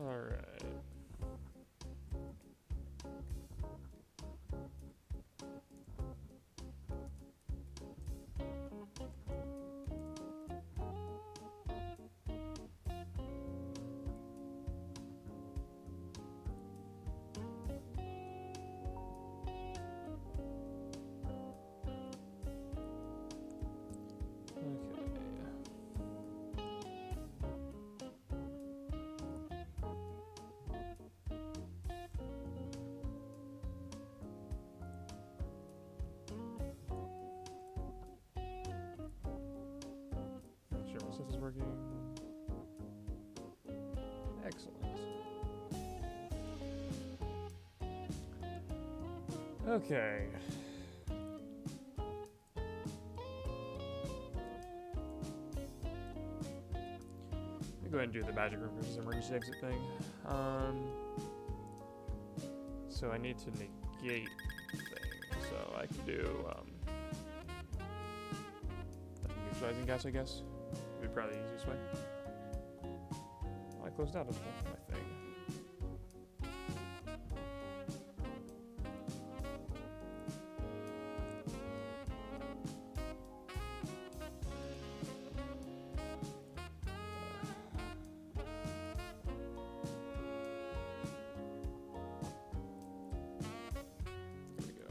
Alright. Sure, my stuff is working. Excellent. Okay. Let me go ahead and do the magic room versus emergency exit thing. So I need to negate things. So I can do neutralizing gas, I guess. Would be probably the easiest way. Oh, I closed out of my thing. There we go.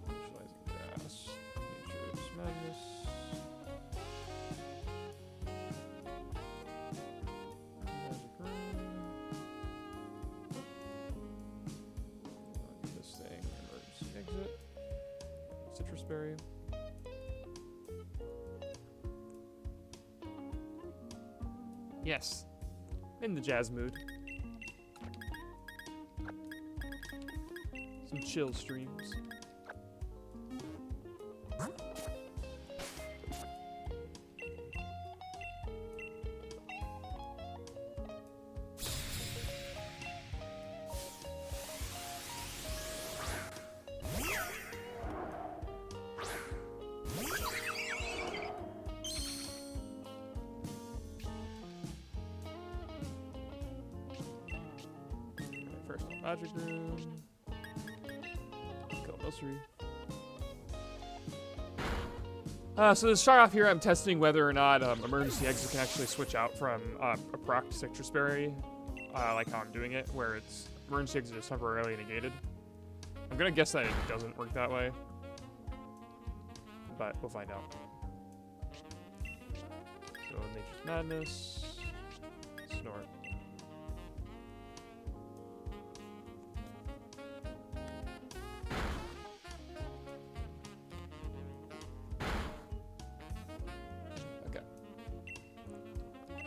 Neutralizing gas. Nature's madness. Magic room. This thing. Emergency exit. Citrus berry. Yes. In the jazz mood. Some chill streams. First magic room. Kill Nursery. So to start off here, I'm testing whether or not emergency exit can actually switch out from a proc citrus berry, like how I'm doing it, where it's emergency exit is temporarily negated. I'm gonna guess that it doesn't work that way, but we'll find out. So Nature's Madness, Snort.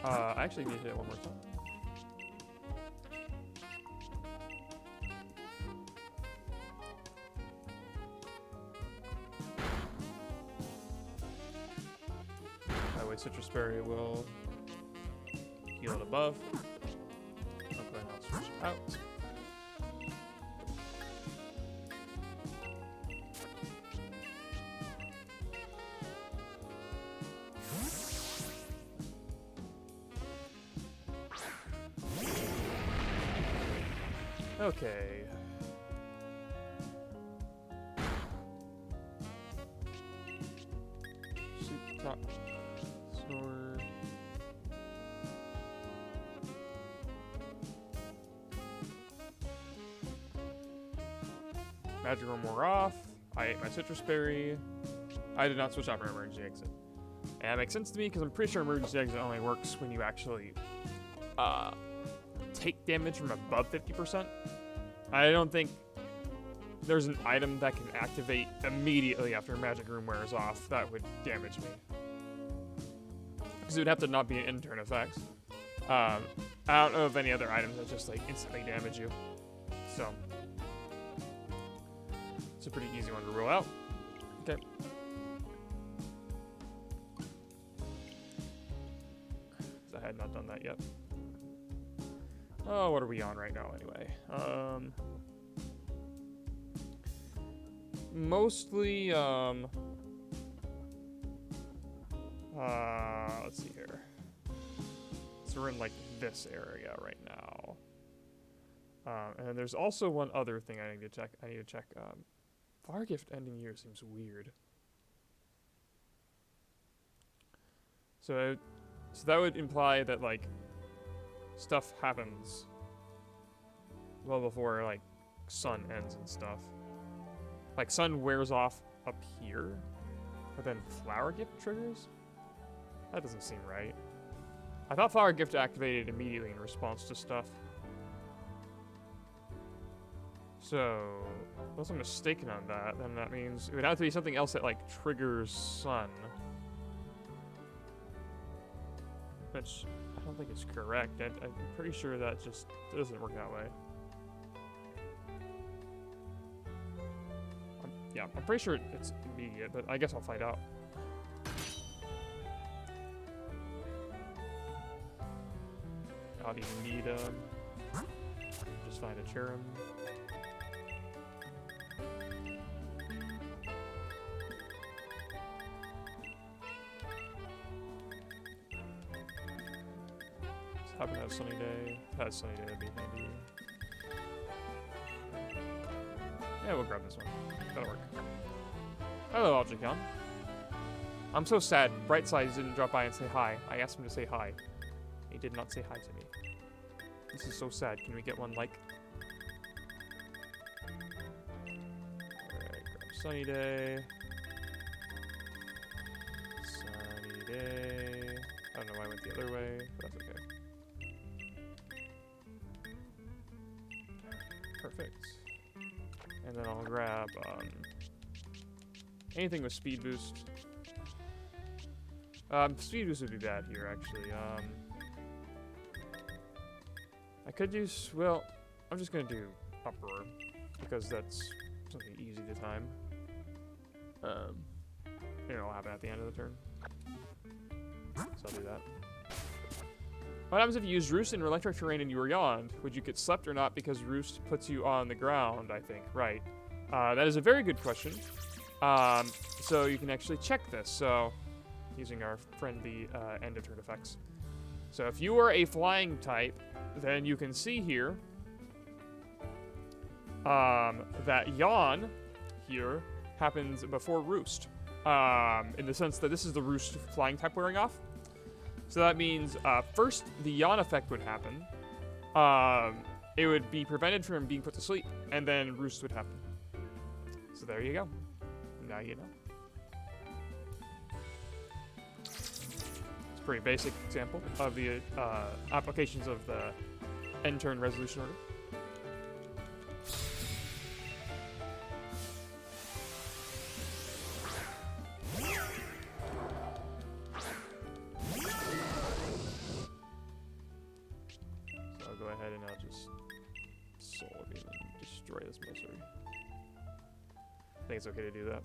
I actually need to hit it one more time. That way Citrus Berry will heal it above. I'm going to switch it out. Okay. Soup top. Snore. Magic Room wore off. I ate my citrus berry. I did not switch out for emergency exit. And that makes sense to me because I'm pretty sure emergency exit only works when you actually take damage from above 50%. I don't think there's an item that can activate immediately after Magic Room wears off that would damage me. Because it would have to not be an intern effect. I don't know of any other items that just like instantly damage you. So it's a pretty easy one to rule out. Okay. I had not done that yet. Oh, what are we on right now anyway? Mostly, let's see here. So we're in, like, this area right now. And then there's also one other thing I need to check. Fire gift ending here seems weird. So that would imply that, like, stuff happens well before, like, sun ends and stuff. Like, sun wears off up here, but then flower gift triggers? That doesn't seem right. I thought flower gift activated immediately in response to stuff. So, unless I'm mistaken on that, then that means it would have to be something else that, like, triggers sun. Which I don't think is correct. I'm pretty sure that just doesn't work that way. Yeah, I'm pretty sure it's immediate, but I guess I'll find out. I'll need just find a Cherim. Just happen to have a sunny day. If I had a sunny day, that'd be handy. Yeah, we'll grab this one. That'll work. Hello, Aljakon. I'm so sad. Brightside didn't drop by and say hi. I asked him to say hi. He did not say hi to me. This is so sad. Can we get one like? Alright, grab sunny day. Sunny day. I don't know why I went the other way, but that's okay. Perfect. And then I'll grab anything with speed boost. Speed boost would be bad here, actually. I could use, well, I'm just gonna do Uproar, because that's something easy to time. It'll happen at the end of the turn. So I'll do that. What happens if you use Roost in electric terrain and you were yawned? Would you get slept or not because Roost puts you on the ground, I think. Right. That is a very good question. So you can actually check this. So, using our friendly end of turn effects. So if you are a flying type, then you can see here that yawn here happens before Roost. In the sense that this is the Roost flying type wearing off. So that means first the yawn effect would happen. It would be prevented from being put to sleep, and then Roost would happen. So there you go. Now you know. It's a pretty basic example of the applications of the end turn resolution order. So I'll go ahead and I'll just soul beam and destroy this misery. I think it's okay to do that.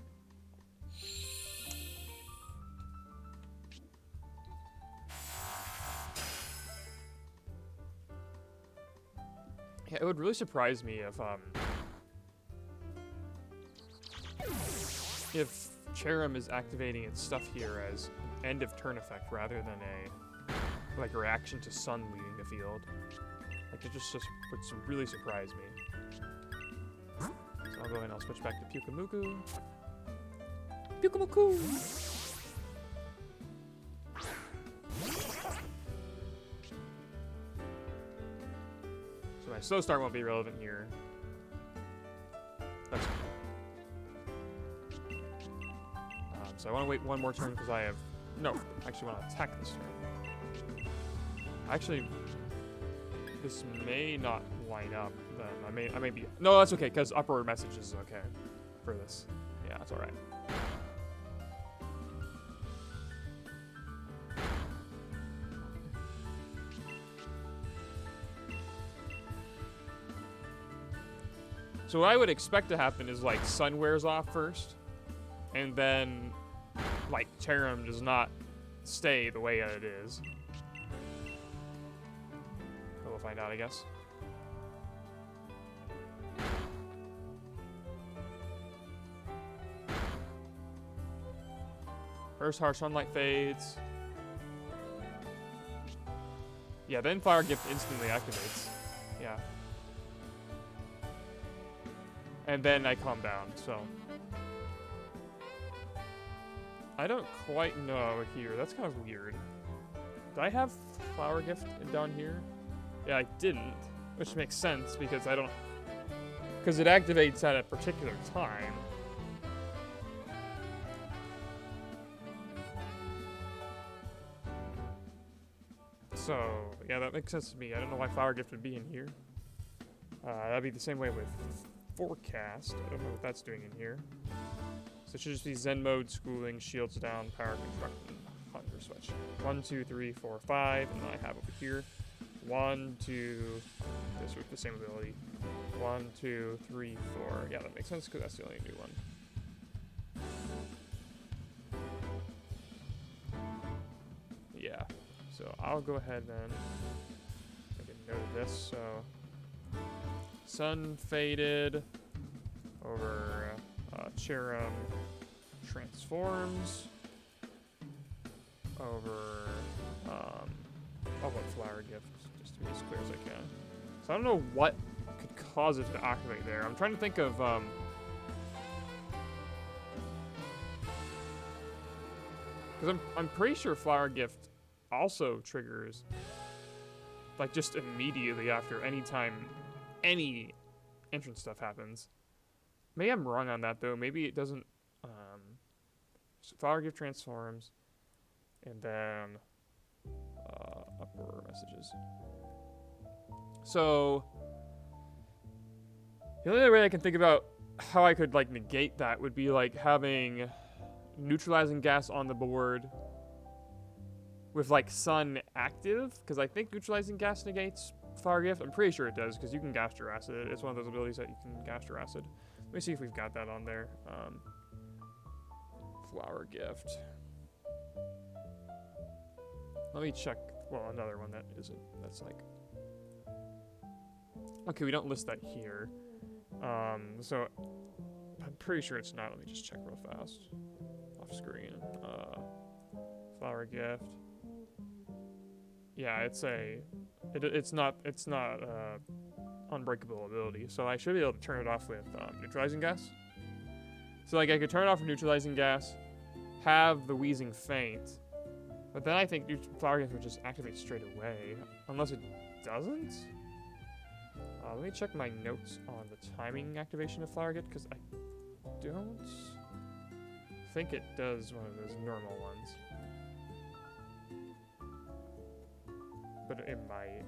Yeah, it would really surprise me if Cherim is activating its stuff here as an end of turn effect rather than a like reaction to sun leaving the field. Like it just would really surprise me. So I'll go ahead and I'll switch back to Pyukamuku. Pyukamuku! So my slow start won't be relevant here. That's okay. So I want to wait one more turn because I have... No, I actually want to attack this turn. Actually, this may not line up. Then I may be... No, that's okay, because Uproar message is okay for this. Yeah, that's alright. So what I would expect to happen is, like, sun wears off first, and then, like, Cherim does not stay the way that it is. find out, I guess. First harsh sunlight fades. Yeah, then Flower Gift instantly activates. Yeah. And then I calm down, so. I don't quite know here. That's kind of weird. Did I have Flower Gift down here? Yeah, I didn't. Which makes sense because I don't... Because it activates at a particular time. So, yeah, that makes sense to me. I don't know why Flower Gift would be in here. That'd be the same way with Forecast. I don't know what that's doing in here. So it should just be Zen Mode, Schooling, Shields Down, Power Construction, Hunger Switch. 1, 2, 3, 4, 5, and then I have over here 1, 2, this with the same ability. 1, 2, 3, 4. Yeah, that makes sense because that's the only new one. Yeah. So I'll go ahead and make a note of this. So Sun faded over Cherum transforms over I'll put Flower Gift just to be as clear as I can. So I don't know what could cause it to activate there. I'm trying to think of because I'm pretty sure Flower Gift also triggers like just immediately after any time any entrance stuff happens. Maybe I'm wrong on that though. Maybe it doesn't. So Flower Gift transforms, and then upper messages. So the only way I can think about how I could like negate that would be like having neutralizing gas on the board with like Sun active, because I think neutralizing gas negates Flower Gift. I'm pretty sure it does, because you can Gaster Acid it. It's one of those abilities that you can Gaster Acid. Let me see if we've got that on there. Flower Gift. Let me check. Well, another one that isn't. That's like. Okay, we don't list that here. So I'm pretty sure it's not. Let me just check real fast. Off screen. Flower Gift. Yeah, it's not unbreakable ability, so I should be able to turn it off with neutralizing gas. So like I could turn it off with neutralizing gas, have the Wheezing Faint, but then I think Flower Gift would just activate straight away, unless it doesn't. Let me check my notes on the timing activation of Flower Gift, because I don't think it does one of those normal ones. But it might.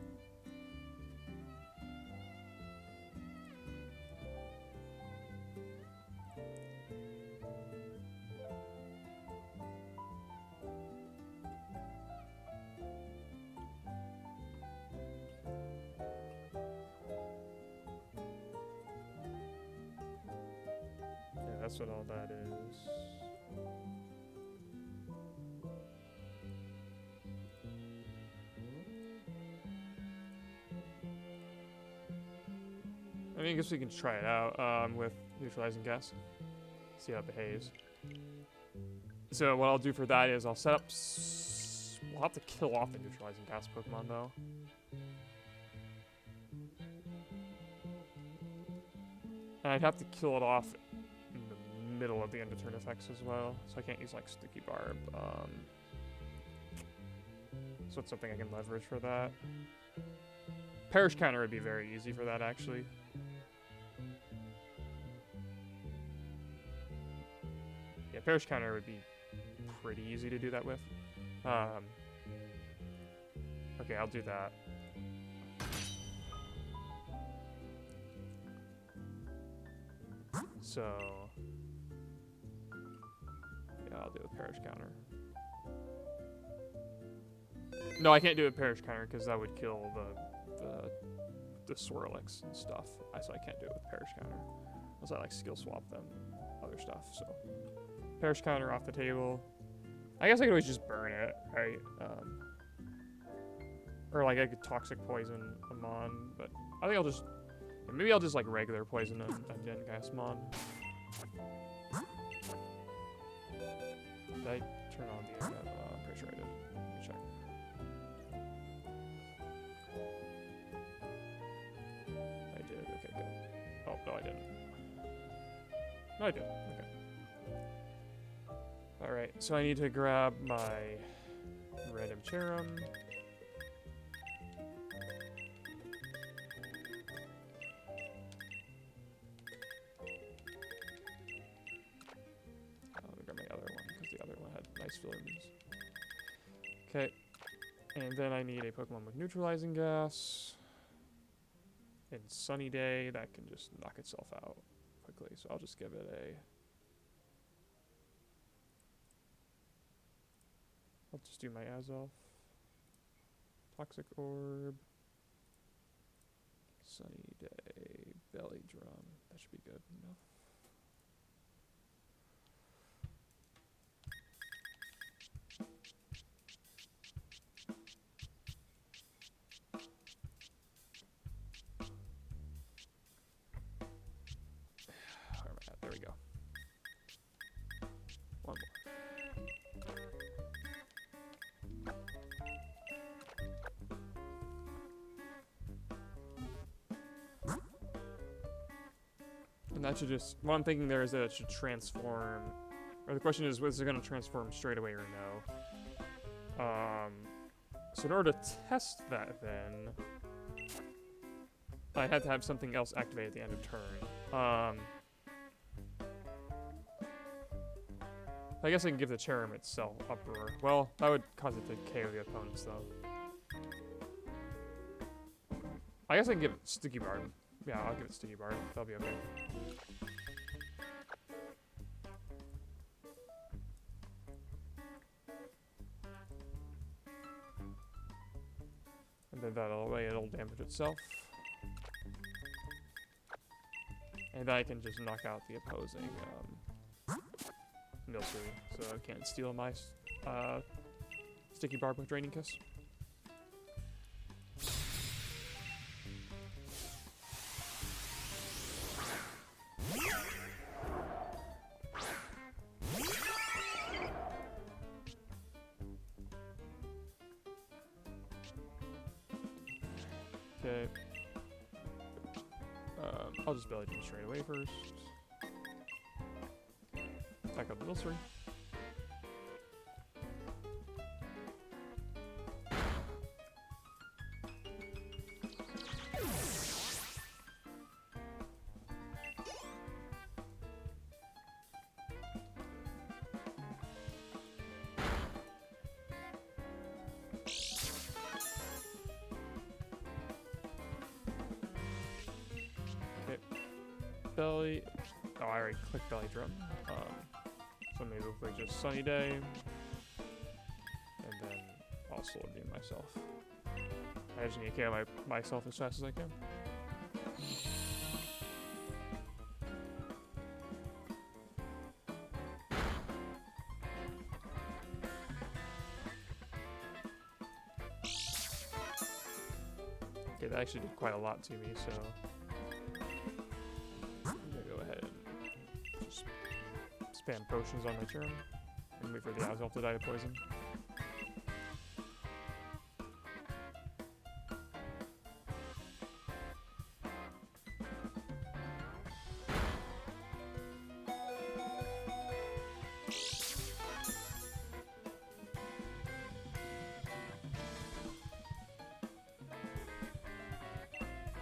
Yeah, that's what all that is. I mean, I guess we can try it out with neutralizing gas. See how it behaves. So what I'll do for that is I'll set up... We'll have to kill off the neutralizing gas Pokemon, though. And I'd have to kill it off in the middle of the end of turn effects as well. So I can't use, like, Sticky Barb. So it's something I can leverage for that. Perish Counter would be very easy for that, actually. Yeah, Perish Counter would be pretty easy to do that with. Okay, I'll do that. So... yeah, I'll do a Perish Counter. No, I can't do a Perish Counter because that would kill the Swirlix and stuff. So I can't do it with Perish Counter. Unless I like skill swap them, other stuff, so. Perish Counter off the table. I guess I could always just burn it, right? Or like I could toxic poison a mon, but I think I'll just maybe I'll just like regular poison a Gen Gas mon. Did I turn on the I'm pretty sure I did. Let me check. I did. Okay, good. Oh no, I didn't. No, I did. Okay. All right, so I need to grab my random Cherum. Okay, and then I need a Pokemon with neutralizing gas. And Sunny Day, that can just knock itself out quickly, so I'll just give it a... I'll just do my Azelf. Toxic Orb. Sunny Day, Belly Drum. That should be good enough. There we go. One more. And that should just... What I'm thinking there is that it should transform... Or the question is, was it going to transform straight away or no? So in order to test that then... I had to have something else activate at the end of turn. I guess I can give the Cherum itself Uproar. Well, that would cause it to KO the opponents, though. I guess I can give it Sticky Barb. Yeah, I'll give it Sticky Barb. That'll be okay. And then that'll way it'll damage itself. And then I can just knock out the opposing Milcery, so I can't steal my Sticky Barb with Draining Kiss. Okay. I'll just Belly Drum straight away first. Back up the Milcery. Belly. Oh, I already clicked Belly Drum. So maybe we'll play just Sunny Day. And then I'll slow beam myself. I just need to KO myself as fast as I can. Okay, that actually did quite a lot to me, so... Spam potions on my Cherum and wait for the Azelf to die to poison.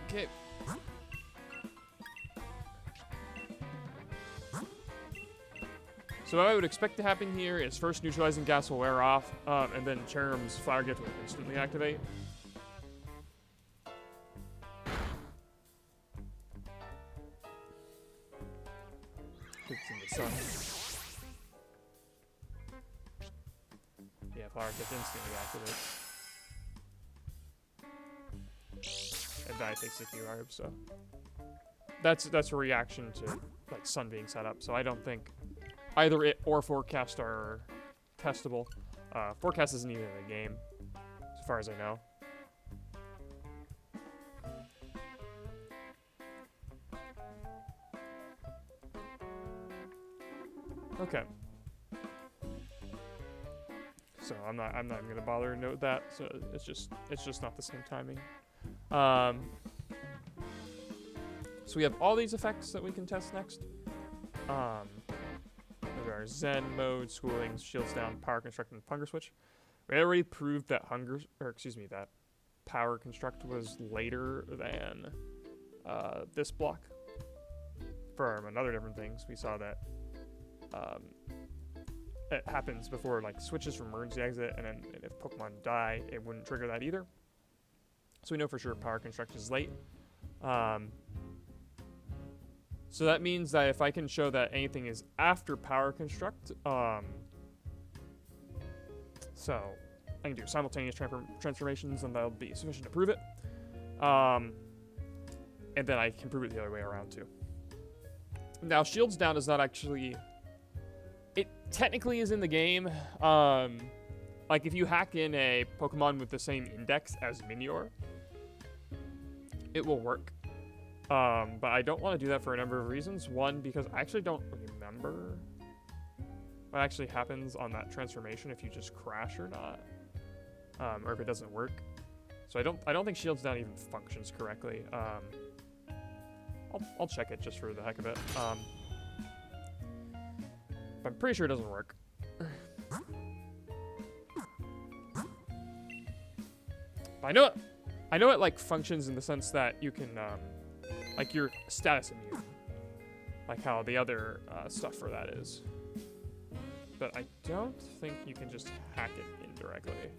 Okay. So what I would expect to happen here is first Neutralizing Gas will wear off, and then Cherum's Flower Gift will instantly activate. It's in the sun. Yeah, Flower Gift instantly activates. And then I take Sticky Barb, so... That's a reaction to, like, Sun being set up, so I don't think... Either it or Forecast are testable. Forecast isn't even in the game, as far as I know. Okay. So I'm not even gonna bother to note that. So it's just not the same timing. So we have all these effects that we can test next. There are Zen mode, schooling, shields down, power construct, and hunger switch. We already proved that that power construct was later than this block. From another different things, we saw that it happens before like switches from emergency exit, and then if Pokemon die, it wouldn't trigger that either. So we know for sure power construct is late. So that means that if I can show that anything is after power construct, so I can do simultaneous transformations, and that'll be sufficient to prove it. And then I can prove it the other way around too. Now, shields down is not actually... It technically is in the game. Like, if you hack in a Pokemon with the same index as Minior, it will work. But I don't want to do that for a number of reasons. One, because I actually don't remember what actually happens on that transformation, if you just crash or not. Or if it doesn't work. So I don't think shields down even functions correctly. I'll check it just for the heck of it. But I'm pretty sure it doesn't work. But I know it like functions in the sense that you can like your status immune, like how the other stuff for that is. But I don't think you can just hack it indirectly.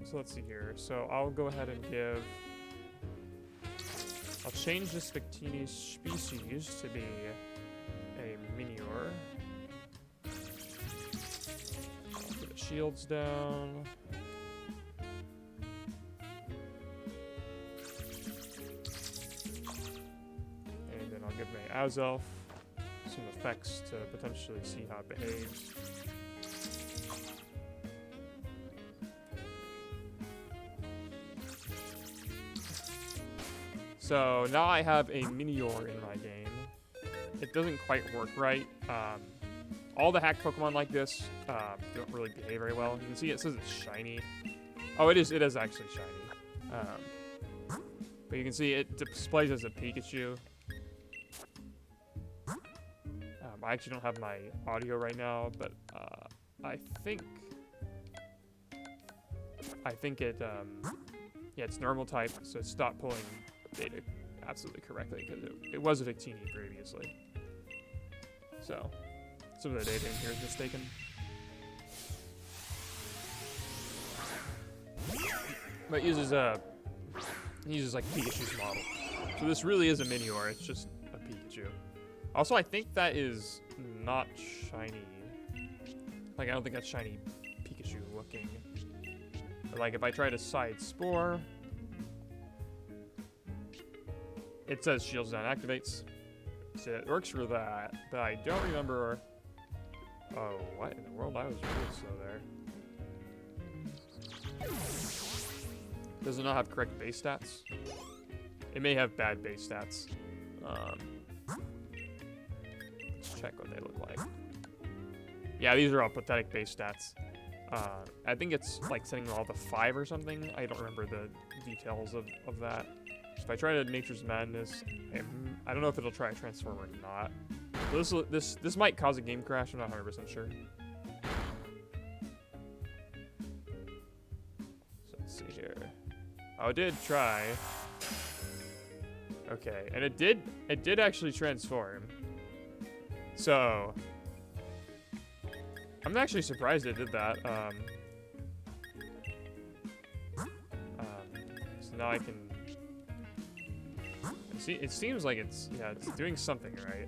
So let's see here. So I'll go ahead and I'll change this Victini species to be a Minior. I'll put the shields down. And then I'll give my Azelf some effects to potentially see how it behaves. So now I have a Minior in my game. It doesn't quite work right. All the hacked Pokemon like this don't really behave very well. You can see it says it's shiny. Oh, it is actually shiny. But you can see it displays as a Pikachu. I actually don't have my audio right now, but I think it, yeah, it's normal type, so it stopped pulling data absolutely correctly because it was a Victini previously. So some of the data in here is mistaken. But it uses like Pikachu's model. So this really is a Minior, it's just a Pikachu. Also, I think that is not shiny. Like, I don't think that's shiny Pikachu looking. But like, if I try to side spore, it says shields down activates. So it works for that, but I don't remember. Oh, what in the world? I was really slow there. Does it not have correct base stats? It may have bad base stats. Let's check what they look like. Yeah, these are all pathetic base stats. I think it's like setting them all to 5 or something. I don't remember the details of that. If I try to Nature's Madness, I don't know if it'll try to transform or not. So this might cause a game crash. I'm not 100% sure. So let's see here. Oh, it did try. Okay, and it did actually transform. So I'm actually surprised it did that. So now I can see. It seems like it's doing something right.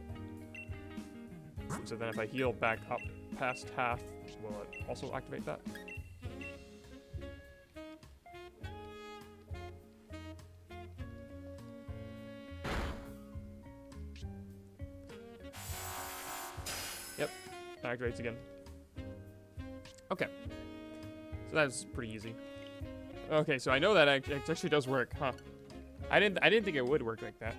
So then if I heal back up past half, will it also activate that? Yep, activates again. Okay, so that's pretty easy. Okay, so I know that it actually does work, huh? I didn't think it would work like that.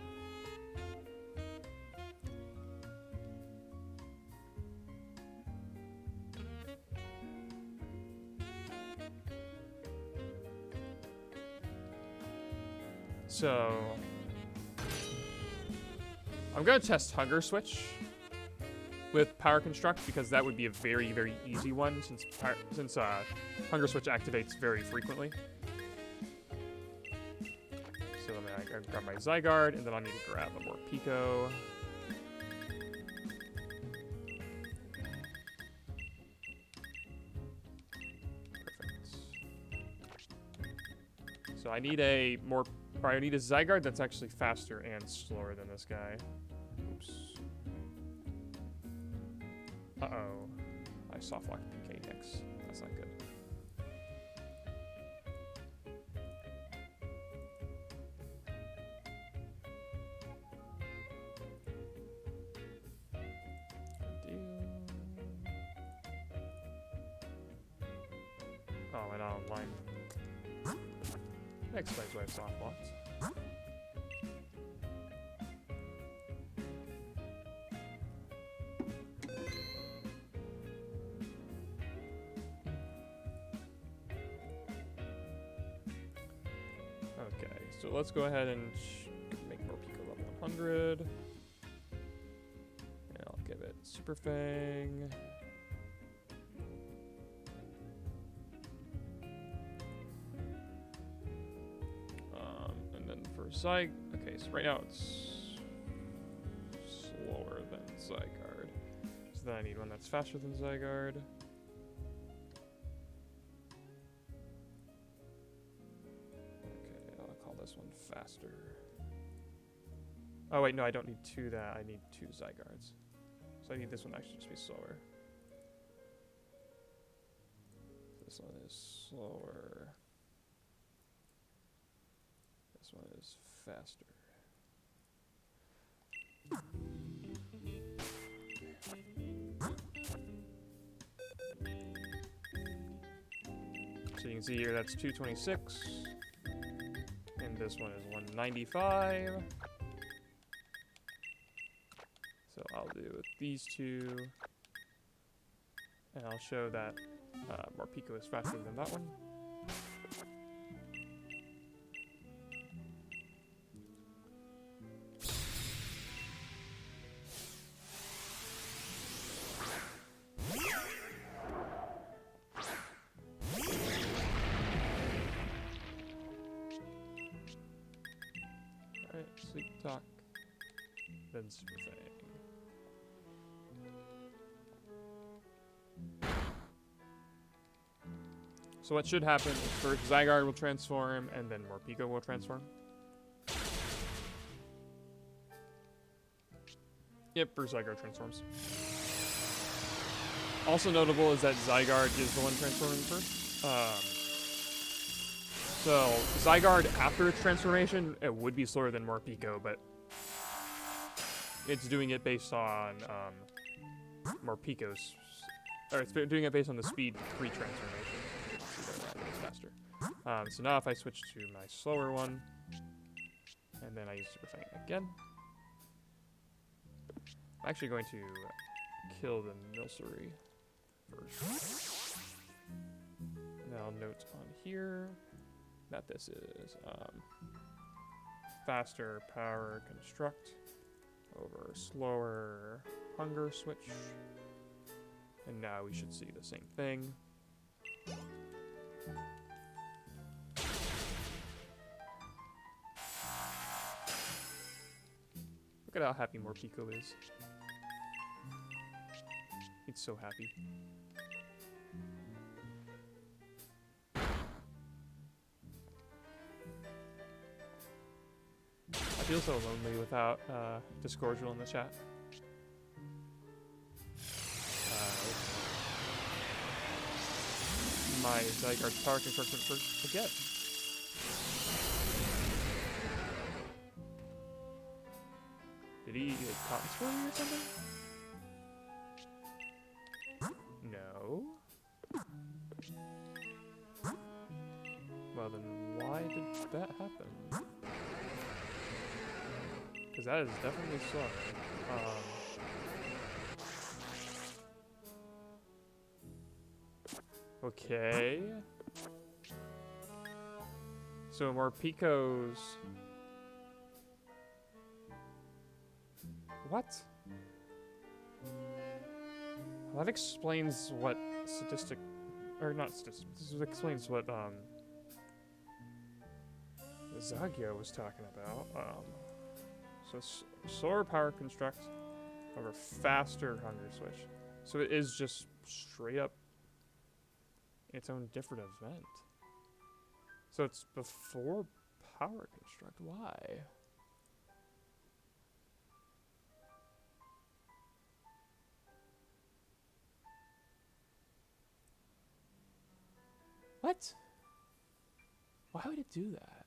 So I'm gonna test Hunger Switch with Power Construct because that would be a very, very easy one since Hunger Switch activates very frequently. So I'm gonna grab my Zygarde, and then I'll need to grab a more Pico. So I need a Zygarde that's actually faster and slower than this guy. Oops. Uh-oh. I softlocked PK-Nix. That's not good. Oh, went out online. That explains why it's soft locked. Okay, so let's go ahead and make Morpeko level 100. And I'll give it Super Fang. Okay, so right now it's slower than Zygarde. So then I need one that's faster than Zygarde. Okay, I'll call this one faster. Oh wait, no, I don't need two that. I need two Zygardes. So I need this one to actually just be slower. This one is slower. This one is faster. So you can see here that's 226. And this one is 195. So I'll do these two. And I'll show that Morpeko is faster than that one. Sleep Talk, then Super Fang. So what should happen is first Zygarde will transform, and then Morpeko will transform. Yep, first Zygarde transforms. Also notable is that Zygarde is the one transforming first. So, Zygarde, after its transformation, it would be slower than Morpeko, but it's doing it based on Morpeko's, or it's doing it based on the speed pre-transformation. It's faster. So now if I switch to my slower one, and then I use Super Fang again, I'm actually going to kill the Milcery first. Now note on here that this is faster Power Construct over slower Hunger Switch. And now we should see the same thing. Look at how happy Morpeko is. He's so happy. I feel so lonely without Discordial in the chat. My Zygarde Power Construction first again. Did he eat a cotton spoon or something? No. Well then, why did that happen? Because that is definitely slow. Okay. So Morpeko's What? Well, that explains what sadistic, or not sadistic. This explains what Zagyo was talking about. So solar power construct over faster hunger switch. So it is just straight up its own different event. So it's before power construct. Why? What? Why would it do that?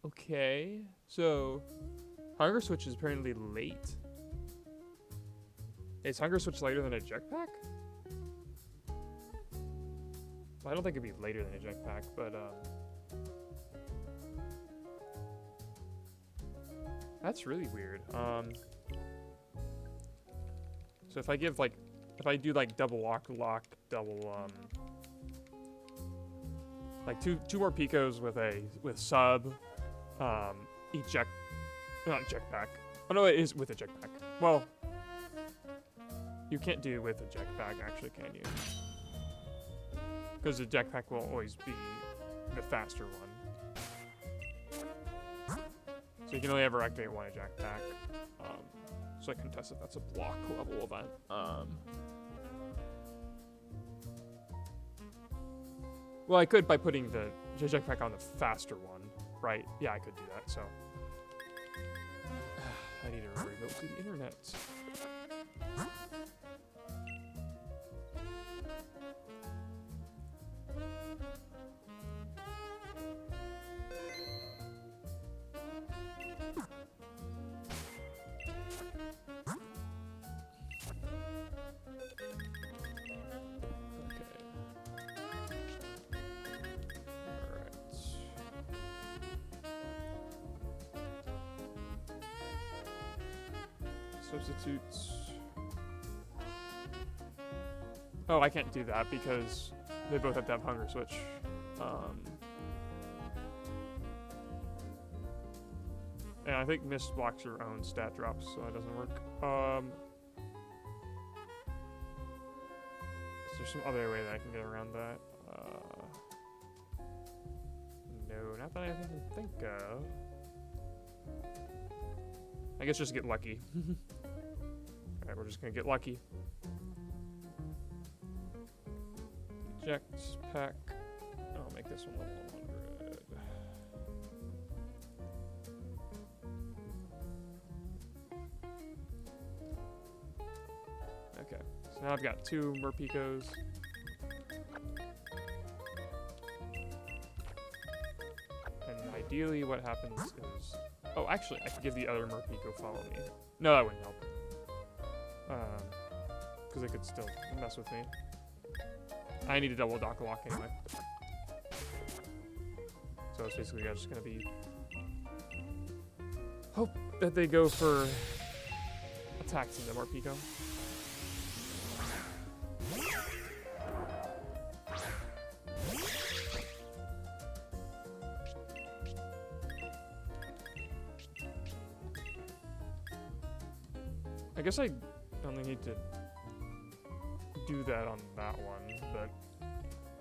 Okay, so Hunger Switch is apparently late. Is Hunger Switch later than a jetpack? Well, I don't think it'd be later than a jetpack, but that's really weird. So if I give like, if I do like double lock, double like two more picos with sub, eject, not jetpack. Oh no, it is with a jetpack. Well, you can't do it with a jetpack actually, can you? Because the jetpack will always be the faster one. So you can only ever activate one jetpack. So I can test if that's a block level event. Well, I could by putting the jetpack on the faster one, right? Yeah, I could do that, so. I need to go to the internet. Substitutes. Oh, I can't do that because they both have to have Hunger Switch. And I think Mist blocks her own stat drops, so that doesn't work. Is there some other way that I can get around that? No, not that I can think of. I guess just get lucky. Alright, we're just gonna get lucky. Eject pack. I'll make this one level 100. Okay, so now I've got 2 Merpicos. And ideally what happens is... Oh, actually, I could give the other Merpico follow me. No, that wouldn't help. Because it could still mess with me. I need a double dock lock anyway. So it's basically just gonna be... hope that they go for attacks into Merpico. I guess I only need to do that on that one, but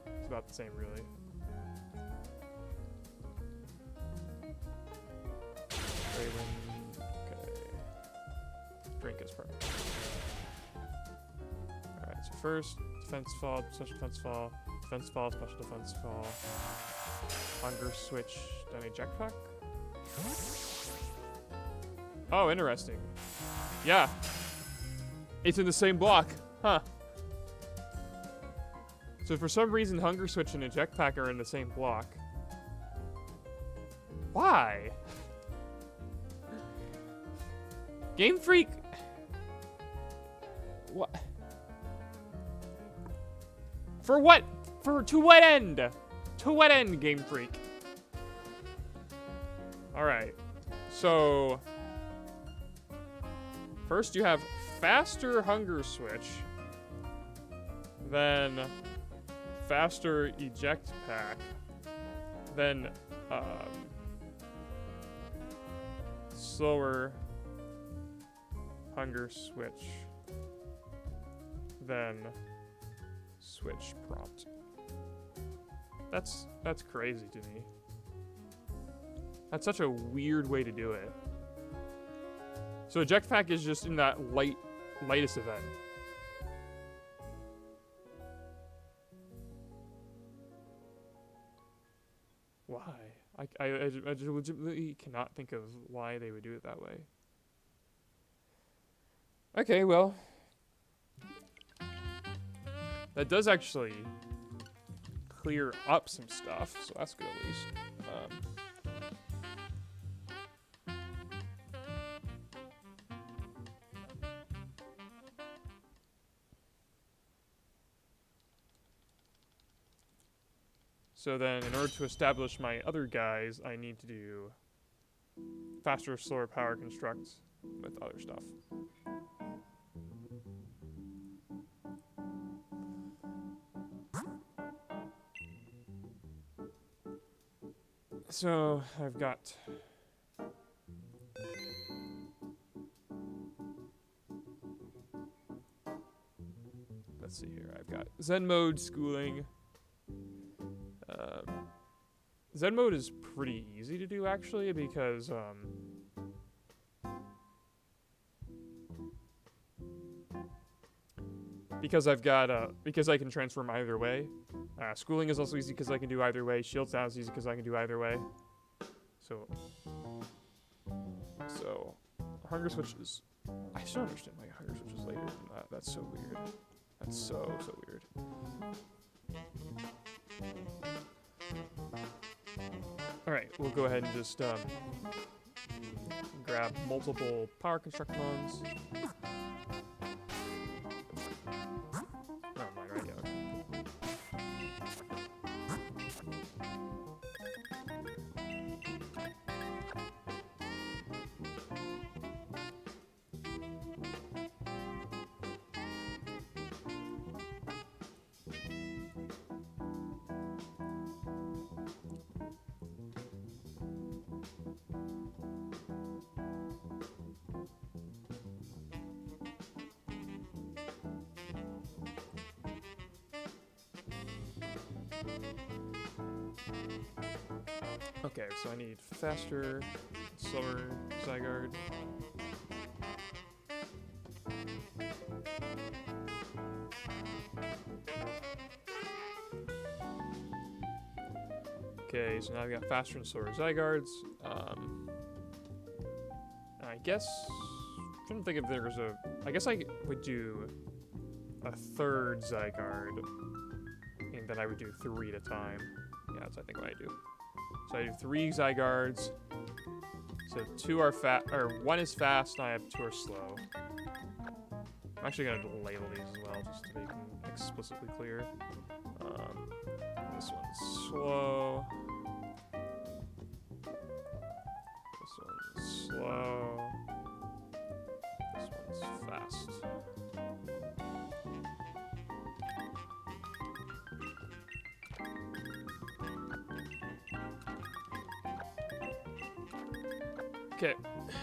it's about the same, really. Okay. Drink is perfect. Alright, so first, defense fall, special defense fall, special defense fall, hunger switch, then a jetpack? Oh, interesting. Yeah. It's in the same block. Huh. So for some reason, Hunger Switch and a jetpack are in the same block. Why? Game Freak. What? For what? To what end? To what end, Game Freak? Alright. So... first, you have faster Hunger Switch, then faster Eject Pack, then slower hunger switch than switch prompt. That's crazy to me. That's such a weird way to do it. So eject pack is just in that lightest event. Why? I legitimately cannot think of why they would do it that way. Okay, well, that does actually clear up some stuff, so that's good at least. So then, in order to establish my other guys, I need to do faster, slower power construct with other stuff. So I've got let's see here. I've got Zen mode, schooling. Zen mode is pretty easy to do actually because I've got because I can transform either way. Schooling is also easy because I can do either way. Shields down is easy because I can do either way. So hunger switches. I still understand why hunger switches later than that. That's so weird. That's so weird. All right, we'll go ahead and just grab multiple power construct ones. Oh, mine, right? Yeah. Okay, so I need faster, slower Zygarde. Okay, so now I've got faster and slower Zygardes. I guess, I'm trying to think if there's I guess I would do a third Zygarde, and then I would do 3 at a time. Yeah, that's I think what I do. So I do 3 Zygardes. So 2 are one is fast, and I have 2 are slow. I'm actually gonna label these as well, just to make them explicitly clear. This one's slow. This one's slow. This one's fast. Okay,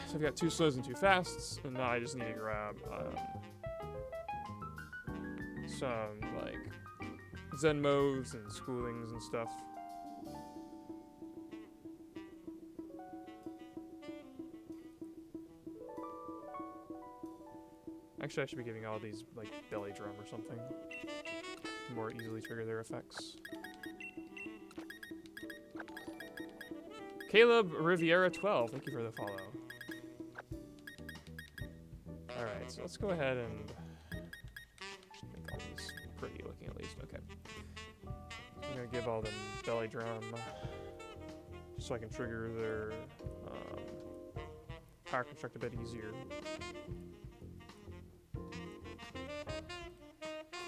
so I've got 2 slows and 2 fasts, and now I just need to grab some like Zen modes and schoolings and stuff. Actually, I should be giving all these like belly drum or something to more easily trigger their effects. Caleb Riviera 12, thank you for the follow. Alright, so let's go ahead and make all these pretty looking at least. Okay. So I'm gonna give all them belly drum just so I can trigger their power construct a bit easier.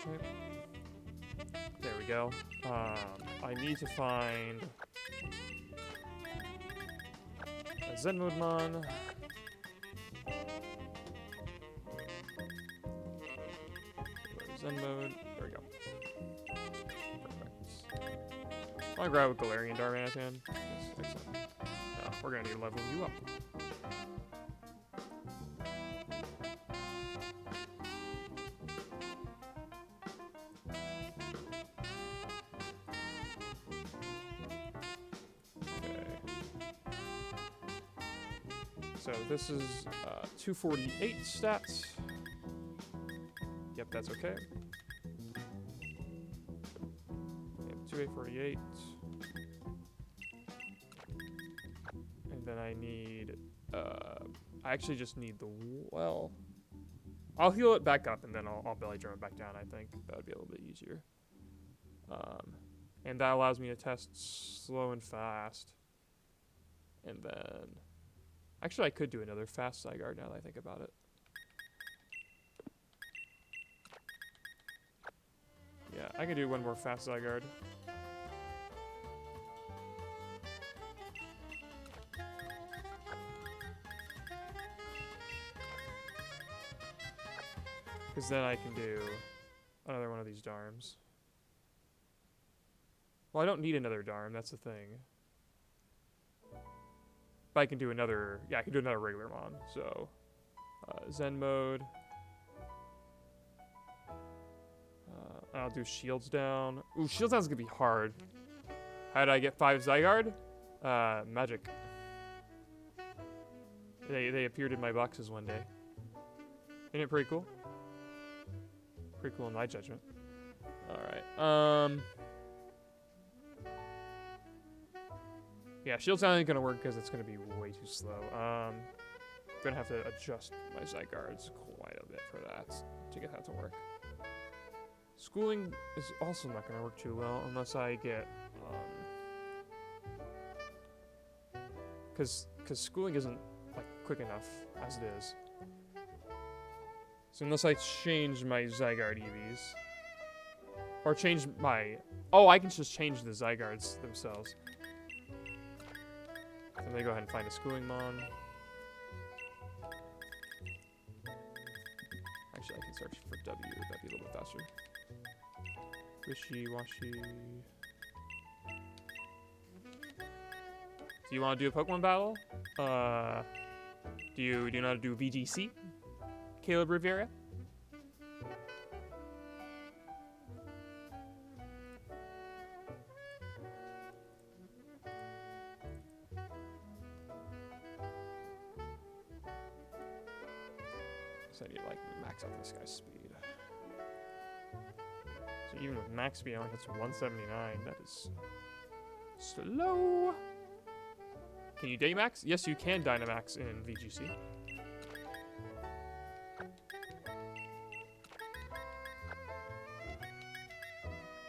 Okay. There we go. I need to find a Zen mode mon. Zen mode. There we go. Perfect. I'll grab a Galarian Darmanitan. Yes, excellent. We're gonna need to level you up. So this is 248 stats. Yep, that's okay. Yep, 2848. And then I need, I actually just need the, well, I'll heal it back up and then I'll belly drum it back down, I think. That would be a little bit easier. And that allows me to test slow and fast. And then, actually I could do another fast Zygarde now that I think about it. Yeah, I can do one more fast Zygarde. Because then I can do another one of these Darms. Well, I don't need another Darm, that's the thing. But I can do another, yeah, I can do another regular Mon. So, Zen mode. I'll do shields down. Ooh, shields down's gonna be hard. How did I get 5 Zygarde? Magic. They appeared in my boxes one day. Isn't it pretty cool? Pretty cool in my judgment. Alright, yeah, shields down ain't gonna work because it's gonna be way too slow. I'm gonna have to adjust my Zygardes quite a bit for that to get that to work. Schooling is also not gonna work too well unless I get, because schooling isn't like quick enough as it is. So unless I change my Zygarde EVs, or change my, oh, I can just change the Zygardes themselves. So let me go ahead and find a schooling Mon. Actually, I can search for W. That'd be a little bit faster. Wishy-washy. Do you want to do a Pokemon battle? Do you know how to do VGC? Caleb Rivera? So I need to like max out this guy's speed. So even with max speed, I only hits 179. That is slow. Can you Dynamax? Yes, you can Dynamax in VGC.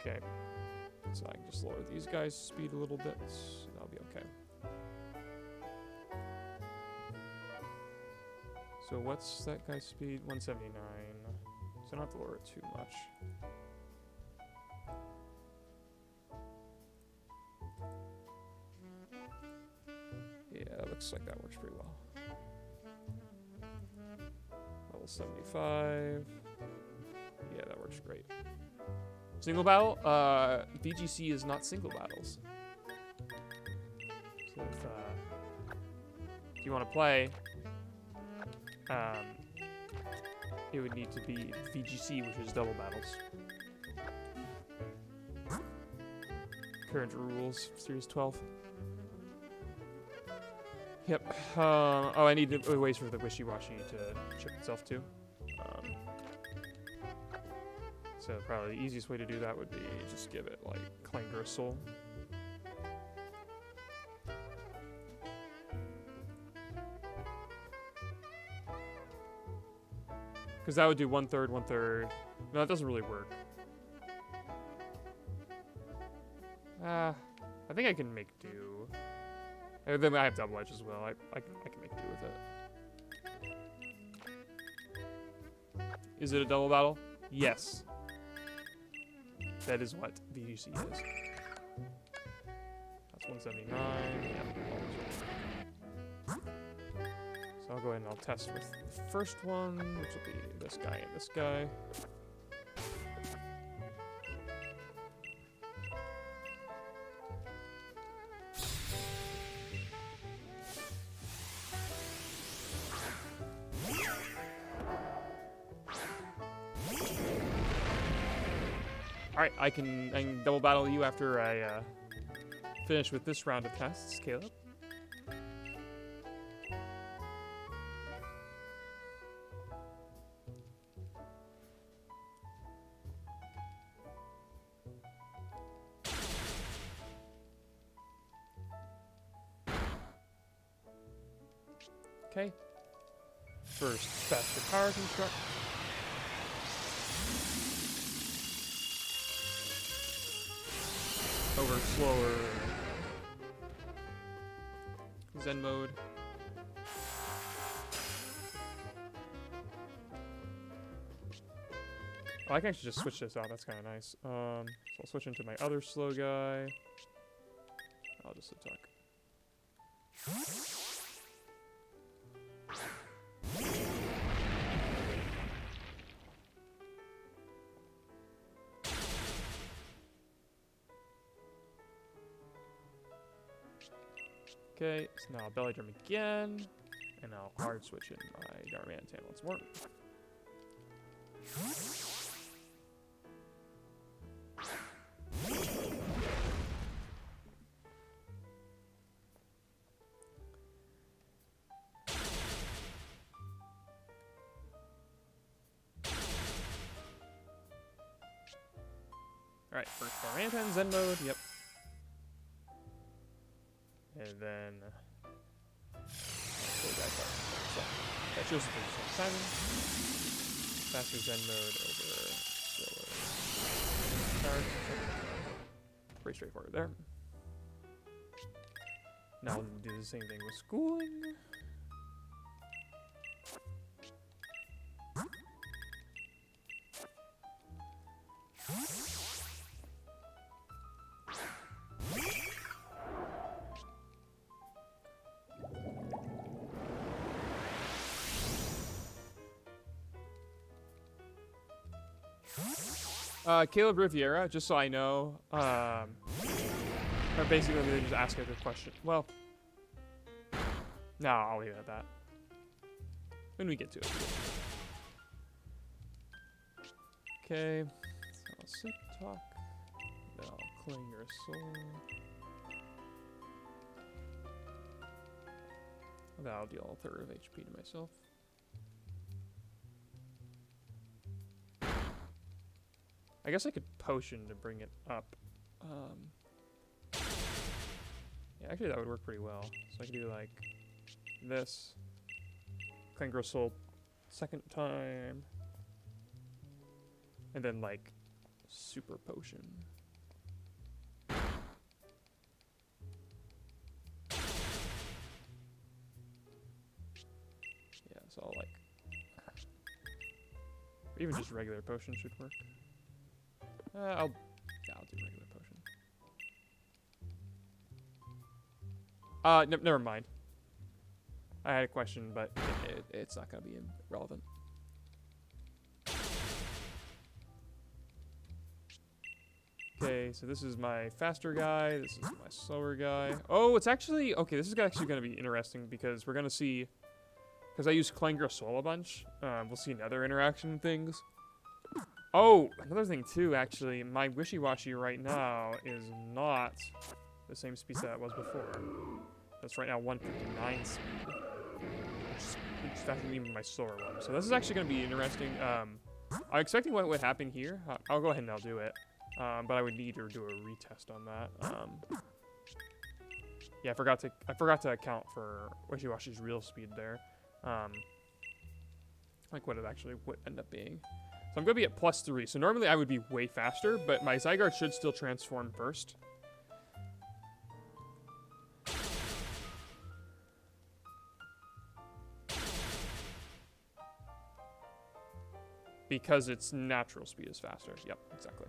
Okay. So I can just lower these guys' speed a little bit. That'll be okay. So what's that guy's speed? 179. So I don't have to lower it too much. Yeah, that looks like that works pretty well. Level 75. Yeah, that works great. Single battle? VGC is not single battles. So if you want to play, it would need to be VGC, which is double battles. Current rules, Series 12. Yep. Oh, I need ways for the Wishy-Washy to chip itself too. So probably the easiest way to do that would be just give it like Clanger Soul. Because that would do 1/3, 1/3. No, that doesn't really work. I think I can make do. And then I have double edge as well. I can make do with it. Is it a double battle? Yes. That is what VGC is. That's 179. Yep. So I'll go ahead and I'll test with the first one, which will be this guy and this guy. Alright, I can double battle you after I finish with this round of tests, Caleb. Okay. First, faster power construct. Over slower Zen mode. Oh, I can actually just switch this out. That's kind of nice. So I'll switch into my other slow guy. I'll just attack. Okay, so now I'll belly drum again, and I'll hard switch in my Darmanitan once more. Alright, first Darmanitan Zen mode, yep. And then so that shows the timing. Faster Zen mode over slower power. Pretty straightforward there. Now we'll do the same thing with schooling. Caleb Riviera, just so I know, or basically they just ask a good question. Well, no, I'll leave it at that. When we get to it. Okay, so I'll sit talk, then I'll cling your soul. That'll deal a third of HP to myself. I guess I could potion to bring it up. Yeah, actually that would work pretty well. So I could do like this. Klingro Soul second time. And then like super potion. Yeah, so I'll like... Or even just regular potion should work. I'll do regular potion. Never mind. I had a question, but it's not gonna be relevant. Okay, so this is my faster guy. This is my slower guy. Oh, it's actually okay. This is actually gonna be interesting because we're gonna see. Because I use Klingro Soul a bunch. We'll see another interaction things. Oh, another thing too, actually, my Wishy-Washy right now is not the same speed that it was before. That's right now 159 speed, which is faster than even my slower one. So this is actually going to be interesting. I'm expecting what would happen here. I'll go ahead and I'll do it, but I would need to do a retest on that. Yeah, I forgot to account for Wishy-Washy's real speed there, like what it actually would end up being. So I'm going to be at +3. So normally I would be way faster, but my Zygarde should still transform first. Because its natural speed is faster. Yep, exactly.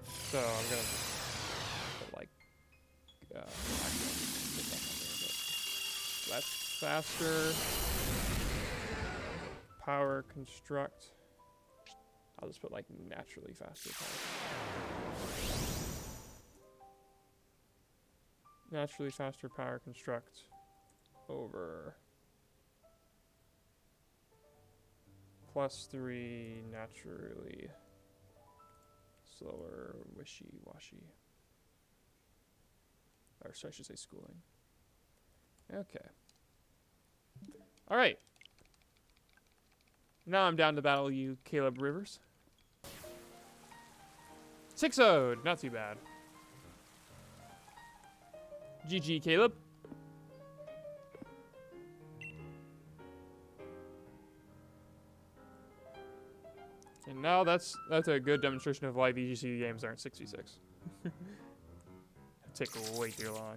So I'm going to put like... that's faster. Power construct. I'll just put like naturally faster power. Naturally faster power construct over +3 naturally slower Wishy-Washy. Or so I should say schooling. Okay. All right. Now I'm down to battle you, Caleb Rivers. 6-0'd, not too bad. GG, Caleb. And now that's a good demonstration of why VGC games aren't 66. Take way too long.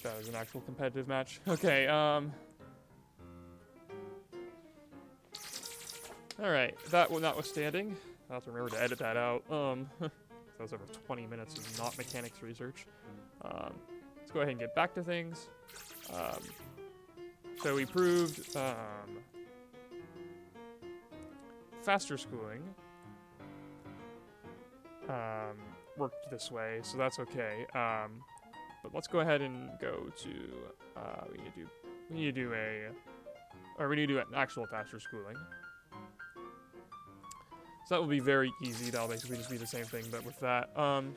That was an actual competitive match. Okay, Alright, that notwithstanding, I'll have to remember to edit that out. That was over 20 minutes of not mechanics research. Let's go ahead and get back to things. So we proved faster schooling worked this way, so that's okay. But let's go ahead and go to we need to do an actual faster schooling. So that will be very easy. That'll basically just be the same thing, but with that. And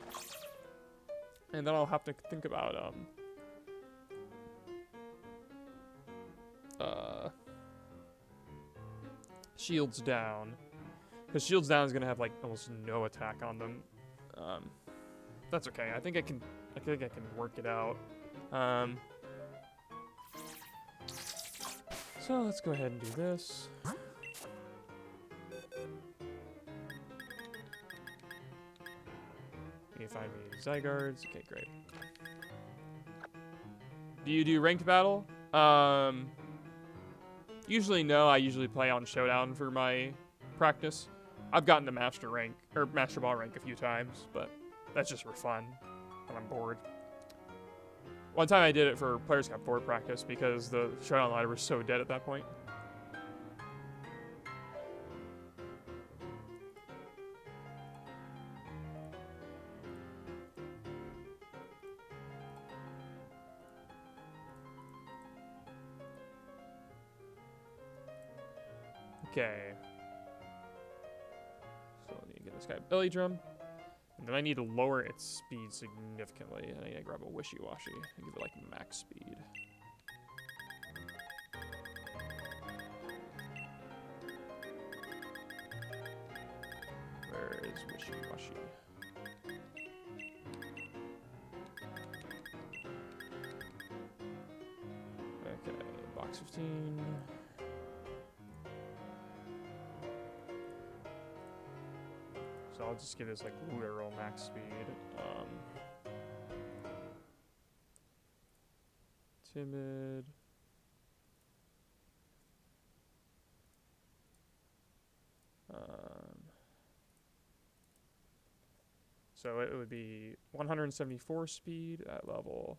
then I'll have to think about shields down, because shields down is gonna have like almost no attack on them. That's okay. I think I can work it out. So let's go ahead and do this. Can you find me Zygardes? Okay, great. Do you do ranked battle? Usually no. I usually play on Showdown for my practice. I've gotten to Master rank, or Master Ball rank a few times, but that's just for fun when I'm bored. One time I did it for Players Cup 4 practice because the Showdown ladder was so dead at that point. Okay. So I need to get this guy belly drum. And then I need to lower its speed significantly. I need to grab a wishy-washy and give it like max speed. Where is wishy-washy? Okay, box 15. So I'll just give this like literal max speed. Timid. So it would be 174 speed at level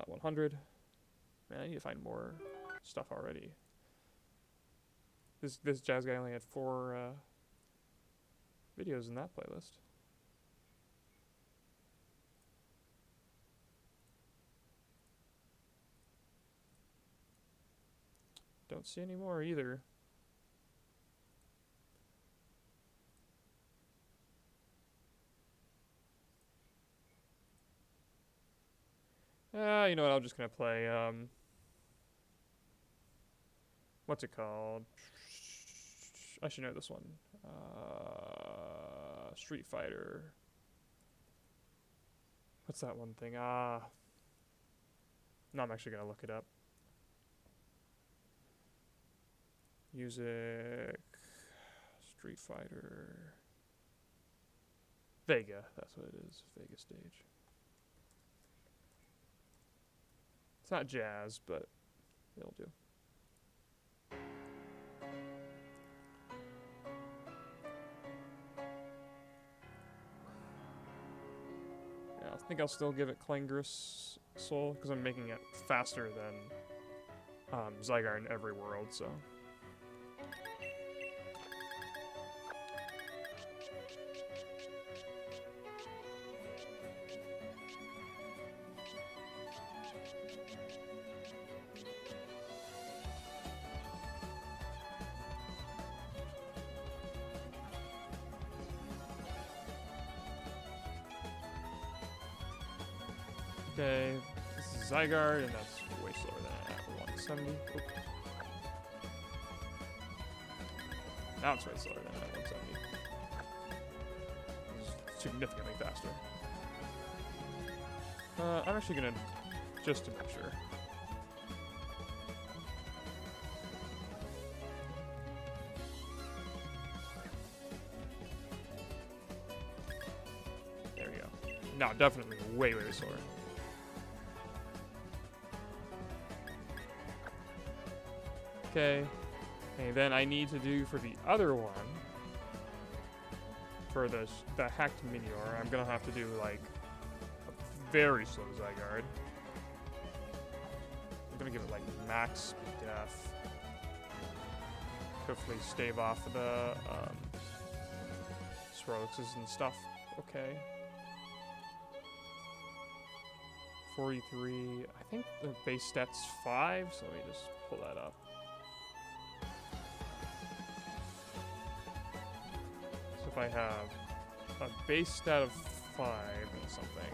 100. Man, I need to find more stuff already. This jazz guy only had 4 videos in that playlist. Don't see any more either. You know what? I'm just gonna play. What's it called? I should know this one. Street Fighter. What's that one thing? No, I'm actually gonna look it up. Music. Street Fighter. Vega. That's what it is. Vega stage. It's not jazz, but it'll do. I think I'll still give it Clangris Soul because I'm making it faster than Zygarde in every world, so. Okay, this is Zygarde, and that's way slower than at 170. Oop. Now it's way slower than at 170. This is significantly faster. I'm actually gonna, just to make sure. No, definitely way, way slower. Okay. And then I need to do for the other one, for the hacked Minior, I'm gonna have to do like a very slow Zygarde. I'm gonna give it like max def. Hopefully stave off the Swirlixes and stuff. Okay. 43. I think the base stat's 5, so let me just pull that up. So if I have a base stat of 5 and something,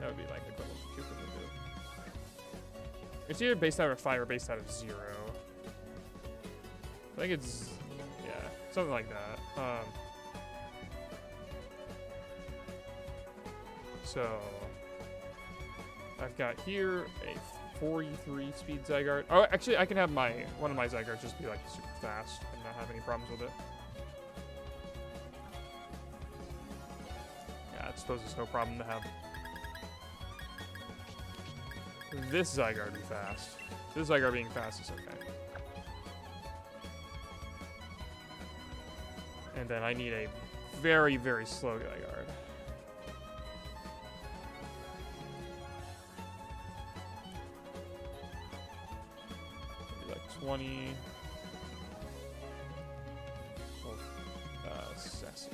that would be like equivalent to Cupid would do. It's either base stat of 5 or base stat of 0. I think it's, yeah, something like that. So I've got here a 43 speed Zygarde. Oh, actually, I can have one of my Zygardes just be like super fast and not have any problems with it. Yeah, I suppose it's no problem to have this Zygarde be fast. This Zygarde being fast is okay. And then I need a very, very slow Zygarde. Maybe like 20. Oh, sassy.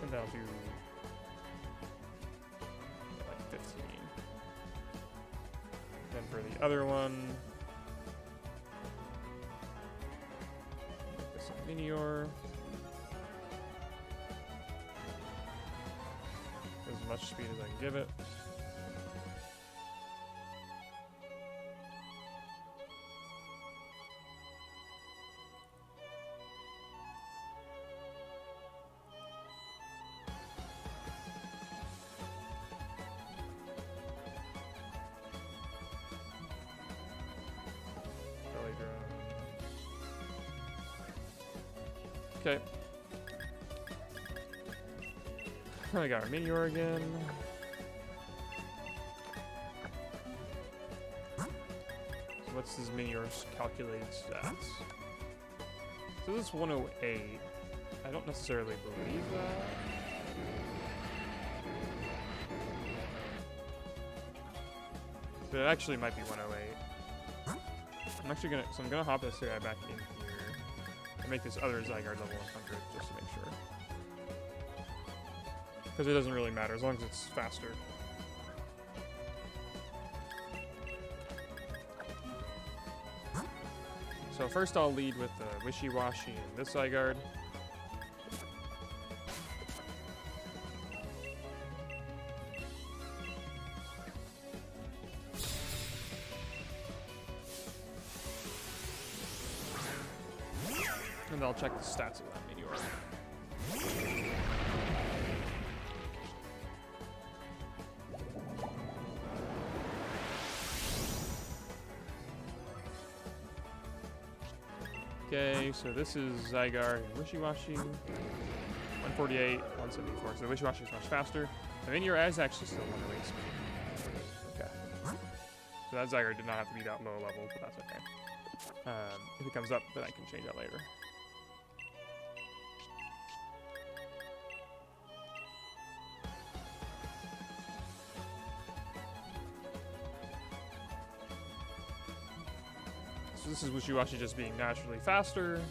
And then I'll do 15. Then for the other one, make this a Minior. As much speed as I can give it. Okay. I got our Minior again. So what's this Minior's calculated stats? So this is 108. I don't necessarily believe that. But it actually might be 108. I'm gonna hop this guy back in here. Make this other Zygarde level 100 just to make sure. Because it doesn't really matter as long as it's faster. So first I'll lead with the Wishy-Washy and this Zygarde. And I'll check the stats of that Meteor. Okay, so this is Zygarde and Wishy-Washy. 148, 174. So the Wishy-Washy is much faster. The Meteor is actually still 108 speed. Okay. So that Zygarde did not have to be that low level, but that's okay. If it comes up, then I can change that later. So this is Wishy-Washy just being naturally faster.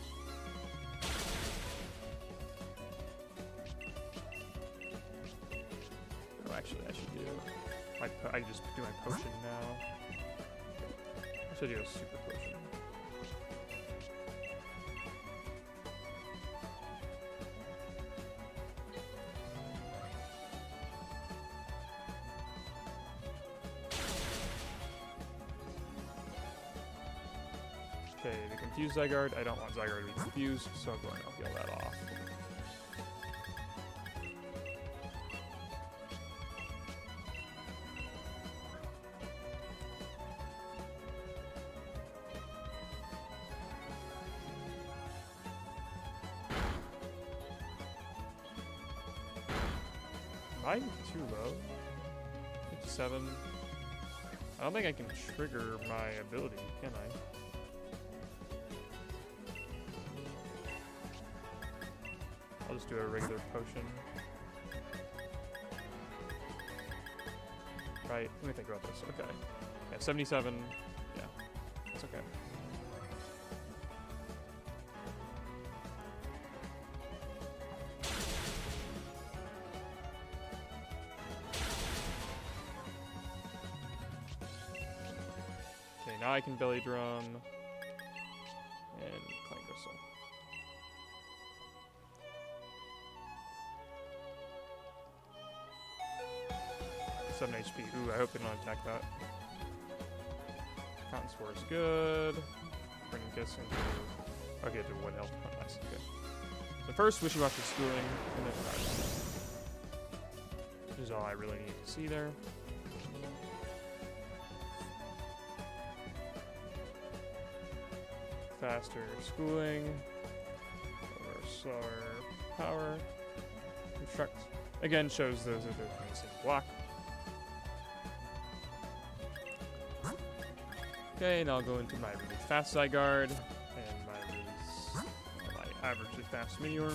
Oh, actually, I should do I just do my potion now. I should do a super potion. Okay, the confused Zygarde. I don't want Zygarde to be confused, so I'm going to heal that off. I too low? 57. I don't think I can trigger my ability, can I? I'll just do a regular potion. Right, let me think about this. Okay. Yeah, 77. Yeah, that's okay. Okay, now I can belly drum and clang whistle. 7 HP. Ooh, I hope they don't attack that. Fountain Spore is good. Bring Kiss into... Okay, to 1 health. Oh, nice. Okay. So first, Wishy-Washy Schooling, and then Fire. Which is all I really need to see there. Faster Schooling. Or slower Power. Construct. Again, shows those are the same block. Okay, and I'll go into my really fast Zygarde and my averagely fast Meteor.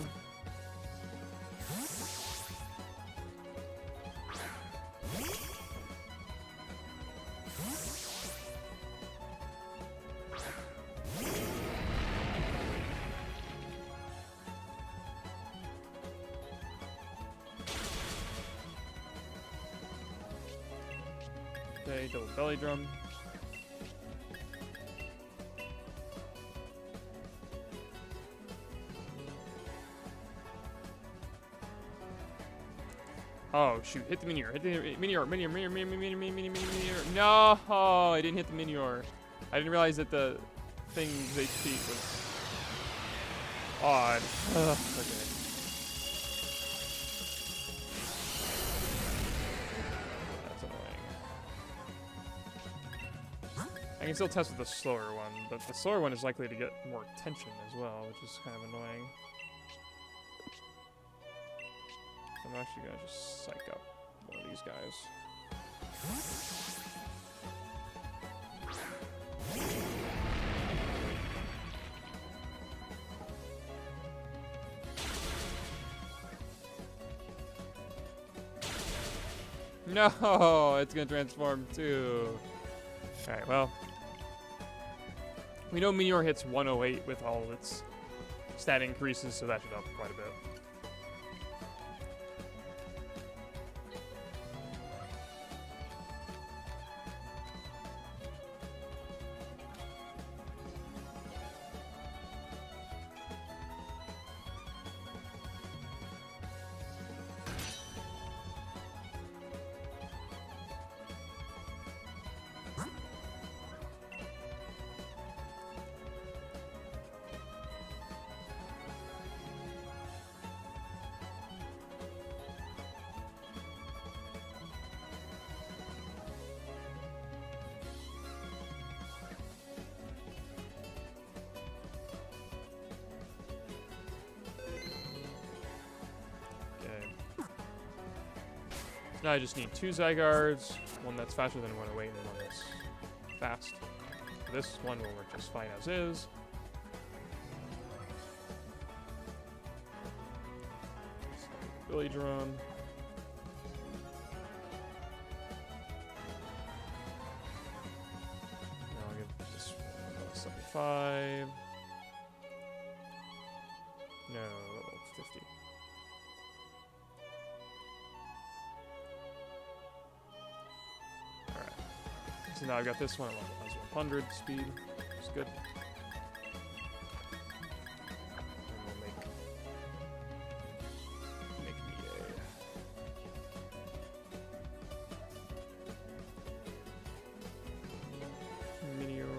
Okay, double belly drum. Oh shoot, hit the Meteor, hit the Meteor. No, I didn't hit the Meteor. I didn't realize that the thing's HP was odd. Okay. That's annoying. I can still test with the slower one, but the slower one is likely to get more attention as well, which is kind of annoying. I'm actually gonna just psych up one of these guys. No, it's gonna transform too. Alright, well. We know Meteor hits 108 with all of its stat increases, so that should help quite a bit. Now I just need 2 Zygardes, one that's faster than 108 and one that's fast. This one will work just fine as is. Billy Drum. Now I'll give this one level 75. No, level 50. So now I've got this one at level 100 speed, which is good. And we'll make me a Meteor.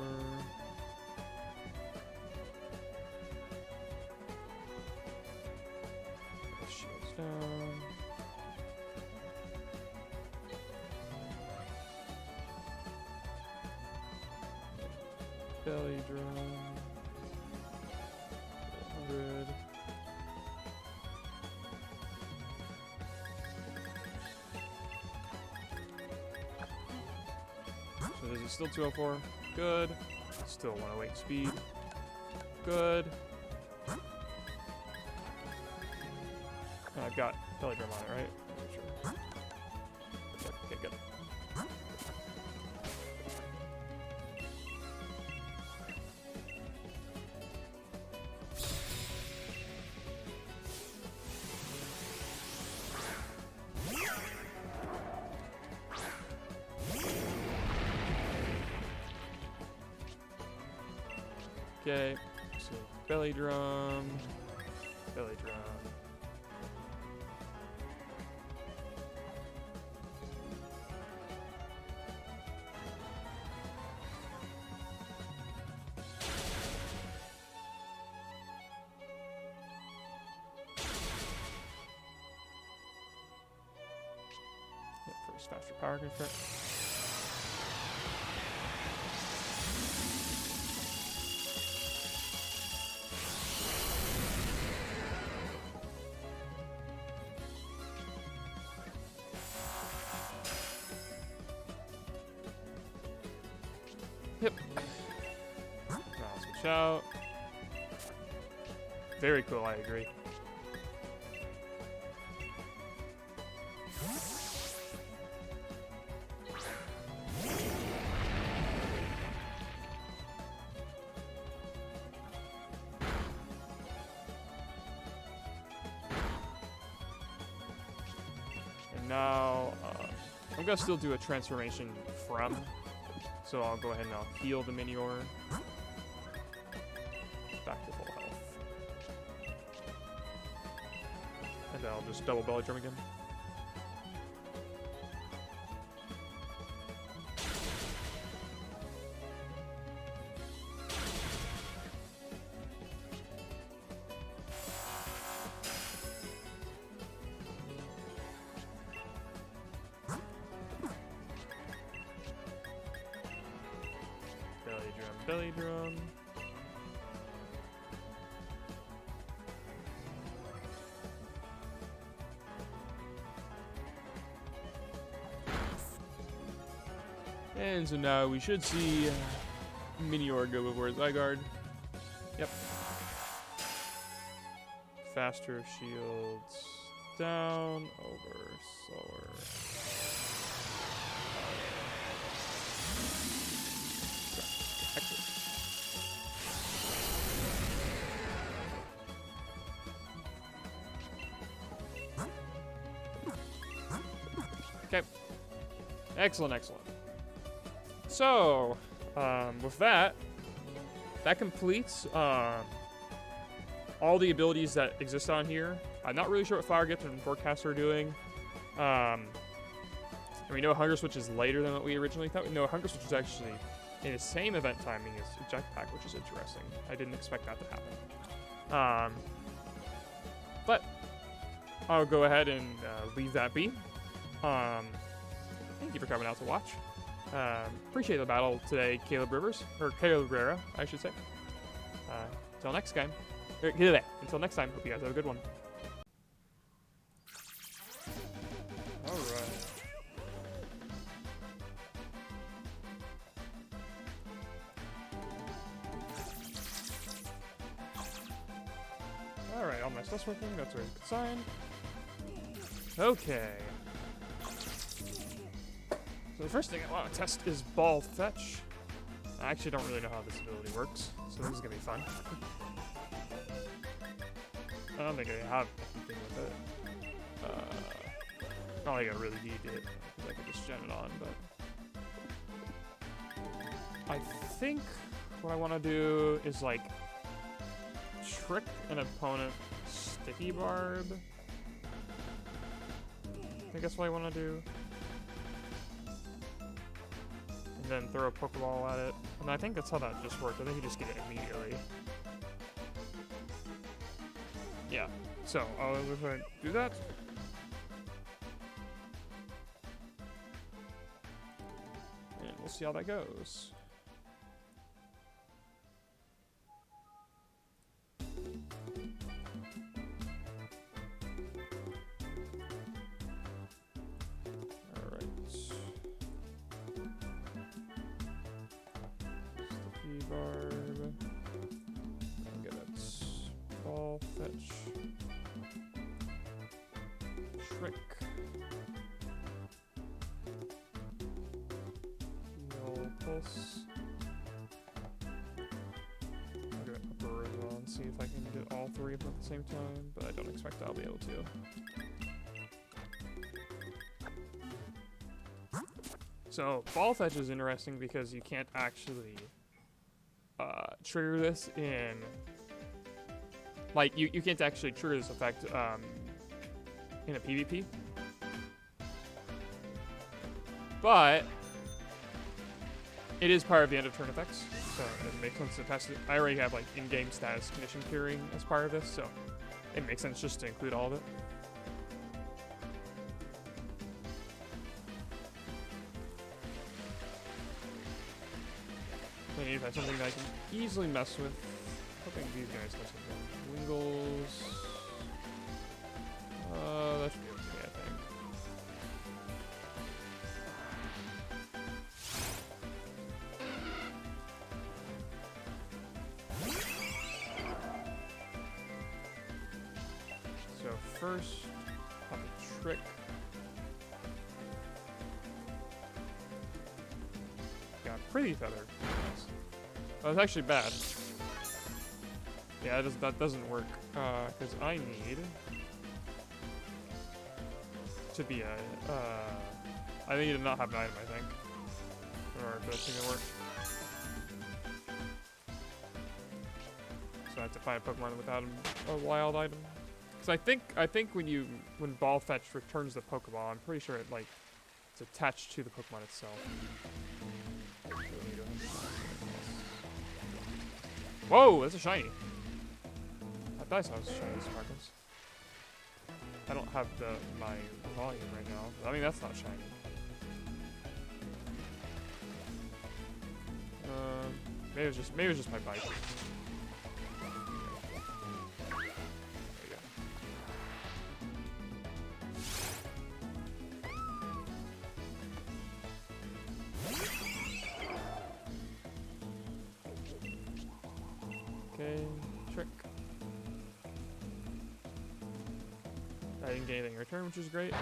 Shields down. Belly drum. 100. Is it still 204? Good. Still 108 speed. Good. I've got belly drum on it, right? Sure. Yep, okay, good. Okay, so belly drum, belly drum. Yep, first faster power control. Yep. Now switch out. Very cool, I agree. And now, I'm gonna still do a transformation from. So I'll go ahead and I'll heal the Minior. Back to full health. And I'll just double belly drum again. Belly drum. And so now we should see Minior go before Zygarde. Yep. Faster shields down, over, slower. Excellent. Okay. Excellent, excellent. So, with that completes all the abilities that exist on here. I'm not really sure what Flower Gift and Forecast are doing. And we know Hunger Switch is later than what we originally thought. We know Hunger Switch is actually in the same event timing as Eject Pack, which is interesting. I didn't expect that to happen. But I'll go ahead and leave that be. Thank you for coming out to watch. Appreciate the battle today, Caleb Rivers, or Caleb Rivera, I should say. Until next time. Until next time, hope you guys have a good one. Alright, all my stuff's working. That's a good sign. Okay. So the first thing I want to test is Ball Fetch. I actually don't really know how this ability works, so this is going to be fun. I don't think I have anything with it. Not like I really need it, because I could just gen it on, but... I think what I want to do is, like, trick an opponent Sticky Barb. I guess what I want to do. And then throw a Pokeball at it. And I think that's how that just worked. I think you just get it immediately. Yeah. So, I'll go ahead and do that. And we'll see how that goes. Barb. Okay, that's ball fetch. Trick. No pulse. I'm gonna upper as well and see if I can get all three of them at the same time, but I don't expect I'll be able to. So, ball fetch is interesting because you can't actually trigger this in... Like, you can't actually trigger this effect in a PvP. But it is part of the end of turn effects, so it makes sense to test it. I already have, like, in-game status condition clearing as part of this, so it makes sense just to include all of it. I need to have something that I can easily mess with. Hoping these guys have something. Wingles. That should be okay, I think. So first, pop a trick. Got pretty feathered. Oh, that's actually bad. Yeah, that doesn't work. Because I need to be a. I need to not have an item, I think, in order for this thing to work. So I have to find a Pokemon without a wild item. Because I think when Ball Fetch returns the Pokeball, I'm pretty sure it's attached to the Pokemon itself. Whoa, that's a shiny. I thought I saw shiny sparkles. I don't have my volume right now. But I mean, that's not shiny. Maybe it was just my bike. Trick. I didn't get anything in return, which is great.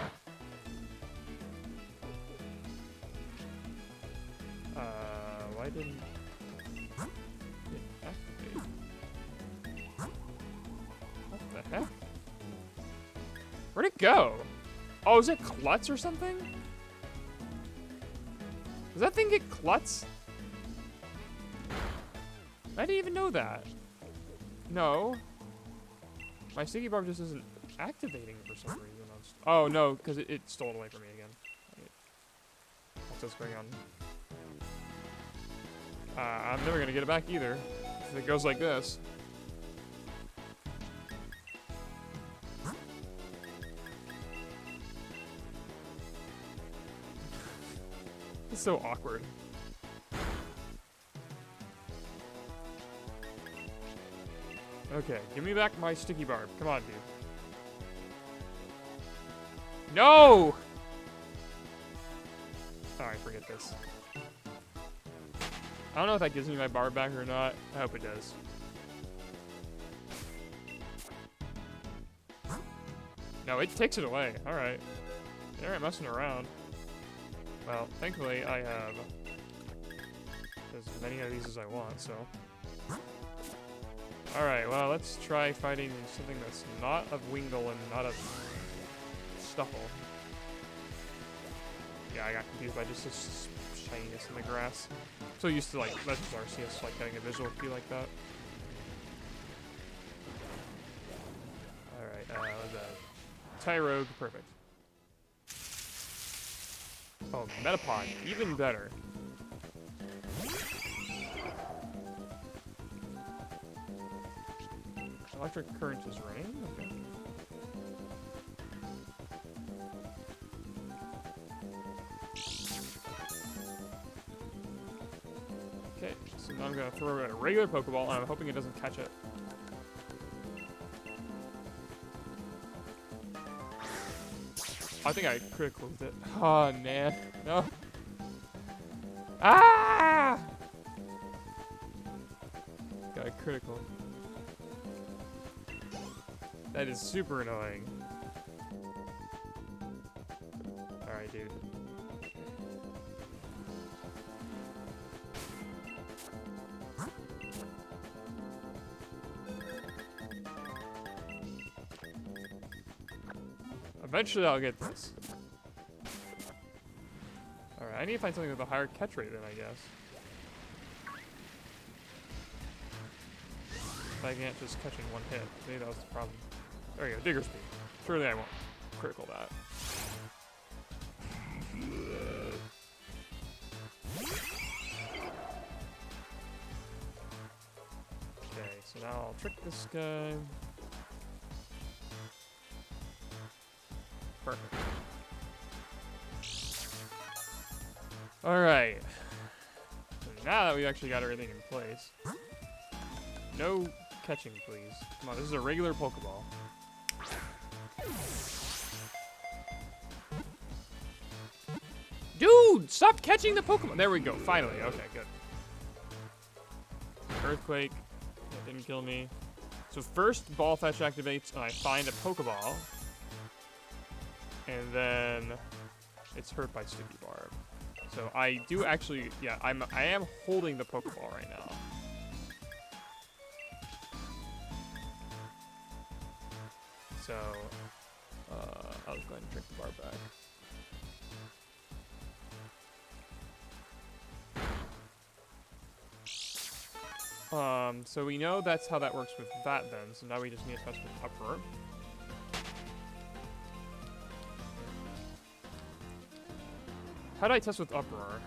Why didn't it activate? What the heck? Where'd it go? Oh, is it Klutz or something? Does that thing get Klutz? I didn't even know that. No. My Sticky Barb just isn't activating for some reason. Oh, no, because it stole it away from me again. That's what's going on. I'm never going to get it back either. If it goes like this. It's so awkward. Okay, give me back my Sticky Barb. Come on, dude. No! Alright, forget this. I don't know if that gives me my barb back or not. I hope it does. No, it takes it away. Alright. They aren't messing around. Well, thankfully I have as many of these as I want, so... Alright, well, let's try fighting something that's not of Wingull and not of Stuffle. Yeah, I got confused by just this shininess in the grass. I'm so used to, like, Legends Arceus, like, getting a visual feel like that. Alright, Tyrogue, perfect. Oh, Metapod, even better. Electric current is rain? Okay. Okay, so now I'm gonna throw a regular Pokeball and I'm hoping it doesn't catch it. I think I critically with it. Oh man. No. Ah! a critical. That is super annoying. Alright, dude. Eventually I'll get this. Alright, I need to find something with a higher catch rate then, I guess. If I can't just catch in one hit. Maybe that was the problem. There you go, Digger Speed. Surely I won't critical that. Okay, so now I'll trick this guy. Perfect. Alright. So now that we've actually got everything in place. No catching, please. Come on, this is a regular Pokeball. Dude, stop catching the Pokemon. There we go, finally. Okay, good. Earthquake. That didn't kill me. So first, Ball Fetch activates, and I find a Pokeball. And then it's hurt by Sticky Barb. So I do actually, yeah, I am holding the Pokeball right now. So I'll go ahead and trick the Barb back. So we know that's how that works with that then. So now we just need to test with Uproar. How do I test with Uproar?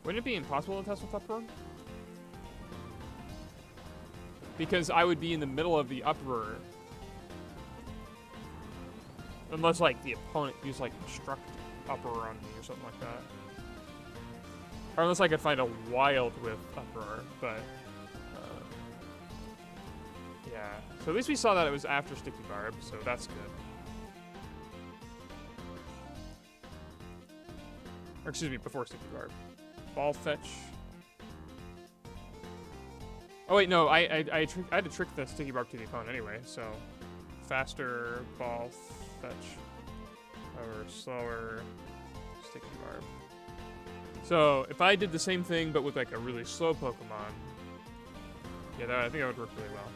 Wouldn't it be impossible to test with Uproar? Because I would be in the middle of the Uproar. Unless, like, the opponent used, like, Construct Uproar on me or something like that. Or unless I could find a Wild with Uproar, but... yeah. So at least we saw that it was after Sticky Barb, so that's good. Or excuse me, before Sticky Barb. Ball Fetch. Oh wait, no, I had to trick the Sticky Barb to the opponent anyway, so faster Ball Fetch or slower Sticky Barb. So if I did the same thing but with like a really slow Pokemon, yeah, I think that would work really well.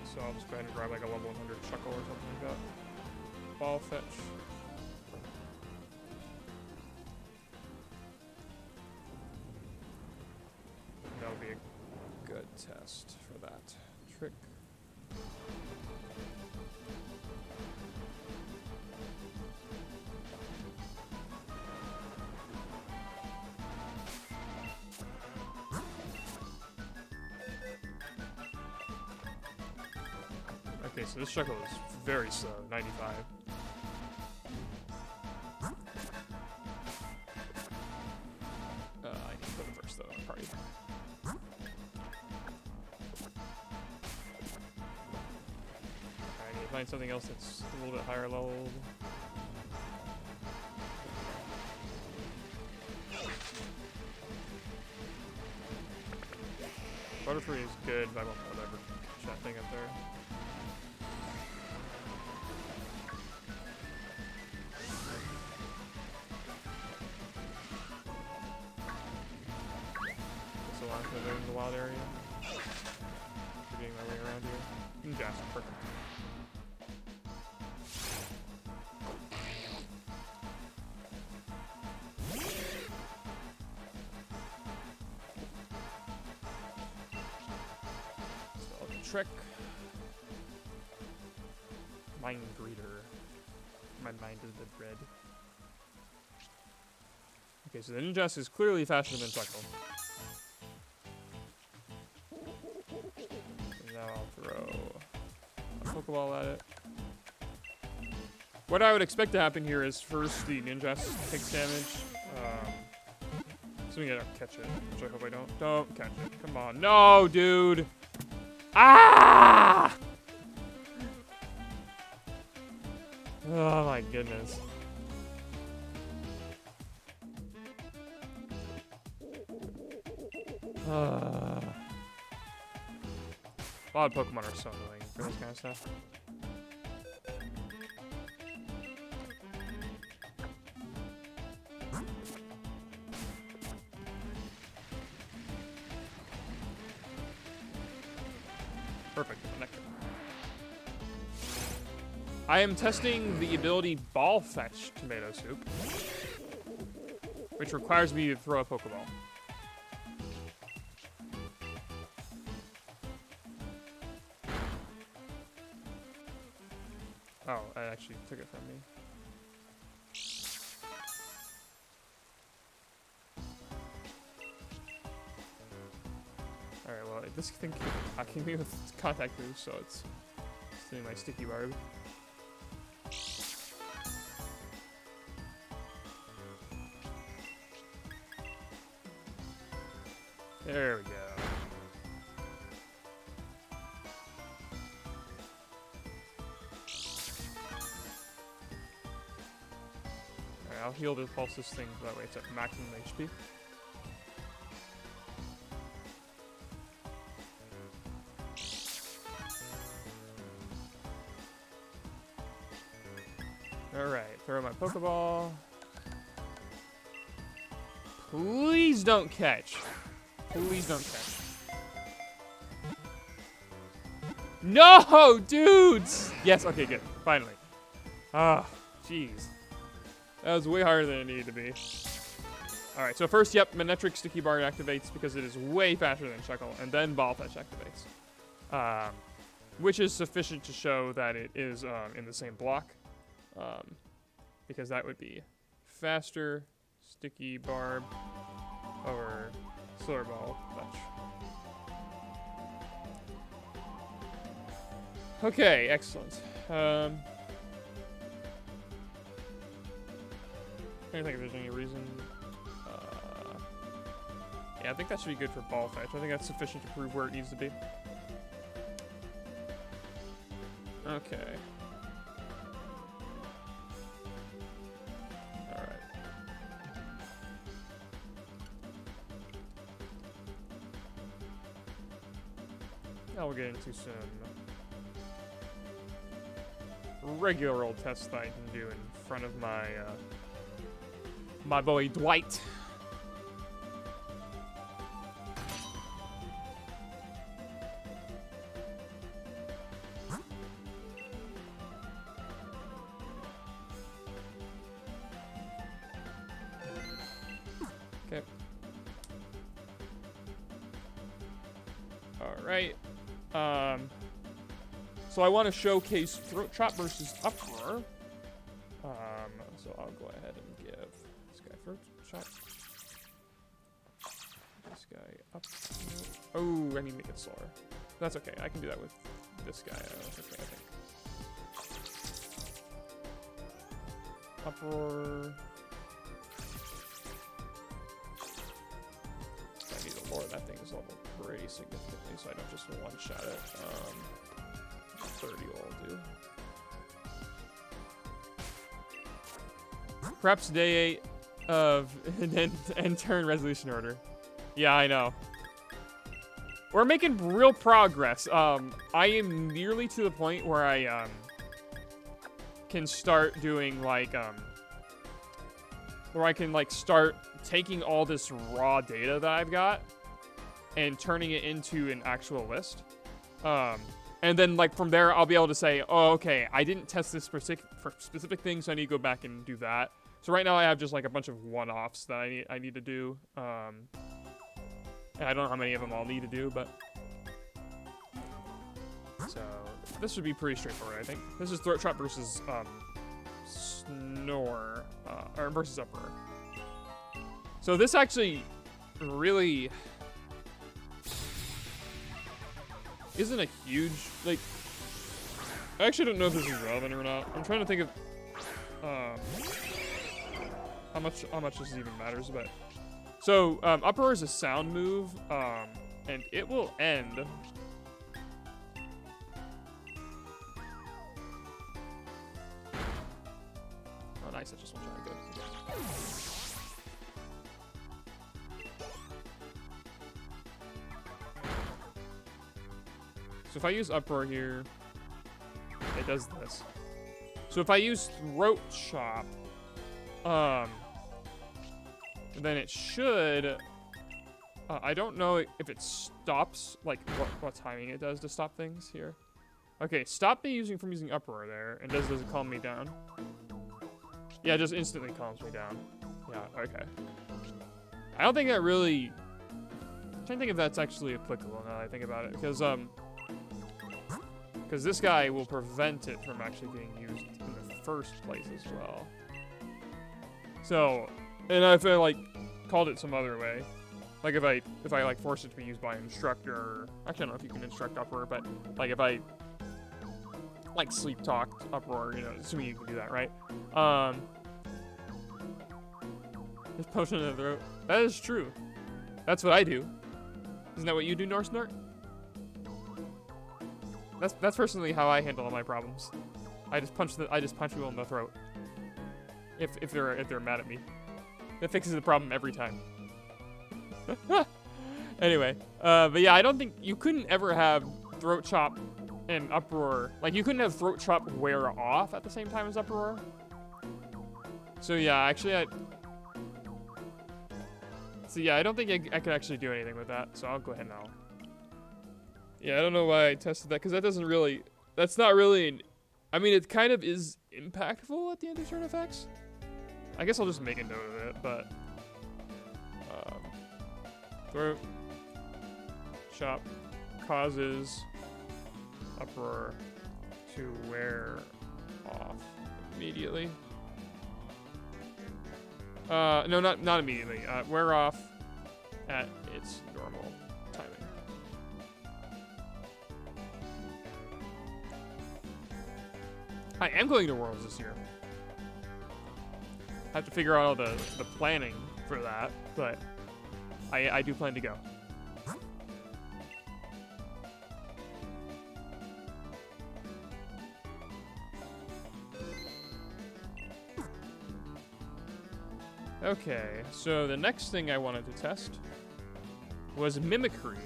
So I'll just go ahead and grab like a level 100 Chuckle or something like that. Ball Fetch. That'll be a good test for that. Trick. Okay, so this Chuckle is very slow, 95. I need to put it first though, probably. I need to find something else that's a little bit higher leveled. Butterfree is good, but I won't ever catch that thing up there. In the wild area. Getting my way around here. Yes, perfect. So I'll trick. Mind Breeder. My mind is the bread. Okay, so the Ninjas is clearly faster than Chuckle. Throw a Pokeball at it. What I would expect to happen here is first the Ninjas takes damage. Assuming I don't catch it, which I hope I don't. Don't catch it. Come on. No, dude. Ah! Oh my goodness. A lot of Pokemon are so annoying for this kind of stuff. Perfect. Nectar. I am testing the ability Ball Fetch Tomato Soup, which requires me to throw a Pokeball. Oh, I actually took it from me. Alright, well, this thing keeps attacking me with contact boost, so it's doing my sticky barb. There we go. Alright, I'll heal the pulse this thing so that way it's at maximum HP. Alright, throw my Pokeball. Please don't catch. Please don't catch. No, dudes! Yes, okay, good. Finally. Ah, jeez. That was way harder than it needed to be. Alright, so first, yep, Manectric Sticky Bar activates because it is way faster than Shuckle, and then Ball Fetch activates. Which is sufficient to show that it is in the same block. Because that would be faster Sticky Barb over Slur Ball Fetch. Okay, excellent. I don't think there's any reason. Yeah, I think that should be good for Ball Fetch. I think that's sufficient to prove where it needs to be. Okay. Now we'll get into some regular old tests that I can do in front of my my boy Dwight. Okay. All right. So I want to showcase Throat Chop versus Uproar. So I'll go ahead and give this guy Throat Chop. This guy Uproar. Oh, I need to make it slower. That's okay. I can do that with this guy. That's okay, I think. Uproar. I need to lower that thing's level pretty significantly so I don't just one-shot it. 30 will do. Perhaps day 8 of end turn resolution order. Yeah, I know. We're making real progress. I am nearly to the point where I can start doing like where I can like start taking all this raw data that I've got and turning it into an actual list. And then, like, from there, I'll be able to say, oh, okay, I didn't test this for specific things, so I need to go back and do that. So right now, I have just, like, a bunch of one-offs that I need to do. And I don't know how many of them I'll need to do, but... So, this should be pretty straightforward, I think. This is Throat Chop versus, Snore, or versus Uproar. So this actually really... isn't a huge, like, I actually don't know if this is relevant or not. I'm trying to think of how much this even matters, but so Uproar is a sound move, and it will end. Oh, nice! I just want to try to go. So if I use Uproar here, it does this. So if I use Throat Chop, then it should... I don't know if it stops, like, what timing it does to stop things here. Okay, stop me from using Uproar there. And does it calm me down? Yeah, it just instantly calms me down. Yeah, okay. I don't think that really... I'm trying to think if that's actually applicable now that I think about it. Because this guy will prevent it from actually being used in the first place as well. So, and if I, like, called it some other way, like if I like force it to be used by an instructor, actually I don't know if you can instruct Uproar, but like if I like sleep talked Uproar, you know, assuming you can do that, right? Just potion in the throat. That is true. That's what I do. Isn't that what you do, Norse Nort? That's personally how I handle all my problems. I just punch people in the throat. If they're mad at me. That fixes the problem every time. Anyway, but yeah, I don't think you couldn't ever have Throat Chop and Uproar. Like, you couldn't have Throat Chop wear off at the same time as Uproar. So yeah, actually, I don't think I could actually do anything with that. So I'll go ahead now. Yeah, I don't know why I tested that, because that's not really, I mean, it kind of is impactful at the end of turn effects. I guess I'll just make a note of it, but Throat Chop causes Uproar to wear off immediately. No, not immediately. Wear off at its normal timing. I am going to Worlds this year. I have to figure out all the planning for that, but I do plan to go. Okay, so the next thing I wanted to test was Mimicry.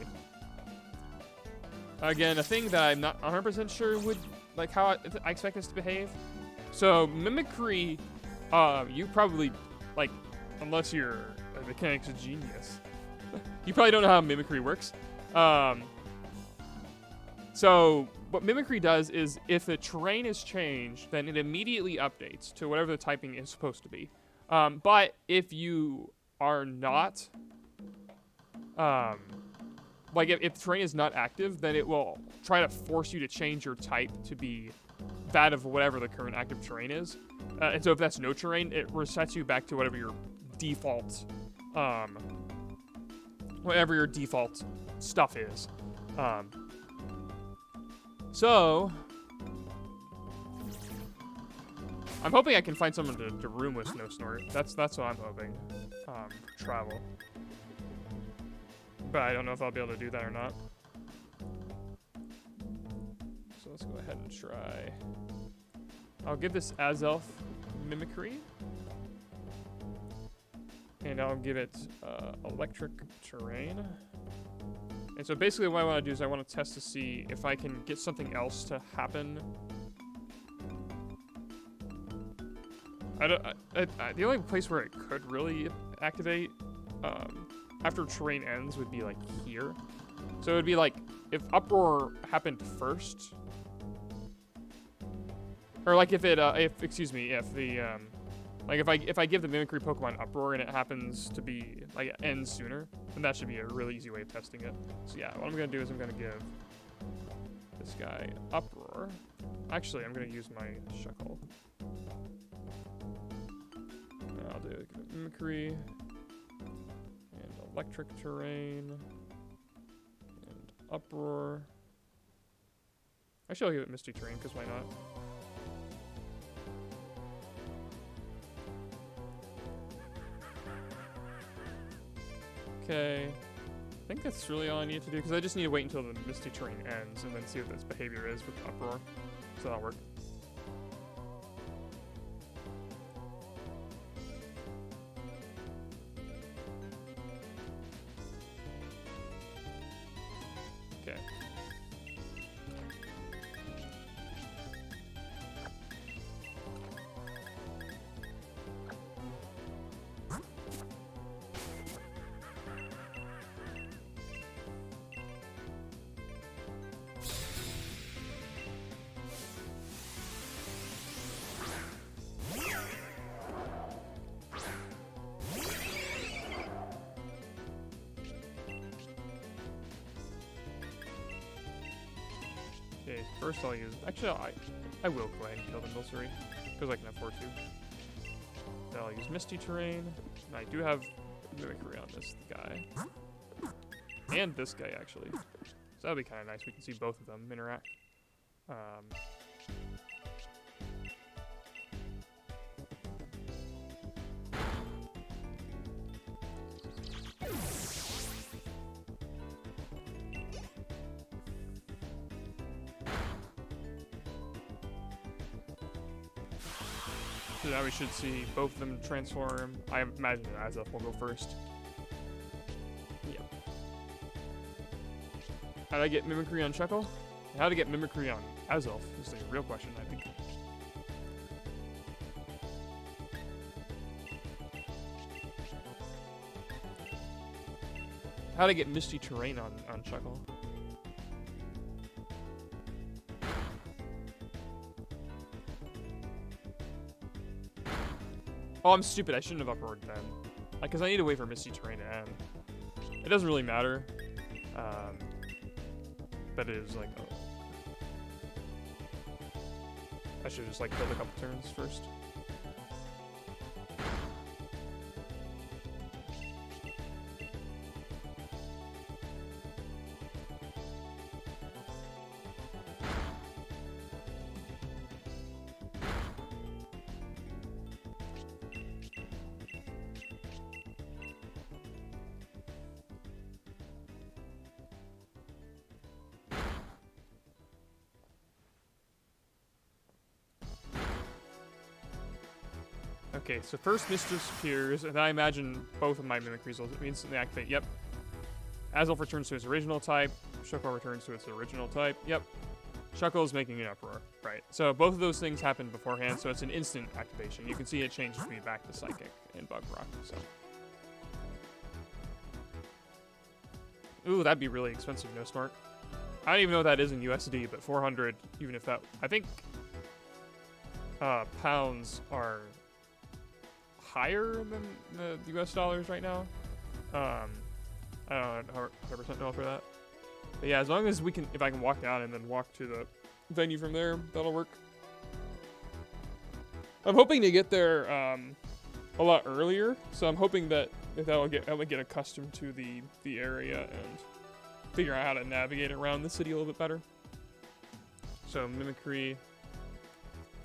Again, a thing that I'm not 100% sure would, like, how I expect this to behave. So, Mimicry, you probably, like, unless you're a mechanics genius, you probably don't know how Mimicry works. So, what Mimicry does is, if the terrain is changed, then it immediately updates to whatever the typing is supposed to be. But if you are not, like if the terrain is not active, then it will try to force you to change your type to be that of whatever the current active terrain is. And so if that's no terrain, it resets you back to whatever your default, stuff is. So I'm hoping I can find someone to room with Snow Snort. That's what I'm hoping. For travel. But I don't know if I'll be able to do that or not. So let's go ahead and try. I'll give this Azelf Mimicry. And I'll give it Electric Terrain. And so basically what I want to do is I want to test to see if I can get something else to happen. The only place where it could really activate after terrain ends would be like here. So it would be like if Uproar happened first, or like if the like if I give the Mimicry Pokemon Uproar and it happens to be like end sooner, then that should be a really easy way of testing it. So yeah, what I'm gonna do is I'm gonna give this guy Uproar. Actually, I'm gonna use my Shuckle. I'll do Mimicry and Electric Terrain and Uproar. Actually, I'll give it Misty Terrain because why not? Okay, I think that's really all I need to do because I just need to wait until the Misty Terrain ends and then see what its behavior is with Uproar. So that'll work. first I'll use... Actually, I will go ahead and kill the Milcery, because I can afford to. Then I'll use Misty Terrain. And I do have Mimicry on this guy. And this guy, actually. So that'll be kind of nice. We can see both of them interact. So now we should see both of them transform. I imagine Azelf will go first. Yeah. How did I get Mimicry on Chuckle? How to get Mimicry on Azelf is the real question, I think. How to get Misty Terrain on Chuckle? Oh, I'm stupid. I shouldn't have uproared then. Because I need to wait for Misty Terrain to end. It doesn't really matter. But it is like... Oh. I should have just like killed a couple turns first. Okay, so first Mistress appears, and I imagine both of my Mimicries will instantly activate. Yep. Azelf returns to its original type. Shuckle returns to its original type. Yep. Shuckle is making an uproar. Right. So both of those things happened beforehand, so it's an instant activation. You can see it changes me back to Psychic and Bug Rock. So. Ooh, that'd be really expensive, no smart. I don't even know what that is in USD, but 400, even if that... I think pounds are... higher than the US dollars right now. I don't 100% know for that. But yeah, as long as we can, if I can walk down and then walk to the venue from there, that'll work. I'm hoping to get there a lot earlier, so I'm hoping that I'll get accustomed to the area and figure out how to navigate around the city a little bit better. So Mimicry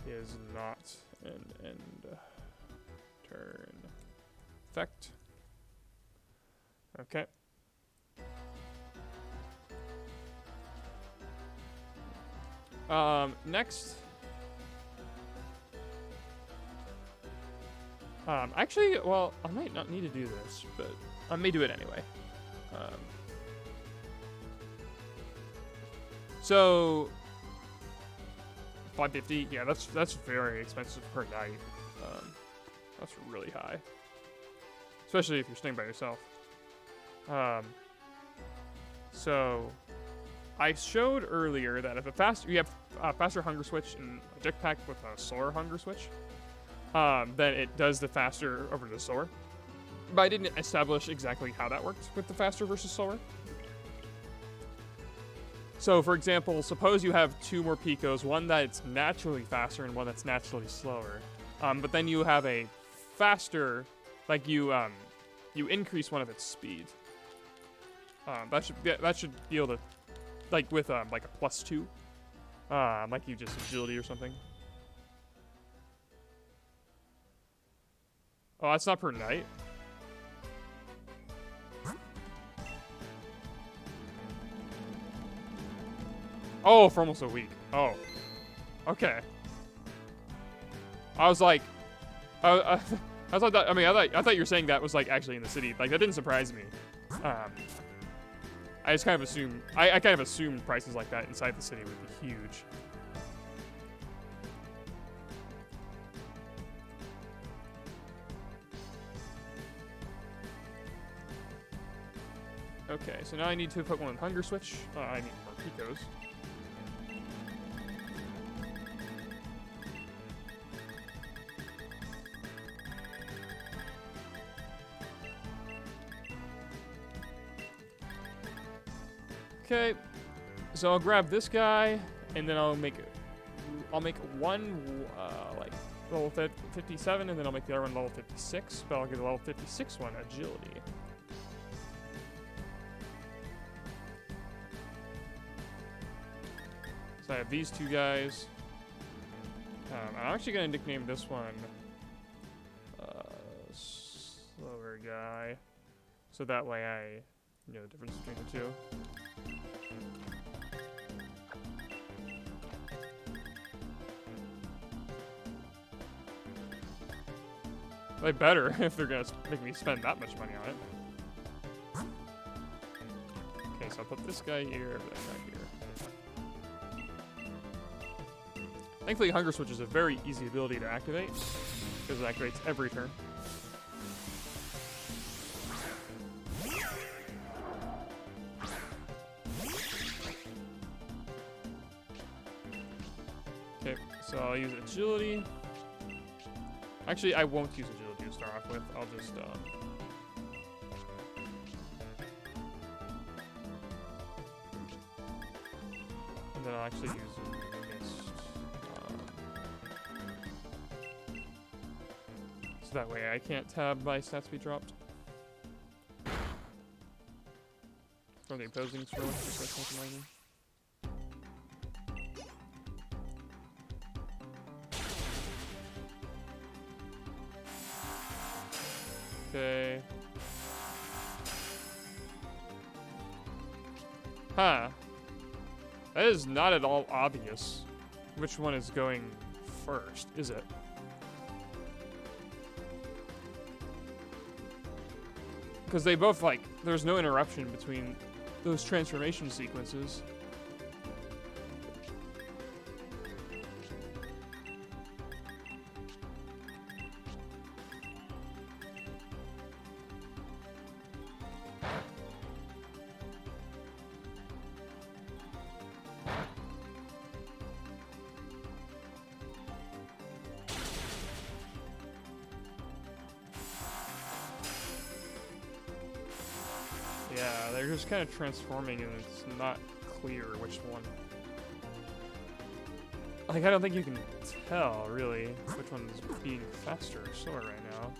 is not an end turn effect. Okay. Next. Actually, well, I might not need to do this, but I may do it anyway. So 550, yeah, that's very expensive per night. That's really high, especially if you're staying by yourself. So I showed earlier that if you have a faster hunger switch and a deck pack with a slower hunger switch, then it does the faster over the slower. But I didn't establish exactly how that worked with the faster versus slower. So, for example, suppose you have two more Picos, one that's naturally faster and one that's naturally slower. But then you have a faster, like you increase one of its speed. That should be able to, like with like a +2, like you just agility or something. Oh, that's not per night. Oh, for almost a week. Oh, okay. I was like, I thought that. I mean, I thought you were saying that was like actually in the city. Like that didn't surprise me. I just kind of assumed. I kind of assumed prices like that inside the city would be huge. Okay, so now I need to put one on Hunger Switch. I need more Picos. Okay, so I'll grab this guy, and then I'll make one like level 57, and then I'll make the other one level 56. But I'll give the level 56 one agility. So I have these two guys. I'm actually gonna nickname this one slower guy, so that way I know the difference between the two. They better if they're gonna make me spend that much money on it. Okay, so I'll put this guy here, that guy here. Thankfully, Hunger Switch is a very easy ability to activate, because it activates every turn. Okay, so I'll use agility. Actually, I won't use agility to start off with. I'll just, and then I'll actually use mist. So that way I can't tab my stats be dropped. From the opposing throw, just like mining. Okay. Huh. That is not at all obvious which one is going first, is it? Because they both, like, there's no interruption between those transformation sequences. Yeah, they're just kind of transforming and it's not clear which one. Like, I don't think you can tell, really, which one is being faster or slower right now.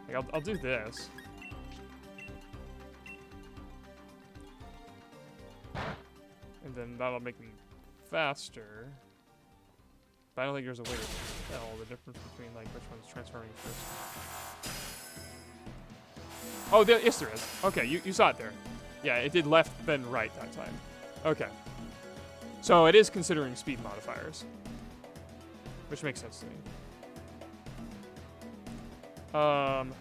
Like, I'll do this. And then that'll make them faster. But I don't think there's a way to tell the difference between, like, which one's transforming first. Oh, yes there is. Okay, you saw it there. Yeah, it did left, then right that time. Okay. So it is considering speed modifiers. Which makes sense to me.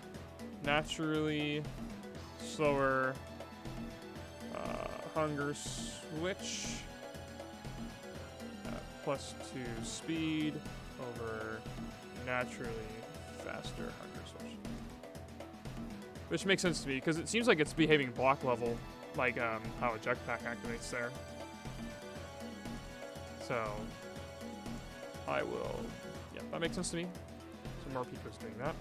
Naturally, slower, hunger switch, +2 speed over naturally faster hunger switch. Which makes sense to me, because it seems like it's behaving block level, like how a jetpack activates there. So, I will, yeah, that makes sense to me. So more people doing that.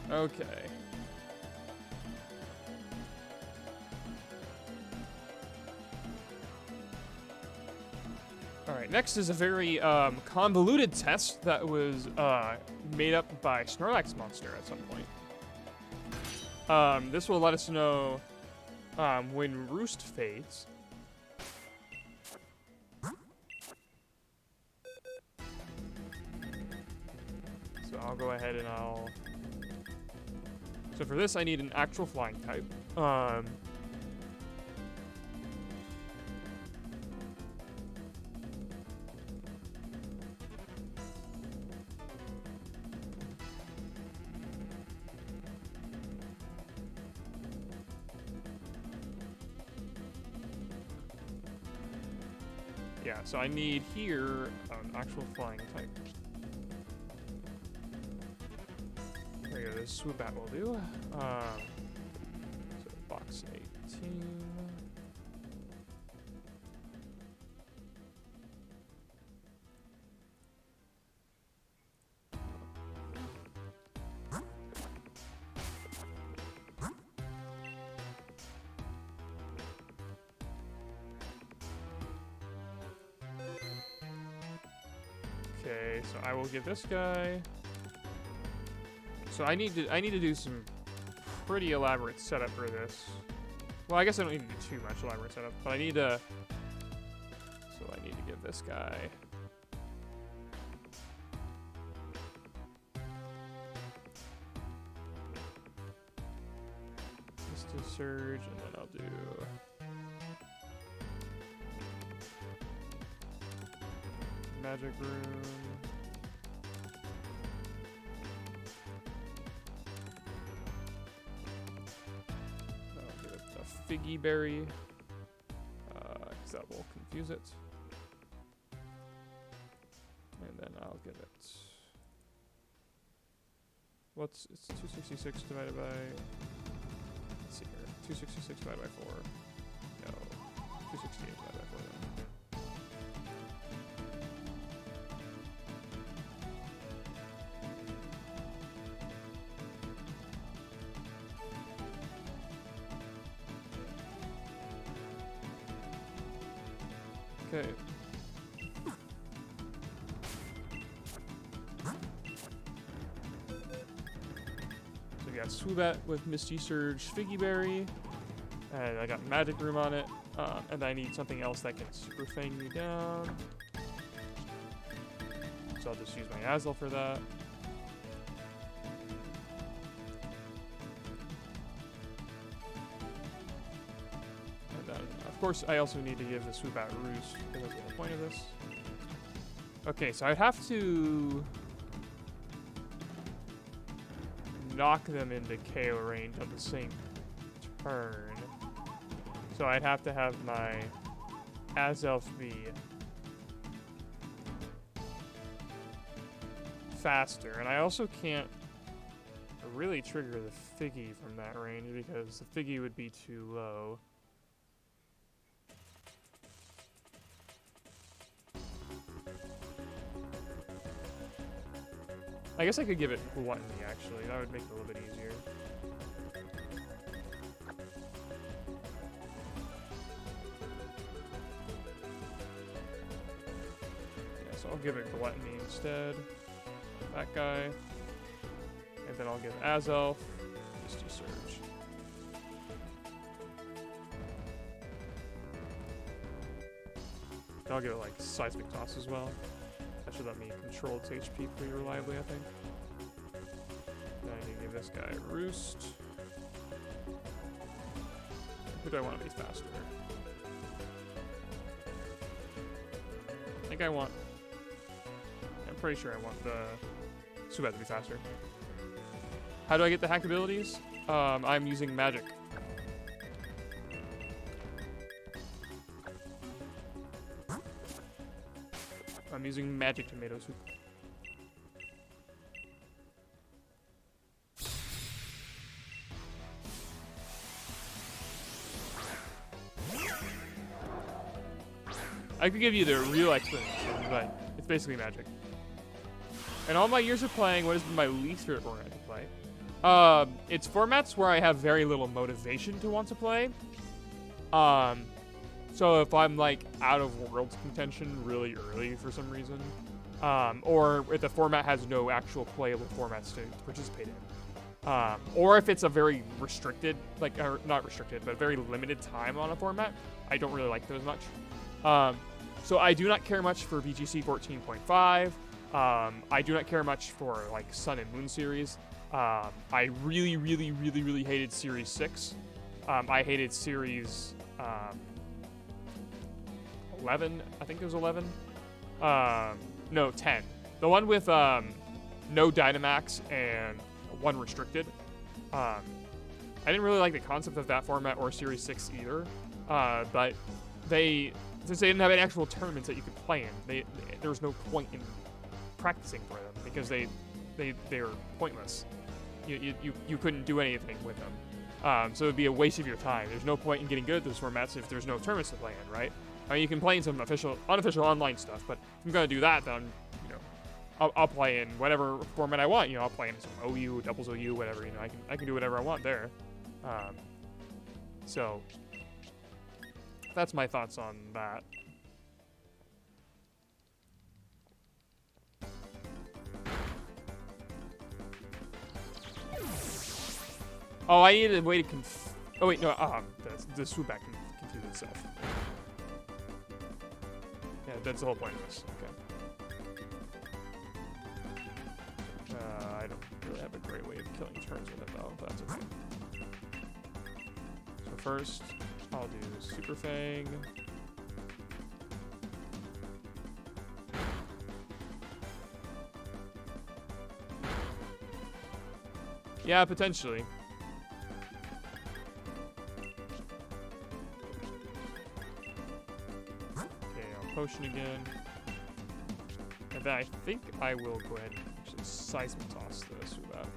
Okay. Alright, next is a very convoluted test that was made up by Snorlax Monster at some point. This will let us know when Roost fades. So I'll go ahead and I'll... So for this I need an actual flying type. Yeah, so I need here an actual flying type. There you go, this swoop bat will do. So box 18. Okay, so I will give this guy. So I need to do some pretty elaborate setup for this. Well, I guess I don't need to do too much elaborate setup, but I need to. So I need to give this guy. Just a surge, and then I'll do. Magic room. I'll give it a figgy berry, because that will confuse it. And then I'll give it. It's 266 divided by. Let's see here. 266 divided by 4. No. 268 divided by 4 then. Okay. So we got Swoobat with Misty Surge, Figgy Berry, and I got Magic Room on it, and I need something else that can Super Fang me down. So I'll just use my Azel for that. Of course, I also need to give the Swoobat Roost, because that's the point of this. Okay, so I'd have to knock them into KO range on the same turn. So I'd have to have my Azelf be faster. And I also can't really trigger the Figgy from that range, because the Figgy would be too low. I guess I could give it Gluttony, actually. That would make it a little bit easier. Yeah, so I'll give it Gluttony instead. That guy. And then I'll give Azelf Misty Surge. And I'll give it, like, Seismic Toss as well. That should let me control its HP pretty reliably, I think. Then I need to give this guy a Roost. Who do I want to be faster? I think I want... I'm pretty sure I want the Swoobat to be faster. How do I get the hacked abilities? I'm using magic. I'm using magic tomato soup. I could give you the real explanation, but it's basically magic. And all my years of playing, what has been my least favorite format to play? It's formats where I have very little motivation to want to play. So if I'm like out of world contention really early for some reason, or if the format has no actual playable formats to participate in, or if it's a very restricted, like, or not restricted, but very limited time on a format, I don't really like those much. So I do not care much for BGC 14.5. I do not care much for like Sun and Moon series. I really, really, really, really hated Series 6. I hated Series 11, I think it was 11. No, 10. The one with no Dynamax and one restricted. I didn't really like the concept of that format or Series 6 either. But since they didn't have any actual tournaments that you could play in, there was no point in practicing for them because they're pointless. You couldn't do anything with them. So it would be a waste of your time. There's no point in getting good at those formats if there's no tournaments to play in, right? I mean, you can play in some unofficial online stuff, but if I'm gonna do that, then I'll play in whatever format I want. I'll play in some OU, doubles OU, whatever. I can do whatever I want there. So that's my thoughts on that. Oh, I needed a way to oh wait, no, the swoopback can confuse itself. Yeah, that's the whole point of this. Okay. I don't really have a great way of killing turns with it though, but that's okay. So first, I'll do Super Fang. Yeah, potentially. Okay, I'll potion again. And then I think I will go ahead and actually seismic toss this with that.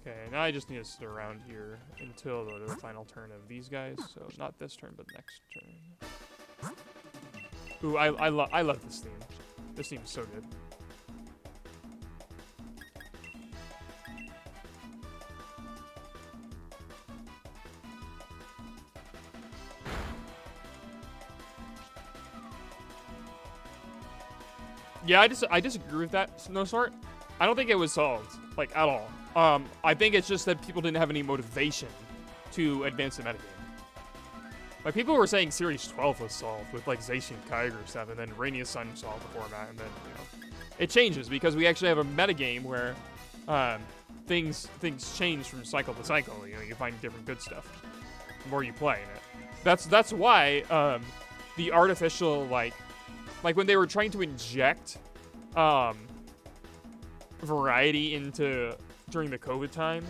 Okay, now I just need to sit around here until the final turn of these guys. So not this turn, but next turn. Ooh, I love this theme. This theme's so good. Yeah, I disagree with that, no sort. I don't think it was solved, like, at all. I think it's just that people didn't have any motivation to advance the metagame. Like, people were saying Series 12 was solved with, like, Zacian Kyogre stuff, and then Rainia's Sun solved the format, and then, you know, it changes because we actually have a metagame where things change from cycle to cycle. You know, you find different good stuff the more you play in it. That's why the artificial, like when they were trying to inject variety into during the COVID time,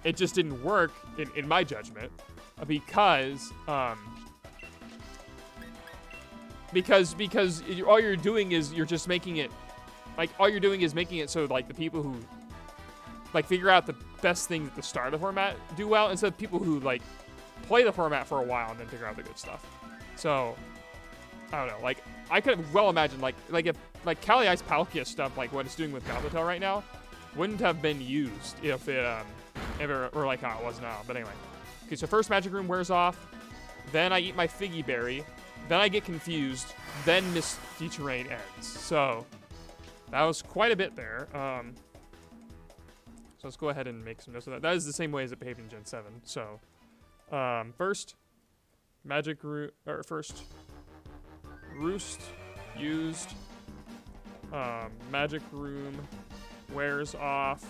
it just didn't work in my judgment because all you're doing is you're just making it so like the people who like figure out the best things at the start of the format do well instead of people who like play the format for a while and then figure out the good stuff. So I don't know, like I could well imagine like if like Kali Ice Palkia stuff, like what it's doing with Gothitelle right now, wouldn't have been used if it or like how it was now. But anyway, okay, so first Magic Room wears off, then I eat my Figgy Berry, then I get confused, then Misty Terrain ends. So that was quite a bit there. So let's go ahead and make some notes of that. That is the same way as it behaved in Gen 7. So first Magic Room, or first Roost used, Magic Room wears off,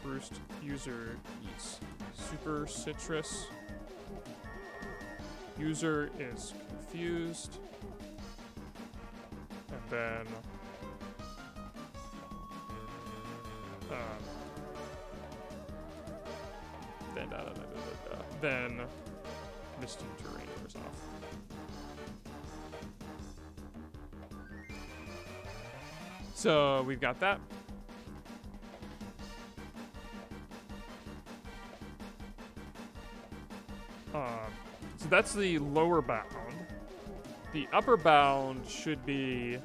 Roost user eats Super Citrus, user is confused, and then then Misty Terrain wears off. So we've got that. So that's the lower bound. The upper bound should be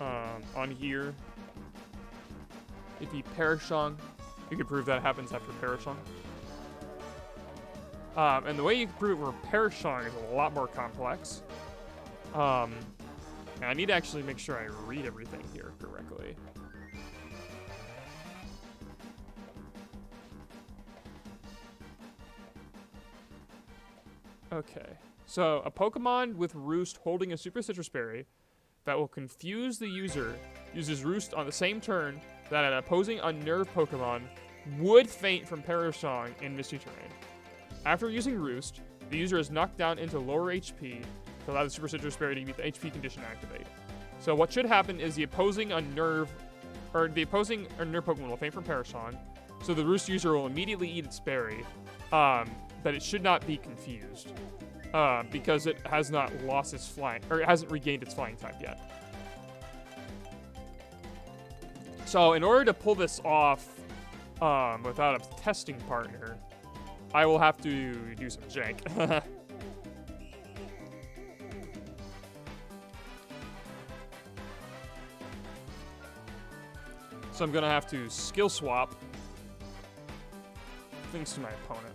on here. If you Parashong, you can prove that happens after Parashong. And the way you can prove it for Parashong is a lot more complex. And I need to actually make sure I read everything here correctly. Okay, so a Pokemon with Roost holding a Super Citrus Berry that will confuse the user uses Roost on the same turn that an opposing unnerved Pokemon would faint from Parashong in Misty Terrain. After using Roost, the user is knocked down into lower HP to allow the Super Citrus Berry to meet the HP condition activate. So what should happen is the opposing unnerved Pokemon will faint from Parashong, so the Roost user will immediately eat its berry, but it should not be confused, because it has not lost its flying, or it hasn't regained its flying type yet. So in order to pull this off without a testing partner, I will have to do some jank. So I'm gonna have to skill swap things to my opponent.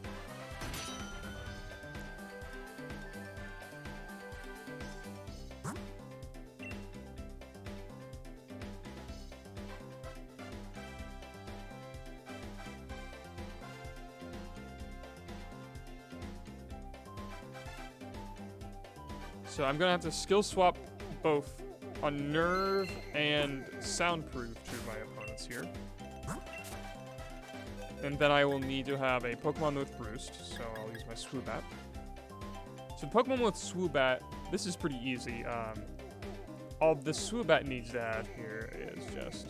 So I'm gonna have to skill swap both Unnerve and Soundproof to my opponents here. And then I will need to have a Pokemon with Roost, so I'll use my Swoobat. So Pokemon with Swoobat, this is pretty easy. All the Swoobat needs to have here is just...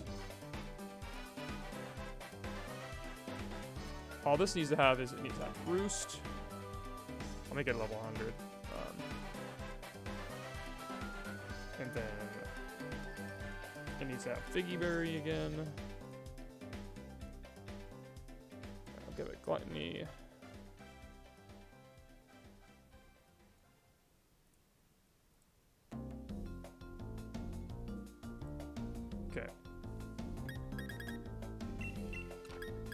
All this needs to have is it needs to have Roost. I'll make it level 100. And then it needs to have Figgy Berry again. I'll give it Gluttony. Okay.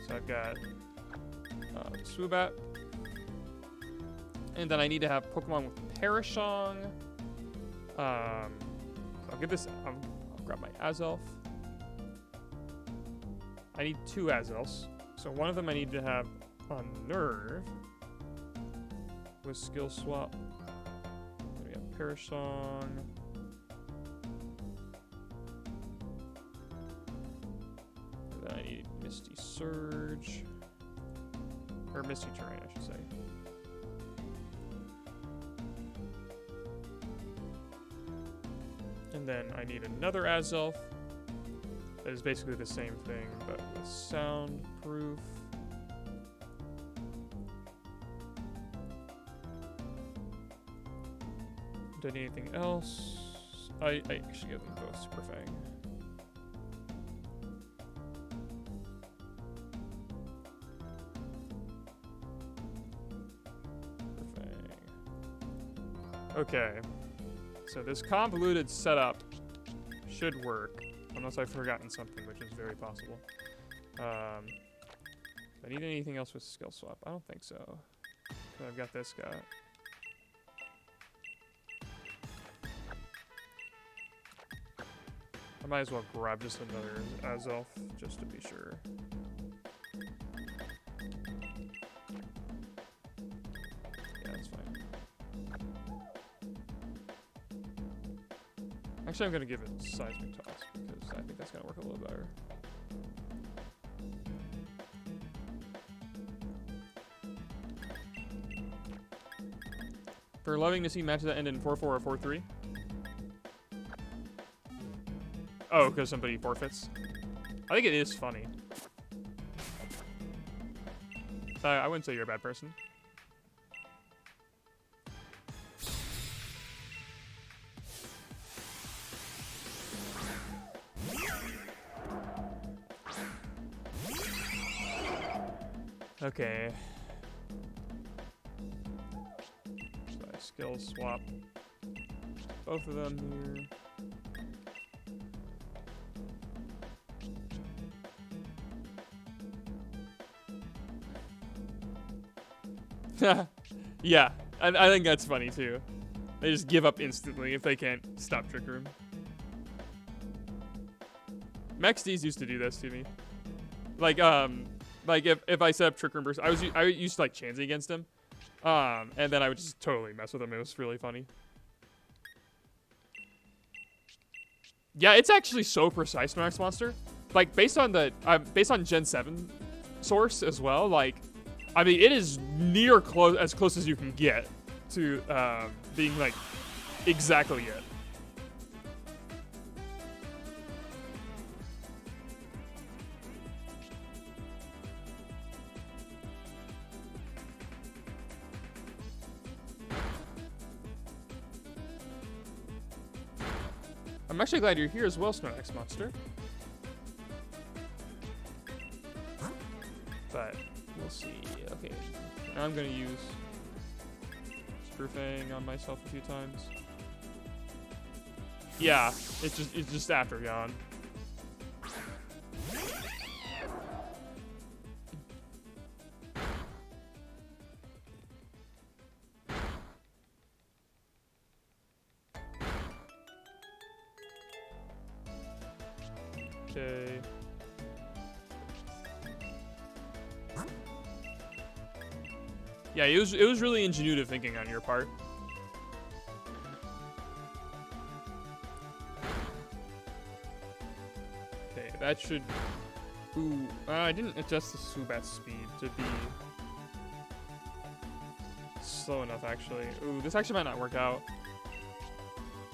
So I've got Swoobat. And then I need to have Pokemon with Parashong. I'll give this, I'll grab my Azelf. I need 2 Azels. So one of them I need to have Unnerve with Skill Swap. Then we have Parashong. And then I need Misty Surge. Or Misty Terrain, I should say. And then I need another Azelf that is basically the same thing, but with Soundproof. Do I need anything else? I should give them both Super Fang. Super Fang. Okay. So this convoluted setup should work, unless I've forgotten something, which is very possible. Do I need anything else with Skill Swap? I don't think so. So I've got this guy. I might as well grab just another Azelf, just to be sure. Yeah, that's fine. Actually, I'm going to give it Seismic Toss, because I think that's going to work a little better. For loving to see matches that end in 4-4 or 4-3. Oh, because somebody forfeits? I think it is funny. I wouldn't say you're a bad person. Okay. So I skill swap both of them here. Yeah, I think that's funny too. They just give up instantly if they can't stop Trick Room. Max D's used to do this to me. Like if I set up Trick Room burst, I used to like chansey against him. And then I would just totally mess with him. It was really funny. Yeah, it's actually so precise, Max Monster. Like based on Gen 7 source as well, like I mean, it is near as close as you can get to being like exactly it. I'm actually glad you're here as well, Snorlax Monster. But we'll see. Okay, now I'm gonna use Screwfang on myself a few times. Yeah, it's just after Yawn. Okay. Yeah, it was really ingenuitive thinking on your part. that should... Ooh, I didn't adjust the Subat's speed to be slow enough, actually. Ooh, this actually might not work out.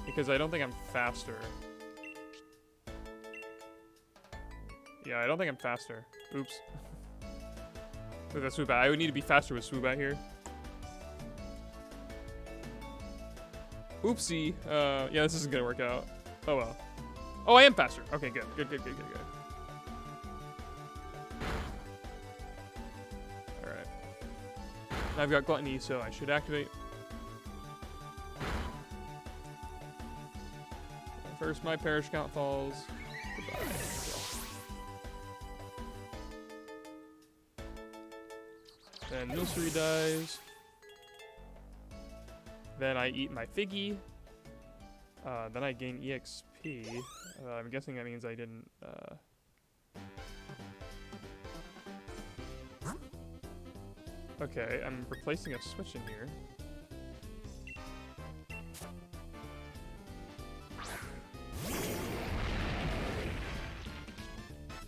Because I don't think I'm faster. Yeah, I don't think I'm faster. Oops. With a Subat. I would need to be faster with Subat here. Oopsie. Yeah, this isn't gonna work out. Oh well. Oh, I am faster. Okay, good. Good. Alright. I've got Gluttony, so I should activate. First, my Perish count falls. Goodbye. Then Milcery dies. Then I eat my Figgy. Then I gain EXP. I'm guessing that means I didn't... Okay, I'm replacing a switch in here.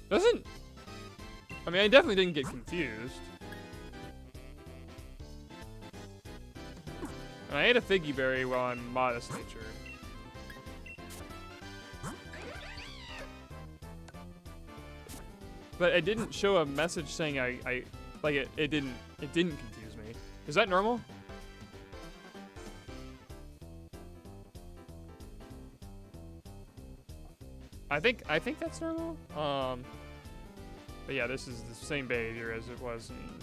Doesn't... I mean, I definitely didn't get confused. And I ate a Figgy Berry while I'm modest nature. But it didn't show a message saying it didn't confuse me. Is that normal? I think that's normal. But yeah, this is the same behavior as it was in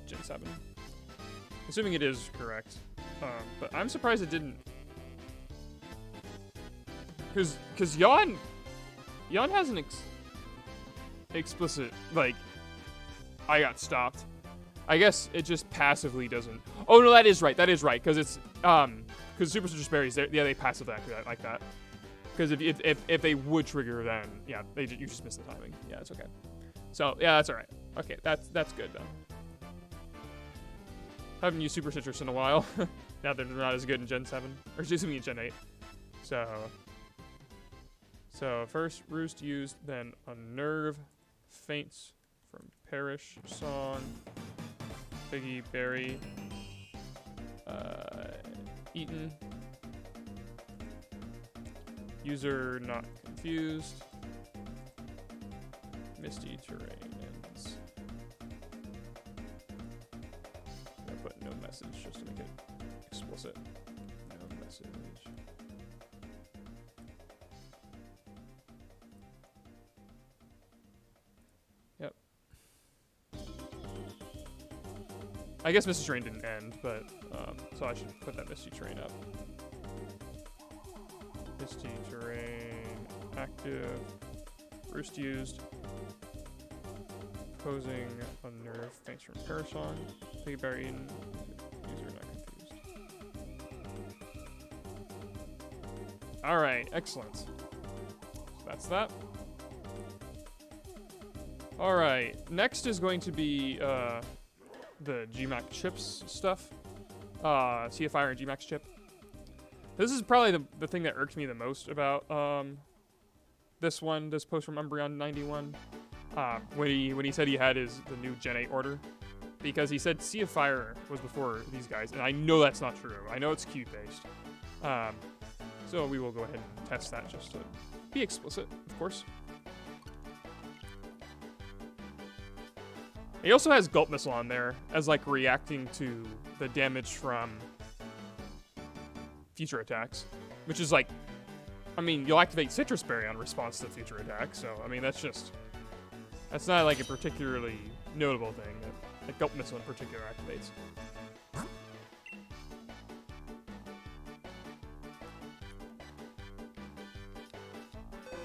Gen 7. Assuming it is correct. But I'm surprised it didn't. Cause Yawn has an explicit, like, I got stopped. I guess it just passively doesn't. Oh no, that is right. Cause it's cause Super Citrus Berries, they passively activate like that. Because if they would trigger, then yeah, you just miss the timing. Yeah, it's okay. So yeah, that's all right. Okay, that's good then. Haven't used Super Citrus in a while. Now they're not as good in Gen 7, or excuse me, in Gen 8. So first Roost used, then Unnerve, Faints from Perish, Song, Figgy Berry, Eaten. User not confused. Misty Terrain ends. I'm gonna put no message just to make it explicit. No message. Yep. I guess Misty Terrain didn't end, but so I should put that Misty Terrain up. Misty Terrain active. Roost used. Posing Unnerve. Thanks from Parasong. Figgy Berry and user not confused. Alright, excellent. So that's that. Alright, next is going to be the GMAX chips stuff. CFI and GMAX chip. This is probably the thing that irked me the most about this post from Umbreon 91. When he said he had the new Gen 8 order, because he said Sea of Fire was before these guys, and I know that's not true. I know it's Q based. So we will go ahead and test that just to be explicit, of course. He also has Gulp Missile on there as like reacting to the damage from future attacks, which is like, I mean, you'll activate Citrus Berry on response to future attack, so I mean that's not like a particularly notable thing that Gulp Missile in particular activates.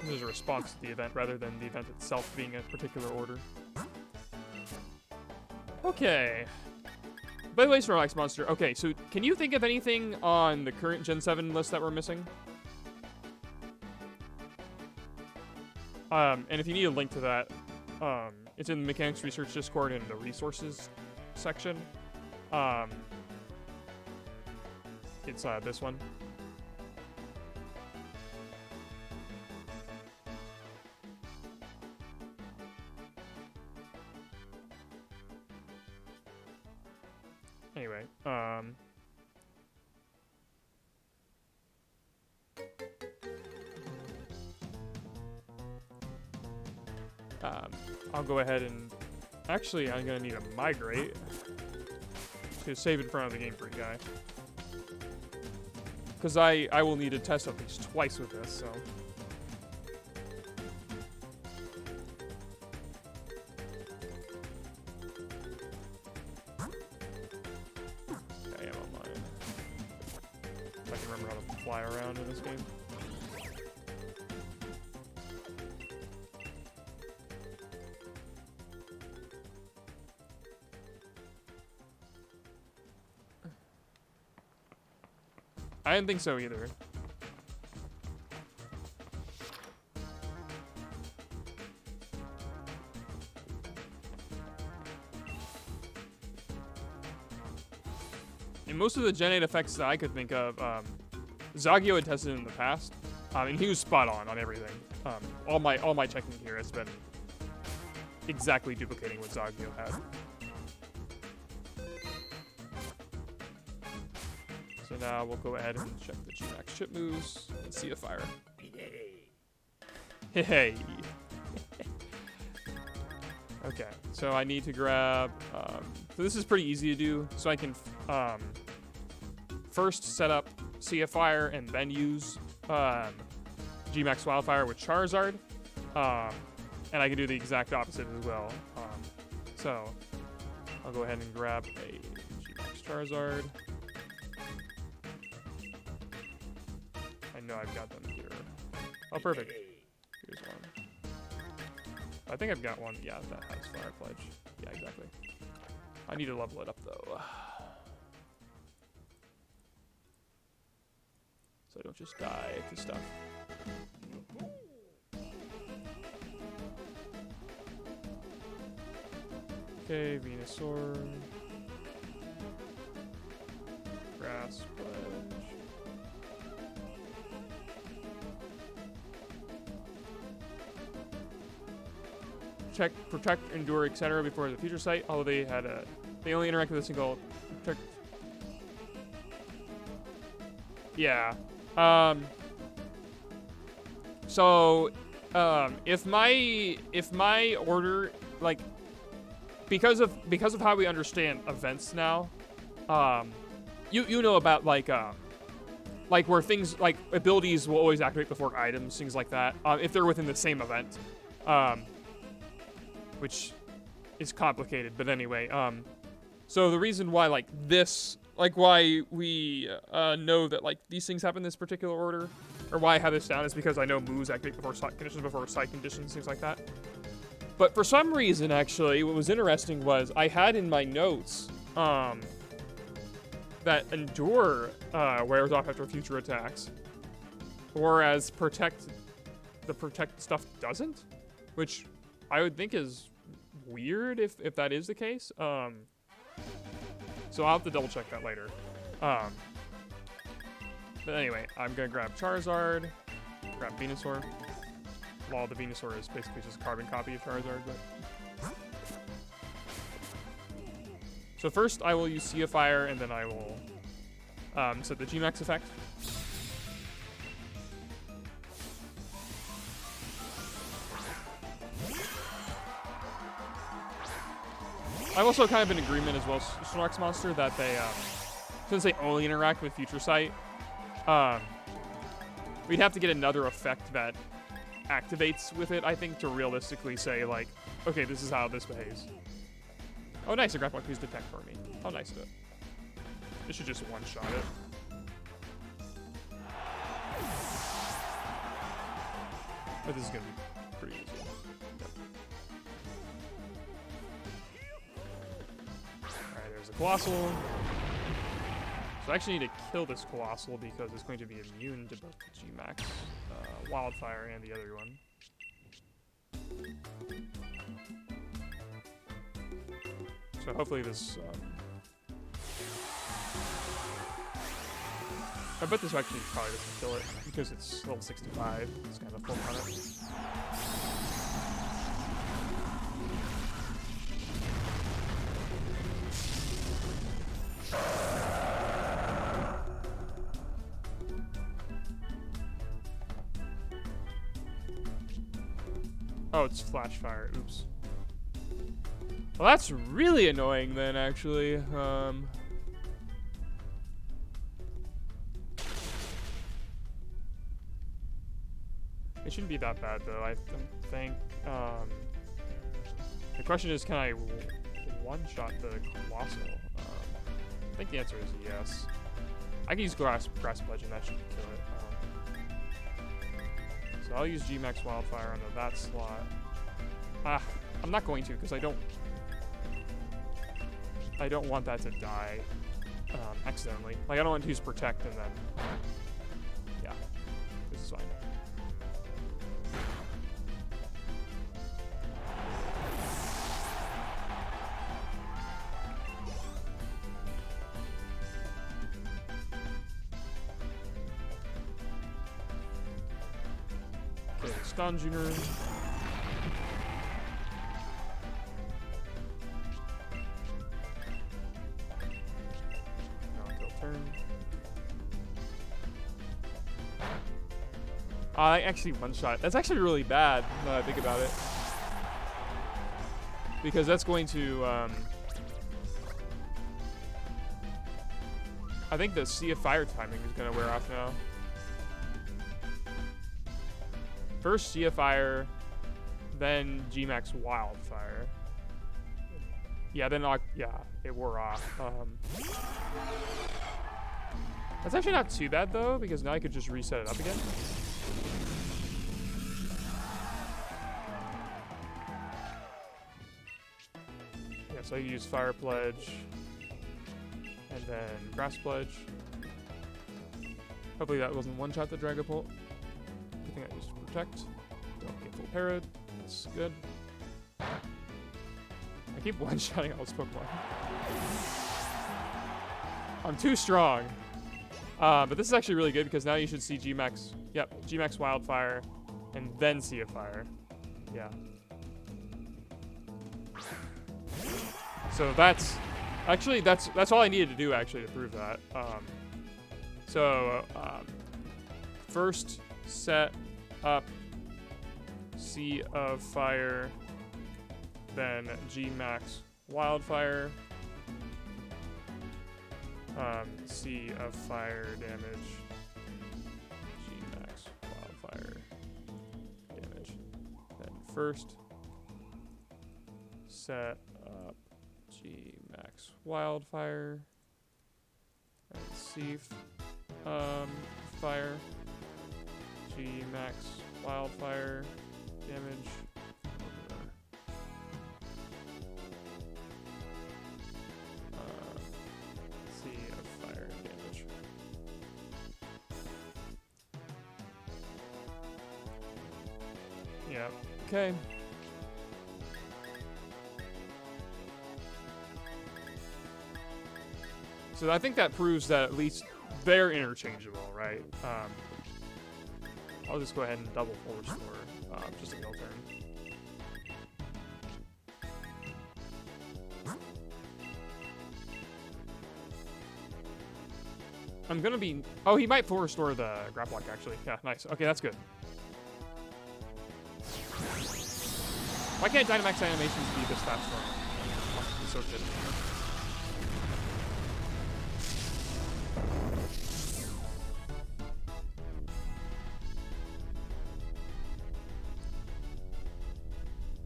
This is a response to the event rather than the event itself being a particular order. Okay. By the way, Snorlax Monster. Okay, so can you think of anything on the current Gen 7 list that we're missing? And if you need a link to that, it's in the Mechanics Research Discord in the resources section. It's this one. Anyway, I'll go ahead and... Actually, I'm going to need a migrate to save in front of the Game Freak guy. Because I will need to test at least twice with this, so... I am online. If I can remember how to fly around in this game. I didn't think so either. And most of the Gen 8 effects that I could think of, Zagio had tested in the past, and he was spot on everything. All my checking here has been exactly duplicating what Zagio had. So now we'll go ahead and check the G-Max chip moves and see a fire. Hey. Okay, so I need to grab... so this is pretty easy to do. So I can first set up CFire and then use G-Max Wildfire with Charizard. And I can do the exact opposite as well. So I'll go ahead and grab a G-Max Charizard. I know I've got them here. Oh, perfect. Here's one. I think I've got one, yeah, that has Fire Pledge. Yeah, exactly. I need to level it up, though. So I don't just die to stuff. Okay, Venusaur. Grass Pledge. Check, protect, endure, etc. before the future sight. Although they only interact with a single protect. Yeah. So, if my order, like, because of how we understand events now, you know about like where things like abilities will always activate before items, things like that. If they're within the same event. Which is complicated, but anyway, so the reason why, like, this, like, why we, know that, like, these things happen in this particular order, or why I have this down, is because I know moves activate before sight conditions, before sight conditions, things like that. But for some reason, actually, what was interesting was I had in my notes, that Endure, wears off after future attacks, whereas the Protect stuff doesn't, which I would think is weird if that is the case. So I'll have to double check that later. But anyway, I'm gonna grab Charizard, grab Venusaur. While the Venusaur is basically just a carbon copy of Charizard, but... So first I will use Sea Fire, and then I will set the G-Max effect. I've also kind of been in agreement as well, Snorlax Monster, that they, since they only interact with Future Sight, we'd have to get another effect that activates with it, I think, to realistically say, like, okay, this is how this behaves. Oh, nice, a Grapple Fuse Detect for me. How nice of it. This should just one-shot it. But this is going to be pretty easy. Colossal. So I actually need to kill this Colossal because it's going to be immune to both the G-Max, Wildfire, and the other one. So hopefully this... I bet this actually probably doesn't kill it because it's level 65. It's kind of full on it. Oh, it's flash fire. Oops. Well, that's really annoying then, actually. It shouldn't be that bad, though, I don't think. The question is, can I one-shot the Colossal? I think the answer is yes. I can use Grass Pledge, and that should kill it. So I'll use G-Max Wildfire onto that slot. I'm not going to, because I don't want that to die accidentally. Like, I don't want to use Protect and then... Yeah, this is fine. Okay, Stun Junior. I actually one-shot. That's actually really bad, now that I think about it. Because that's going to, I think the Sea of Fire timing is going to wear off now. First Sea of Fire, then G-Max Wildfire. Yeah, then, yeah, it wore off. That's actually not too bad, though, because now I could just reset it up again. So I use Fire Pledge, and then Grass Pledge. Hopefully that wasn't one-shot the Dragapult. I think I used Protect. Don't get full parried. That's good. I keep one-shotting all this Pokemon. I'm too strong. But this is actually really good because now you should see G-Max. Yep, G-Max Wildfire, and then Sea of Fire. Yeah. So that's actually that's all I needed to do actually to prove that. First set up Sea of Fire, then G-Max Wildfire, Sea of Fire damage, G-Max Wildfire damage, then first set up G-Max Wildfire and Sea Fire, G-Max Wildfire damage, Sea of Fire damage. Yeah, okay. So I think that proves that at least they're interchangeable, right? I'll just go ahead and double full restore, just a mill turn. I'm gonna be... Oh, he might full restore the Graplock, actually. Yeah, nice. Okay, that's good. Why can't Dynamax animations be this fast one? It's so good.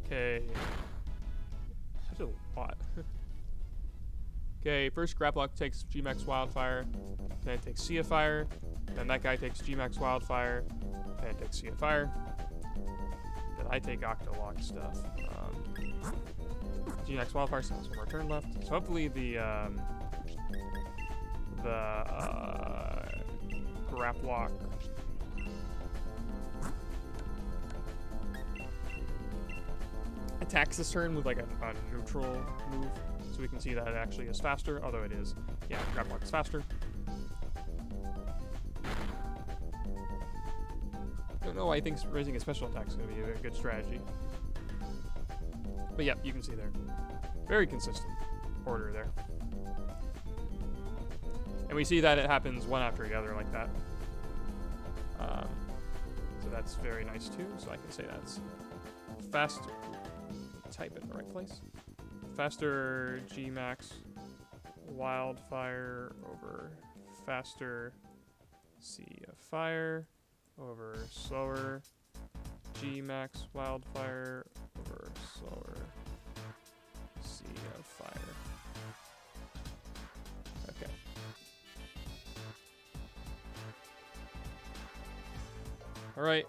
Okay. That's a lot. Okay, first Graplock takes G-Max Wildfire, then it takes Sea of Fire, then that guy takes G-Max Wildfire, then it takes Sea of Fire, then I take Octolock stuff. G-Max Wildfire still has one more turn left, so hopefully the Graplock attacks this turn with like a neutral move, so we can see that it actually is faster, although it is, yeah, Graplock is faster. Don't know why I think raising a special attack is going to be a good strategy. But yeah, you can see there. Very consistent order there. And we see that it happens one after the other like that. So that's very nice too. So I can say that's faster. Type it in the right place. Faster Gmax wildfire over faster sea of fire over slower Gmax wildfire over slower sea of fire. Okay. All right.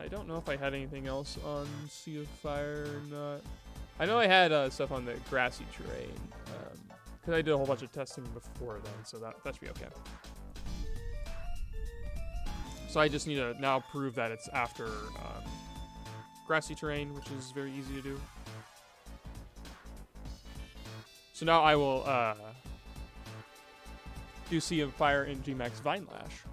I don't know if I had anything else on Sea of Fire or not. I know I had stuff on the grassy terrain, because I did a whole bunch of testing before then, so that should be okay. So I just need to now prove that it's after grassy terrain, which is very easy to do. So now I will do Sea of Fire in Gmax Vine Lash.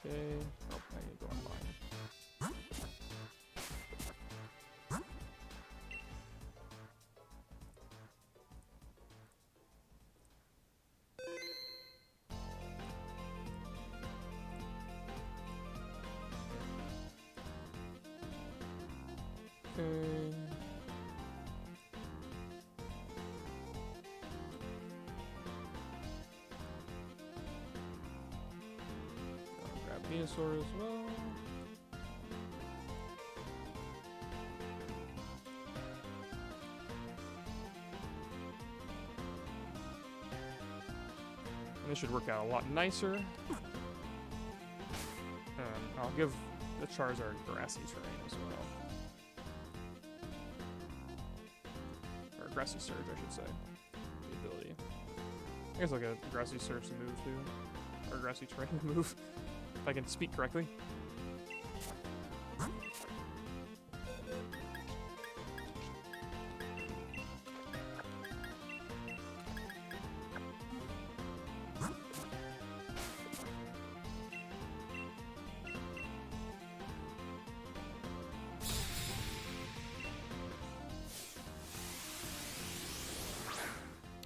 Okay. Oh, I need to go online. Okay. Venusaur as well. And this should work out a lot nicer. I'll give the Charizard grassy terrain as well. Or grassy surge, I should say. The ability. I guess I'll get grassy surge to move too. Or grassy terrain to move. If I can speak correctly.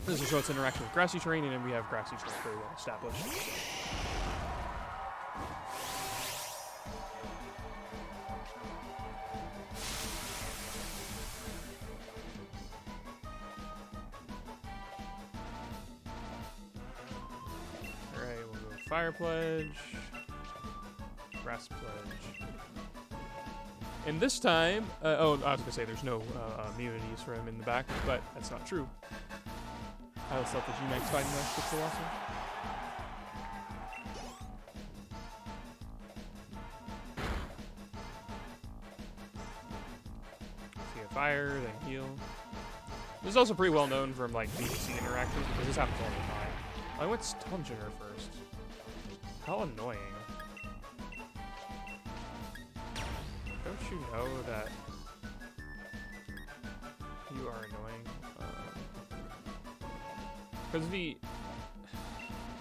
This will show its interaction with grassy terrain, and then we have grassy terrain very well established. Fire Pledge, Grass Pledge. And this time, oh, I was gonna say there's no immunities for him in the back, but that's not true. I always thought the G-Max fighting match was so awesome. See a fire, then heal. This is also pretty well known from like VC interactions because this happens all the time. I went Stunging her first. How annoying. Don't you know that you are annoying? Because we're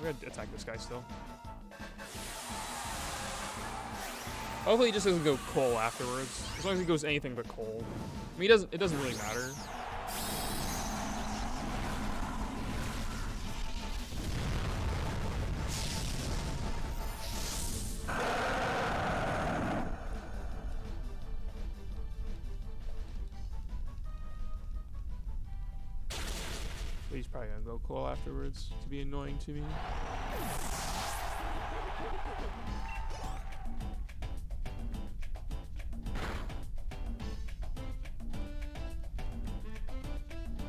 gonna attack this guy still. Hopefully he just doesn't go coal afterwards. As long as he goes anything but coal. I mean, it doesn't really matter. He's probably gonna go coal afterwards to be annoying to me.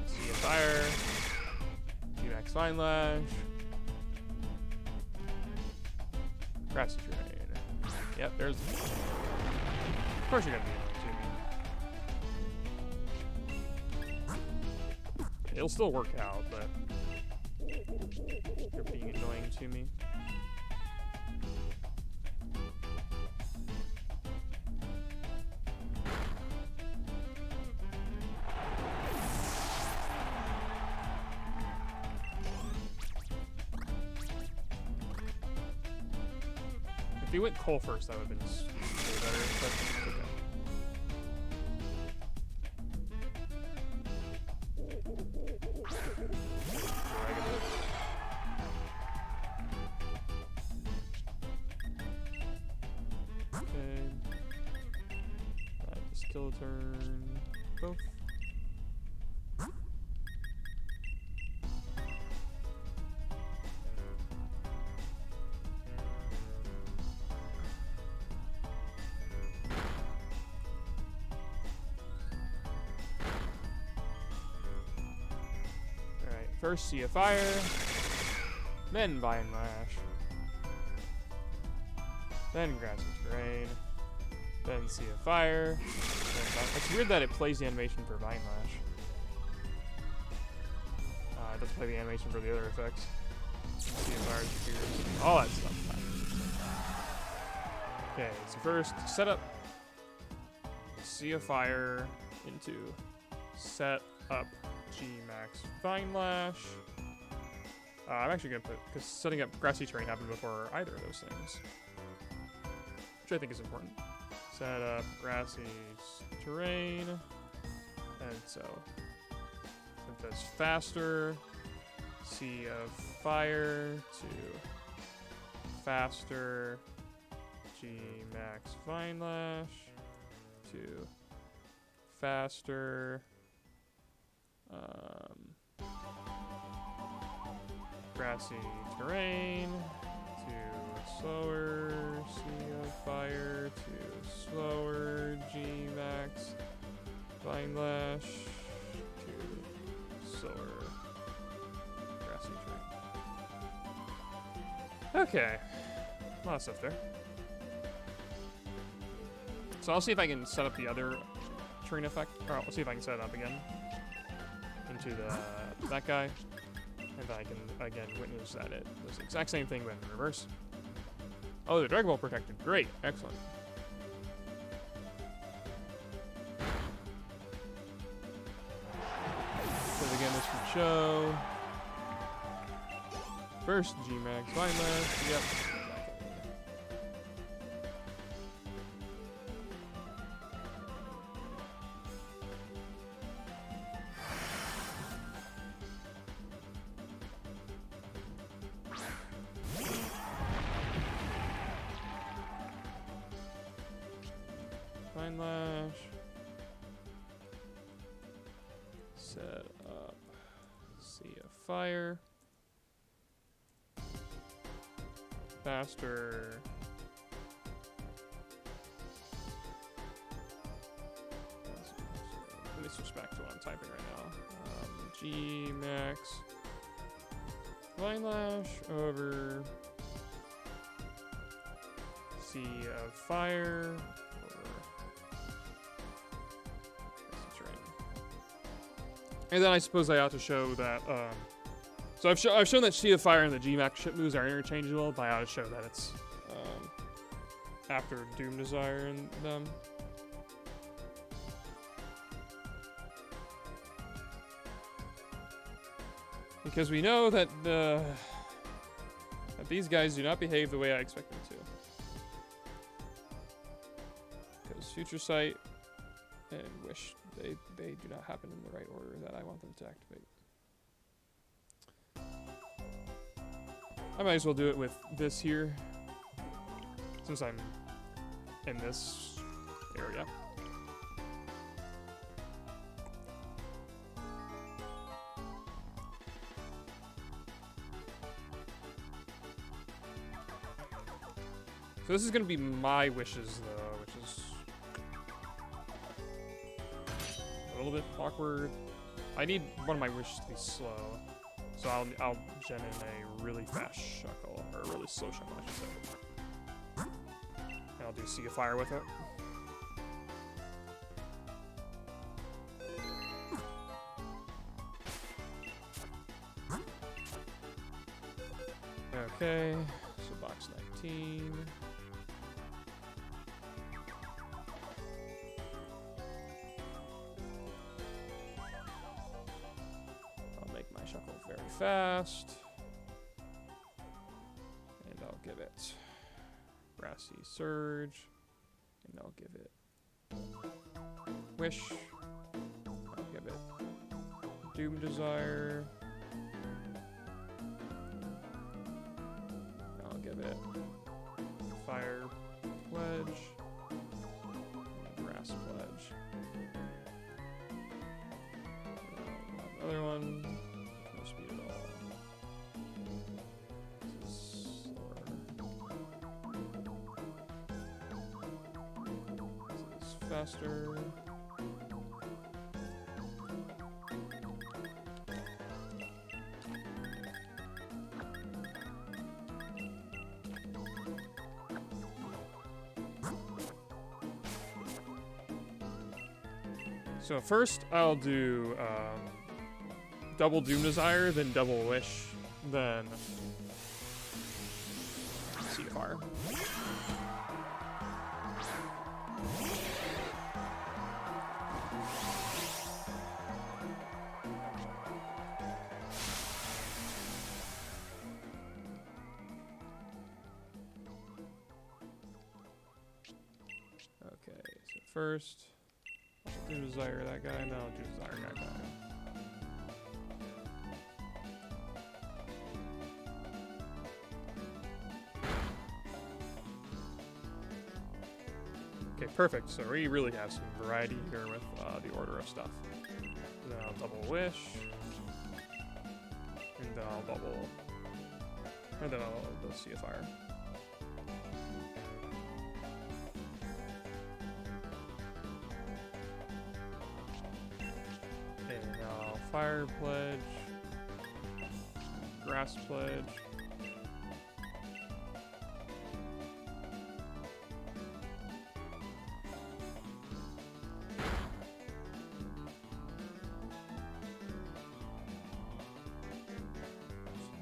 See a fire. G-Max Vine Lash. Grassy terrain. Yep, there's. Of course you're gonna be annoying to me. It'll still work out, but you're being annoying to me. If he went coal first, that would have been way better, but okay. Still turn both. Alright, first Sea of Fire, then Vine Lash, then Grassy Terrain, then Sea of Fire. It's weird that it plays the animation for Vine Lash. It doesn't play the animation for the other effects. Sea of Fire disappears. All that stuff. Okay, so first, set up Sea of Fire into set up G-Max Vine Lash. I'm actually going to put, because setting up Grassy Terrain happened before either of those things, which I think is important. Set up Grassy Terrain, and so it does faster, Sea of Fire to faster, G-Max Vine Lash to faster, Grassy Terrain to slower, Sea of Fire to slower, G-Max Vine Lash to slower, Grassy Terrain. Okay, a lot of stuff there. So I'll see if I can set up the other terrain effect, or I'll see if I can set it up again into that guy. And then I can, again, witness that it does the exact same thing, but in reverse. Oh, the Dragon Ball protected. Great. Excellent. So again, this would show. First, G-Max Vine Lash. Yep. Vine Lash. Set up Sea of Fire. Faster. Let me switch back to what I'm typing right now. G-Max Vine Lash over Sea of Fire. And then I suppose I ought to show that, so I've shown that Sea of Fire and the G-Max ship moves are interchangeable, but I ought to show that it's after Doom Desire and them. Because we know that that these guys do not behave the way I expect them to. Because Future Sight and Wish, they do not happen in the right order that I want them to activate. I might as well do it with this here, since I'm in this area. So this is going to be my wishes, though, which is a little bit awkward. I need one of my wishes to be slow, so I'll gen in a really fast Shuckle, or a really slow Shuckle, I should say. And I'll do Sea of Fire with it. Okay, so box 19. Very fast, and I'll give it Grassy Surge, and I'll give it Wish. I'll give it Doom Desire. I'll give it Fire Pledge. Grass Pledge. Other one. No speed at all. This is slower. This is faster. So first I'll do double Doom Desire, then double Wish, then CFR. Okay, so first Doom Desire that guy, no, Doom Desire that guy. Okay, perfect. So we really have some variety here with the order of stuff. Then I'll double Wish, and then I'll double, and then I'll see a fire. And I'll Fire Pledge, Grass Pledge.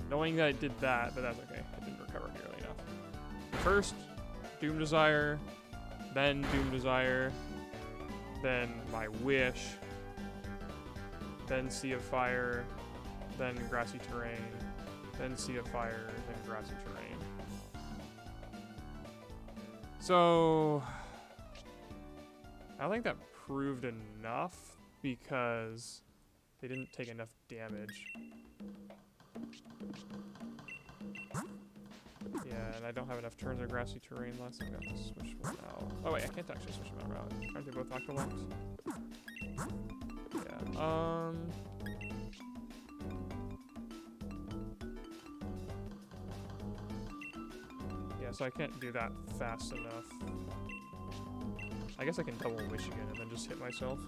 Knowing that I did that, but that's okay. I didn't recover nearly enough. First, Doom Desire, then Doom Desire, then my Wish, then Sea of Fire, then Grassy Terrain, then Sea of Fire, then Grassy Terrain. So, I don't think that proved enough because they didn't take enough damage. Yeah, and I don't have enough turns of Grassy Terrain left, so I'm gonna have to switch one out. Oh wait, I can't actually switch them out. Aren't they both Octolocks? Yeah, yeah, so I can't do that fast enough. I guess I can double Wish again and then just hit myself.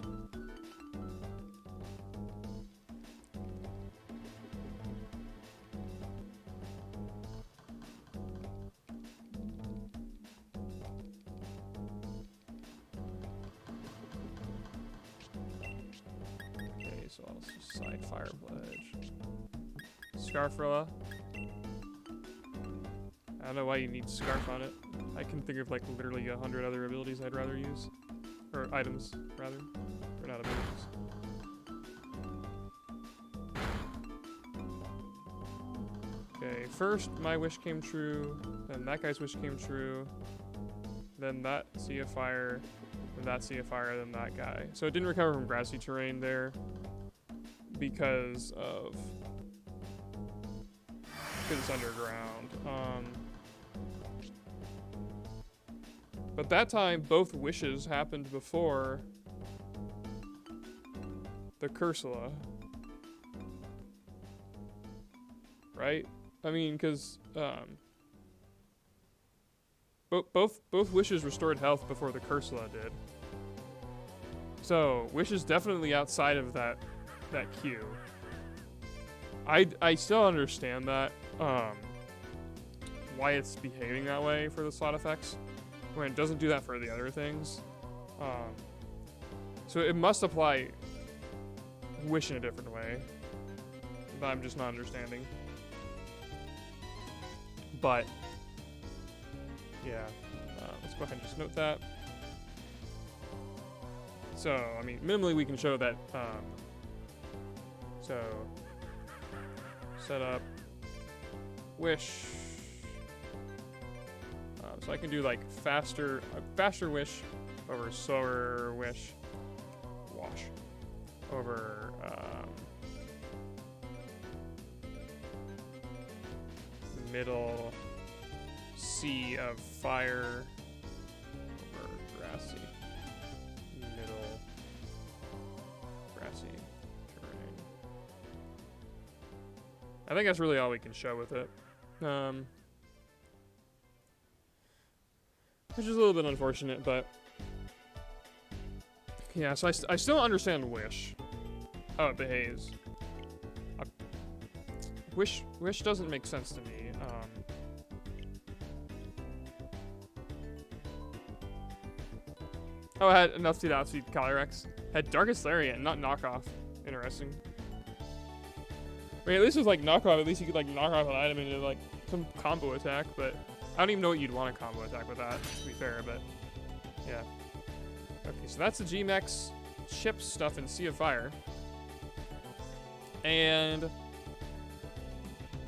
So I'll just side Fire Pledge. Scarfrilla. I don't know why you need Scarf on it. I can think of like literally 100 other abilities I'd rather use. Or items, rather. Or not abilities. Okay, first my wish came true, then that guy's wish came true, then that Sea of Fire, then that Sea of Fire, then that guy. So it didn't recover from Grassy Terrain there. Because it's underground. But that time, both wishes happened before the Cursula. Right? I mean, because both wishes restored health before the Cursula did. So, wish is definitely outside of that queue. I still understand that, why it's behaving that way for the slot effects, when it doesn't do that for the other things. So it must apply Wish in a different way, that I'm just not understanding. But, yeah, let's go ahead and just note that. So, I mean, minimally we can show that, so, set up, Wish, So I can do like faster wish over slower wish, wash over middle sea of fire over grassy, middle grassy terrain. I think that's really all we can show with it. Which is a little bit unfortunate, but yeah, so I still don't understand wish, how it behaves. Wish doesn't make sense to me. Oh, I had enough to outspeed Calyrex. Had Darkest Lariat, not knockoff. Interesting. I mean, at least with like knockoff, at least you could like knock off an item into like some combo attack, but I don't even know what you'd want to combo attack with that, to be fair, but yeah. Okay, so that's the G-Mex ship stuff in Sea of Fire. And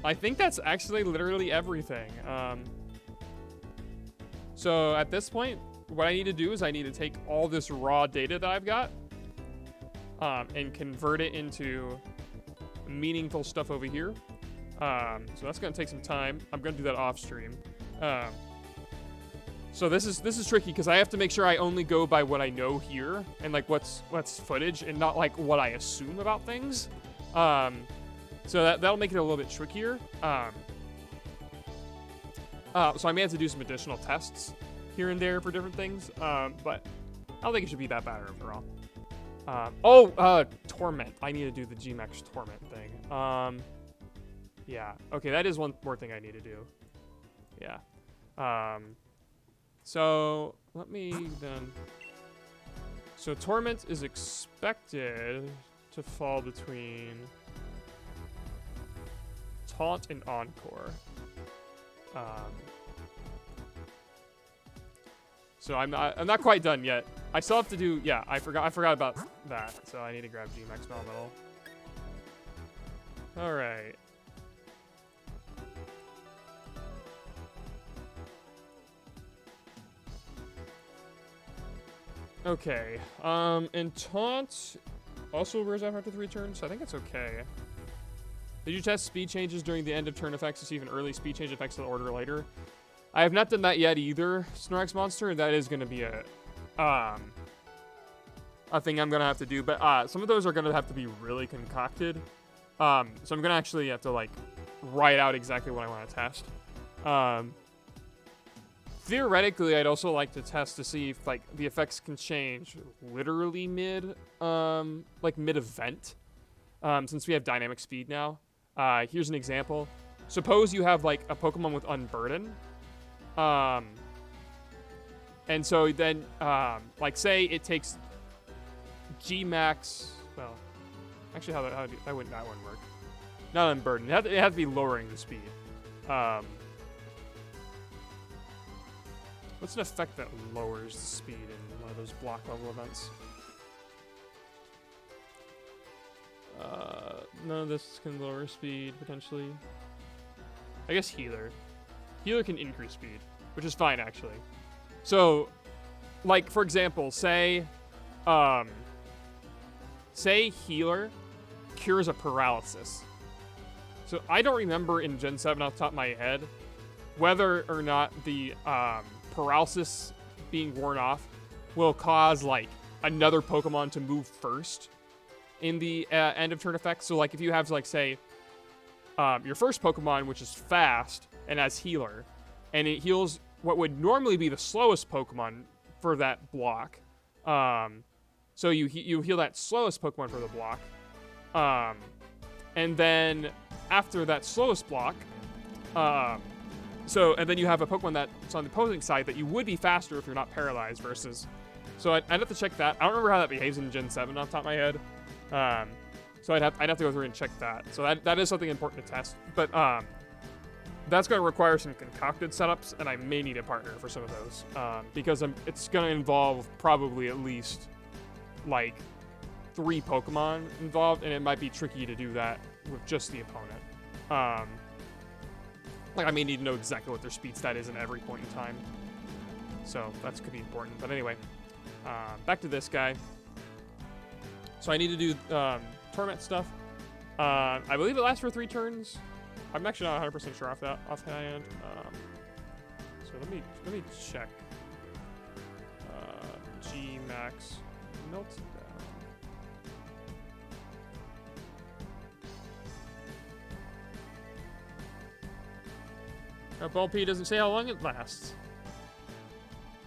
I think that's actually literally everything. So at this point, what I need to do is I need to take all this raw data that I've got and convert it into meaningful stuff over here. So that's going to take some time. I'm going to do that off stream. So this is tricky because I have to make sure I only go by what I know here and like what's footage and not like what I assume about things. So that'll make it a little bit trickier. So I may have to do some additional tests here and there for different things, but I don't think it should be that bad overall. Torment. I need to do the G-Mex Torment thing. Yeah. Okay, that is one more thing I need to do. Yeah. So let me then. So Torment is expected to fall between Taunt and Encore. So I'm not quite done yet. I still have to do, yeah, I forgot about that. So I need to grab G-Mex Melmetal. All right. Okay. And Taunt also wears off after 3 turns, so I think it's okay. Did you test speed changes during the end of turn effects to see if an early speed change affects the order later? I have not done that yet either, Snorlax Monster. That is going to be a thing I'm going to have to do. But some of those are going to have to be really concocted. So I'm going to actually have to, like, write out exactly what I want to test. Theoretically, I'd also like to test to see if, like, the effects can change literally mid-event. Since we have dynamic speed now. Here's an example. Suppose you have, like, a Pokemon with Unburden. And so then, like, say it takes G-Max, well, actually, how wouldn't that one work? Not Unburden. It has to be lowering the speed. What's an effect that lowers the speed in one of those block level events? None of this can lower speed, potentially. I guess Healer. Healer can increase speed, which is fine, actually. So, like, for example, say Healer cures a paralysis. So I don't remember in Gen 7 off the top of my head whether or not the paralysis being worn off will cause, like, another Pokemon to move first in the end of turn effect. So, like, if you have, like, say, your first Pokemon, which is fast and has Healer, and it heals what would normally be the slowest Pokemon for that block. So you heal that slowest Pokemon for the block. And then after that slowest block, and then you have a Pokemon that's on the opposing side that you would be faster if you're not paralyzed versus. So I'd have to check that. I don't remember how that behaves in Gen 7 off the top of my head. So I'd have to go through and check that. So that is something important to test. But that's going to require some concocted setups, and I may need a partner for some of those. Because it's going to involve probably at least, like, 3 Pokemon involved, and it might be tricky to do that with just the opponent. Like, I may need to know exactly what their speed stat is at every point in time. So that could be important. But anyway, back to this guy. So I need to do torment stuff. I believe it lasts for 3 turns. I'm actually not 100% sure offhand. So let me check. G max melts down. Ball P doesn't say how long it lasts.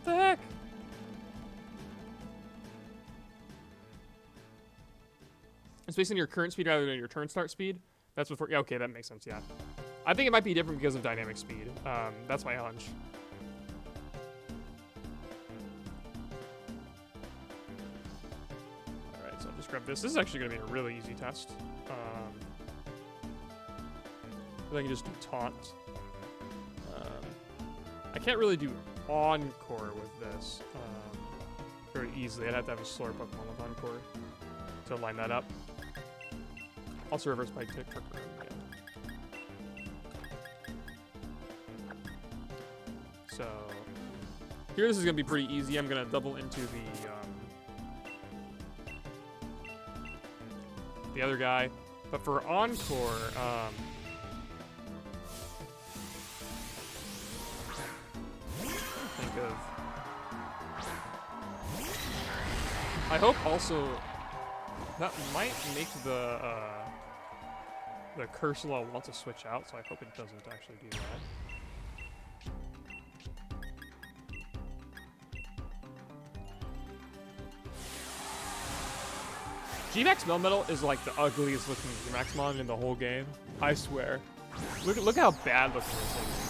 What the heck? It's based on your current speed rather than your turn start speed. That's what. Yeah, okay, that makes sense. Yeah, I think it might be different because of dynamic speed. That's my hunch. All right, so I'll just grab this. This is actually going to be a really easy test. I can just do taunt. I can't really do Encore with this very easily. I'd have to have a slower Pokemon with Encore to line that up. Also reverse by tick. Yeah. So here this is going to be pretty easy. I'm going to double into the other guy. But for Encore, I hope also that might make the curse law want to switch out, so I hope it doesn't actually do that. G-Max Melmetal is like the ugliest looking G-Max mon in the whole game. I swear. Look how bad looking this thing is.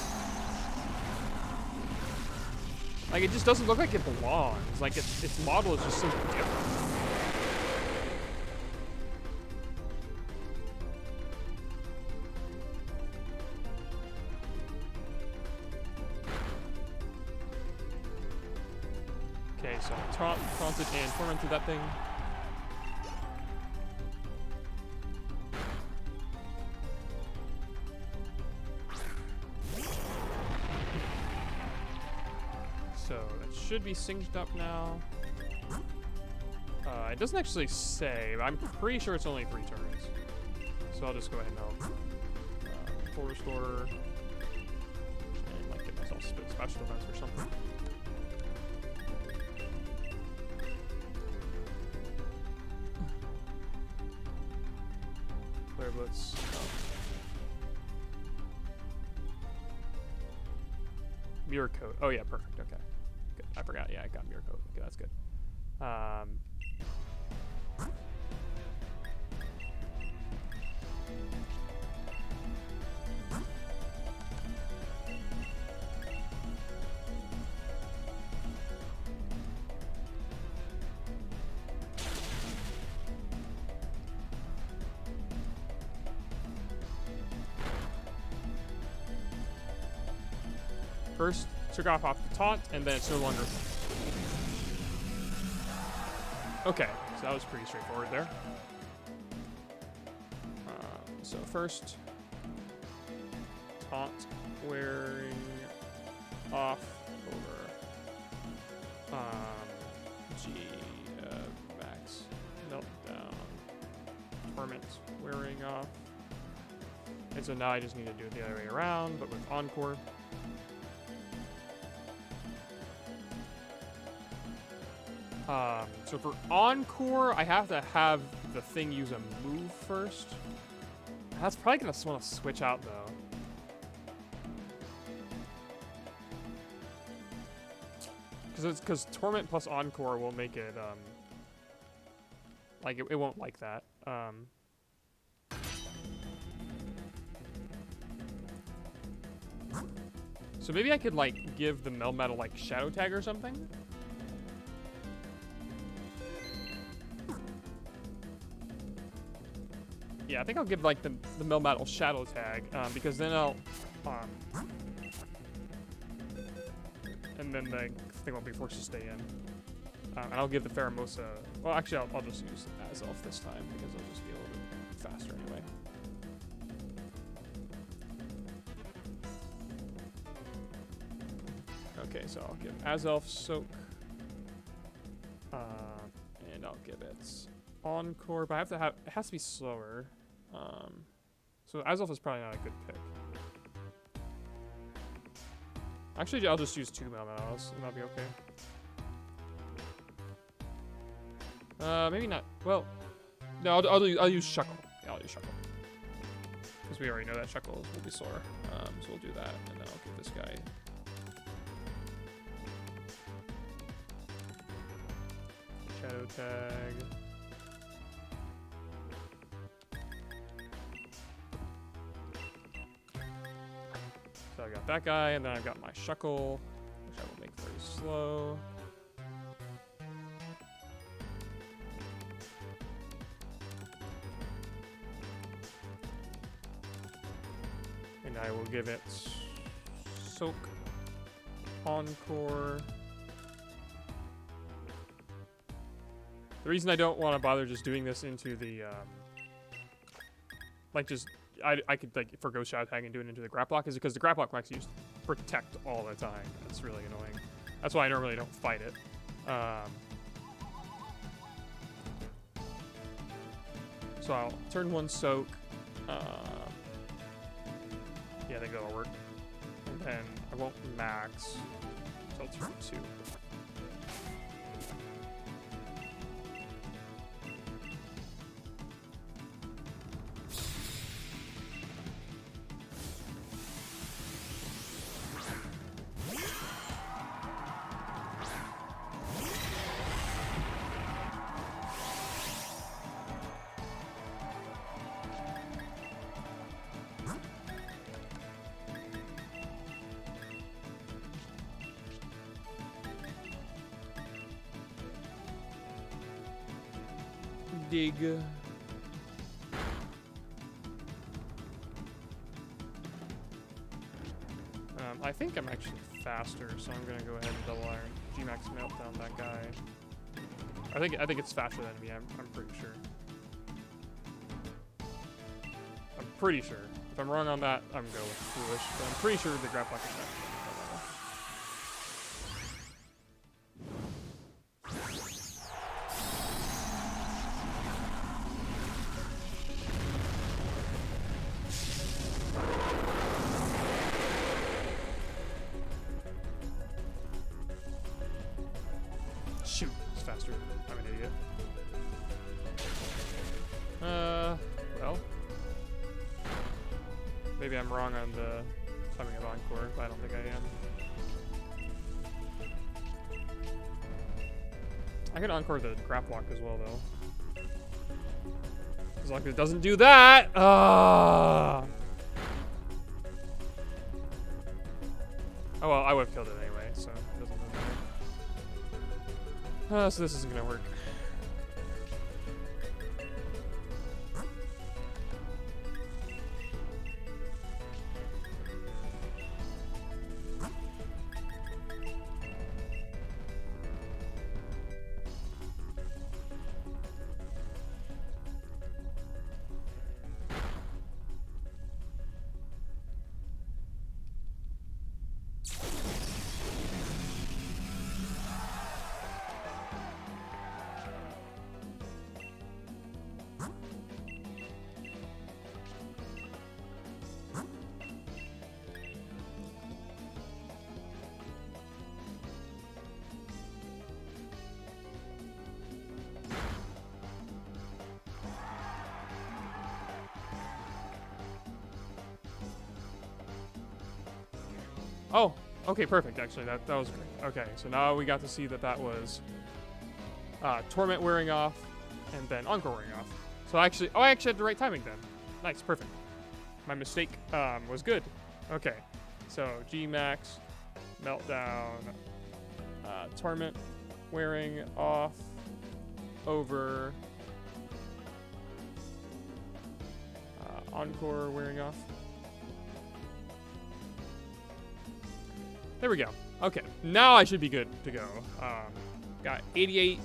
Like, it just doesn't look like it belongs. Like, its model is just so different. Okay, so I taunted and tormented that thing. Should be synced up now. It doesn't actually say, but I'm pretty sure it's only 3 turns. So I'll just go ahead and help. Full restore. And like get myself special defense or something. Flare Blitz. Mirror Coat. Oh yeah, perfect. Okay. Good. I forgot. Yeah, I got Mirror Coat. Okay, that's good. First, took off the taunt, and then it's no longer. Okay, so that was pretty straightforward there. So first, taunt wearing off over G max meltdown torment wearing off, and so now I just need to do it the other way around, but with Encore. So for Encore, I have to have the thing use a move first. That's probably gonna want to switch out though. Because Torment plus Encore will make it like it won't like that. So maybe I could like give the Melmetal like Shadow Tag or something. Yeah, I think I'll give like the Melmetal Shadow Tag because then I'll and then the thing won't be forced to stay in. And I'll give the Pheromosa. Well, actually, I'll just use Azelf this time because it'll just be a little bit faster anyway. Okay, so I'll give Azelf Soak. And I'll give it Encore, but I have to have, it has to be slower. So Azelf is probably not a good pick. Actually, I'll just use 2 Melmetal, and that'll be okay. Maybe not. Well, no, I'll use Shuckle. Yeah, I'll use Shuckle. Because we already know that Shuckle will be sore. So we'll do that, and then I'll give this guy. Shadow Tag. So I got that guy, and then I've got my Shuckle, which I will make very slow. And I will give it Soak, Encore. The reason I don't want to bother just doing this into the, like just, I could like forgo Shadow Tag and do it into the Grap Block is because the Grap Block likes to use Protect all the time. That's really annoying. That's why I normally don't fight it. So I'll turn 1 Soak. Yeah, I think that'll work. And then I won't max, so I'll turn 2. Dig. I think I'm actually faster, so I'm gonna go ahead and double iron G-Max Meltdown that guy. I think it's faster than me. I'm pretty sure. I'm pretty sure. If I'm wrong on that, I'm going foolish. But I'm pretty sure the Grap Block is faster. Shoot, it's faster. I'm an idiot. Well. Maybe I'm wrong on the timing of Encore, but I don't think I am. I can Encore the Grap Block as well, though. As long as it doesn't do that! Oh, well, I would have killed it anyway, so it doesn't really matter. So this isn't gonna work. Oh, okay, perfect, actually. That was great. Okay, so now we got to see that was Torment wearing off and then Encore wearing off. So I actually had the right timing then. Nice, perfect. My mistake was good. Okay, so G-Max, Meltdown, Torment wearing off over Encore wearing off. There we go. Okay, now I should be good to go. Got 88,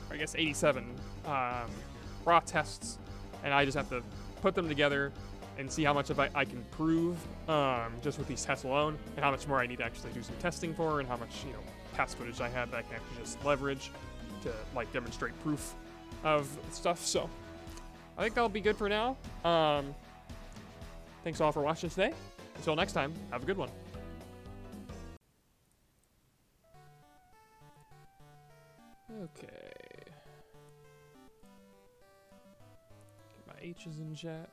or I guess 87 raw tests, and I just have to put them together and see how much of I can prove just with these tests alone, and how much more I need to actually do some testing for, and how much, you know, past footage I have that I can actually just leverage to like demonstrate proof of stuff. So I think that'll be good for now. Thanks all for watching today. Until next time, have a good one. Okay. Get my H's in chat.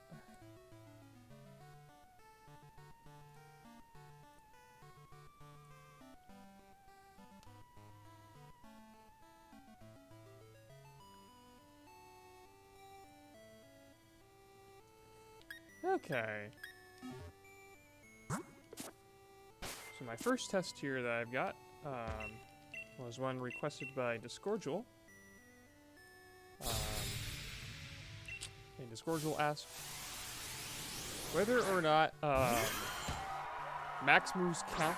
Okay. So my first test here that I've got was one requested by Discordial. And Discordial asked whether or not max moves count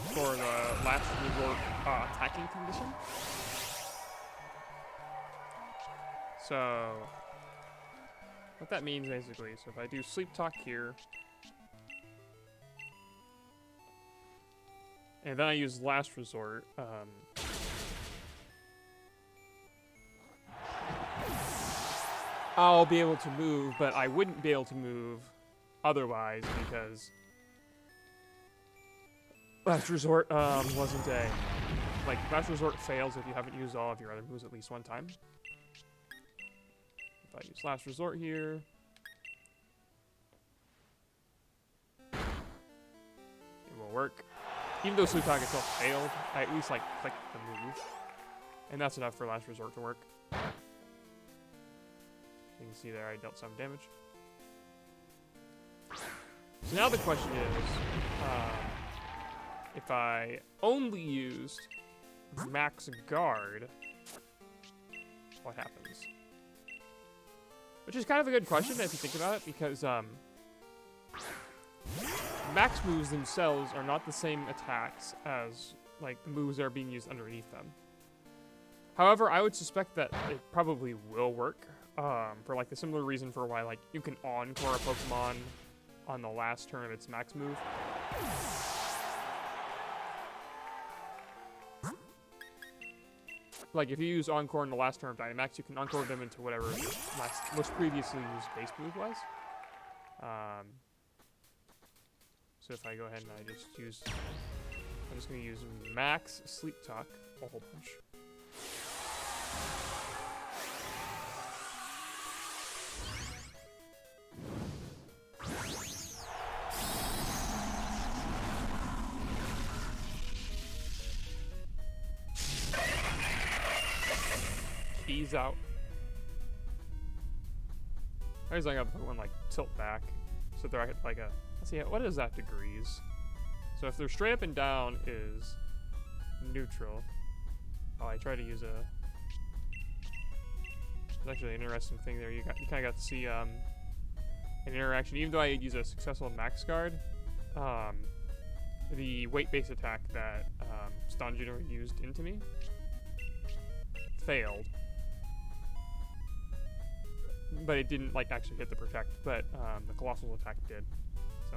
for the last resort attacking condition. So what that means basically, so if I do sleep talk here, and then I use last resort, I'll be able to move, but I wouldn't be able to move otherwise because last resort wasn't a, like, last resort fails if you haven't used all of your other moves at least one time. If I use last resort here, it will work. Even though sleep talk itself failed, I at least like click the move, and that's enough for last resort to work. You can see there I dealt some damage. So now the question is, if I only used max guard, what happens? Which is kind of a good question if you think about it, because max moves themselves are not the same attacks as like the moves that are being used underneath them. However, I would suspect that it probably will work for like the similar reason for why like you can encore a Pokemon on the last turn of its max move. Like if you use Encore in the last turn of Dynamax, you can Encore them into whatever most previously used base move was. So if I go ahead and I just use, I'm just going to use Max Sleep Talk a whole bunch. Keys out. I was like, I put one like tilt back, so they're like a. Let's see, what is that degrees? So if they're straight up and down is neutral. Oh, I try to use a. It's actually an interesting thing there. You kind of got to see an interaction. Even though I use a successful max guard, the weight-based attack that Stonjino used into me failed. But it didn't like actually hit the protect, but the colossal attack did. So,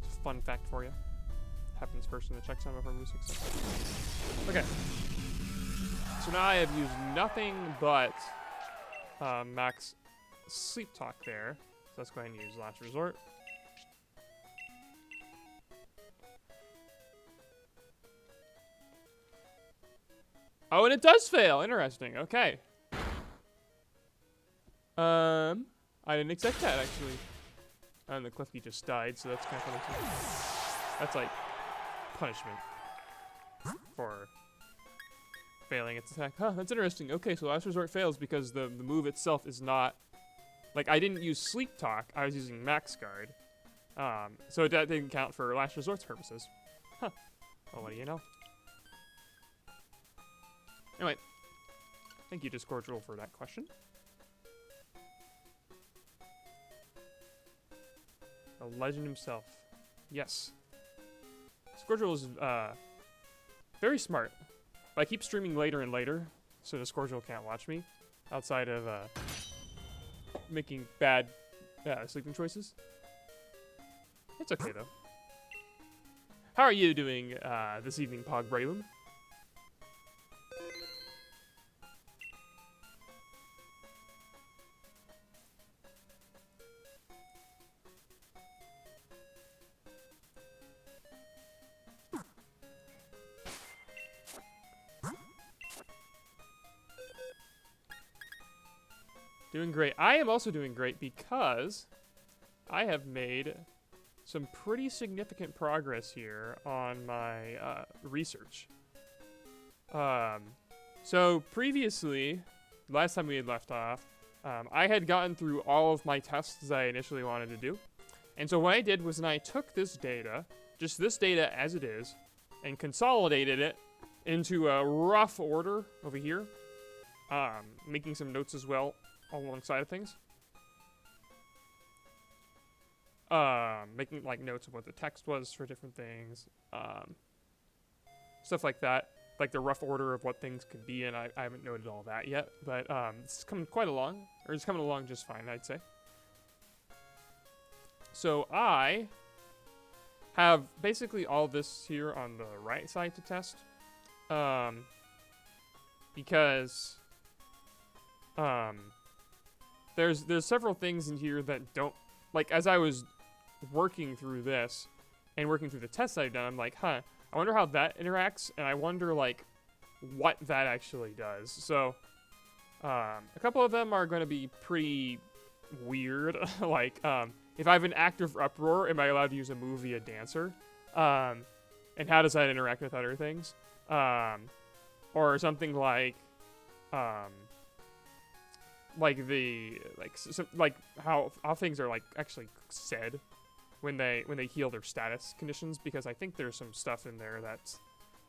it's a fun fact for you. Happens first in the checksum before move 6. Okay. So now I have used nothing but max sleep talk there. So let's go ahead and use last resort. Oh, and it does fail. Interesting. Okay. I didn't expect that, actually. And the Cliffy just died, so that's kind of funny too. That's like punishment for failing its attack. Huh, that's interesting. Okay, so last resort fails because the move itself is not... Like, I didn't use sleep talk, I was using max guard. So that didn't count for last resort's purposes. Huh. Well, what do you know? Anyway, thank you, Discordial, for that question. The legend himself. Yes. Discordial is very smart. But I keep streaming later and later, so Discordial can't watch me. Outside of making bad Yeah, sleeping choices. It's okay, though. How are you doing this evening, Pog Braylon? Doing great. I am also doing great because I have made some pretty significant progress here on my research. So previously, last time we had left off, I had gotten through all of my tests I initially wanted to do. And so what I did was I took this data, just this data as it is, and consolidated it into a rough order over here, making some notes as well alongside of things. Making like notes of what the text was for different things, stuff like that, like the rough order of what things could be, and I haven't noted all that yet, but it's coming quite along, or it's coming along just fine, I'd say. So I have basically all this here on the right side to test, because there's several things in here that don't, like, as I was working through this and working through the tests I've done, I'm like, I wonder how that interacts, and I wonder, like, what that actually does. So, a couple of them are going to be pretty weird. Like, if I have an active uproar, am I allowed to use a move via dancer? And how does that interact with other things? Or something like how things are like actually said when they heal their status conditions, because I think there's some stuff in there that's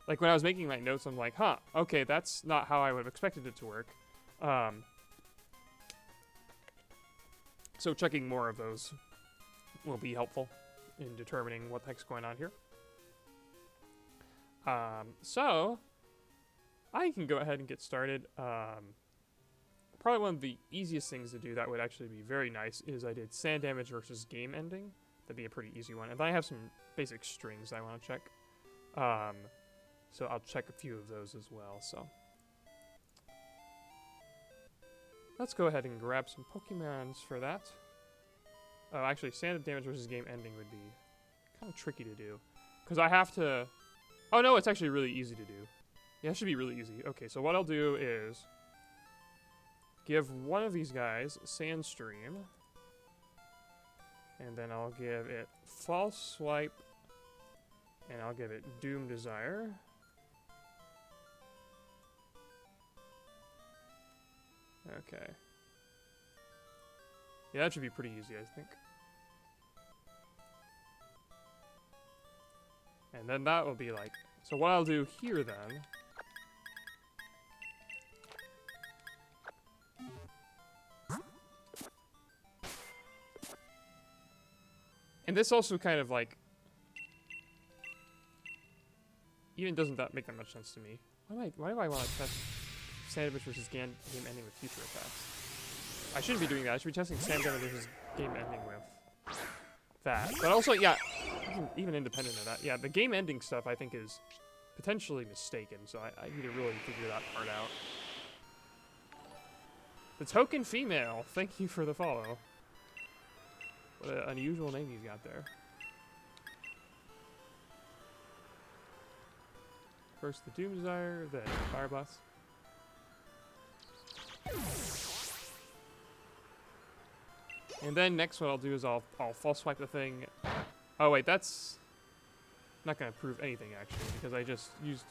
like, when I was making my notes, I'm like, okay, that's not how I would have expected it to work. So checking more of those will be helpful in determining what the heck's going on here. So I can go ahead and get started. Probably one of the easiest things to do that would actually be very nice is I did sand damage versus game ending. That'd be a pretty easy one. And then I have some basic strings I want to check. So I'll check a few of those as well. So let's go ahead and grab some Pokemons for that. Oh, actually, sand damage versus game ending would be kind of tricky to do, because I have to... Oh no, it's actually really easy to do. Yeah, it should be really easy. Okay, so what I'll do is give one of these guys Sandstream, and then I'll give it False Swipe, and I'll give it Doom Desire. Okay. Yeah, that should be pretty easy, I think. And then that will be like... So what I'll do here then... And this also kind of like... Even doesn't that make that much sense to me. Why do I want to test sand damage versus game ending with future attacks? I shouldn't be doing that. I should be testing sand damage versus game ending with that. But also, yeah, even independent of that, yeah, the game ending stuff I think is potentially mistaken, so I need to really figure that part out. The token female, thank you for the follow. What an unusual name he's got there. First the Doom Desire, then Fire Blast. And then next what I'll do is I'll False Swipe the thing. Oh wait, that's not going to prove anything actually, because I just used...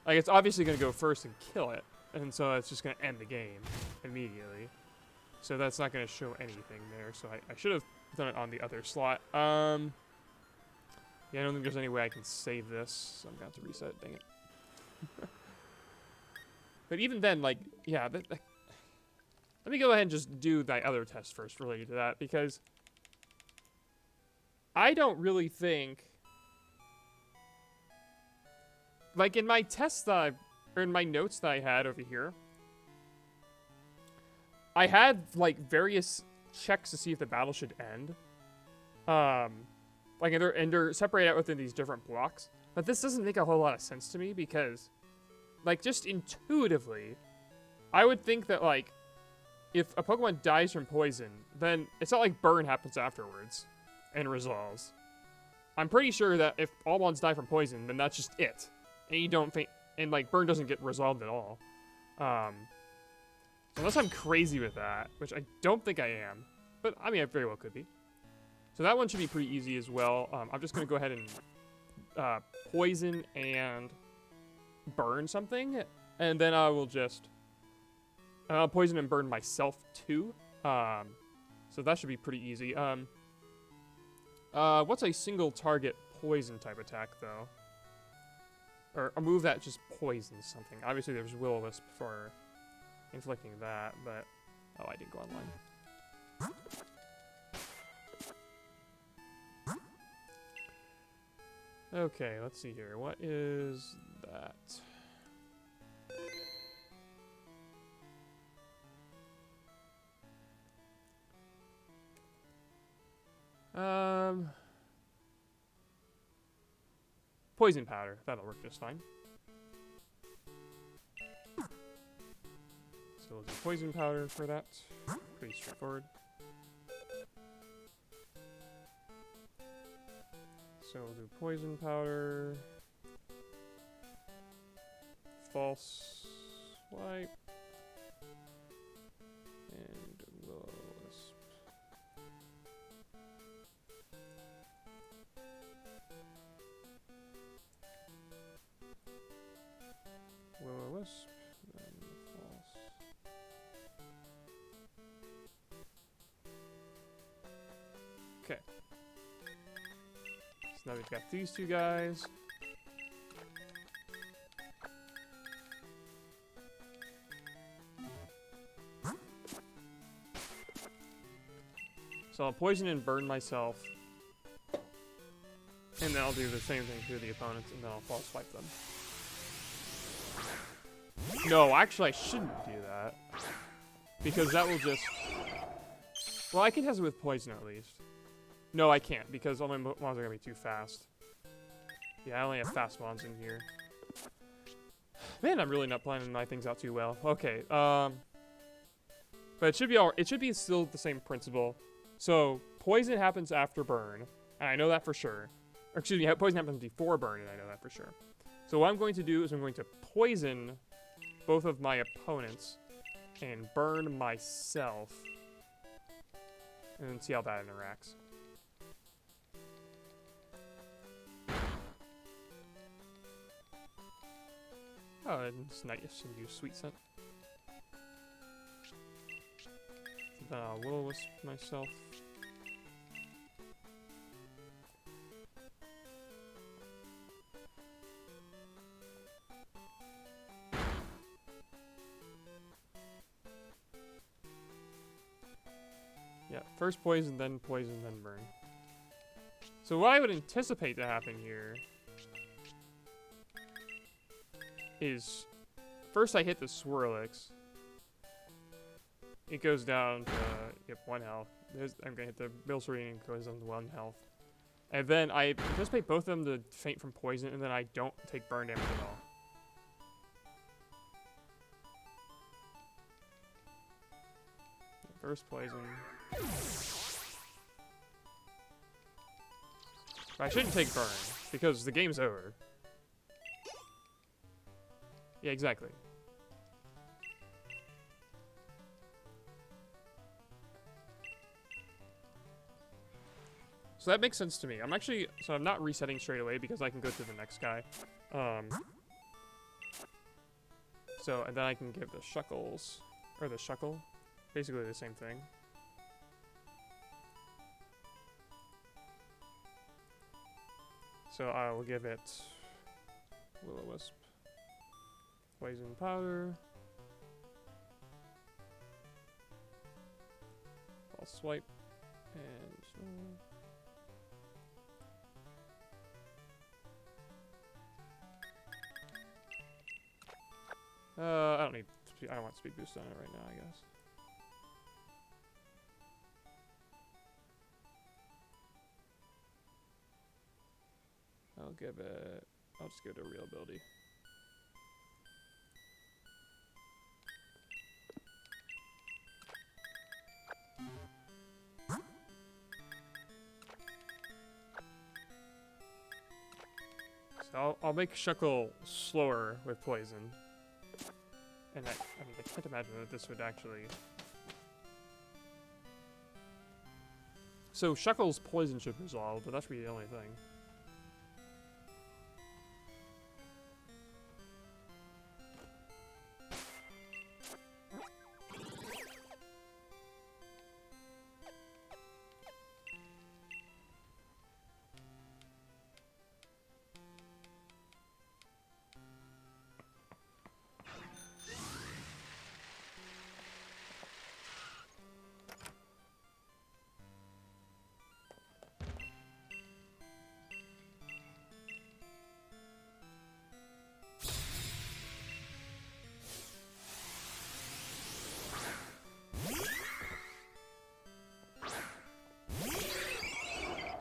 Like, it's obviously going to go first and kill it, and so it's just going to end the game immediately. So that's not going to show anything there, so I should have done it on the other slot. Yeah, I don't think there's any way I can save this, so I'm going to have to reset it, dang it. But even then, like, yeah, let me go ahead and just do that other test first related to that, because I don't really think... Like, in my tests that or in my notes that I had over here, I had, like, various checks to see if the battle should end. Like, and they're separated out within these different blocks. But this doesn't make a whole lot of sense to me because, like, just intuitively, I would think that, like, if a Pokemon dies from poison, then it's not like burn happens afterwards and resolves. I'm pretty sure that if all ones die from poison, then that's just it. And you don't think, and, like, burn doesn't get resolved at all. Unless I'm crazy with that, which I don't think I am. But, I mean, I very well could be. So that one should be pretty easy as well. I'm just going to go ahead and poison and burn something. And then I will just poison and burn myself too. So that should be pretty easy. What's a single target poison type attack, though? Or a move that just poisons something. Obviously, there's Will-O-Wisp for inflicting that, but... Oh, I didn't go online. Okay, let's see here. What is that? Poison powder. That'll work just fine. So we'll do poison powder for that. Pretty straightforward. So we'll do poison powder. False swipe. And Will-O-Wisp. Will-O-Wisp. Then false. Okay. So now we've got these two guys. So I'll poison and burn myself. And then I'll do the same thing to the opponents, and then I'll false swipe them. No, actually I shouldn't do that. Because that will just... Well, I can test it with poison at least. No, I can't, because all my mons are going to be too fast. Yeah, I only have fast mons in here. Man, I'm really not planning my things out too well. Okay, but it should be it should be still the same principle. So, poison happens after burn, and I know that for sure. Or excuse me, poison happens before burn, and I know that for sure. So what I'm going to do is I'm going to poison both of my opponents and burn myself. And then see how that interacts. Oh, it's nice and use Sweet Scent. Then I'll Will-O-Wisp myself. Yeah, first poison, then burn. So what I would anticipate to happen here is first I hit the Swirlix. It goes down to, yep, 1 health. I'm gonna hit the Milcery and it goes down to 1 health. And then I anticipate both of them to faint from poison, and then I don't take burn damage at all. First poison. But I shouldn't take burn, because the game's over. Yeah, exactly. So that makes sense to me. So I'm not resetting straight away because I can go to the next guy. So, and then I can give the Shuckles, or the Shuckle, basically the same thing. So I will give it Will-O-Wisp, Poison Powder, False Swipe, and I don't want speed boost on it right now, I guess. I'll just give it a real ability. So I'll make Shuckle slower with poison. And I mean, I can't imagine that this would actually... So Shuckle's poison should resolve, but that should be the only thing.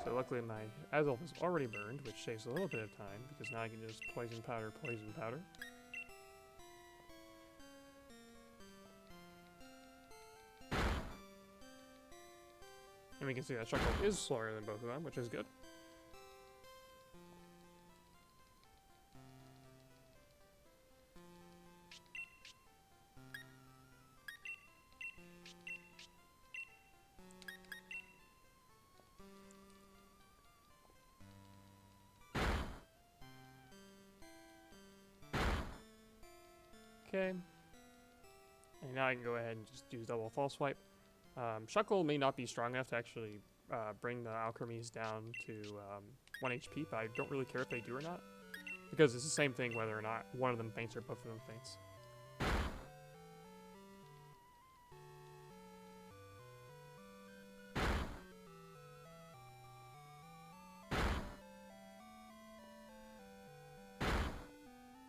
Luckily my Azul is already burned, which saves a little bit of time, because now I can just poison powder, poison powder. And we can see that Shuckle is slower than both of them, which is good. Okay, and now I can go ahead and just do double false swipe. Shuckle may not be strong enough to actually bring the alchemies down to 1 HP, but I don't really care if they do or not, because it's the same thing whether or not one of them faints or both of them faints.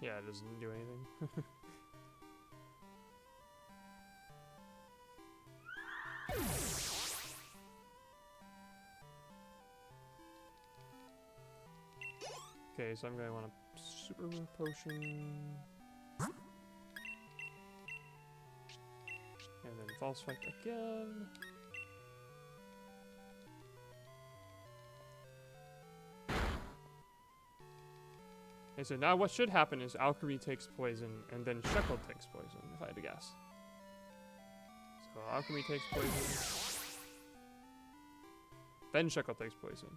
Yeah, it doesn't do anything. Okay, so I'm going to want a super move potion. And then false swipe again. Okay, so now what should happen is Alchemy takes poison, and then Shuckle takes poison, if I had to guess. So Alchemy takes poison. Then Shuckle takes poison.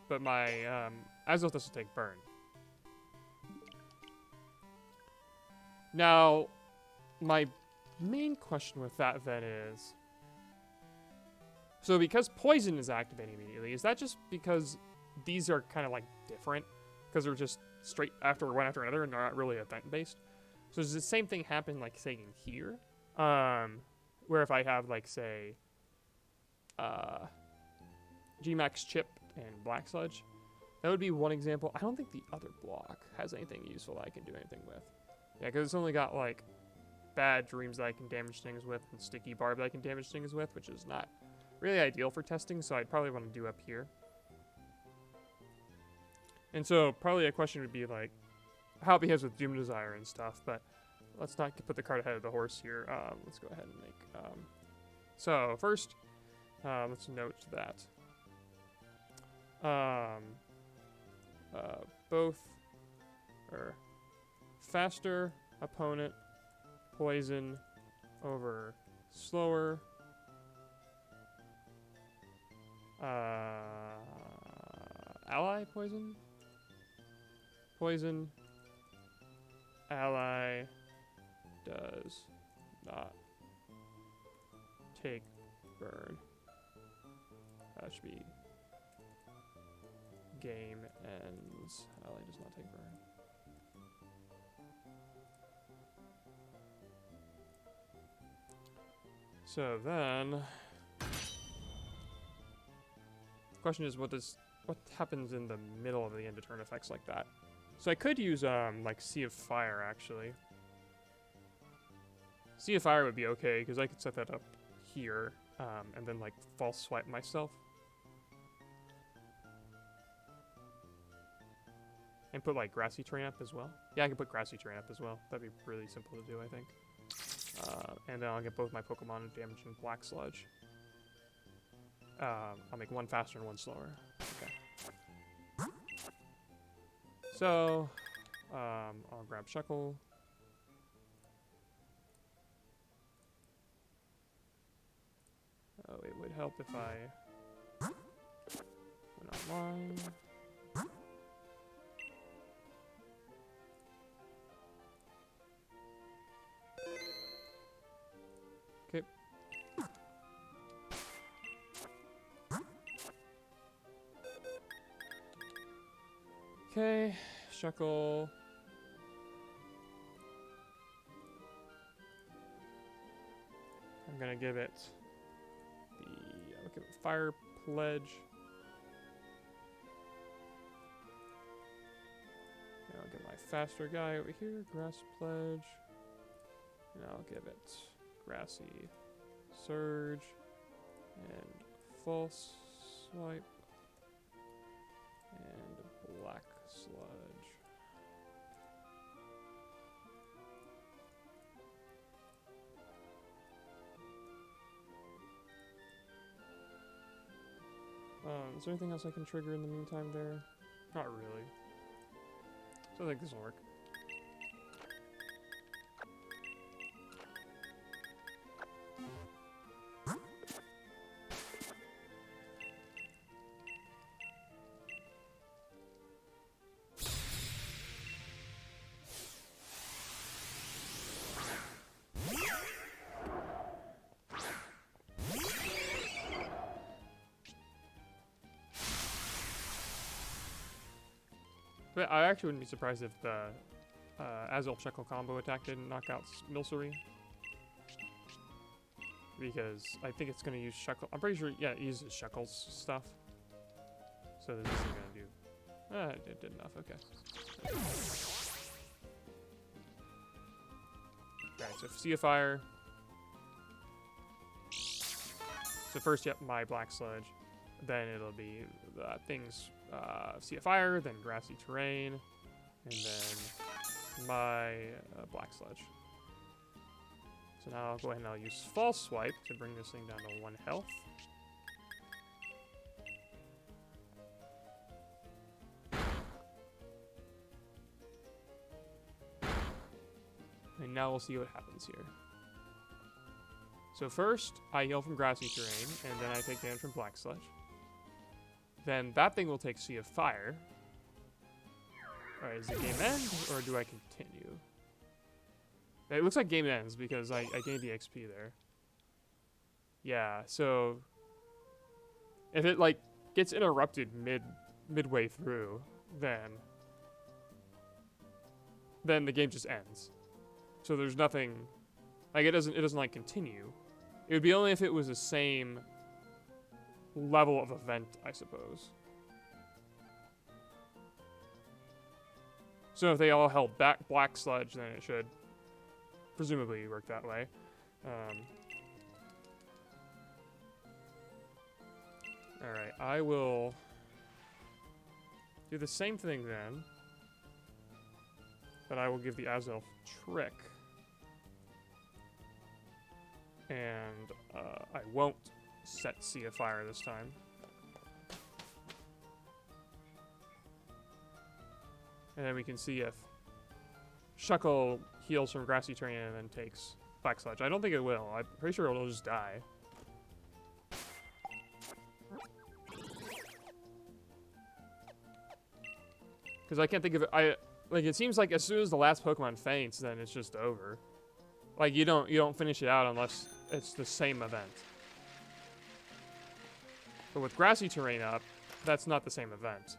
But my Azul doesn't take burn. Now, my main question with that then is... So because poison is activating immediately, is that just because these are kind of like different? Because they're just straight after one after another and they're not really event-based? So does the same thing happen, like, say, in here? Where if I have, like, say, G-Max Chip and Black Sludge, that would be one example. I don't think the other block has anything useful that I can do anything with. Yeah, because it's only got, like, Bad Dreams that I can damage things with and Sticky Barb that I can damage things with, which is not really ideal for testing, so I'd probably want to do up here. And so probably a question would be, like, how it behaves with Doom Desire and stuff, but let's not put the cart ahead of the horse here. Let's go ahead and make... So, first, let's note that both are faster opponent poison over slower ally poison ally does not take burn. That should be game ends. Ally does not take burn. So then, the question is, what happens in the middle of the end of turn effects like that? So I could use like Sea of Fire actually. Sea of Fire would be okay because I could set that up here and then like false swipe myself. And put like grassy terrain up as well. Yeah, I can put grassy terrain up as well. That'd be really simple to do, I think. And then I'll get both my Pokemon damage and Black Sludge. I'll make one faster and one slower. Okay. So, I'll grab Shuckle. Oh, it would help if I went online. Okay. Okay, Shuckle. I'm gonna give it I'll give it Fire Pledge. And I'll get my faster guy over here, Grass Pledge. And I'll give it Grassy Surge and False Swipe and Black Sludge. Is there anything else I can trigger in the meantime there? Not really. So I think this will work. But I actually wouldn't be surprised if the Azul Shekel combo attack didn't knock out Milcery. Because I think it's going to use Shekel. I'm pretty sure, yeah, it uses Shekel's stuff. So this isn't going to do... it did enough, okay. Alright, so Sea of Fire. So first, yep, my Black Sludge. Then it'll be things... Sea of Fire, then Grassy Terrain, and then my Black Sludge. So now I'll go ahead and I'll use False Swipe to bring this thing down to 1 health. And now we'll see what happens here. So first, I heal from Grassy Terrain, and then I take damage from Black Sludge. Then that thing will take Sea of Fire. Alright, is the game end, or do I continue? It looks like game ends, because I gained the XP there. Yeah, so... if it, like, gets interrupted midway through, then the game just ends. So there's nothing... like, it doesn't, like, continue. It would be only if it was the same... level of event, I suppose. So if they all held back Black Sludge, then it should presumably work that way. Alright, I will do the same thing then, but I will give the Azelf Trick. And I won't set Sea of Fire this time. And then we can see if Shuckle heals from Grassy Terrain and then takes Black Sludge. I don't think it will. I'm pretty sure it'll just die. Because I can't think of it. Like, it seems like as soon as the last Pokemon faints, then it's just over. Like, you don't finish it out unless it's the same event. But with Grassy Terrain up, that's not the same event.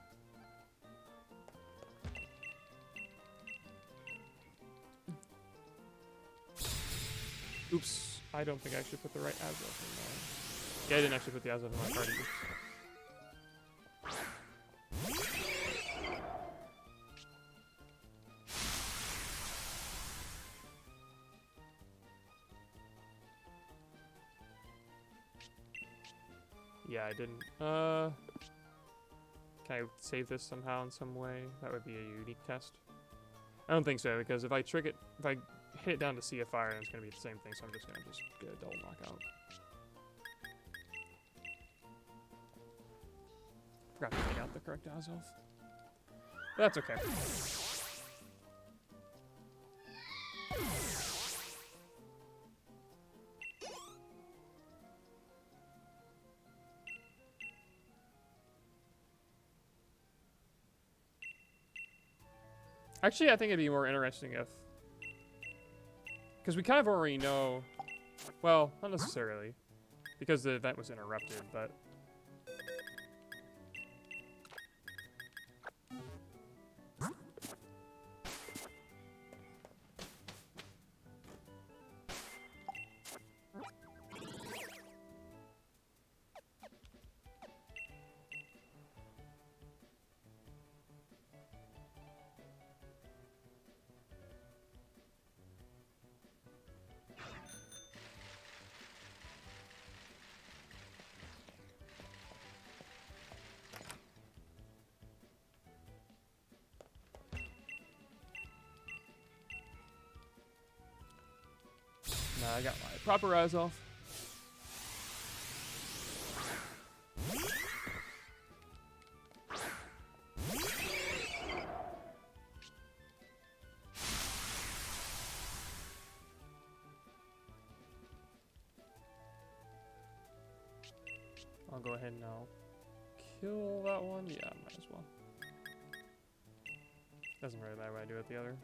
Oops, I don't think I should put the right Azelf in there. Yeah, I didn't actually put the Azelf in my party. Yeah, I didn't. Can I save this somehow in some way? That would be a unique test. I don't think so, because if I trick it, if I hit it down to see a fire, then it's going to be the same thing, so I'm just going to get a double knockout. Forgot to take out the correct Azelf. But that's okay. Actually, I think it'd be more interesting if... Because we kind of already know... Well, not necessarily. Because the event was interrupted, but... Nah, I got my proper Azelf. I'll go ahead and I'll kill that one. Yeah, might as well. Doesn't really matter what I do with the other.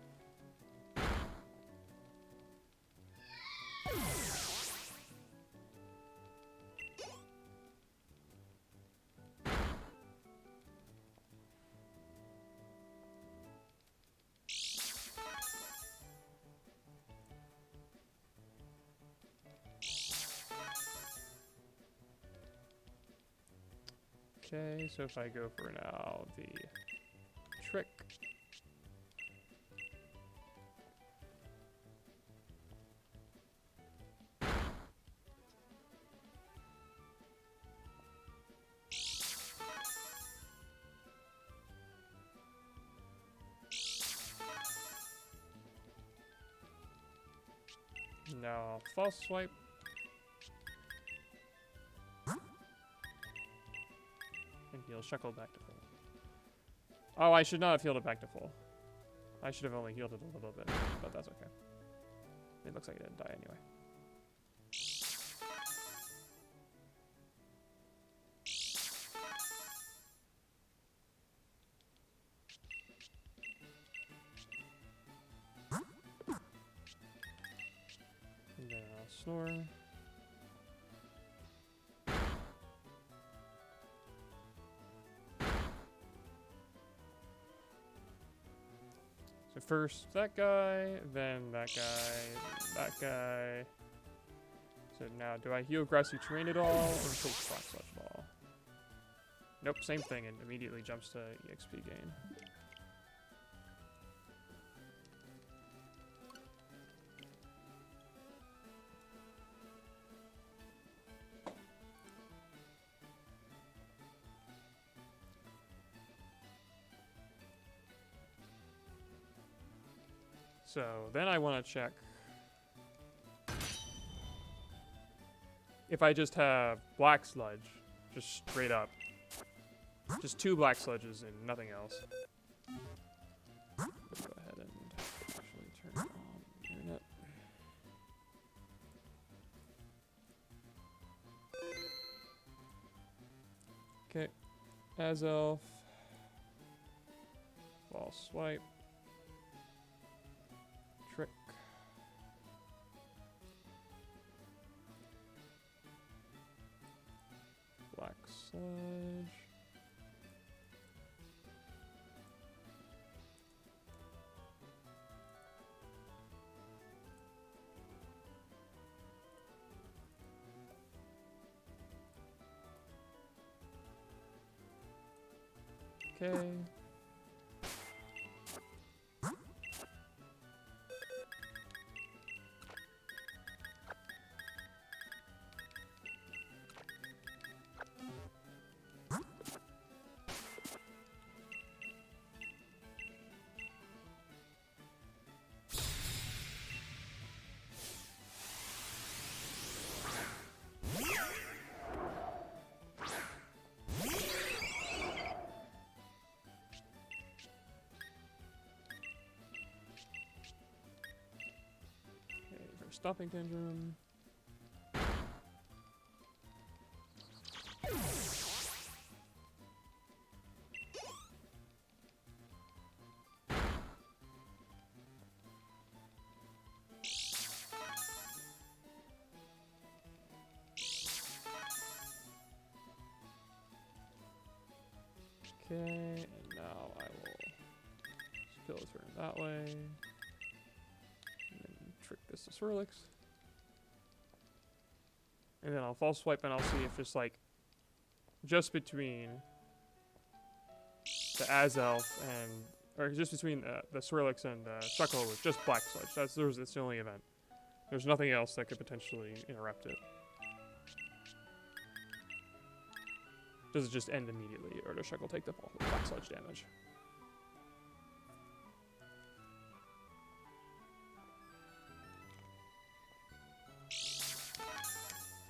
Okay, so if I go for now the trick. Now false swipe. And he'll shuckle back to full. Oh, I should not have healed it back to full. I should have only healed it a little bit, but that's okay. It looks like it didn't die anyway. And then I'll snore. So first that guy, then that guy, that guy. So now, do I heal grassy terrain at all, or take spot sludge at all? Nope, same thing, and immediately jumps to EXP gain. So then I want to check if I just have black sludge, just straight up, just 2 black sludges and nothing else. Go ahead and actually turn on the internet. Okay, Azelf, false swipe. Trick. Black sludge. Okay. Stomping Tantrum. Okay, and now I will skill turn that way. And then trick this to Swirlix. And then I'll false swipe and I'll see if just like, just between the Azelf and, or just between the Swirlix and Shuckle with just Black Sludge. That's the only event. There's nothing else that could potentially interrupt it. Does it just end immediately, or does Shuckle take the fall with Black Sludge damage?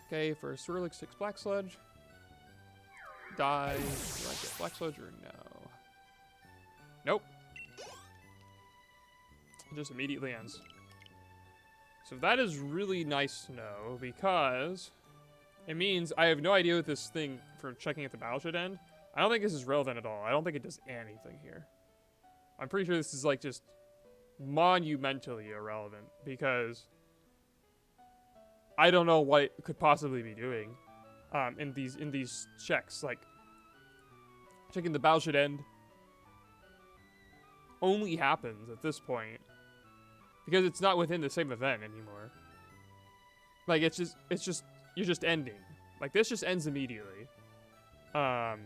Okay, for Swirlix 6 Black Sludge. Die. Do I get Black Sludge or no? Nope. It just immediately ends. So that is really nice to know, because it means I have no idea what this thing for checking at the battle should end. I don't think this is relevant at all. I don't think it does anything here. I'm pretty sure this is like just monumentally irrelevant, because I don't know what it could possibly be doing in these checks. Like checking the battle should end only happens at this point because it's not within the same event anymore. Like it's just you're just ending. Like this just ends immediately. I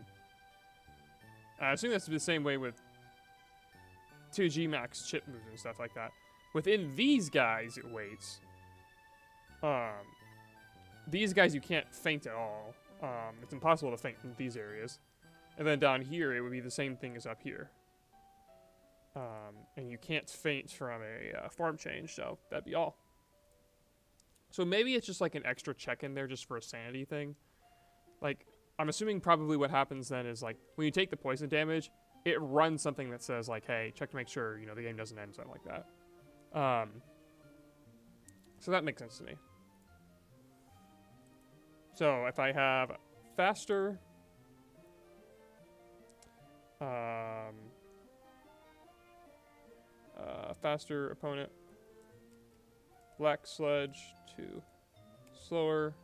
assume that's the same way with 2G max chip moves and stuff like that. Within these guys, it waits. These guys you can't feint at all. It's impossible to feint in these areas. And then down here, it would be the same thing as up here. And you can't feint from a form change, so that'd be all. So maybe it's just like an extra check in there just for a sanity thing. Like, I'm assuming probably what happens then is like, when you take the poison damage, it runs something that says like, hey, check to make sure, you know, the game doesn't end, something like that. So that makes sense to me. So if I have faster, faster opponent, Black Sludge to slower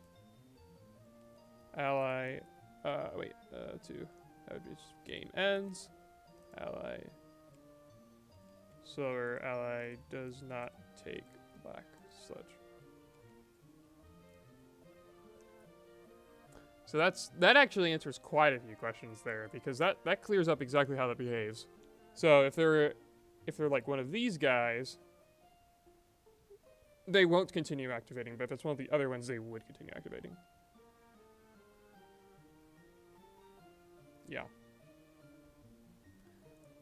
ally, to that would be game ends, ally, slower ally does not take Black Sludge. So that actually answers quite a few questions there, because that clears up exactly how that behaves. So if they're like one of these guys, they won't continue activating, but if it's one of the other ones, they would continue activating. Yeah.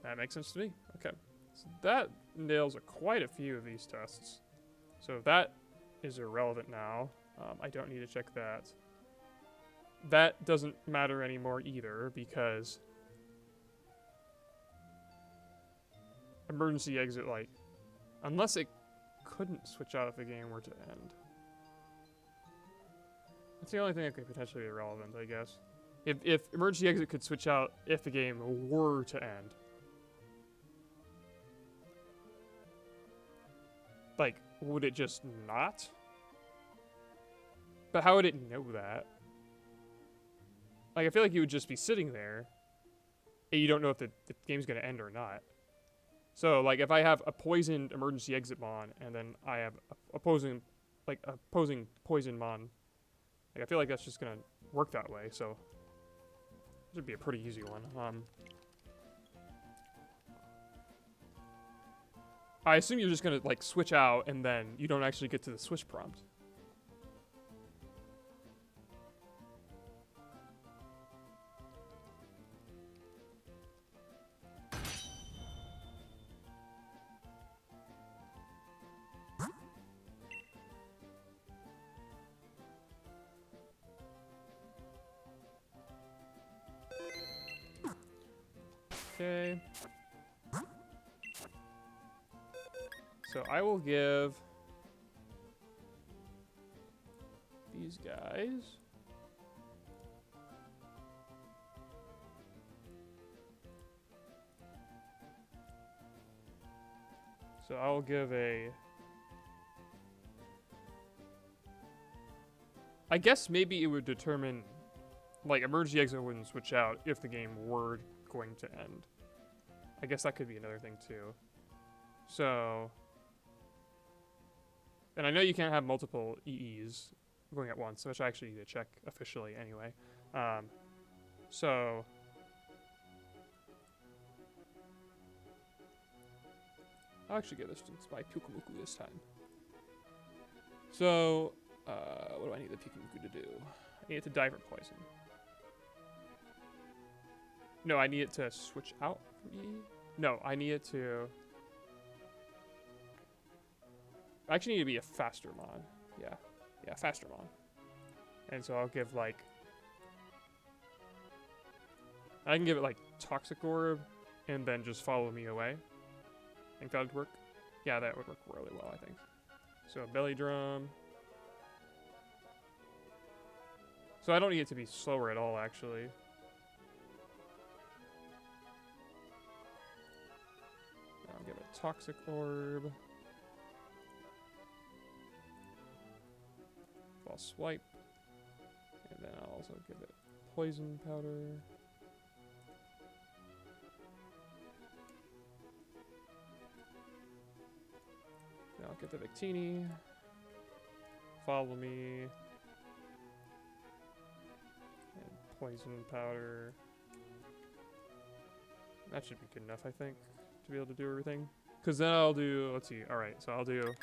That makes sense to me. Okay. So that nails quite a few of these tests. So that is irrelevant now. I don't need to check that. That doesn't matter anymore either, because emergency exit, like, unless it couldn't switch out if the game were to end. That's the only thing that could potentially be relevant, I guess. If emergency exit could switch out if the game were to end. Like, would it just not? But how would it know that? Like, I feel like you would just be sitting there, and you don't know if the game's going to end or not. So, like, if I have a poisoned emergency exit mon, and then I have opposing poison mon, like, I feel like that's just going to work that way, so this would be a pretty easy one. I assume you're just going to, like, switch out, and then you don't actually get to the switch prompt. Okay. So I will give these guys. So I'll give a... I guess maybe it would determine, like, emergency exit wouldn't switch out if the game were going to end. I guess that could be another thing too. So, and I know you can't have multiple EEs going at once, which I actually need to check officially anyway. So, I'll actually get this by Pukumuku this time. So, what do I need the Pukumuku to do? I need it to die from poison. No, I need it to switch out from E. No, I need it to... I actually need to be a faster mon. Yeah, faster mon. And so I'll give, like... I can give it, like, Toxic Orb, and then just follow me away. I think that would work. Yeah, that would work really well, I think. So, Belly Drum. So I don't need it to be slower at all, actually. I'll give it Toxic Orb. False Swipe. And then I'll also give it Poison Powder. Now I'll get the Victini. Follow me. And Poison Powder. That should be good enough, I think, to be able to do everything. Because then I'll do, let's see, alright, so I'll do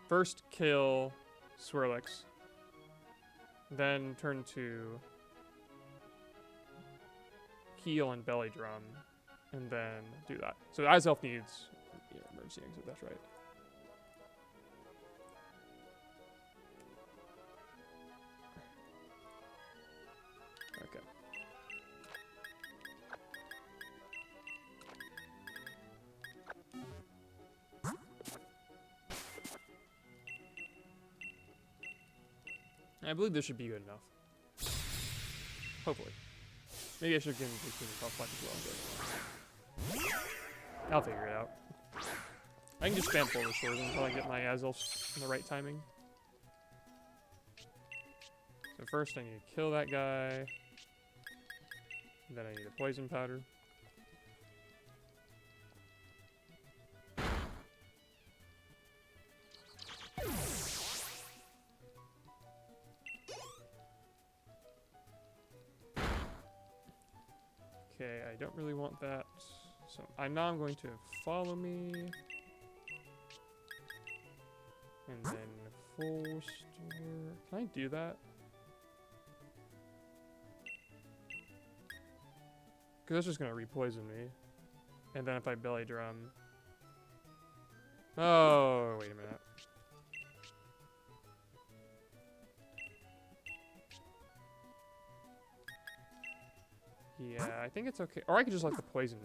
first kill Swirlix, then turn to heal and belly drum, and then do that. So Iself needs emergency exit, that's right. Okay. I believe this should be good enough. Hopefully. Maybe I should give him a top fight as well, but I'll figure it out. I can just spam Polar Swords until I get my Azelf in the right timing. So first I need to kill that guy. Then I need a Poison Powder. Okay, I don't really want that. So now I'm going to follow me. And then full restore. Can I do that? Because that's just going to re-poison me. And then if I belly drum... Oh, wait a minute. Yeah, I think it's okay. Or I could just let the poison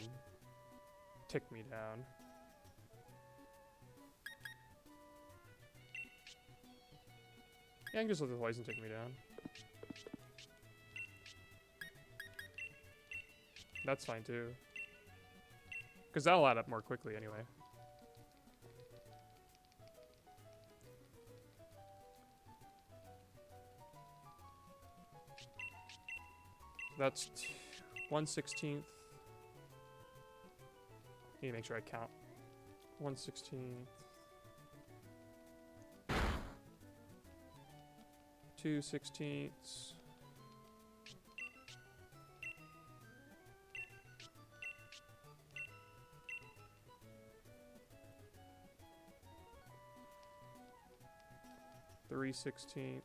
tick me down. Yeah, I can just let the poison tick me down. That's fine too. Because that'll add up more quickly anyway. That's 1/16. Need to make sure I count. 1/16. 2/16. 3/16.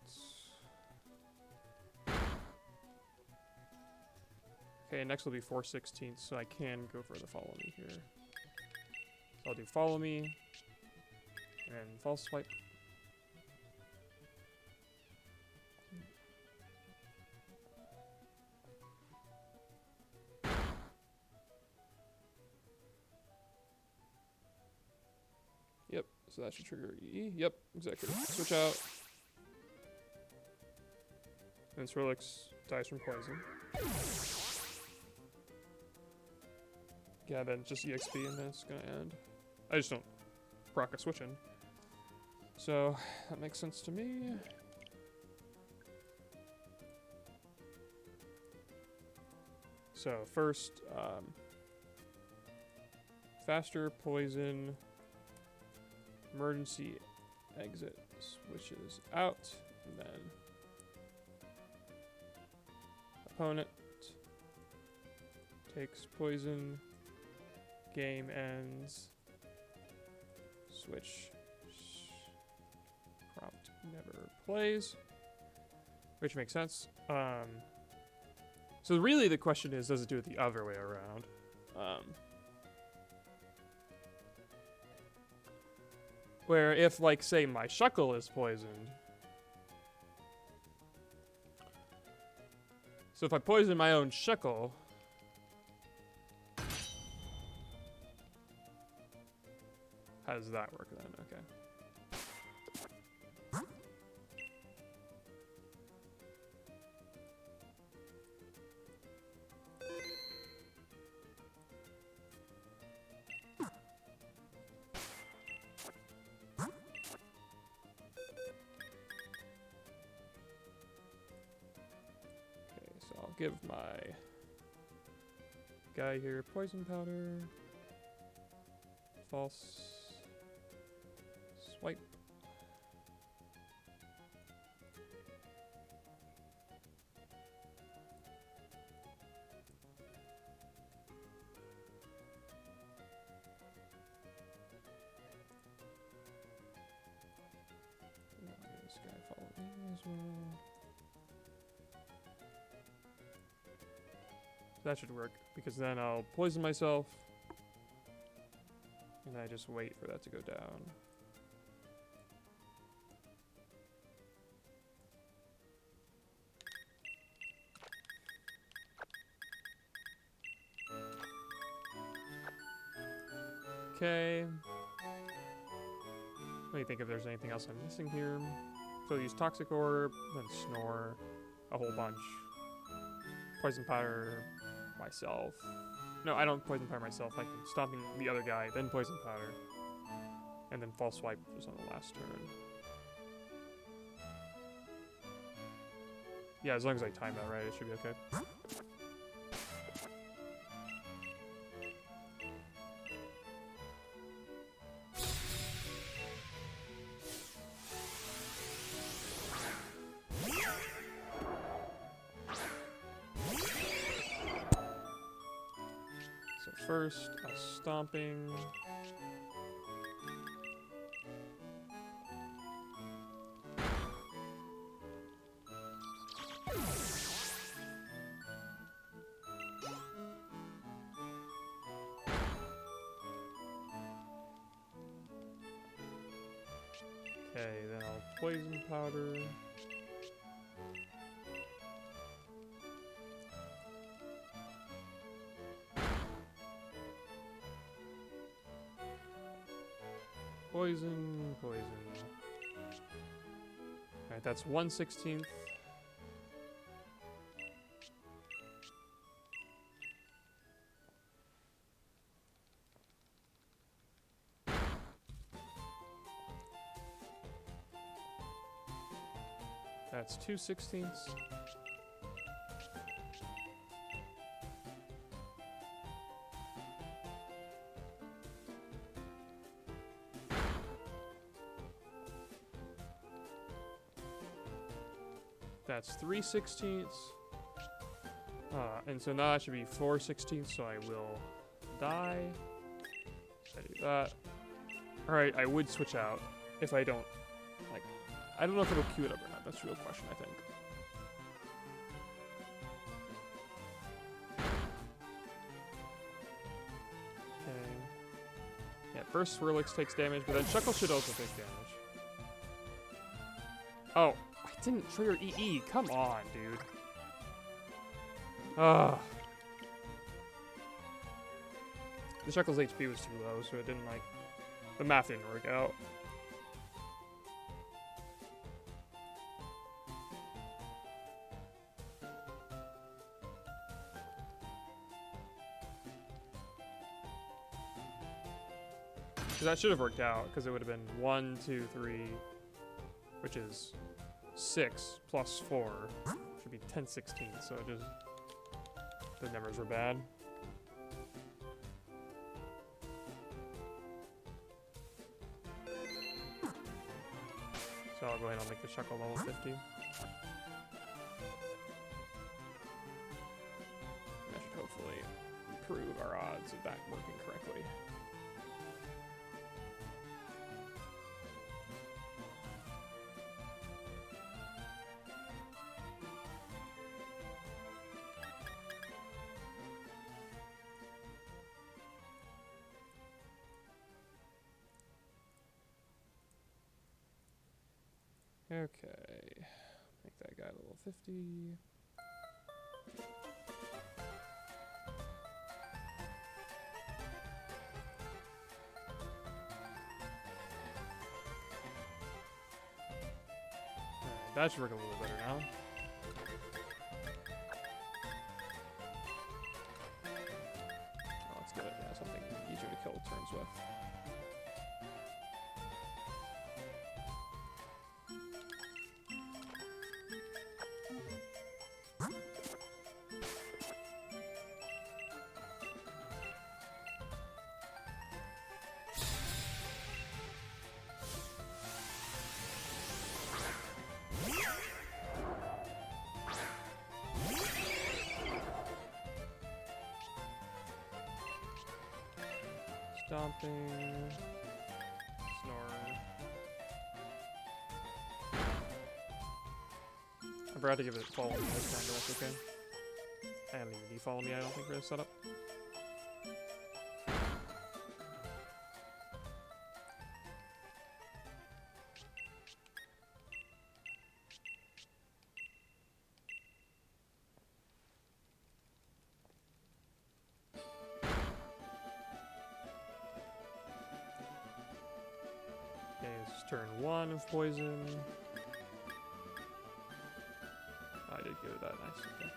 Okay, next will be 4/16, so I can go for the follow me here. So I'll do follow me and false swipe. Yep, so that should trigger E. Yep, exactly. Switch out. And Swirlix dies from poison. Yeah, then just EXP and then it's gonna end. I just don't proc a switch in. So, that makes sense to me. So, first, faster poison, emergency exit switches out, and then opponent takes poison, game ends, switch prompt never plays, which makes sense. So really the question is, does it do it the other way around? Where if, like, say my Shuckle is poisoned, so if I poison my own Shuckle, how does that work then? Okay. Give my guy here poison powder, false swipe. This guy follow me as well. That should work, because then I'll poison myself, and I just wait for that to go down. Okay. Let me think if there's anything else I'm missing here. So use Toxic Orb, then Snore, a whole bunch. Poison Powder myself. No, I don't Poison Powder myself. I can stomping the other guy, then Poison Powder. And then False Swipe just on the last turn. Yeah, as long as I time that right, it should be okay. First, a stomping. Okay, then I'll poison powder. Poison, poison. Alright, that's 1/16. That's 2/16. That's 3/16. And so now that should be 4/16, so I will die. I do that. Alright, I would switch out if I don't, like, I don't know if it'll queue it up or not. That's the real question, I think. Okay. Yeah, first Swirlix takes damage, but then Shuckle should also take damage. Oh. I didn't trigger EE. Come on, dude. Ugh. The Shuckle's HP was too low, so it didn't, like... The math didn't work out. Because that should have worked out, because it would have been 1, 2, 3, which is 6 plus 4. Should be 10, 16, so it just, the numbers were bad. So I'll go ahead and make the Shuckle level 50. That should hopefully improve our odds of that working correctly. Okay, make that guy level 50. That should work a little better now. Oh, let's get it. Yeah, something easier to kill turns with. Stomping. Snore. I forgot to give it follow me this time, but that's okay. I don't even need follow me, I don't think, for this setup. Turn 1 of poison. I did give it that. Nice. Okay.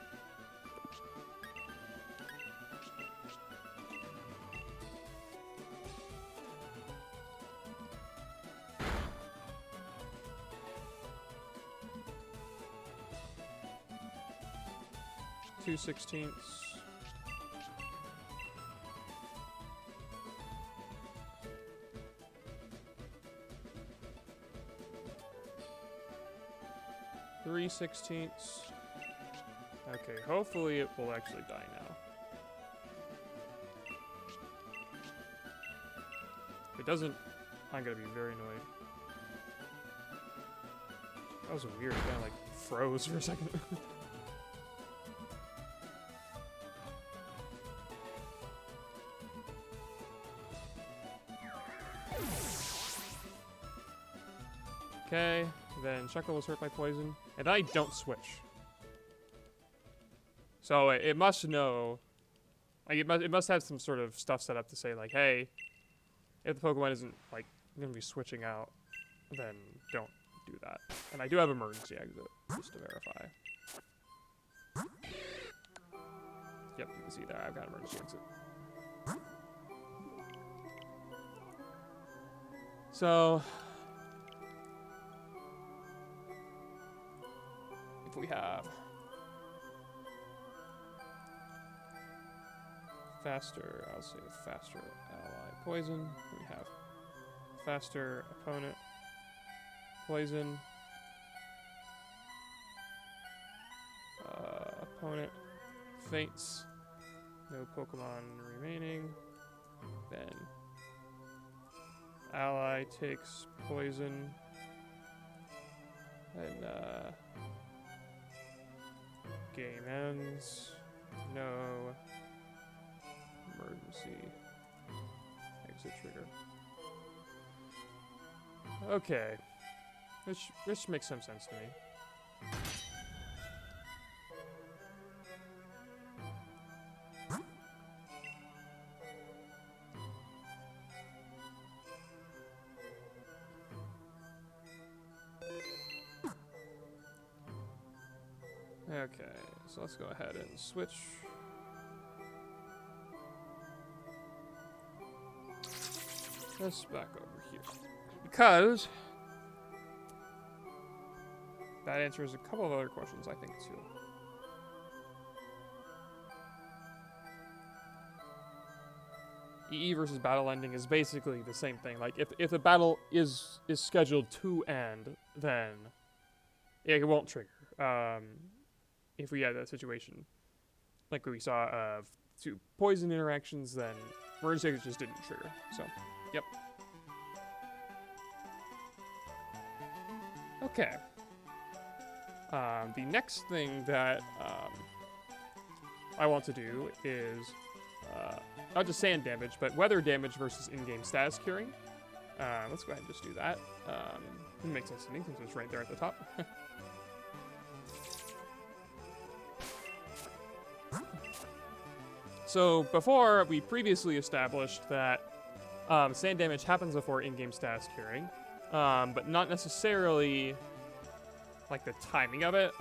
Two 16ths. Three 16ths. Okay, hopefully it will actually die now. If it doesn't, I'm gonna be very annoyed. That was weird, it kind of like froze for a second. Okay, then Shuckle was hurt by poison, and I don't switch. So it must know, like it must have some sort of stuff set up to say like, hey, if the Pokemon isn't like gonna be switching out, then don't do that. And I do have emergency exit just to verify. Yep, you can see there I've got emergency exit. So if we have faster, I'll say faster ally poison. We have faster opponent poison. Opponent faints. No Pokemon remaining. Then ally takes poison. And game ends. No emergency exit trigger. Okay. This makes some sense to me. Okay, so let's go ahead and switch. this back over here. Because that answers a couple of other questions, I think, too. EE versus battle ending is basically the same thing. Like, if the battle is scheduled to end, then it won't trigger. If we had that situation, like we saw of 2 poison interactions, then emergency exit just didn't trigger. So, yep. Okay. The next thing that I want to do is not just sand damage, but weather damage versus in-game status curing. Let's go ahead and just do that. It makes sense to me since it's right there at the top. So before, we previously established that sand damage happens before in-game status curing, but not necessarily like the timing of it.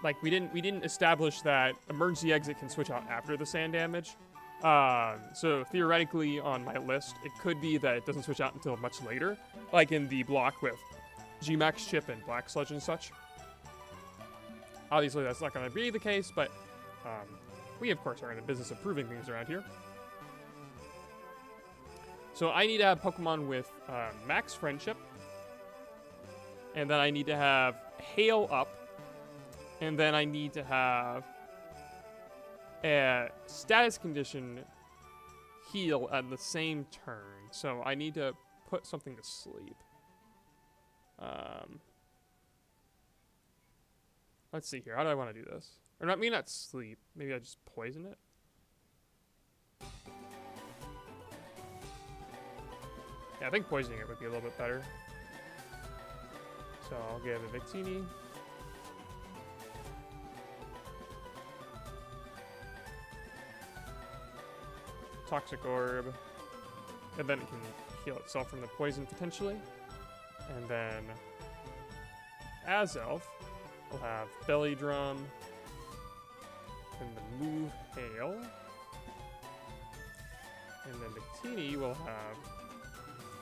Like we didn't establish that emergency exit can switch out after the sand damage. So theoretically on my list, it could be that it doesn't switch out until much later, like in the block with G-Max chip and Black Sludge and such. Obviously that's not going to be the case, but we of course are in the business of proving things around here. So I need to have Pokemon with Max Friendship, and then I need to have Hail up, and then I need to have a status condition heal at the same turn. So I need to put something to sleep. Let's see here. How do I want to do this? Or not, maybe not sleep. Maybe I just poison it. Yeah, I think poisoning it would be a little bit better. So I'll give a Victini. Toxic Orb. And then it can heal itself from the poison potentially. And then Azelf will have Belly Drum. And the move Hail. And then Victini will have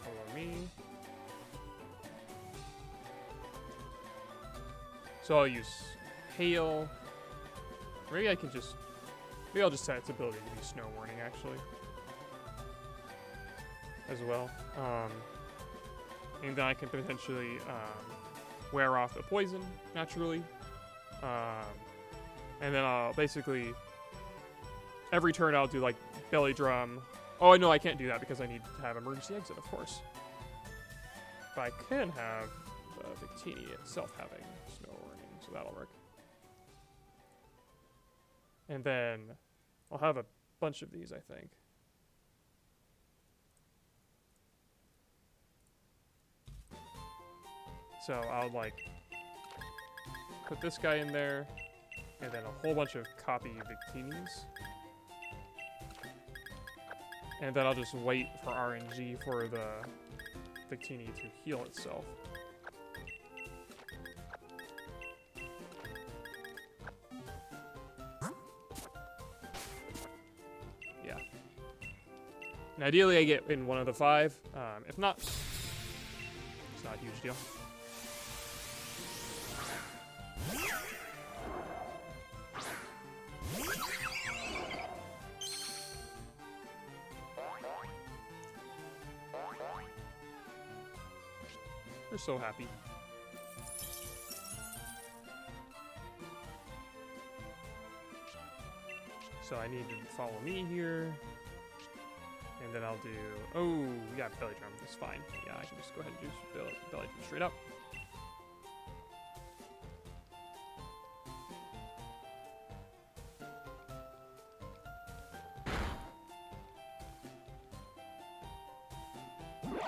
Follow Me. So I'll use Hail. Maybe I can just... Maybe I'll just set its ability to be Snow Warning, actually. As well. And then I can potentially wear off the poison, naturally. And then I'll basically... Every turn I'll do, like, Belly Drum. Oh, no, I can't do that because I need to have Emergency Exit, of course. But I can have the Victini itself having Snow Warning, so that'll work. And then I'll have a bunch of these, I think. So I'll, like, put this guy in there, and then a whole bunch of copy Victinis. And then I'll just wait for RNG for the Victini to heal itself. Yeah. And ideally I get in one of the 5. If not, it's not a huge deal. They're so happy. So I need to follow me here. And then I'll do... Oh, yeah, Belly Drum. That's fine. Yeah, I can just go ahead and do Belly Drum straight up.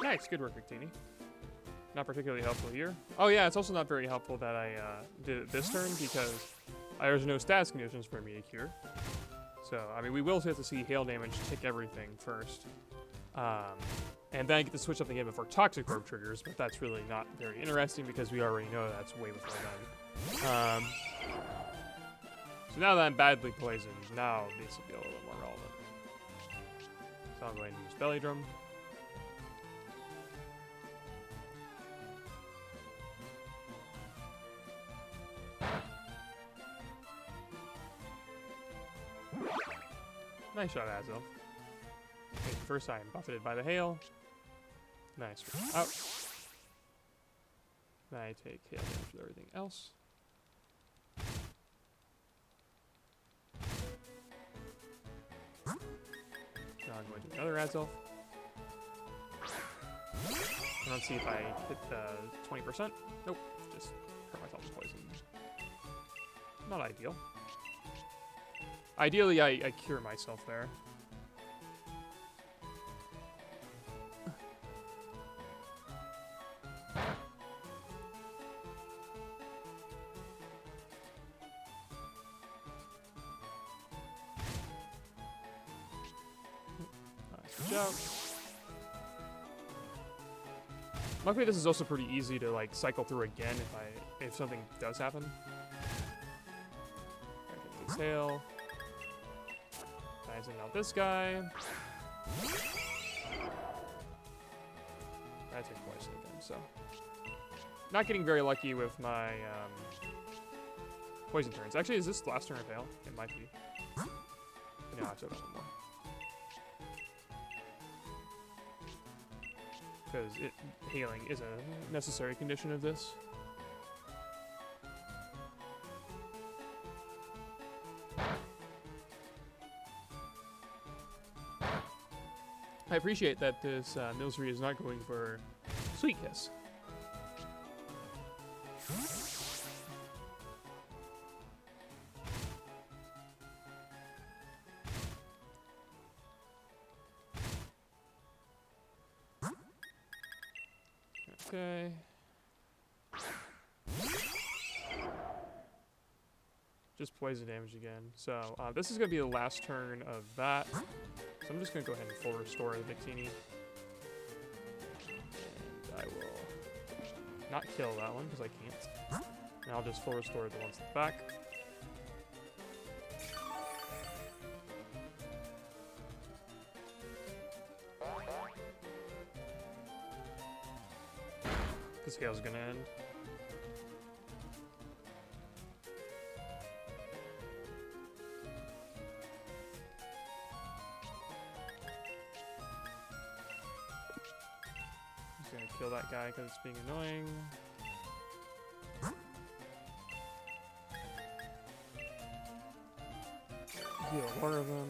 Nice. Good work, Victini. Not particularly helpful here. Oh yeah, it's also not very helpful that I did it this turn because there's no status conditions for me to cure. So, I mean, we will have to see hail damage tick everything first. And then I get to switch up the game before Toxic Orb triggers, but that's really not very interesting because we already know that's way before then. So now that I'm badly poisoned, now this will be a little bit more relevant. So I'll go ahead and use Belly Drum. Nice shot, Azil. Okay, first I am buffeted by the hail. Then I switch out. Then I take hail damage with everything else. Now I'm going to do another Azil. And let's see if I hit the 20%. Nope, just hurt myself with poison. Not ideal. Ideally, I cure myself there. Switch out. Luckily, this is also pretty easy to like cycle through again if something does happen. Exhale. Guys, and now this guy. I take poison again, so not getting very lucky with my poison turns. Actually, is this last turn of hail? It might be. No, I took one more. Because healing is a necessary condition of this. I appreciate that this Milsary is not going for Sweet Kiss. Okay. Just poison damage again. So this is going to be the last turn of that. So I'm just going to go ahead and full restore the Victini. And I will not kill that one because I can't. And I'll just full restore the ones at the back. Because hail's going to end. Kill that guy because it's being annoying. Heal one of them.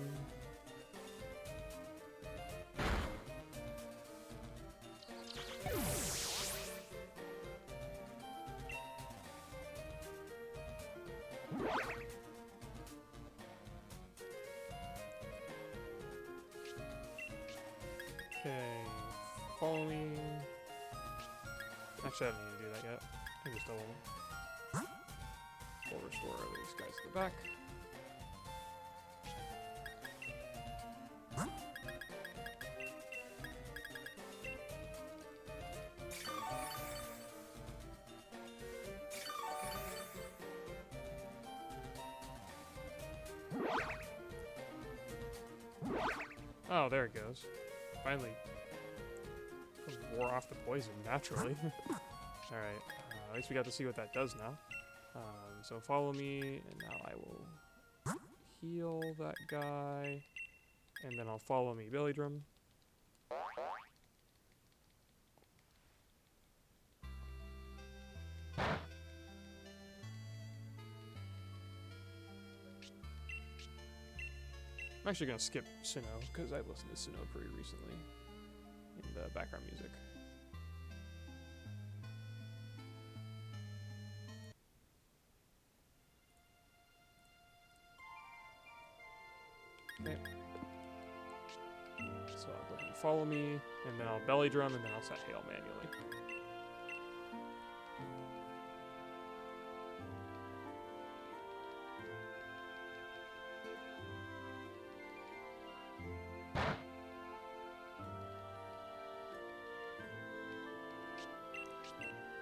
Okay, follow me. Actually, I don't need to do that yet. I can just double them. Full restore these guys to the back. Oh, there it goes. Finally wore off the poison naturally. Alright, at least we got to see what that does now. So follow me, and now I will heal that guy, and then I'll follow me Belly Drum. I'm actually going to skip Sinnoh, because I've listened to Sinnoh pretty recently in the background music. Okay. So I'll go ahead and follow me, and then I'll Belly Drum, and then I'll set Hail manually.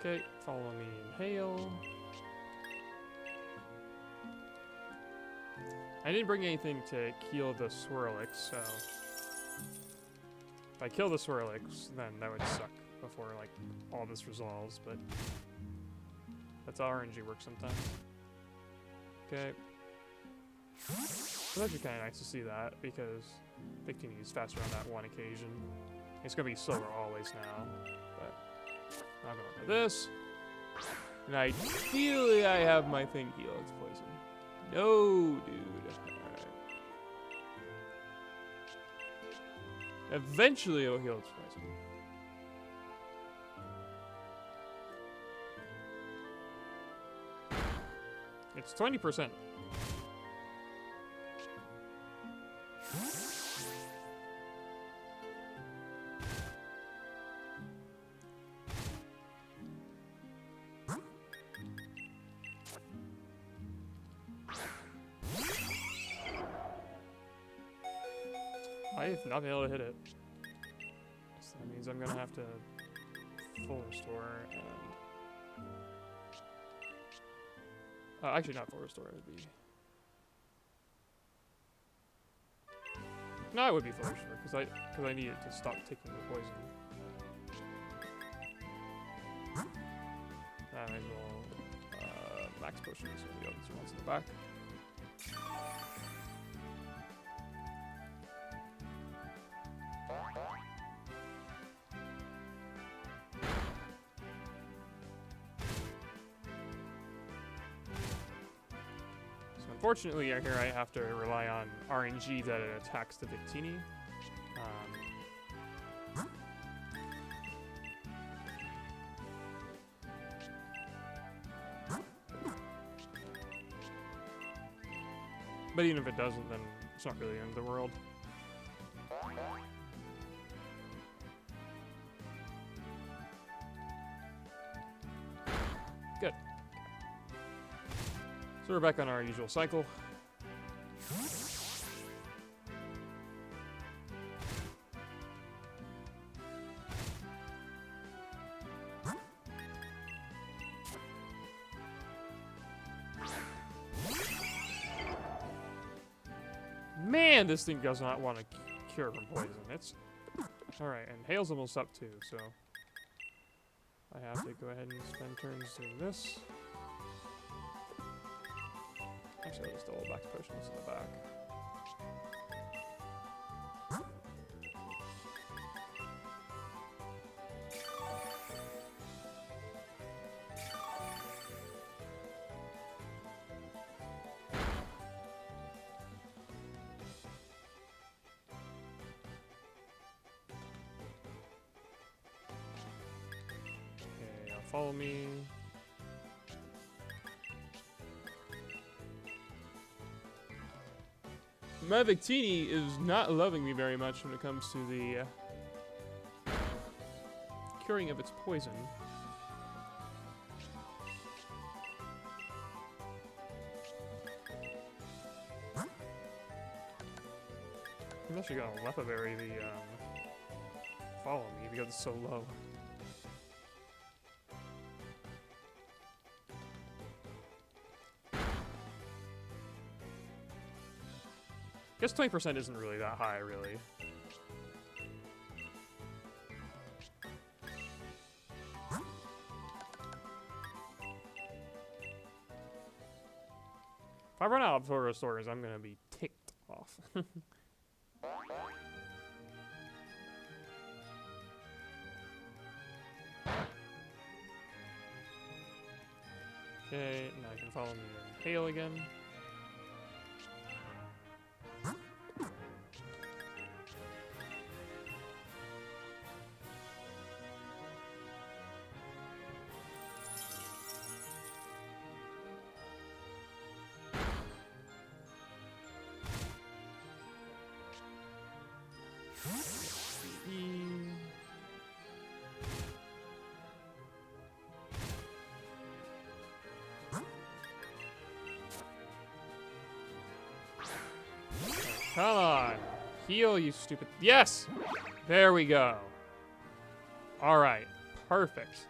Okay, follow me in Hail. I didn't bring anything to kill the Swirlix, so if I kill the Swirlix, then that would suck before like all this resolves, but that's how RNG works sometimes. Okay. It's actually kind of nice to see that because Victini is faster on that one occasion. It's gonna be slower always now, but I'm going for this. And ideally, I have my thing heal its poison. No, dude. Alright. Eventually, it'll heal its poison. It's 20%. I have not been able to hit it. So that means I'm gonna have to full restore and actually not full restore, it would be no, it would be full restore because I need it to stop taking the poison. I might as well max potion so the other two ones in the back. Unfortunately, here I have to rely on RNG that it attacks the Victini. But even if it doesn't, then it's not really the end of the world. Good. So we're back on our usual cycle. Man, this thing does not want to cure from poison. It's alright, and Hail's almost up too, so I have to go ahead and spend turns doing this. Actually, I'll just double back potions in the back. Okay, now follow me. My Victini is not loving me very much when it comes to the curing of its poison. I'm actually gonna Lepaberry the follow me because it's so low. I guess 20% isn't really that high, really. If I run out of photo stores, I'm gonna be ticked off. Okay, now I can follow me in Hail again. Come on. Heal, you stupid. Yes! There we go. Alright. Perfect.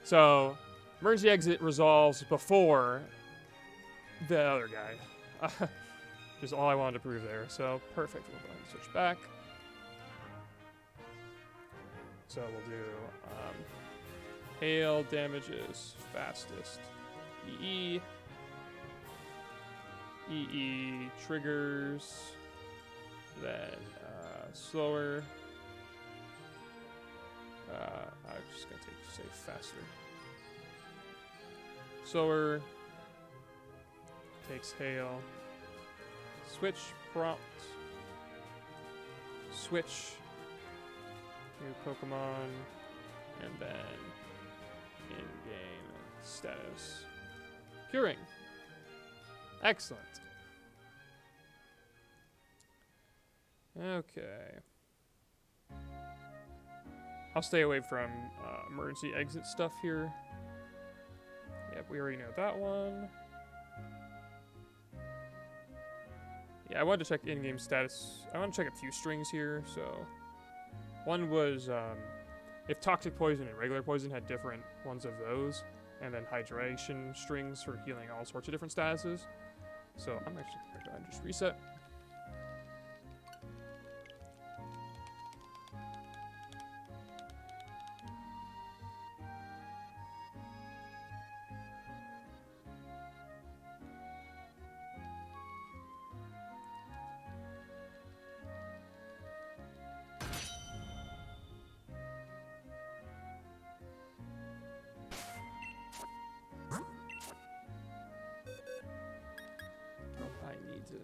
So, emergency exit resolves before the other guy. Just all I wanted to prove there. So, perfect. We'll go ahead and switch back. So, we'll do hail damages fastest. EE. EE triggers, then slower. I'm just gonna say faster. Slower. Takes hail. Switch prompt. Switch. New Pokemon. And then in-game status. Curing. Excellent. Okay. I'll stay away from emergency exit stuff here. Yep, we already know that one. Yeah, I wanted to check in-game status. I want to check a few strings here. So, one was if toxic poison and regular poison had different ones of those, and then hydration strings for healing all sorts of different statuses. So I'm actually going to go ahead and just reset.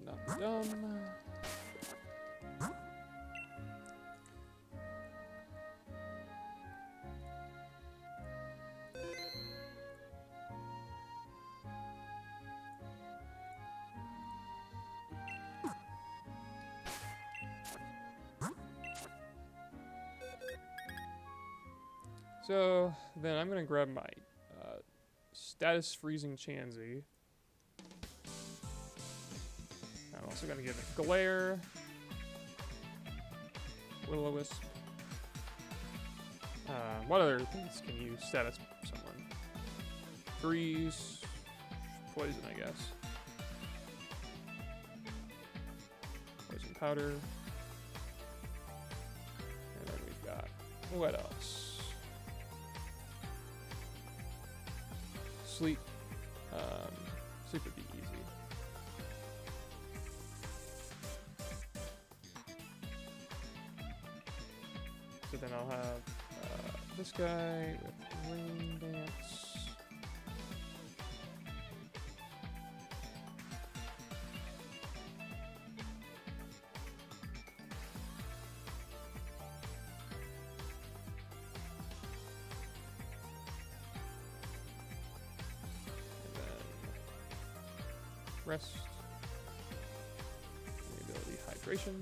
Not dumb. So then I'm gonna grab my status freezing Chansey. I'm also going to give it Glare, Will-O-Wisp. What other things can you status someone? Freeze, Poison, I guess. Poison Powder. And then we've got, what else? Sleep. Sleep would be easy. So then I'll have this guy with Rain Dance. And then Rest. The ability Hydration.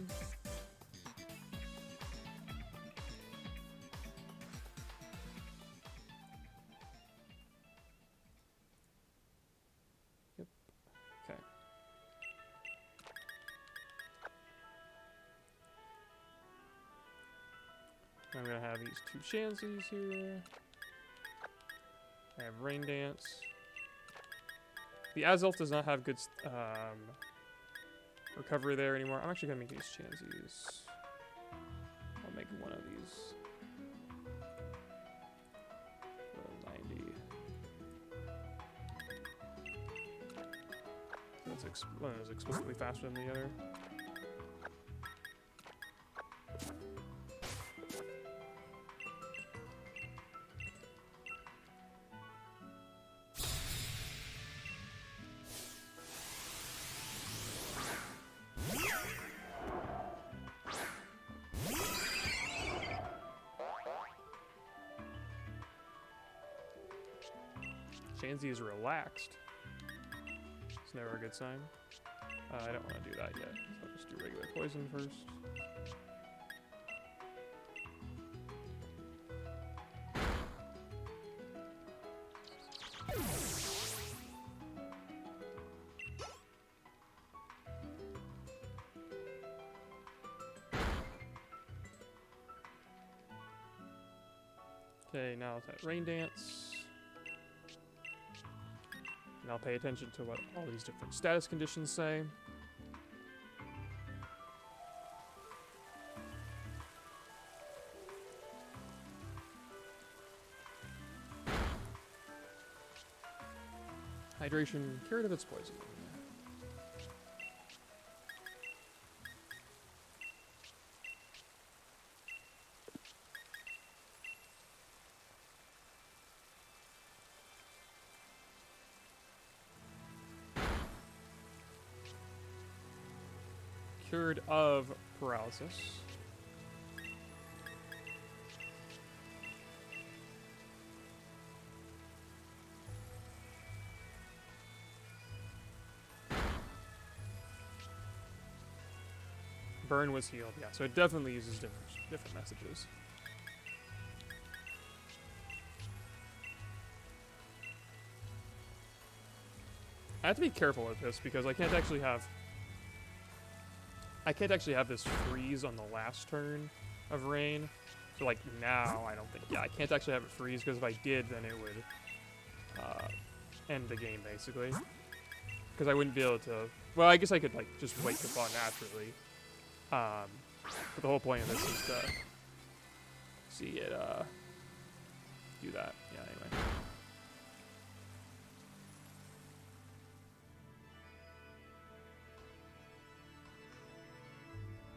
I'm gonna have these two Chanseys here. I have Rain Dance. The Azelf does not have good recovery there anymore. I'm actually gonna make these Chanseys. I'll make one of these. Little 90. That's one is explicitly faster than the other. Chansey is relaxed. It's never a good sign. I don't want to do that yet. So I'll just do regular poison first. Okay, now it's that Rain Dance. And I'll pay attention to what all these different status conditions say. Hydration, cured of its poison. cured of paralysis. Burn was healed, yeah, so it definitely uses different messages. I have to be careful with this because I can't actually have this freeze on the last turn of rain. So like now, I don't think, yeah, I can't actually have it freeze because if I did, then it would end the game basically. Because I wouldn't be able to, well, I guess I could like just wake the ball naturally. But the whole point of this is to see it do that. Yeah, anyway.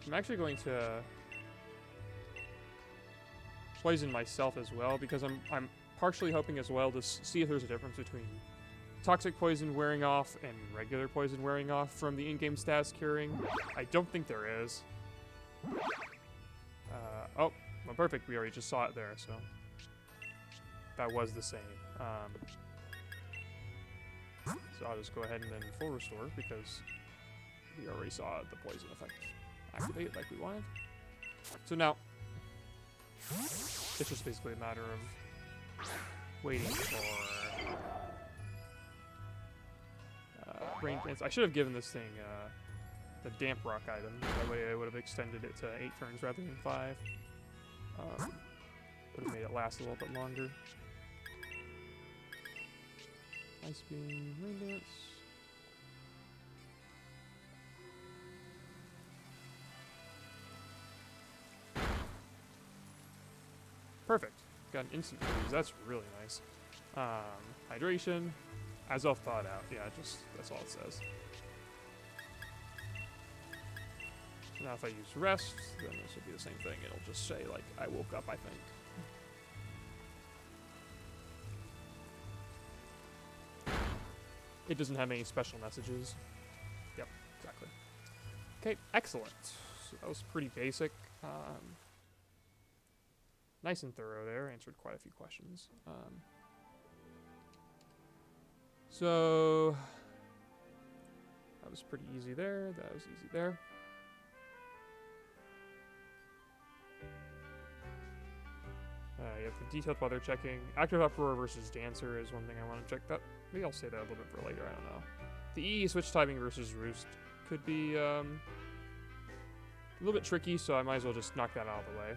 I'm actually going to poison myself as well because I'm partially hoping as well to see if there's a difference between toxic poison wearing off and regular poison wearing off from the in-game status curing. I don't think there is. Oh, well, perfect. We already just saw it there, so that was the same. So I'll just go ahead and then full restore because we already saw the poison effect activate like we wanted. So now it's just basically a matter of waiting for rain dance. I should have given this thing the damp rock item. That way I would have extended it to 8 turns rather than 5. Would have made it last a little bit longer. Ice beam, rain dance. Perfect. Got an instant freeze. That's really nice. Hydration. As all thought out. Yeah, just that's all it says. Now if I use rest, then this will be the same thing. It'll just say, like, I woke up, I think. It doesn't have any special messages. Yep, exactly. Okay, excellent. So that was pretty basic. Nice and thorough there. Answered quite a few questions. So that was pretty easy there. That was easy there. You have the detailed weather checking. Active Uproar versus Dancer is one thing I want to check. That maybe I'll say that a little bit for later. I don't know. The EE switch timing versus Roost could be a little bit tricky, so I might as well just knock that out of the way.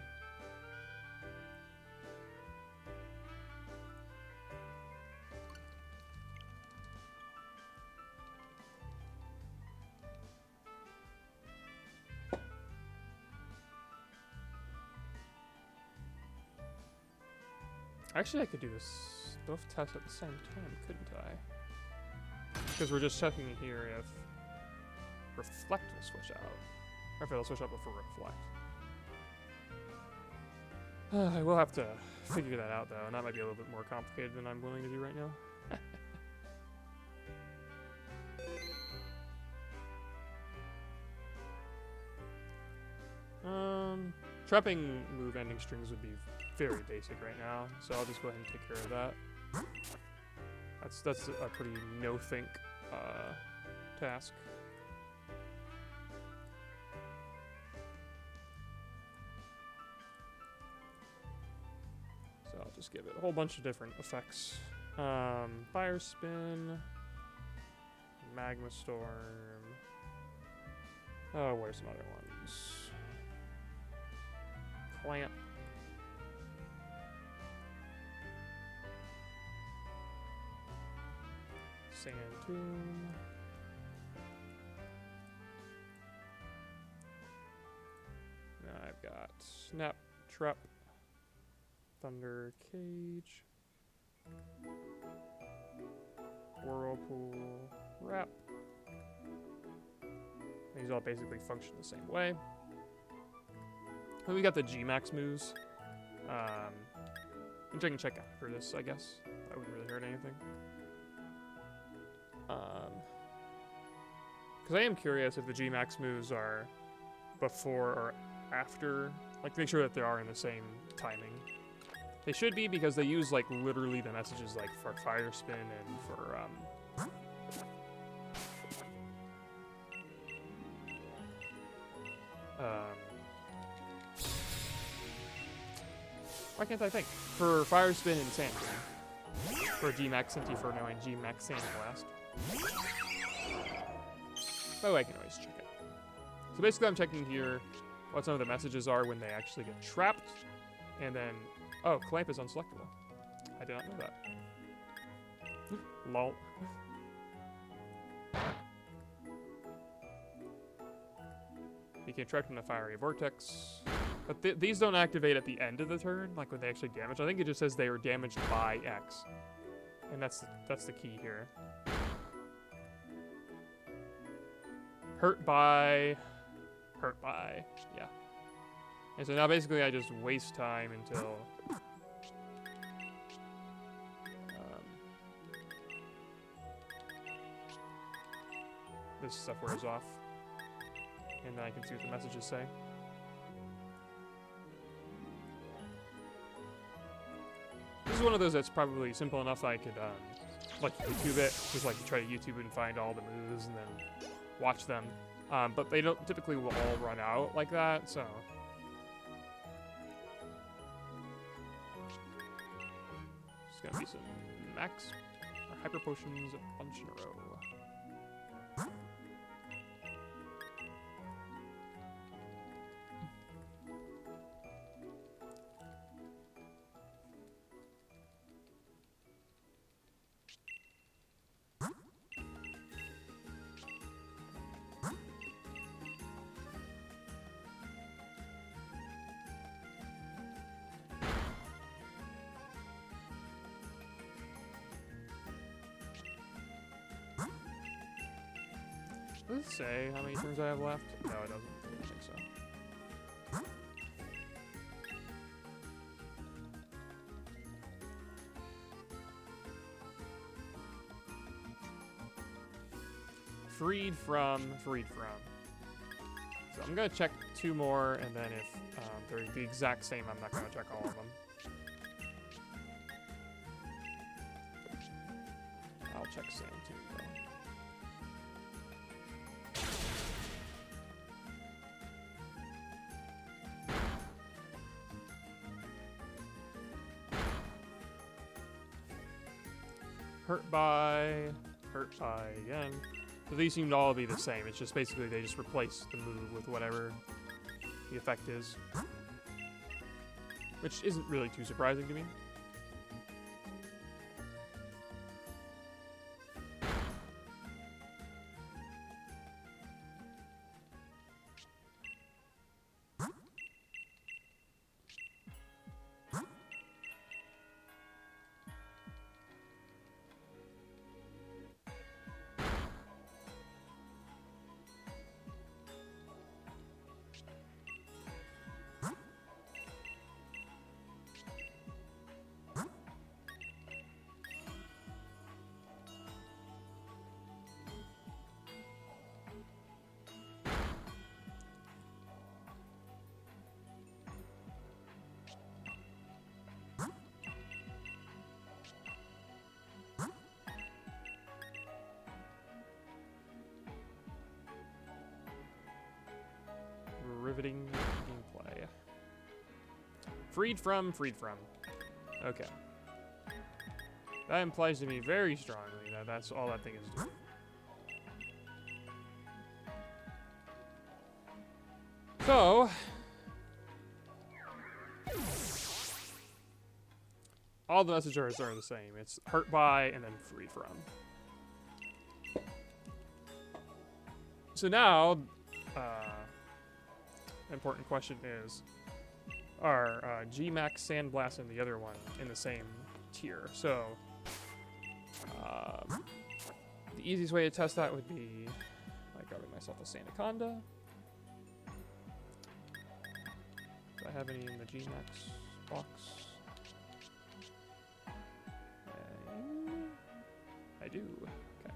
Actually, I could do this both tests at the same time, couldn't I? Because we're just checking here if Reflect will switch out. Or if it'll switch out before Reflect. I will have to figure that out, though, and that might be a little bit more complicated than I'm willing to do right now. Trapping move ending strings would be very basic right now, so I'll just go ahead and take care of that. That's a pretty no-think task. So I'll just give it a whole bunch of different effects. Fire Spin, Magma Storm. Oh, what are some other ones? Plant. Sand Tomb. Now I've got Snap, Trap, Thunder Cage, Whirlpool, Wrap. These all basically function the same way. Then we got the G-Max moves. Which I can check after this, I guess. That wouldn't really hurt anything. Because I am curious if the G-Max moves are before or after. Like, make sure that they are in the same timing. They should be, because they use, like, literally the messages, like, for fire spin and for, why can't I think? For fire spin and sand spin. For G-Max Inferno and G-Max Sand Blast. By the way, I can always check it. So basically I'm checking here what some of the messages are when they actually get trapped. And then, oh, Clamp is unselectable. I did not know that. Lol. Became trapped in a fiery vortex. But these don't activate at the end of the turn, like when they actually damage. I think it just says they were damaged by X. And that's the key here. Hurt by, yeah. And so now basically I just waste time until this stuff wears off. And then I can see what the messages say. This is one of those that's probably simple enough that I could, like, YouTube it. Just like try to YouTube and find all the moves and then watch them. But they don't typically will all run out like that, so. It's gonna be some max or hyper potions a bunch in a row. Does it say how many turns I have left? No, it doesn't. I don't think so. Freed from. So I'm gonna check 2 more, and then if they're the exact same, I'm not gonna check all of them. I'll check Sand too, though. Hurt by again. So these seem to all be the same. It's just basically they just replace the move with whatever the effect is. Which isn't really too surprising to me. Riveting gameplay. Freed from. Okay. That implies to me very strongly that that's all that thing is doing. So, all the messages are the same. It's hurt by and then freed from. So now, important question is, are G-Max Sandblast and the other one in the same tier? So, the easiest way to test that would be by grabbing myself a Sandaconda. Do I have any in the G-Max box? I do. Okay.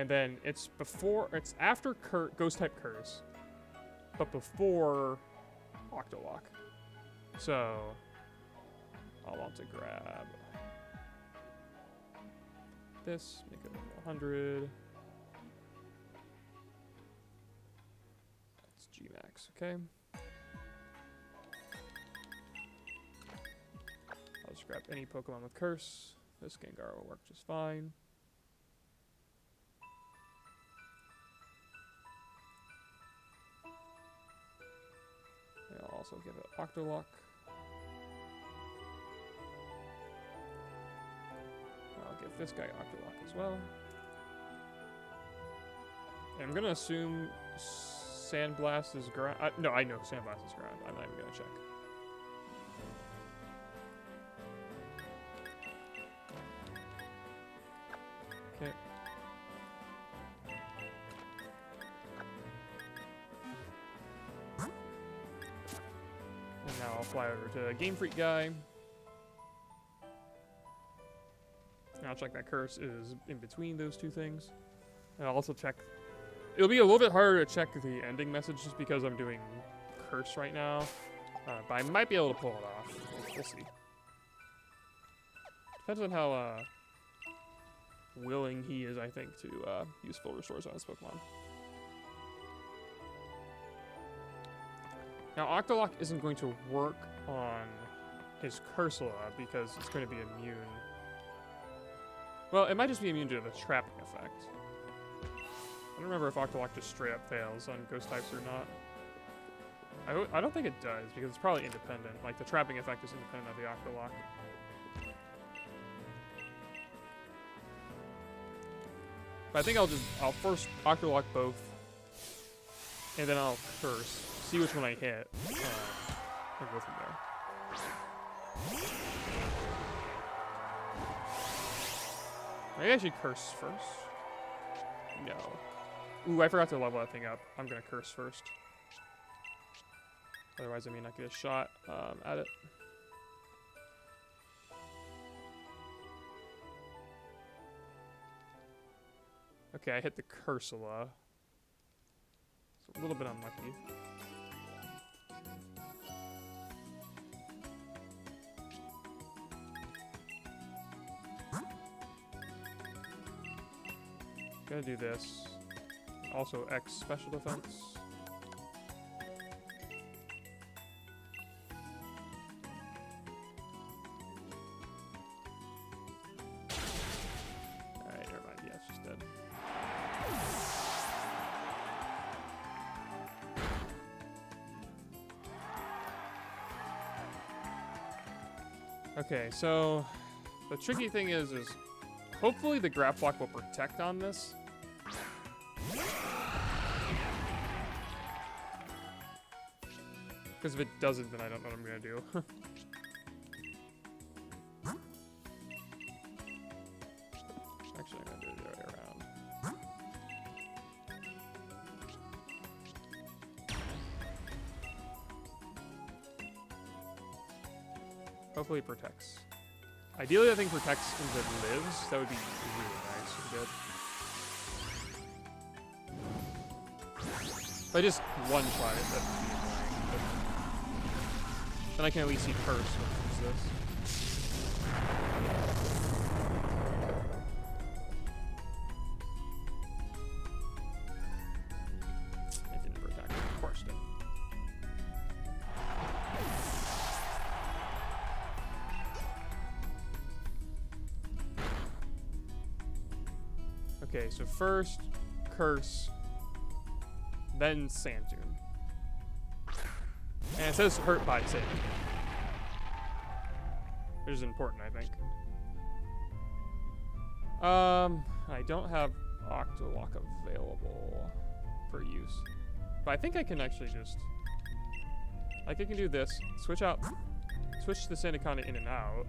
And then it's after Ghost type Curse, but before Octolock. So I'll want to grab this, make it 100. That's G-Max, okay? I'll just grab any Pokemon with Curse. This Gengar will work just fine. And I'll also give it Octolock. I'll give this guy Octolock as well. And I'm gonna assume Sandblast is ground. No, I know Sandblast is ground. I'm not even gonna check. Okay. And now I'll fly over to Game Freak guy. And I'll check that Curse is in between those two things. And I'll also check. It'll be a little bit harder to check the ending message just because I'm doing Curse right now. But I might be able to pull it off. We'll see. Depends on how willing he is, I think, to use full restores on his Pokemon. Now, Octolock isn't going to work on his Cursula because it's going to be immune. Well, it might just be immune to the trapping effect. I don't remember if Octolock just straight up fails on ghost types or not. I don't think it does because it's probably independent. Like, the trapping effect is independent of the Octolock. But I think I'll first Octolock both, and then I'll Curse, see which one I hit, and go from there. Maybe I should Curse first. No. Ooh, I forgot to level that thing up. I'm gonna Curse first. Otherwise, I may not get a shot at it. Okay, I hit the Cursula. It's a little bit unlucky. Gonna do this. Also X special defense. Alright, never mind. Yeah, it's just dead. Okay, so the tricky thing is hopefully the Graph Block will protect on this. Because if it doesn't, then I don't know what I'm gonna do. Actually, I'm gonna do it the other way around. Hopefully it protects. Ideally, I think protects and then lives. That would be really nice and good. If I just one-shot it, that would be annoying. But then I can at least see Curse when it comes to this. It didn't protect. Of course it didn't. Okay, so first Curse, then Sand Dune. And it says hurt by Sand Dune, which is important, I think. I don't have Octolock available for use, but I think I can actually just, like, I can do this, switch the Sandaconda in and out.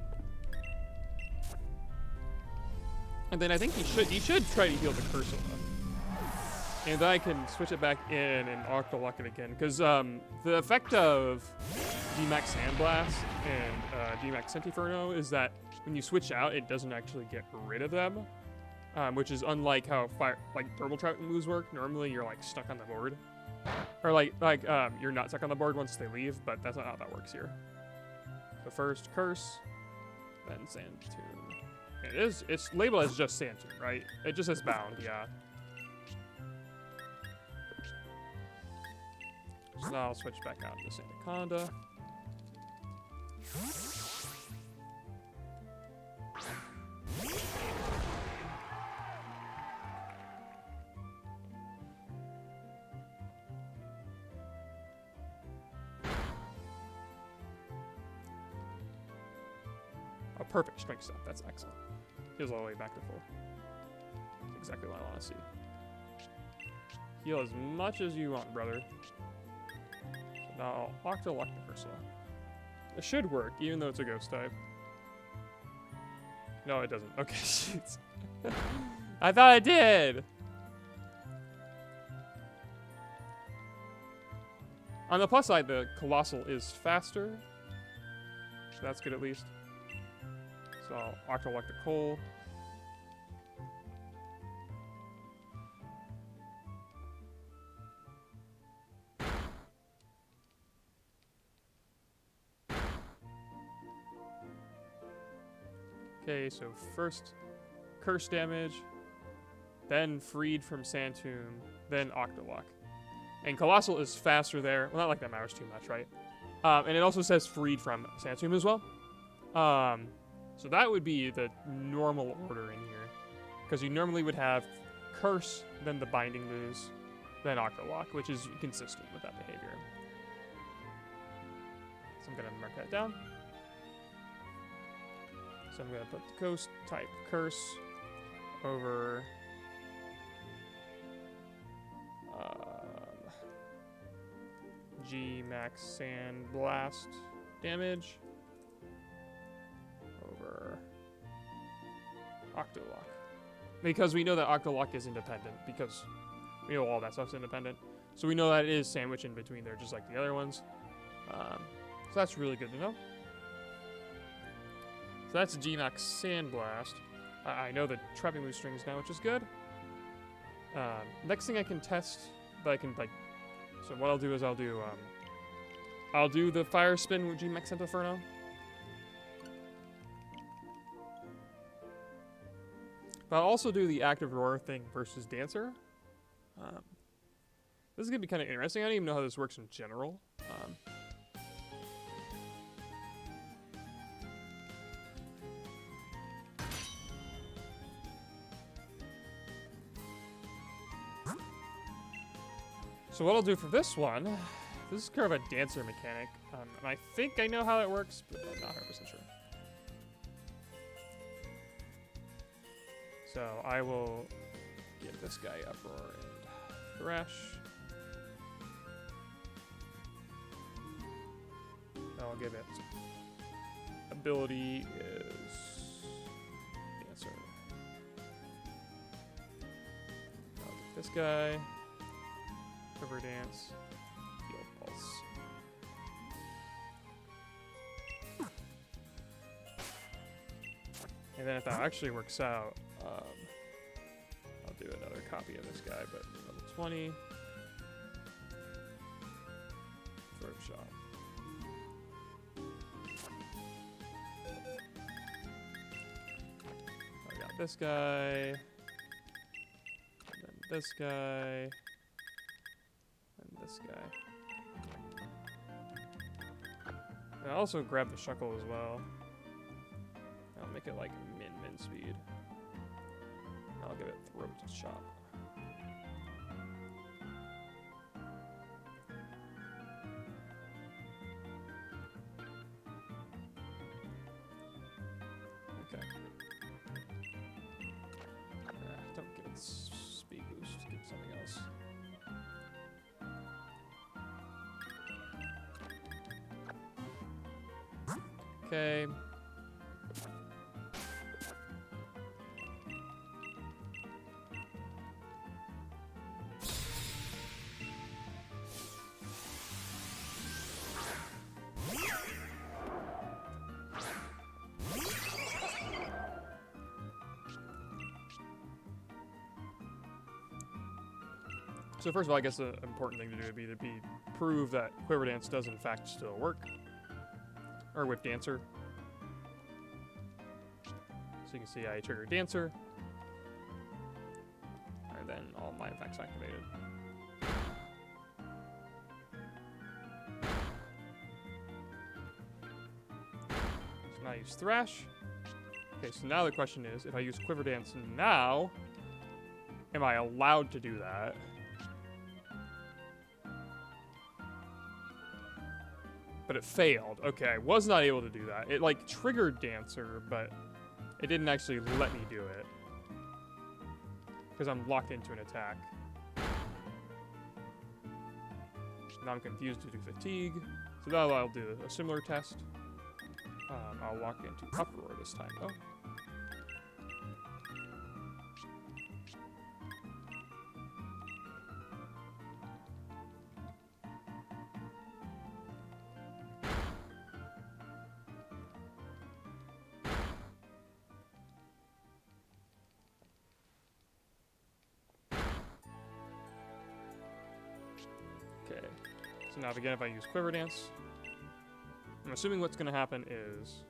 And then I think he should try to heal the Cursula. And then I can switch it back in and Octolock it again. Because the effect of D-Max Sandblast and D-Max Sentiferno is that when you switch out, it doesn't actually get rid of them. which is unlike how thermal trapping moves work. Normally, you're like stuck on the board, or you're not stuck on the board once they leave, but that's not how that works here. So first curse, then Sand Tomb. It's labeled as just Sand Tomb, right? It just says bound, yeah. So now I'll switch back out to Sandaconda. Oh, perfect strength stuff. That's excellent. Heals all the way back to full. That's exactly what I want to see. Heal as much as you want, brother. So now I'll Octolock the Ursula. It should work, even though it's a ghost type. No, it doesn't. Okay, shoot. I thought it did! On the plus side, the Colossal is faster. So that's good at least. So I'll Octolock the Coal. Okay, so first curse damage, then freed from Sand Tomb, then Octolock. And Colossal is faster there. Well, not like that matters too much, right? And it also says freed from Sand Tomb as well. So that would be the normal order in here. Because you normally would have curse, then the binding lose, then Octolock, which is consistent with that behavior. So I'm going to mark that down. So I'm going to put the ghost type curse over G max sand blast damage over Octolock. Because we know that Octolock is independent, because we know all that stuff's independent. So we know that it is sandwiched in between there, just like the other ones. So that's really good to know. So that's G-Max Sandblast. I know the trapping move strings now, which is good. Next thing I can test, but I can so what I'll do is I'll do the Fire Spin with G-Max Inferno. But I'll also do the Active Roar thing versus Dancer. This is gonna be kind of interesting. I don't even know how this works in general. So what I'll do for this one, this is kind of a dancer mechanic, and I think I know how it works, but I'm not 100% sure. So I will give this guy Uproar and Thrash. I'll give it ability is Dancer. I'll give this guy River Dance, Heal Pulse. And then if that actually works out, I'll do another copy of this guy, but level 20. Throat Shot. I got this guy, and then this guy. This guy. And I'll also grab the Shuckle as well. I'll make it like min speed. I'll give it Throat Chop. Okay. Don't give it speed boost. Give it something else. Okay. So first of all, I guess the important thing to do would be prove that Quiver Dance does in fact still work. Or with Dancer. So you can see I trigger Dancer. And then all my effects activated. So now I use Thrash. Okay, so now the question is, if I use Quiver Dance now, am I allowed to do that? But it failed. Okay, I was not able to do that. It, like, triggered Dancer, but it didn't actually let me do it. Because I'm locked into an attack. Now I'm confused to do Fatigue. So now I'll do a similar test. I'll lock into Uproar this time, though. Okay, so now again, if I use Quiver Dance, I'm assuming what's going to happen is,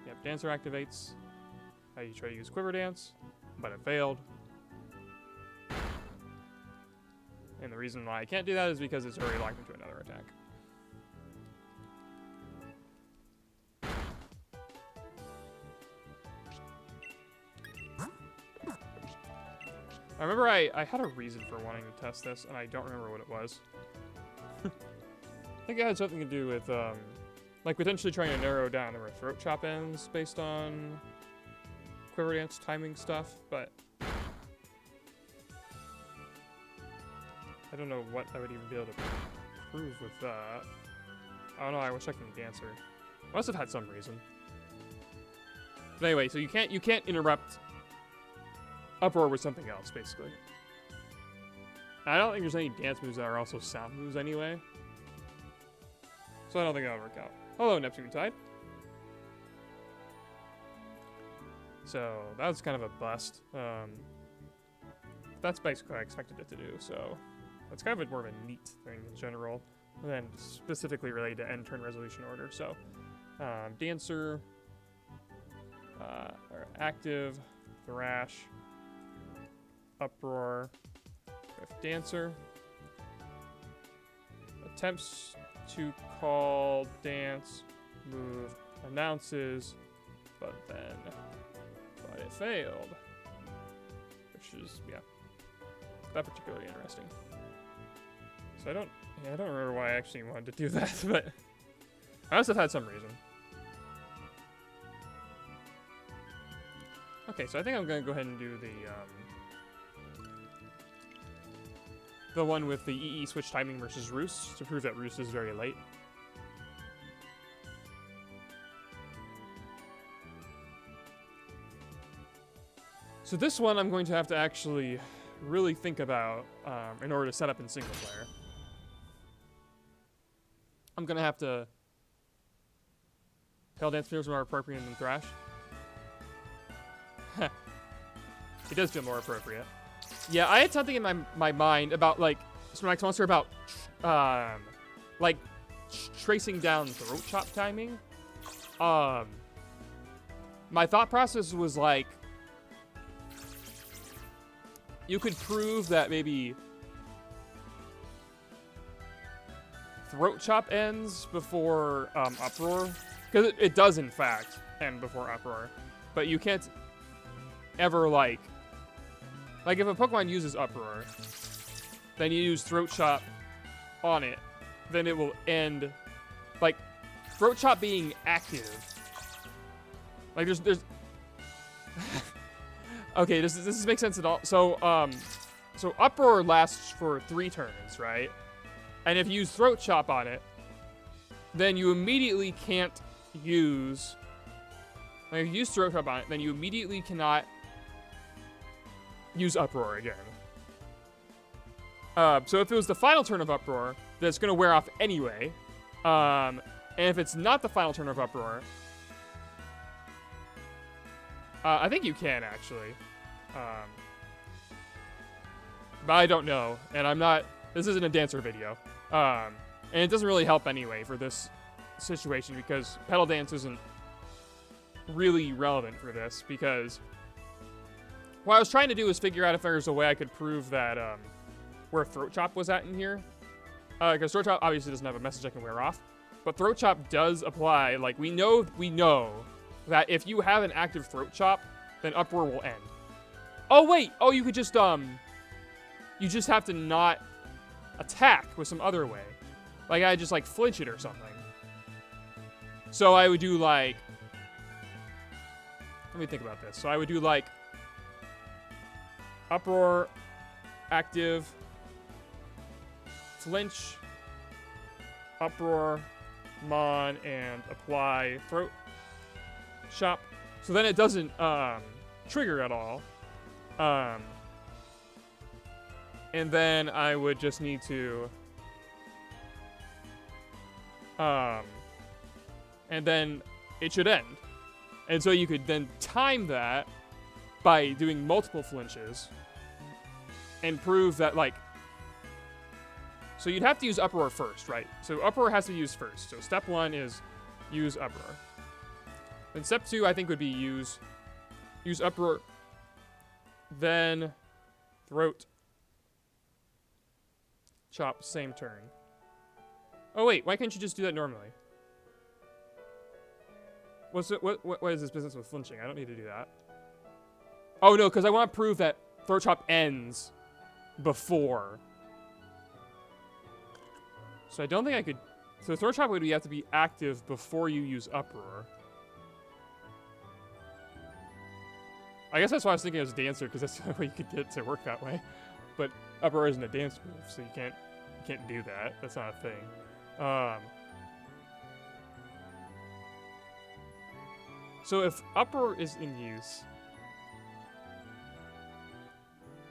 yep, Dancer activates. I try to use Quiver Dance, but it failed. And the reason why I can't do that is because it's already locked into another attack. I remember I had a reason for wanting to test this, and I don't remember what it was. I think it had something to do with, like, potentially trying to narrow down the throat chop ends based on Quiver Dance timing stuff, but I don't know what I would even be able to prove with that. I don't know, I was checking Dancer. I must have had some reason. But anyway, so you can't interrupt Uproar with something else, basically. I don't think there's any dance moves that are also sound moves anyway. So I don't think that'll work out. Hello, Neptune Tide. So that was kind of a bust. That's basically what I expected it to do, so that's kind of more of a neat thing in general than specifically related to end turn resolution order. So Dancer, or active, Thrash, Uproar with Dancer. Attempts to call dance, move, announces, but it failed. Which is, yeah, not particularly interesting. So I don't remember why I actually wanted to do that, but I must have had some reason. Okay, so I think I'm gonna go ahead and do the one with the EE switch timing versus Roost to prove that Roost is very late. So this one I'm going to have to actually really think about in order to set up in single player. I'm gonna have to. Tail Dance feels more appropriate than Thrash. It does feel more appropriate. Yeah, I had something in my mind about, like, Snorlax Monster about, like, tracing down throat chop timing. My thought process was, like, you could prove that maybe throat chop ends before Uproar. Because it does, in fact, end before Uproar. But you can't ever, like, if a Pokemon uses Uproar, then you use Throat Chop on it, then it will end, like, Throat Chop being active. Like, there's okay, this makes sense at all. So, so Uproar lasts for 3 turns, right? And if you use Throat Chop on it, then you immediately can't use, like, if you use Throat Chop on it, then you immediately cannot use Uproar again. So if it was the final turn of Uproar, then it's going to wear off anyway. And if it's not the final turn of Uproar, I think you can, actually. but I don't know, and I'm not. This isn't a dancer video, and it doesn't really help anyway for this situation because pedal dance isn't really relevant for this because what I was trying to do is figure out if there was a way I could prove that where throat chop was at in here, because throat chop obviously doesn't have a message I can wear off, but throat chop does apply. Like we know that if you have an active throat chop, then uproar will end. Oh wait, oh you could just you just have to not attack with some other way, like I just like flinch it or something. So I would do like, let me think about this. So I would do like uproar, active, flinch, uproar, mon, and apply throat chop. So then it doesn't trigger at all. And then I would just need to and then it should end. And so you could then time that by doing multiple flinches and prove that, like, so you'd have to use uproar first, right? So uproar has to be used first. So step 1 is use uproar. Then step 2, I think, would be use uproar, then throat chop, same turn. Oh wait, why can't you just do that normally? What is this business with flinching? I don't need to do that. Oh no, because I want to prove that throat chop ends before. So I don't think I could. So throat chop would have to be active before you use uproar. I guess that's why I was thinking it was dancer, because that's the only way you could get it to work that way. But uproar isn't a dance move, so you can't do that. That's not a thing. So if uproar is in use,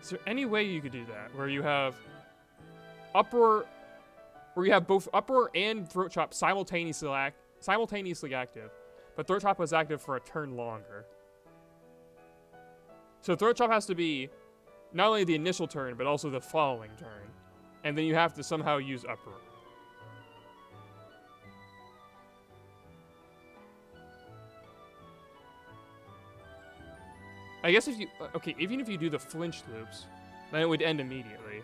is there any way you could do that where you have uproar, where you have both uproar and throat chop simultaneously active, but throat chop was active for a turn longer? So throat chop has to be not only the initial turn, but also the following turn. And then you have to somehow use uproar. I guess if you, okay, even if you do the flinch loops, then it would end immediately.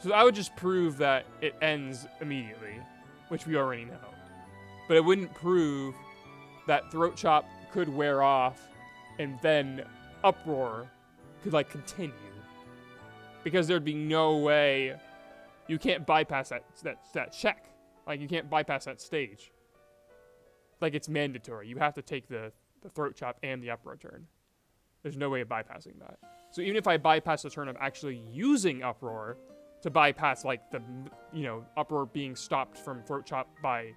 So I would just prove that it ends immediately, which we already know. But it wouldn't prove that throat chop could wear off and then uproar could, like, continue. Because there'd be no way, you can't bypass that check. Like, you can't bypass that stage. Like, it's mandatory. You have to take the throat chop and the uproar turn. There's no way of bypassing that. So even if I bypass the turn of actually using uproar to bypass, like, the, you know, uproar being stopped from throat chop by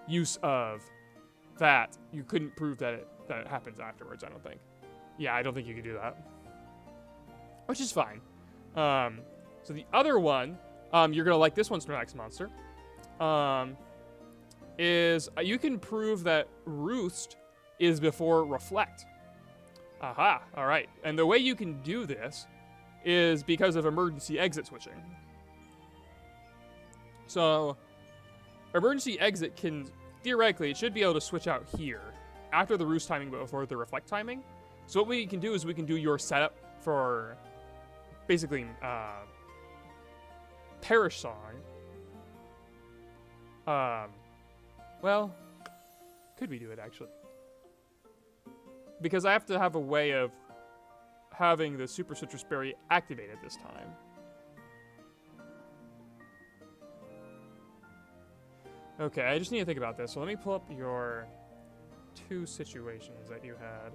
use of that, you couldn't prove that it happens afterwards, I don't think. Yeah, I don't think you could do that. Which is fine. So the other one, you're gonna like this one, Snorlax Monster, is you can prove that Roost is before Reflect. Aha, alright. And the way you can do this is because of emergency exit switching. So, emergency exit can, theoretically, it should be able to switch out here after the Roost timing but before the Reflect timing. So what we can do is we can do your setup for basically Perish Song. Well, could we do it actually? Because I have to have a way of having the Super Citrus Berry activated this time. Okay, I just need to think about this. So let me pull up your 2 situations that you had.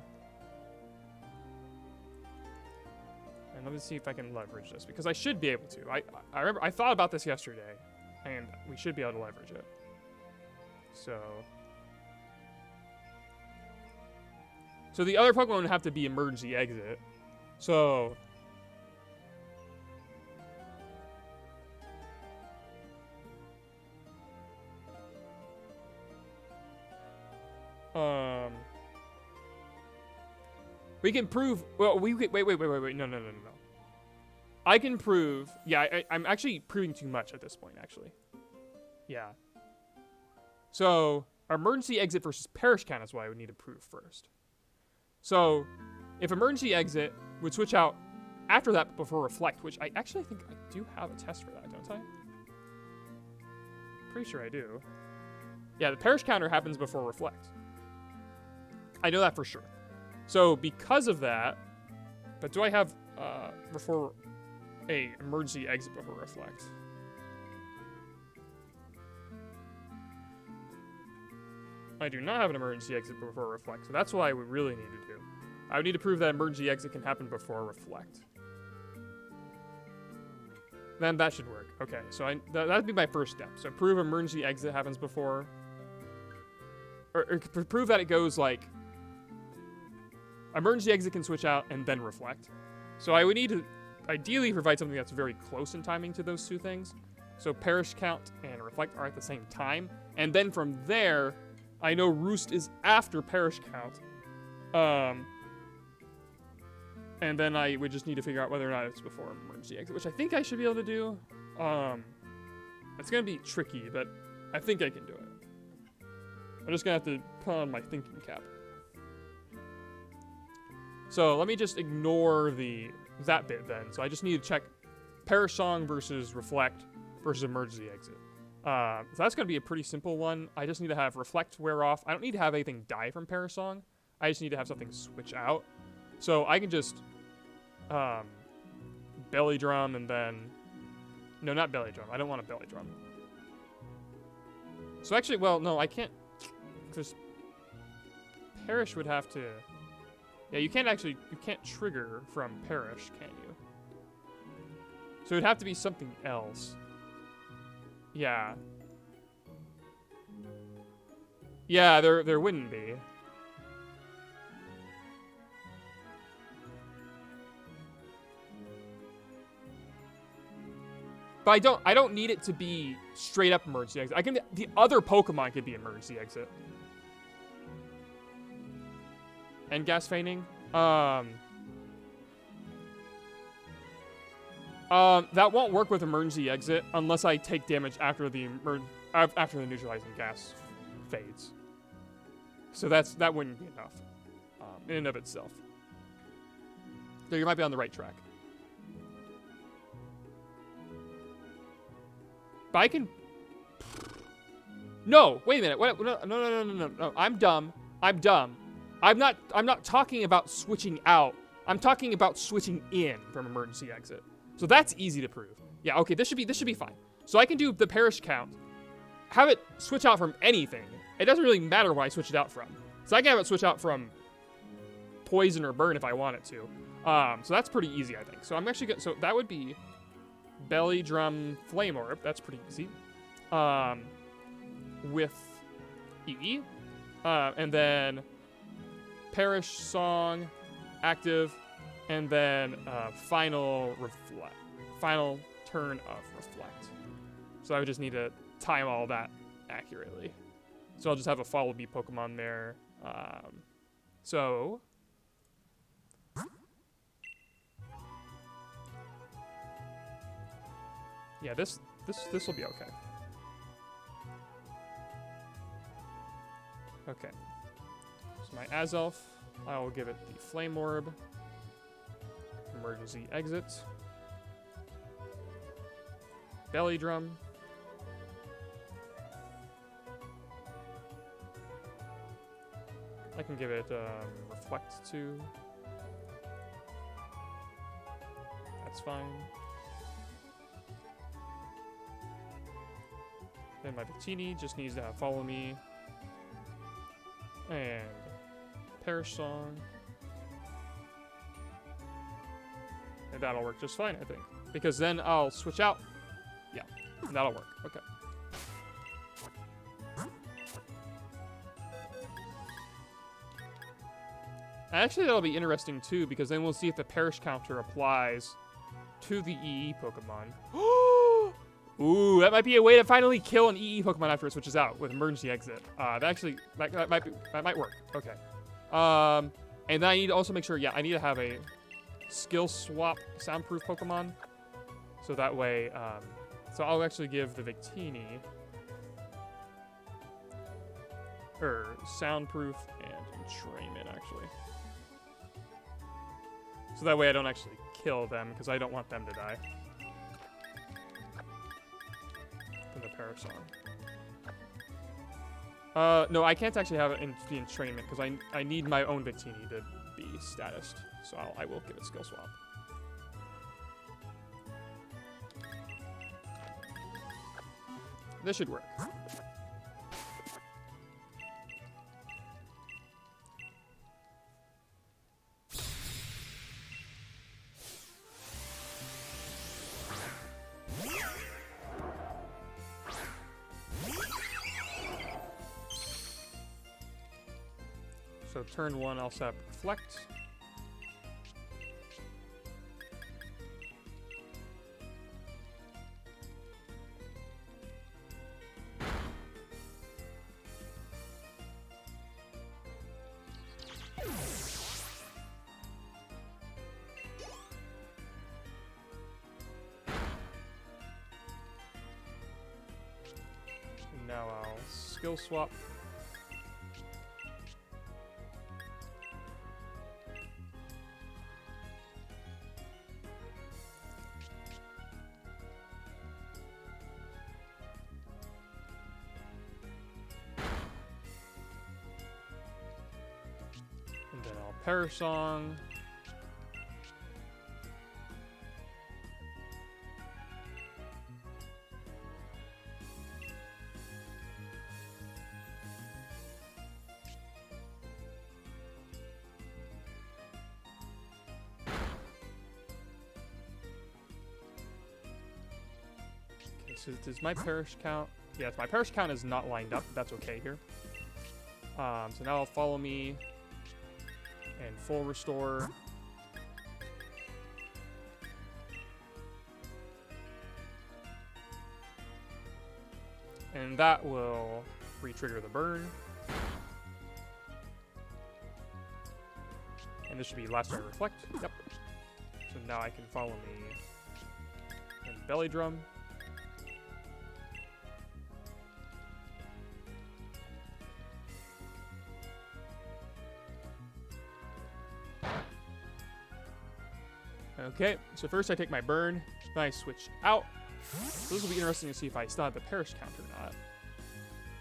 And let me see if I can leverage this, because I should be able to. I remember I thought about this yesterday, and we should be able to leverage it. So the other Pokemon would have to be emergency exit. So we can prove. Well, wait. No. I can prove... Yeah, I'm actually proving too much at this point, actually. Yeah. So, emergency exit versus parish count is what I would need to prove first. So, if emergency exit would switch out after that before reflect, which I actually think I do have a test for that, don't I? Pretty sure I do. Yeah, the parish counter happens before reflect. I know that for sure. So, because of that... But do I have before a emergency exit before reflect? I do not have an emergency exit before reflect, so that's what I would really need to do. I would need to prove that emergency exit can happen before reflect. Then that should work. Okay, so that'd be my first step. So prove emergency exit happens before, or prove that it goes like emergency exit can switch out and then reflect. So I would need to ideally provide something that's very close in timing to those two things. So parish count and reflect are at the same time, and then from there, I know roost is after parish count. And then I would just need to figure out whether or not it's before emergency exit, which I think I should be able to do. It's gonna be tricky, but I think I can do it. I'm just gonna have to put on my thinking cap. So let me just ignore that bit then. So I just need to check parish song versus reflect versus emergency exit. So that's going to be a pretty simple one. I just need to have reflect wear off. I don't need to have anything die from parish song. I just need to have something switch out. So I can just belly drum and then... No, not belly drum. I don't want a belly drum. So actually, well, no, I can't... Because parish would have to... Yeah, you can't trigger from parish, can you? So it'd have to be something else. Yeah. Yeah, there wouldn't be. But I don't need it to be straight up emergency exit. The other Pokemon could be emergency exit. And gas feigning. That won't work with emergency exit unless I take damage after the neutralizing gas fades. So that wouldn't be enough in and of itself. So you might be on the right track. But I can... No, wait a minute. No. I'm dumb. I'm not talking about switching out. I'm talking about switching in from emergency exit. So that's easy to prove. Yeah, okay, this should be fine. So I can do the parish count, have it switch out from anything. It doesn't really matter what I switch it out from. So I can have it switch out from poison or burn if I want it to. So that's pretty easy, I think. So I'm actually so that would be belly drum flame orb. That's pretty easy. With EE, and then parish song active, and then final turn of reflect. So I would just need to time all that accurately. So I'll just have a follow me Pokemon there. So yeah, this will be okay. Okay. So my Azelf, I will give it the Flame Orb. Emergency exit. Belly Drum. I can give it Reflect too. That's fine. Then my Victini just needs to have Follow Me. And Parish Song. And that'll work just fine, I think. Because then I'll switch out. Yeah, that'll work. Okay. Actually, that'll be interesting too, because then we'll see if the Parish counter applies to the EE Pokemon. Ooh, that might be a way to finally kill an EE Pokemon after it switches out with Emergency Exit. That might work. Okay. And then I need to also make sure, yeah, I need to have a skill swap soundproof Pokemon. So that way, so I'll actually give the Victini soundproof and entrainment, actually. So that way I don't actually kill them, because I don't want them to die. For the Parasong. No, I can't actually have it in the entrainment, because I need my own Victini to be statused. So I will give it skill swap. This should work. So turn 1, I'll set up Reflect. And now I'll skill swap. And then I'll Parasong. Okay, so does my parish count? Yes, my parish count is not lined up. That's okay here. So now I'll follow me. And full restore. And that will re-trigger the burn. And this should be last turn reflect. Yep. So now I can follow me and belly drum. Okay, so first I take my burn, then I switch out. So this will be interesting to see if I still have the parish count or not.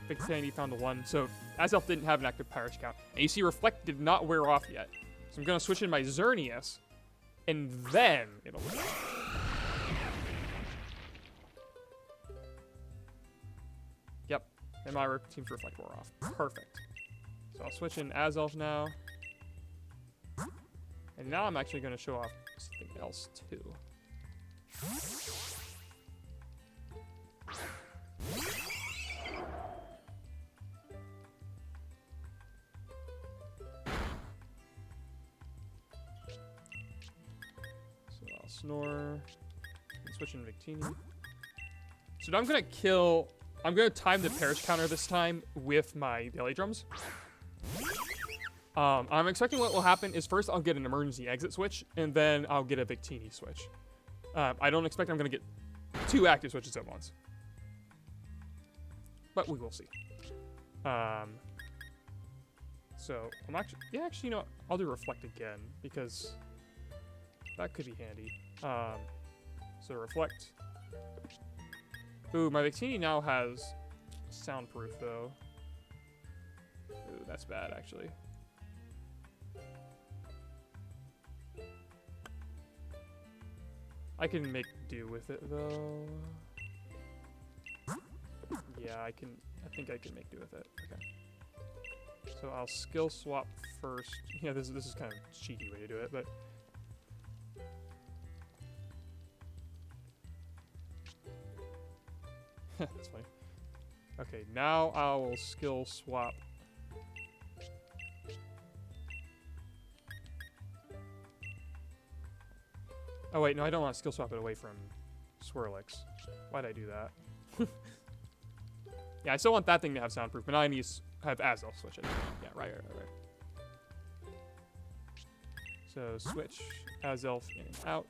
Victini found a 1, so Azelf didn't have an active parish count. And you see Reflect did not wear off yet. So I'm going to switch in my Xerneas, and then it'll wear off. Yep, and my team's Reflect wore off. Perfect. So I'll switch in Azelf now. And now I'm actually going to show off something else too. So I'll snore and switch in Victini. So now I'm going to time the parish counter this time with my daily drums. I'm expecting what will happen is first I'll get an emergency exit switch, and then I'll get a Victini switch. I don't expect I'm going to get 2 active switches at once. But we will see. So, I'm actually... Yeah, actually, you know what? I'll do Reflect again, because that could be handy. So, Reflect. Ooh, my Victini now has soundproof, though. Ooh, that's bad, actually. I can make do with it, though. Yeah, I think I can make do with it. Okay. So I'll skill swap first. Yeah, this is kind of a cheeky way to do it, but... That's funny. Okay, now I will skill swap. Oh wait, no, I don't want to skill swap it away from Swirlix. Why'd I do that? Yeah, I still want that thing to have soundproof, but now I need to have Azelf switch it. Yeah, right. So switch Azelf in and out.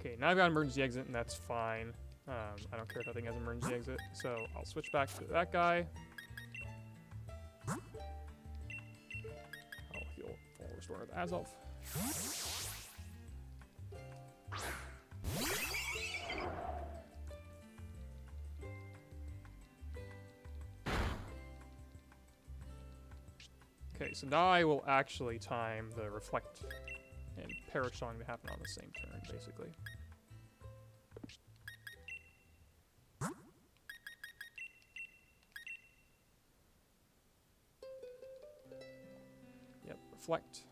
Okay, now I've got emergency exit, and that's fine. I don't care if that thing has emergency exit, so I'll switch back to that guy. I'll heal full restore with Azov. Okay, so now I will actually time the reflect and perish song to happen on the same turn, basically. Yep, reflect.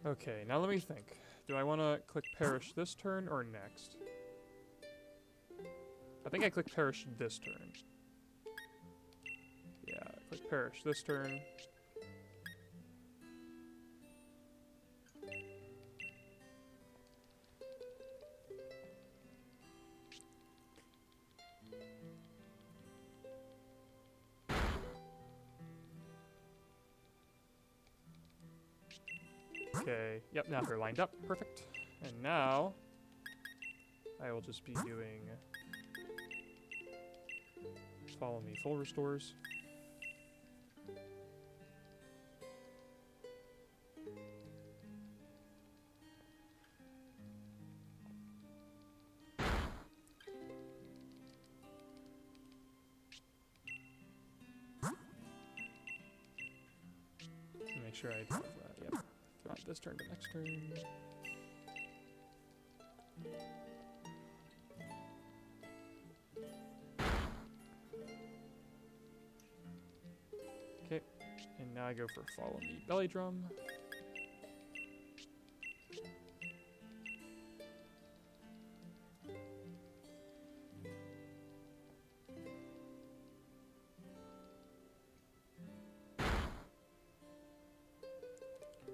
Okay, now let me think. Do I want to click perish this turn or next? I think I click perish this turn. Yeah, click perish this turn. Okay, yep, now they're lined up. Perfect. And now I will just be doing follow me full restores. Make sure I do that. Yep. Not this turn, but next turn. Okay, and now I go for follow me belly drum.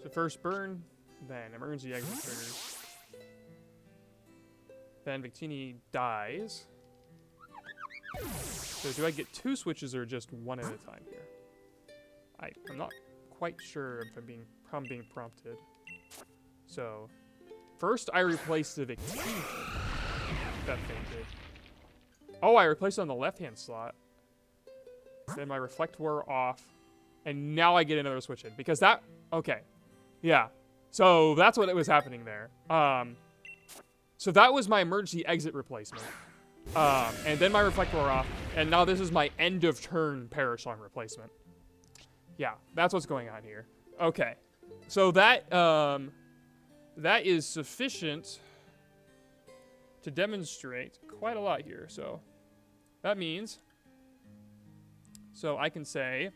So first burn, then emergency exit triggers. Then Victini dies. So do I get 2 switches or just 1 at a time here? I'm not quite sure if I'm being prompted. So first I replace the Victini that fainted. Oh, I replaced it on the left-hand slot. Then my reflect wore off. And now I get another switch in. Because that... Okay. Yeah. So that's what was happening there. So that was my emergency exit replacement. And then my reflect wore off. And now this is my end of turn perish song replacement. Yeah, that's what's going on here. Okay. So that that is sufficient to demonstrate quite a lot here. So that means, so I can say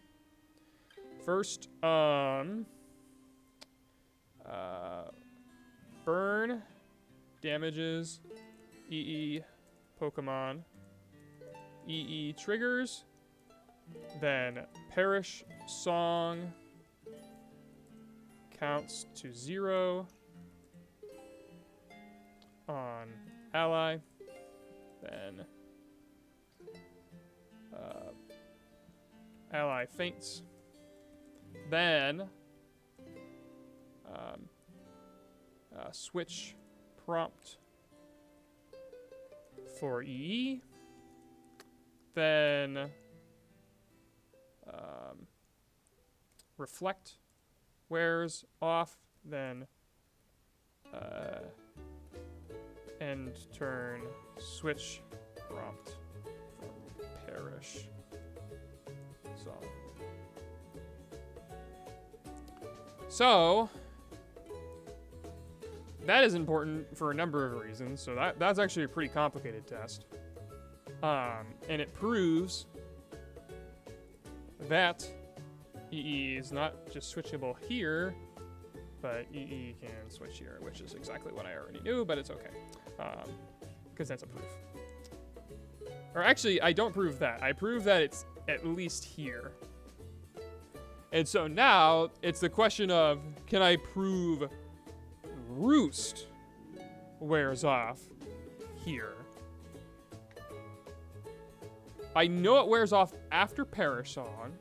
first burn damages EE Pokemon, EE triggers, then perish song counts to 0 on ally, then ally faints, then switch prompt for EE, then reflect wears off, then end turn switch prompt for perish song. So that is important for a number of reasons. So that's actually a pretty complicated test. And it proves that EE is not just switchable here, but EE can switch here, which is exactly what I already knew, but it's okay. Because that's a proof. Or actually, I don't prove that. I prove that it's at least here. And so now, it's the question of, can I prove Roost wears off here. I know it wears off after Perish Song.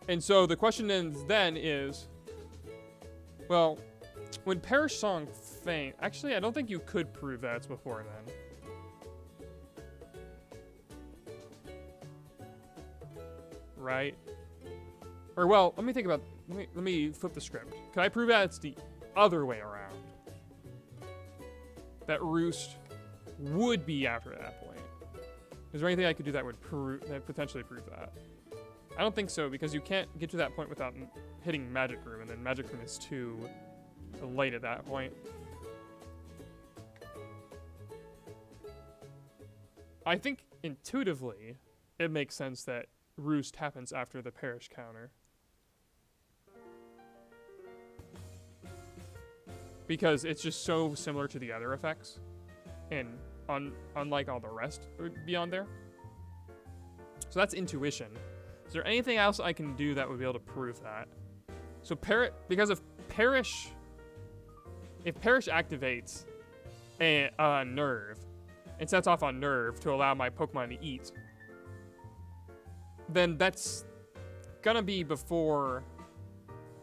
And so the question then is, well, when Perish Song faint, actually, I don't think you could prove that it's before then. Right? Or, well, let me think about, let me flip the script. Can I prove that it's the other way around? That Roost would be after that point. Is there anything I could do that would potentially prove that? I don't think so, because you can't get to that point without hitting Magic Room, and then Magic Room is too late at that point. I think intuitively, it makes sense that Roost happens after the Perish counter. Because it's just so similar to the other effects. And unlike all the rest beyond there. So that's intuition. Is there anything else I can do that would be able to prove that? So because if Perish activates a Nerve, and sets off on Nerve to allow my Pokemon to eat, then that's gonna be before.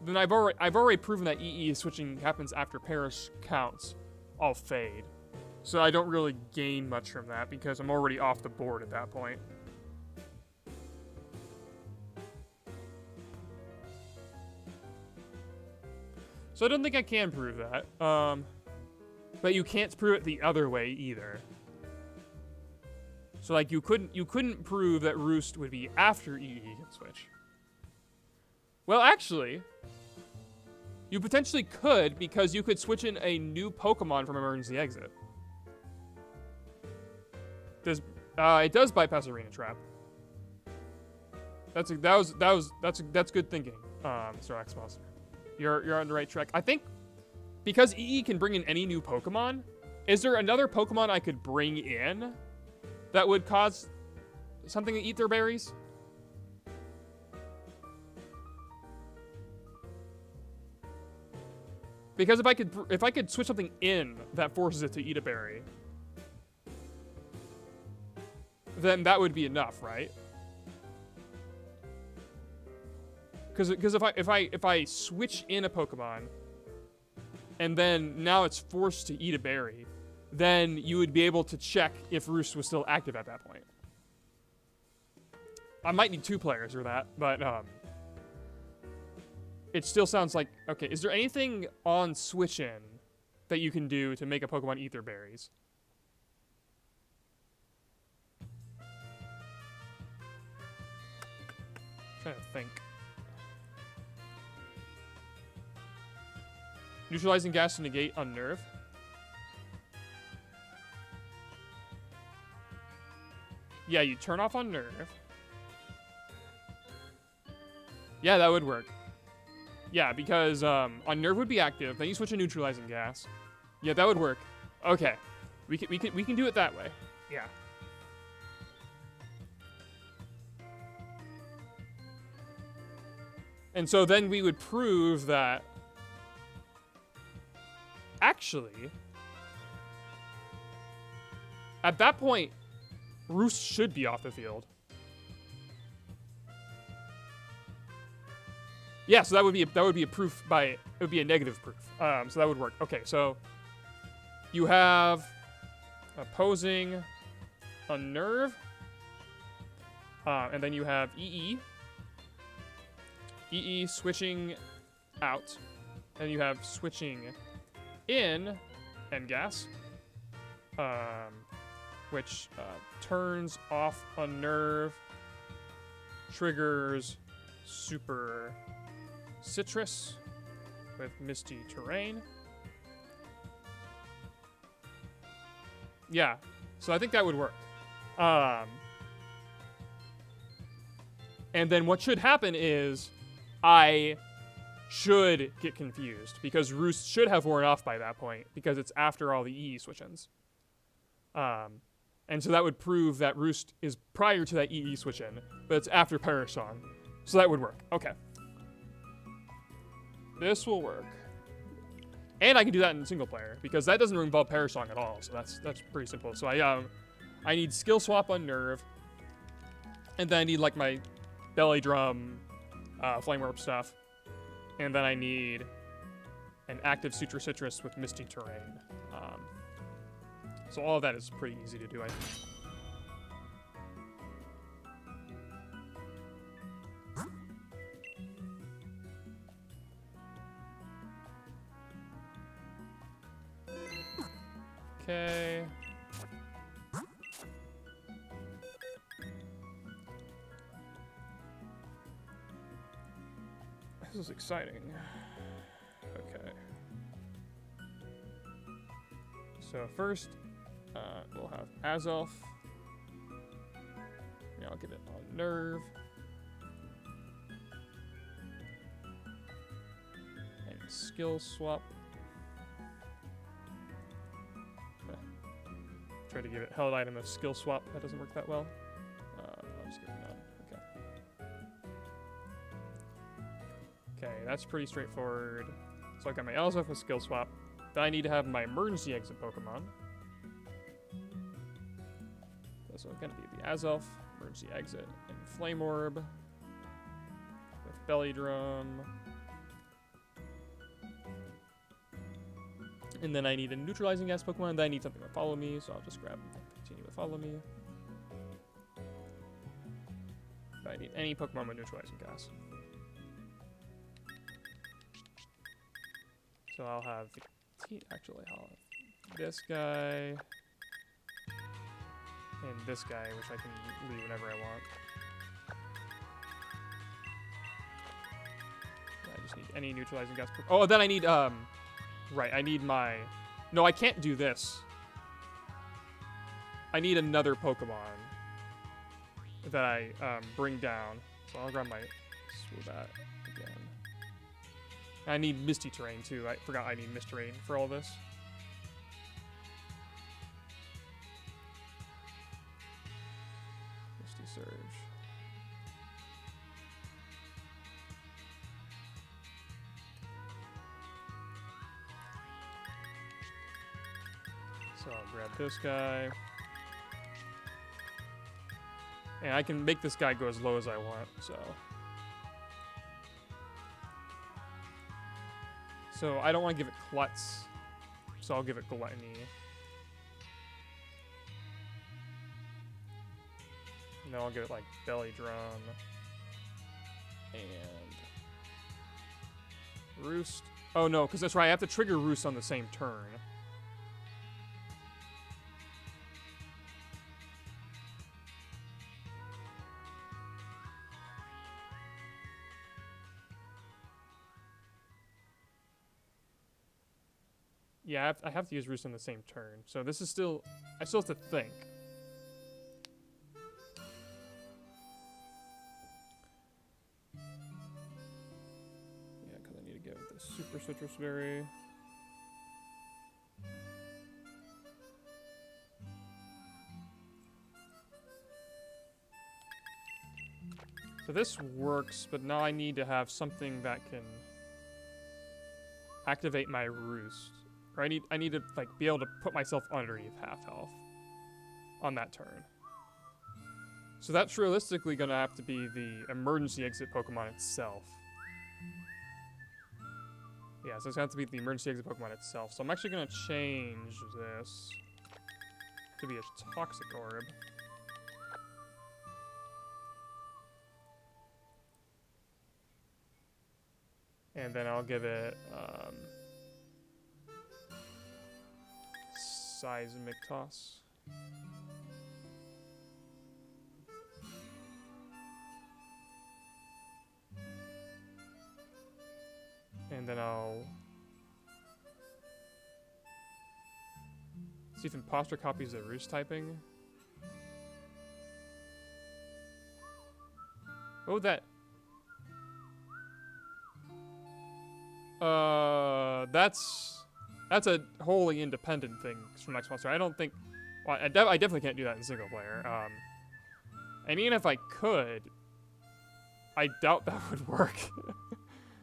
Then I've already proven that EE switching happens after Perish counts all fade. So I don't really gain much from that because I'm already off the board at that point. So I don't think I can prove that. But you can't prove it the other way either. So like you couldn't prove that Roost would be after EE can switch. Well, actually, you potentially could, because you could switch in a new Pokemon from Emergency Exit. It does bypass Arena Trap. That's good thinking, Mr. Expositor. You're on the right track. I think because EE can bring in any new Pokemon, is there another Pokemon I could bring in that would cause something to eat their berries? Because if I could switch something in that forces it to eat a berry, then that would be enough, right? Because if I switch in a Pokemon, and then now it's forced to eat a berry, then you would be able to check if Roost was still active at that point. I might need 2 players for that, but it still sounds like, okay, is there anything on Switch In that you can do to make a Pokemon eat their berries? Trying to think. Neutralizing gas to negate Unnerve. Yeah, you turn off Unnerve. Yeah, that would work. Yeah, because Unnerve would be active. Then you switch to neutralizing gas. Yeah, that would work. Okay, we can do it that way. Yeah. And so then we would prove that actually, at that point, Roost should be off the field. Yeah, so that would be a proof it would be a negative proof. So that would work. Okay, so you have opposing Unnerve, and then you have EE. EE switching out, and you have switching in N-Gas, which turns off Unnerve, triggers Super Citrus with Misty Terrain. Yeah, so I think that would work. And then what should happen is I should get confused because Roost should have worn off by that point because it's after all the EE switch-ins. And so that would prove that Roost is prior to that EE switch-in, but it's after Perish Song. So that would work. Okay. This will work. And I can do that in single player because that doesn't involve Perish Song at all. So that's pretty simple. So I need skill swap on Nerve, and then I need like my belly drum, flame orb stuff, and then I need an active Suture Citrus with Misty Terrain. So all of that is pretty easy to do, I think. Okay. This is exciting. Okay. So first, we'll have Azelf. Yeah, I'll get it on Nerve. And skill swap. Try to give it held item of skill swap. That doesn't work that well. I'll just give it none. Okay. Okay, that's pretty straightforward. So I got my Azelf with skill swap. Then I need to have my emergency exit Pokemon. So it's gonna be the Azelf, emergency exit, and Flame Orb with Belly Drum. And then I need a neutralizing gas Pokemon. Then I need something to follow me, so I'll just grab and continue with follow me. But I need any Pokemon with neutralizing gas. So I'll have actually I'll have this guy and this guy, which I can leave whenever I want. I just need any neutralizing gas. Oh, then I need right, I need my... No, I can't do this. I need another Pokemon that I bring down. So I'll grab my Swoobat again. I need Misty Terrain too. I forgot I need Misty Terrain for all this. Misty Surge. So I'll grab this guy. And I can make this guy go as low as I want, so. So I don't want to give it Klutz, so I'll give it Gluttony. And then I'll give it like Belly Drum. And Roost. Oh no, because that's right, I have to trigger Roost on the same turn. Yeah, I have to use Roost on the same turn. So this is still... I still have to think. Yeah, because I need to get with the Super Citrus Berry. So this works, but now I need to have something that can activate my Roost. Or I need to like be able to put myself underneath half health on that turn. So that's realistically gonna have to be the emergency exit Pokemon itself. Yeah, so it's gonna have to be the emergency exit Pokemon itself. So I'm actually gonna change this to be a Toxic Orb. And then I'll give it Seismic Toss. And then I'll see if Imposter copies the Roost typing. What would that... That's a wholly independent thing from Next Monster. I don't think... Well, I definitely can't do that in single player. And even if I could, I doubt that would work.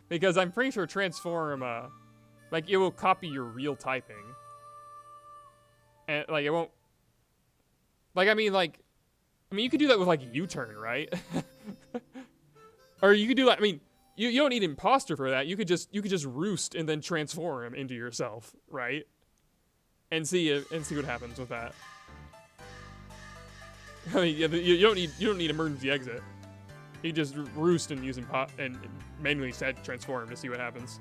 Because I'm pretty sure transform, like, it will copy your real typing. And, like, it won't... Like, I mean, you could do that with, like, U-turn, right? Or you could do that, I mean, you don't need imposter for that. You could just roost and then transform into yourself, right? And see what happens with that. I mean, you don't need emergency exit. You just roost and use and manually set transform to see what happens.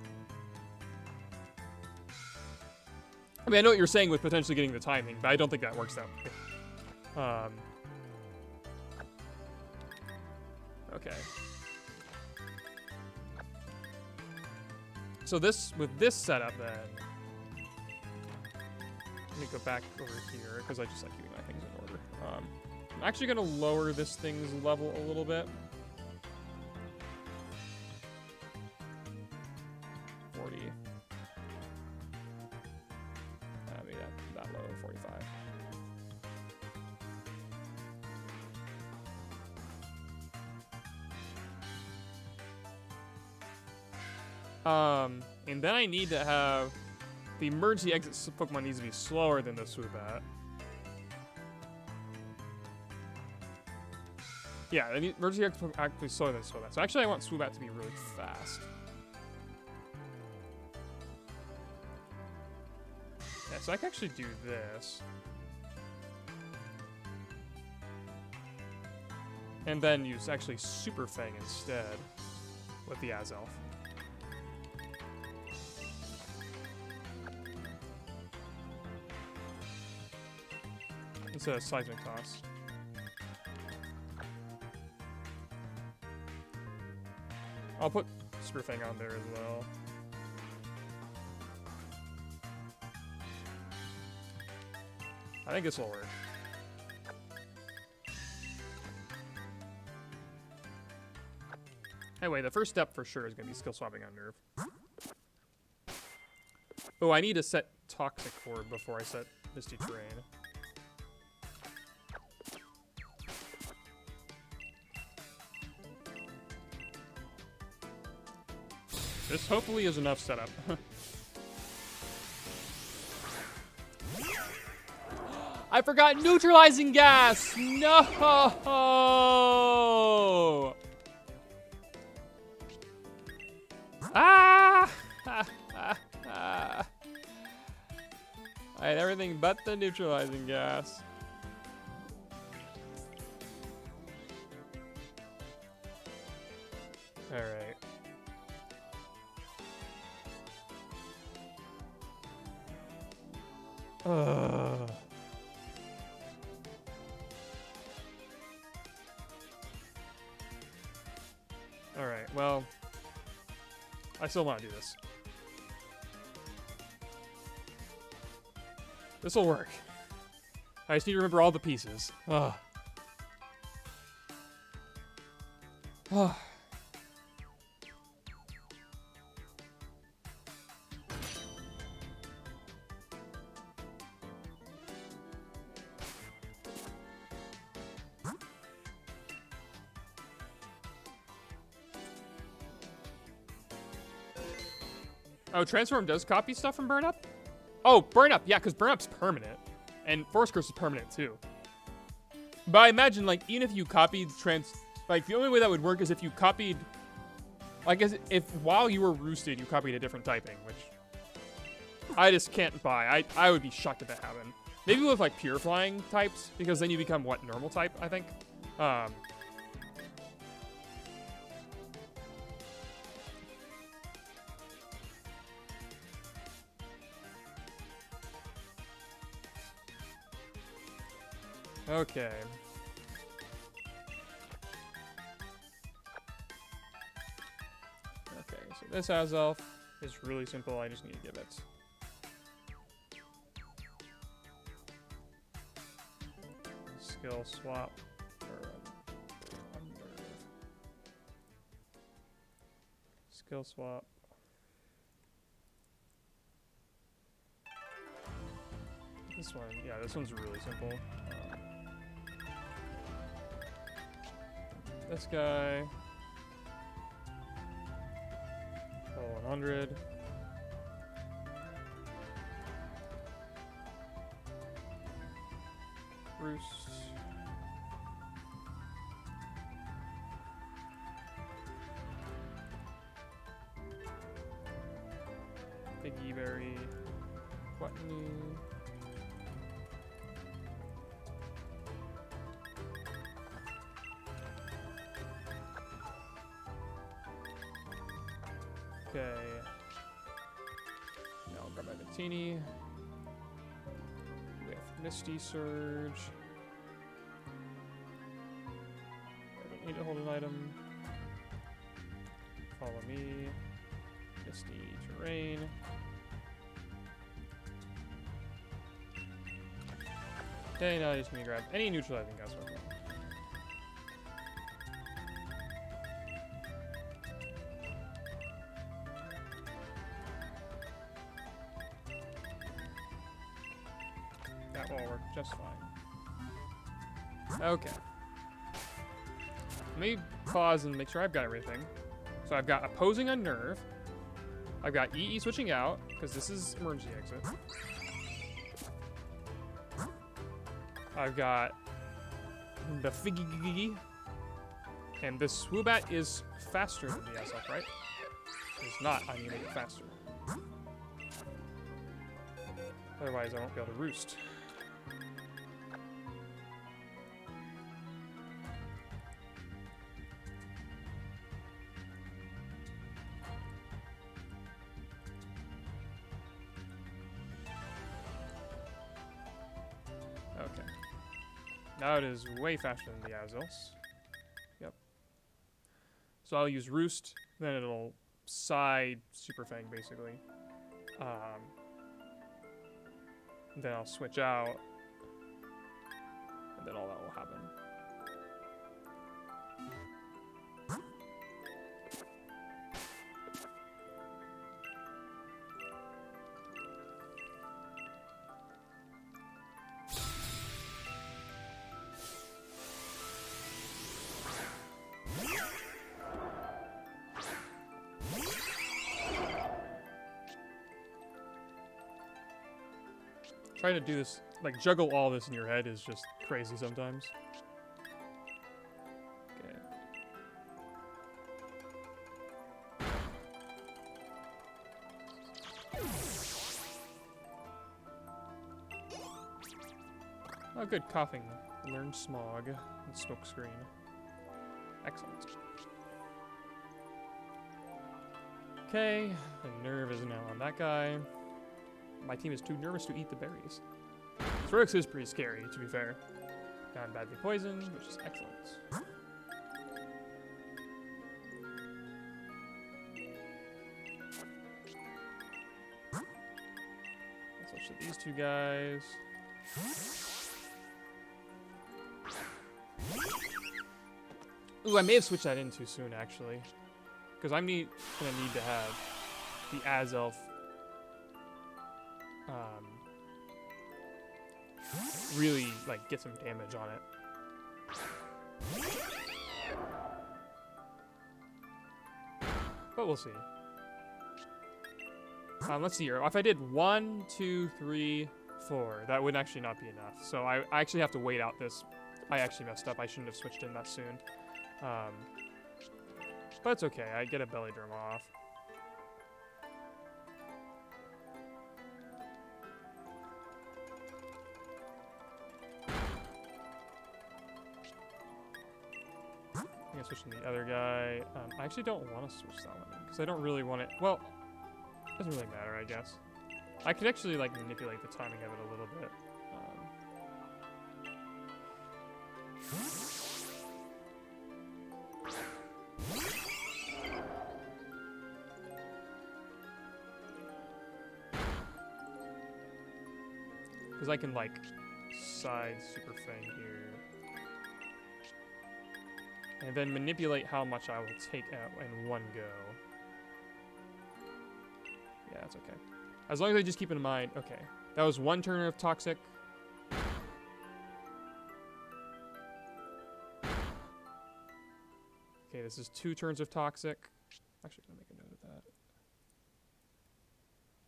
I mean, I know what you're saying with potentially getting the timing, but I don't think that works that way. Okay. So with this setup then, let me go back over here because I just like keeping my things in order. I'm actually gonna lower this thing's level a little bit. 40. I mean that low, 45. And then I need to have the emergency exit Pokemon needs to be slower than the Swoobat. Yeah, the emergency exit Pokemon actually slower than Swoobat. So actually, I want Swoobat to be really fast. Yeah, so I can actually do this. And then use actually Super Fang instead with the Azelf. Instead of Seismic Toss. I'll put Super Fang on there as well. I think this will work. Anyway, the first step for sure is going to be skill swapping on Nerve. Oh, I need to set Toxic Cord before I set Misty Terrain. This hopefully is enough setup. I forgot neutralizing gas! No! Ah! I had everything but the neutralizing gas. Alright. Alright, well, I still want to do this. This'll work. I just need to remember all the pieces. Ugh. Ugh. Oh, Transform does copy stuff from Burn Up? Oh, Burn Up, yeah, because Burn Up's permanent. And Force Curse is permanent, too. But I imagine, like, even if you copied like, the only way that would work is if you copied... Like, if while you were roosted, you copied a different typing, which... I just can't buy. I would be shocked if that happened. Maybe with, like, Pure Flying types, because then you become, what, normal type, I think? Okay. Okay, so this Azelf is really simple. I just need to give it. Skill swap. Skill swap. This one, yeah, this one's really simple. This guy. Level 100. Roost. Piggy berry. Quatney. Okay. Now I'll grab my Victini with Misty Surge. I don't need to hold an item. Follow me. Misty Terrain. Okay, now I just need to grab any neutralizing gas weapon. That will work just fine. Okay. Let me pause and make sure I've got everything. So I've got opposing on nerve. I've got EE switching out, because this is emergency exit. I've got the Figgy, and this Swoobat is faster than the SF, right? It's not, I need to make it faster. Otherwise I won't be able to roost. Okay. Now it is way faster than the Azels. Yep. So I'll use Roost, then it'll side Super Fang basically. Then I'll switch out, and then all that will happen. Trying to do this, like juggle all this in your head is just crazy sometimes. Okay. Oh, good, coughing. Learn smog and smoke screen. Excellent. Okay, the nerve is now on that guy. My team is too nervous to eat the berries. Throx is pretty scary, to be fair. Got badly poisoned, which is excellent. Let's switch to these two guys. Ooh, I may have switched that in too soon, actually. Because I'm gonna need to have the Azelf really like get some damage on it. But we'll see. Let's see here. If I did 1, 2, 3, 4, that would actually not be enough. So I actually have to wait out this. I actually messed up. I shouldn't have switched in that soon. But it's okay. I get a belly drum off. I'm gonna switch to the other guy. I actually don't want to switch that one because I don't really want it. Well, it doesn't really matter, I guess. I could actually like manipulate the timing of it a little bit. Because I can like side Super Fang here. And then manipulate how much I will take out in one go. Yeah, that's okay. As long as I just keep in mind, okay, that was one turn of Toxic. Okay, this is 2 turns of Toxic. Actually, I'm gonna make a note of that.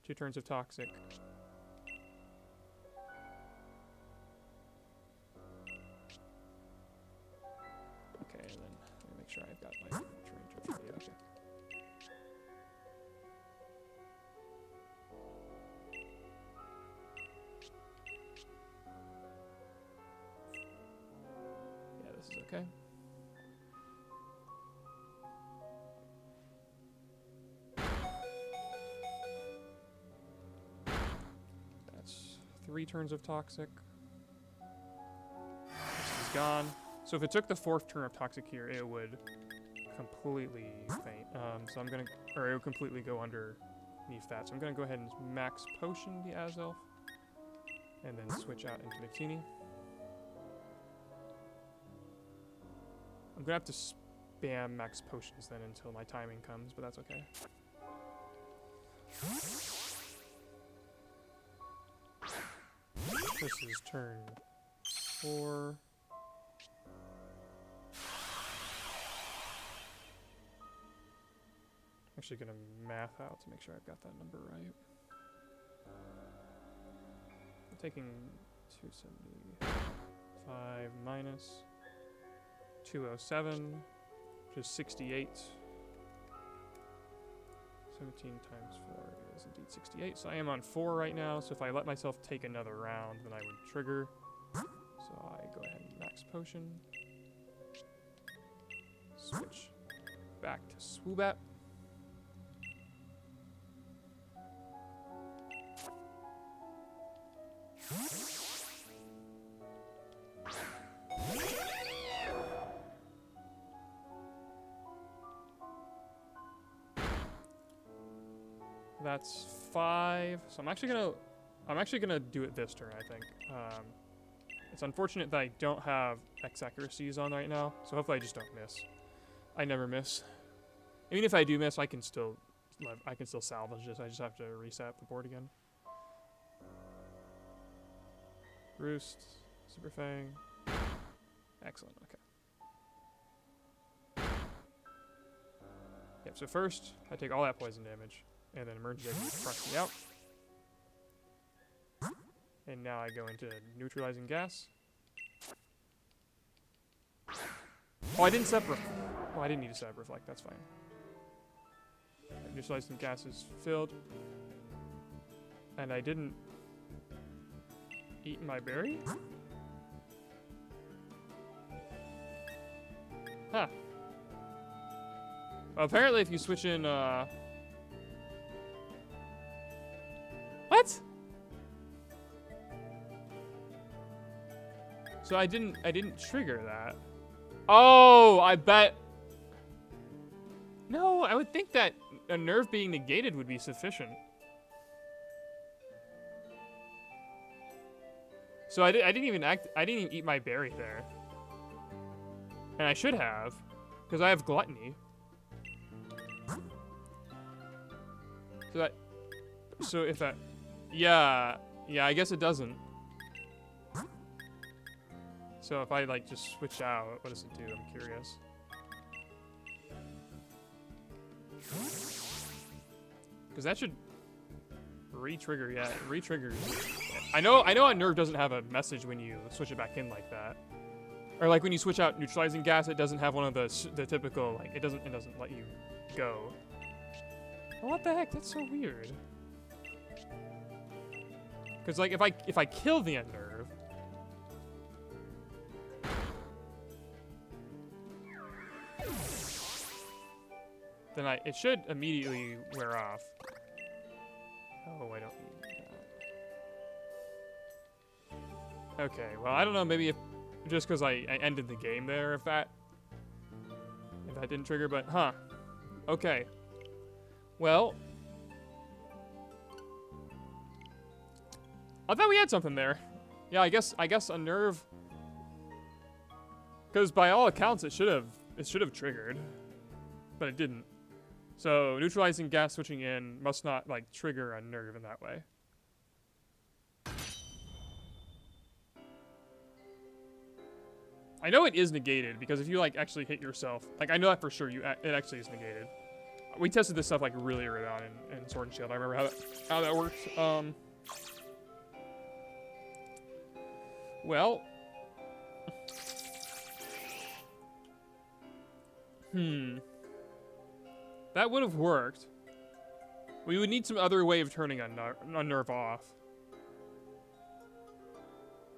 2 turns of toxic. Okay, and then let me make sure I've got my terrain to okay. Yeah, this is okay. That's 3 turns of toxic. This is gone. So if it took the 4th turn of toxic here, it would completely faint. So I'm gonna, or it would completely go underneath that. So I'm gonna go ahead and max potion the Azelf, and then switch out into Victini. I'm gonna have to spam max potions then until my timing comes, but that's okay. This is turn 4. Actually gonna math out to make sure I've got that number right. I'm taking 275 minus 207, which is 68. 17 times 4 is indeed 68. So I am on 4 right now, so if I let myself take another round, then I would trigger. So I go ahead and max potion. Switch back to Swoobat. That's 5. So I'm actually gonna do it this turn, I think. It's unfortunate that I don't have X accuracies on right now, so hopefully I just don't miss. I never miss. Even if I do miss, I can still salvage this. I just have to reset the board again. Roost, Super Fang. Excellent, okay. Yep, so first, I take all that poison damage, and then Emergency crushes me out. And now I go into Neutralizing Gas. Oh, I didn't set Oh, I didn't need to set Reflect, that's fine. Neutralizing Gas is filled. And I didn't eat my berry? Huh. Well, apparently if you switch in, What? So I didn't trigger that. Oh, I bet. No, I would think that a nerve being negated would be sufficient. So I didn't even eat my berry there. And I should have, because I have gluttony. So if that, yeah, I guess it doesn't. So if I like just switch out, what does it do? I'm curious. Because that should re-trigger, yeah, it re-triggers. I know a nerve doesn't have a message when you switch it back in like that. Or like when you switch out Neutralizing Gas, it doesn't have one of the typical, like, it doesn't let you go. Well, what the heck? That's so weird. Because like if I kill the end nerve, then it should immediately wear off. Oh, I don't need that. Okay, well, I don't know, maybe if just because I ended the game there, if that didn't trigger, but huh. Okay. Well, I thought we had something there. Yeah, I guess a nerve, because by all accounts it should have triggered, but it didn't. So Neutralizing Gas switching in must not like trigger a nerve in that way. I know it is negated because if you like actually hit yourself, like I know that for sure, it actually is negated. we tested this stuff like really early on in Sword and Shield. I remember how that worked. Well, that would have worked. We would need some other way of turning Unnerve off.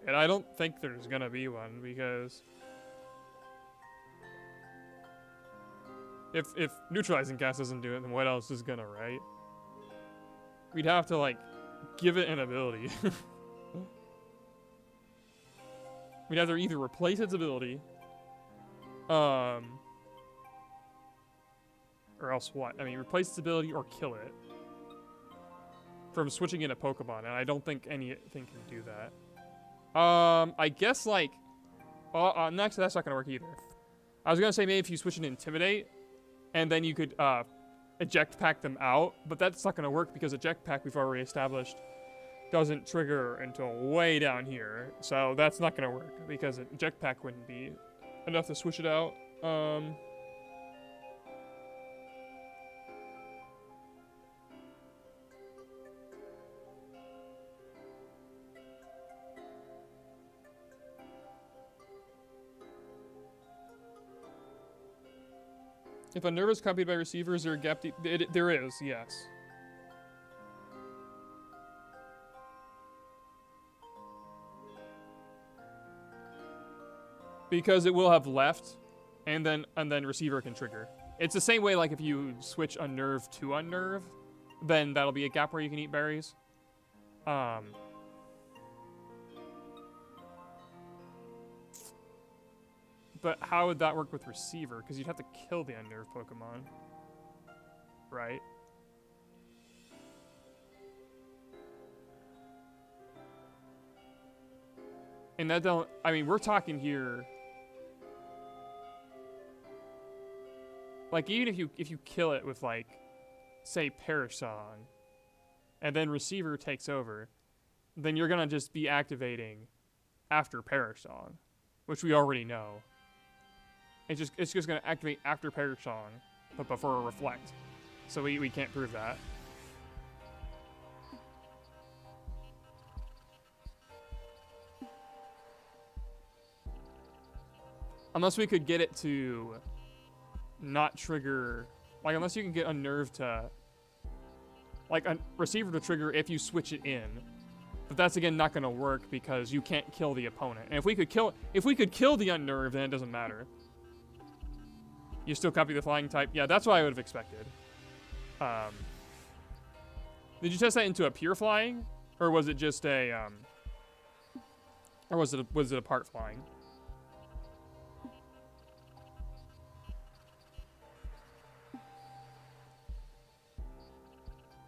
And I don't think there's gonna be one, because if neutralizing gas doesn't do it, then what else is gonna, right? We'd have to, like, give it an ability. We'd have to either replace its ability, or else what? I mean, replace its ability or kill it from switching in a Pokemon, and I don't think anything can do that. I guess, like, next, that's not gonna work either. I was gonna say maybe if you switch in Intimidate, and then you could, eject pack them out, but that's not gonna work because eject pack, we've already established, doesn't trigger until way down here. So that's not gonna work because eject pack wouldn't be enough to switch it out. If a nerve is copied by receiver, is there a gap? There is, yes. Because it will have left, and then receiver can trigger. It's the same way, like, if you switch Unnerve to Unnerve, then that'll be a gap where you can eat berries. But how would that work with receiver? Because you'd have to kill the Unnerve Pokemon. Right? And that don't... I mean, we're talking here... Like, even if you kill it with, like, say, Perish Song, and then receiver takes over, then you're gonna just be activating after Perish Song, which we already know. It's just gonna activate after Perish Song, but before a Reflect. So we can't prove that. Unless we could get it to not trigger, like, unless you can get Unnerve to, like, a receiver to trigger if you switch it in. But that's again not gonna work because you can't kill the opponent. And if we could kill the Unnerve, then it doesn't matter. You still copy the flying type? Yeah, that's what I would have expected. Did you test that into a pure flying? Or was it just a, or was it a part flying?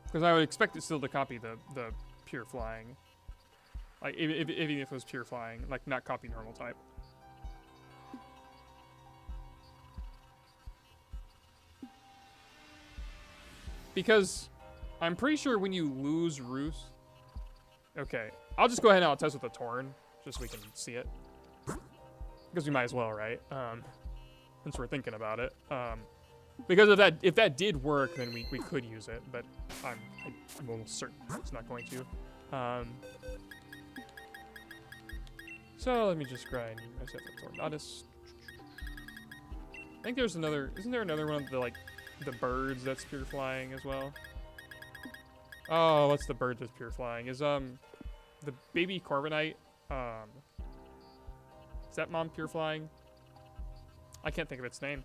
Because I would expect it still to copy the pure flying. Like, even if it was pure flying, like, not copy normal type. Because I'm pretty sure when you lose Roost... Okay, I'll just go ahead and I'll test with the Torn, just so we can see it. Because we might as well, right? Since we're thinking about it. Because if that did work, then we could use it, but I'm almost certain it's not going to. So let me just grind myself a Tornadus. I think there's another... Isn't there another one of the, like, the birds that's pure flying as well? Oh, what's the bird that's pure flying? Is the baby Corviknight, is that mom pure flying? I can't think of its name.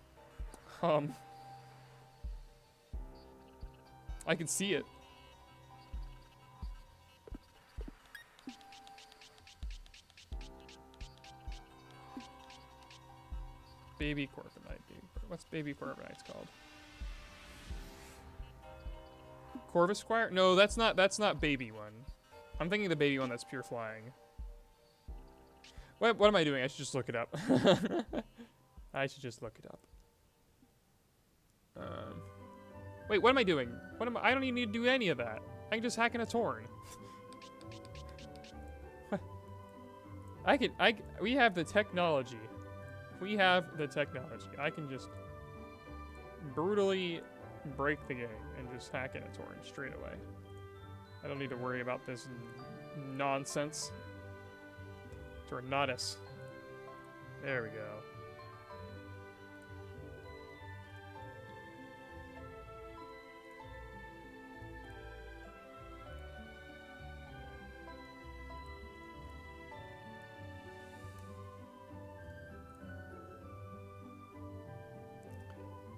I can see it. Baby Corviknight. What's baby Corviknight's called? Corvisquire? No, that's not baby one. I'm thinking the baby one that's pure flying. What am I doing? I should just look it up. I should just look it up. Wait, what am I doing? I don't even need to do any of that. I can just hack in a Torn. We have the technology. We have the technology. I can just brutally break the game and just hack in a torrent straight away. I don't need to worry about this nonsense. Tornatus. There we go.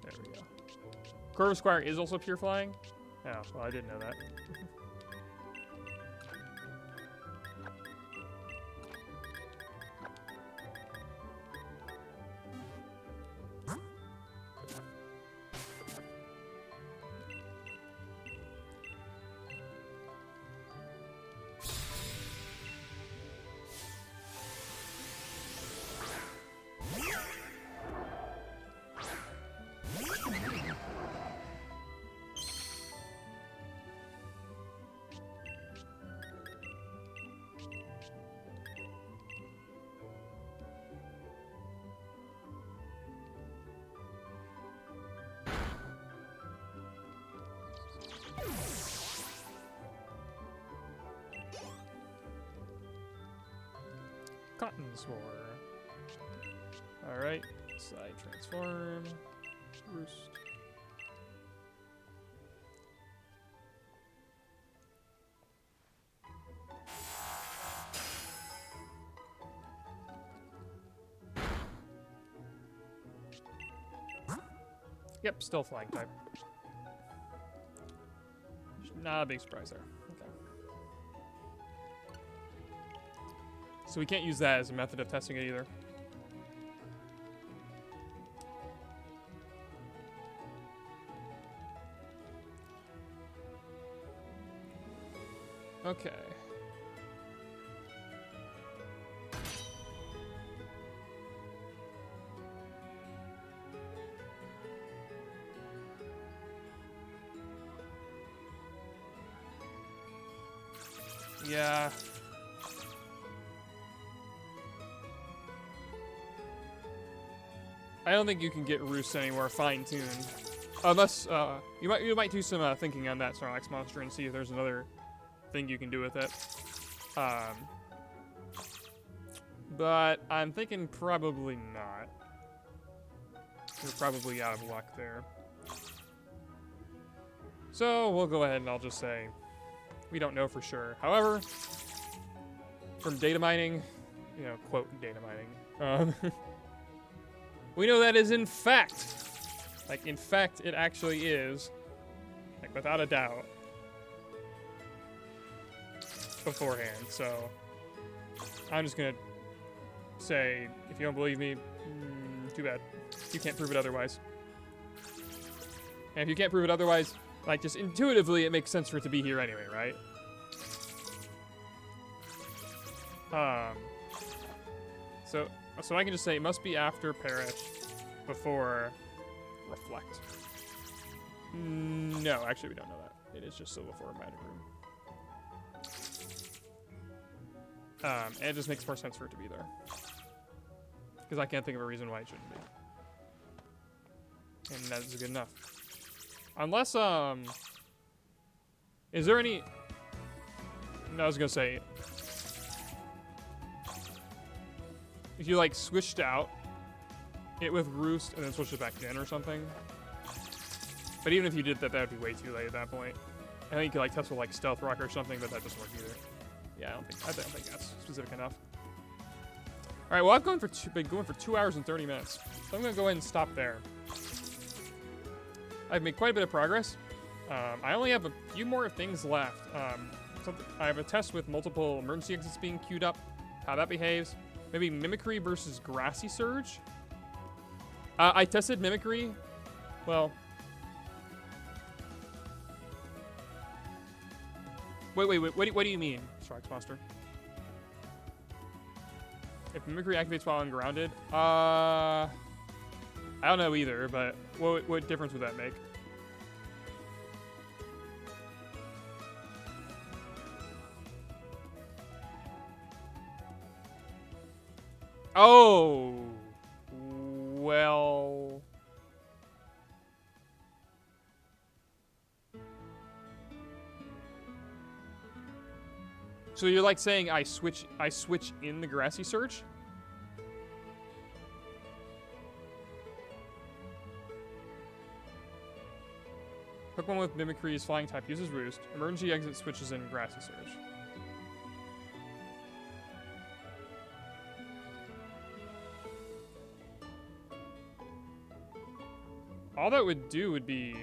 There we go. Corvus Squire is also pure flying? Oh, well, I didn't know that. Cotton Swore. Alright, side transform. Roost. Yep, still flying type. Not a big surprise there. Okay. So we can't use that as a method of testing it either. Okay. Yeah. I don't think you can get Roost anywhere fine-tuned. Unless, you might do some thinking on that Snorlax monster and see if there's another thing you can do with it. But I'm thinking probably not. You're probably out of luck there. So we'll go ahead and I'll just say we don't know for sure. However, from data mining, you know, quote data mining, we know that is in fact, like in fact it actually is, like without a doubt, beforehand. So I'm just gonna say, if you don't believe me, too bad. You can't prove it otherwise. And if you can't prove it otherwise, like just intuitively it makes sense for it to be here anyway, right? So I can just say it must be after Perish, before Reflect. No, actually we don't know that. It is just so before Magic Room. And it just makes more sense for it to be there. Because I can't think of a reason why it shouldn't be. And that's good enough. Unless, is there any... No, I was gonna say... If you, like, switched out it with Roost and then switched it back in or something. But even if you did that, that would be way too late at that point. I think you could, like, test with, like, Stealth Rock or something, but that doesn't work either. Yeah, I don't think that's specific enough. All right, well, I've been going for 2 hours and 30 minutes. So I'm gonna go ahead and stop there. I've made quite a bit of progress. I only have a few more things left. I have a test with multiple emergency exits being queued up, how that behaves. Maybe Mimicry versus Grassy Surge. I tested Mimicry. Well, wait. What do you mean, Sharks Monster? If Mimicry activates while ungrounded, I don't know either. But what difference would that make? Oh, well, So you're like saying I switch in the Grassy Surge? Pokemon with Mimicry's flying type uses Roost. Emergency exit switches in Grassy Surge. All that would do would be...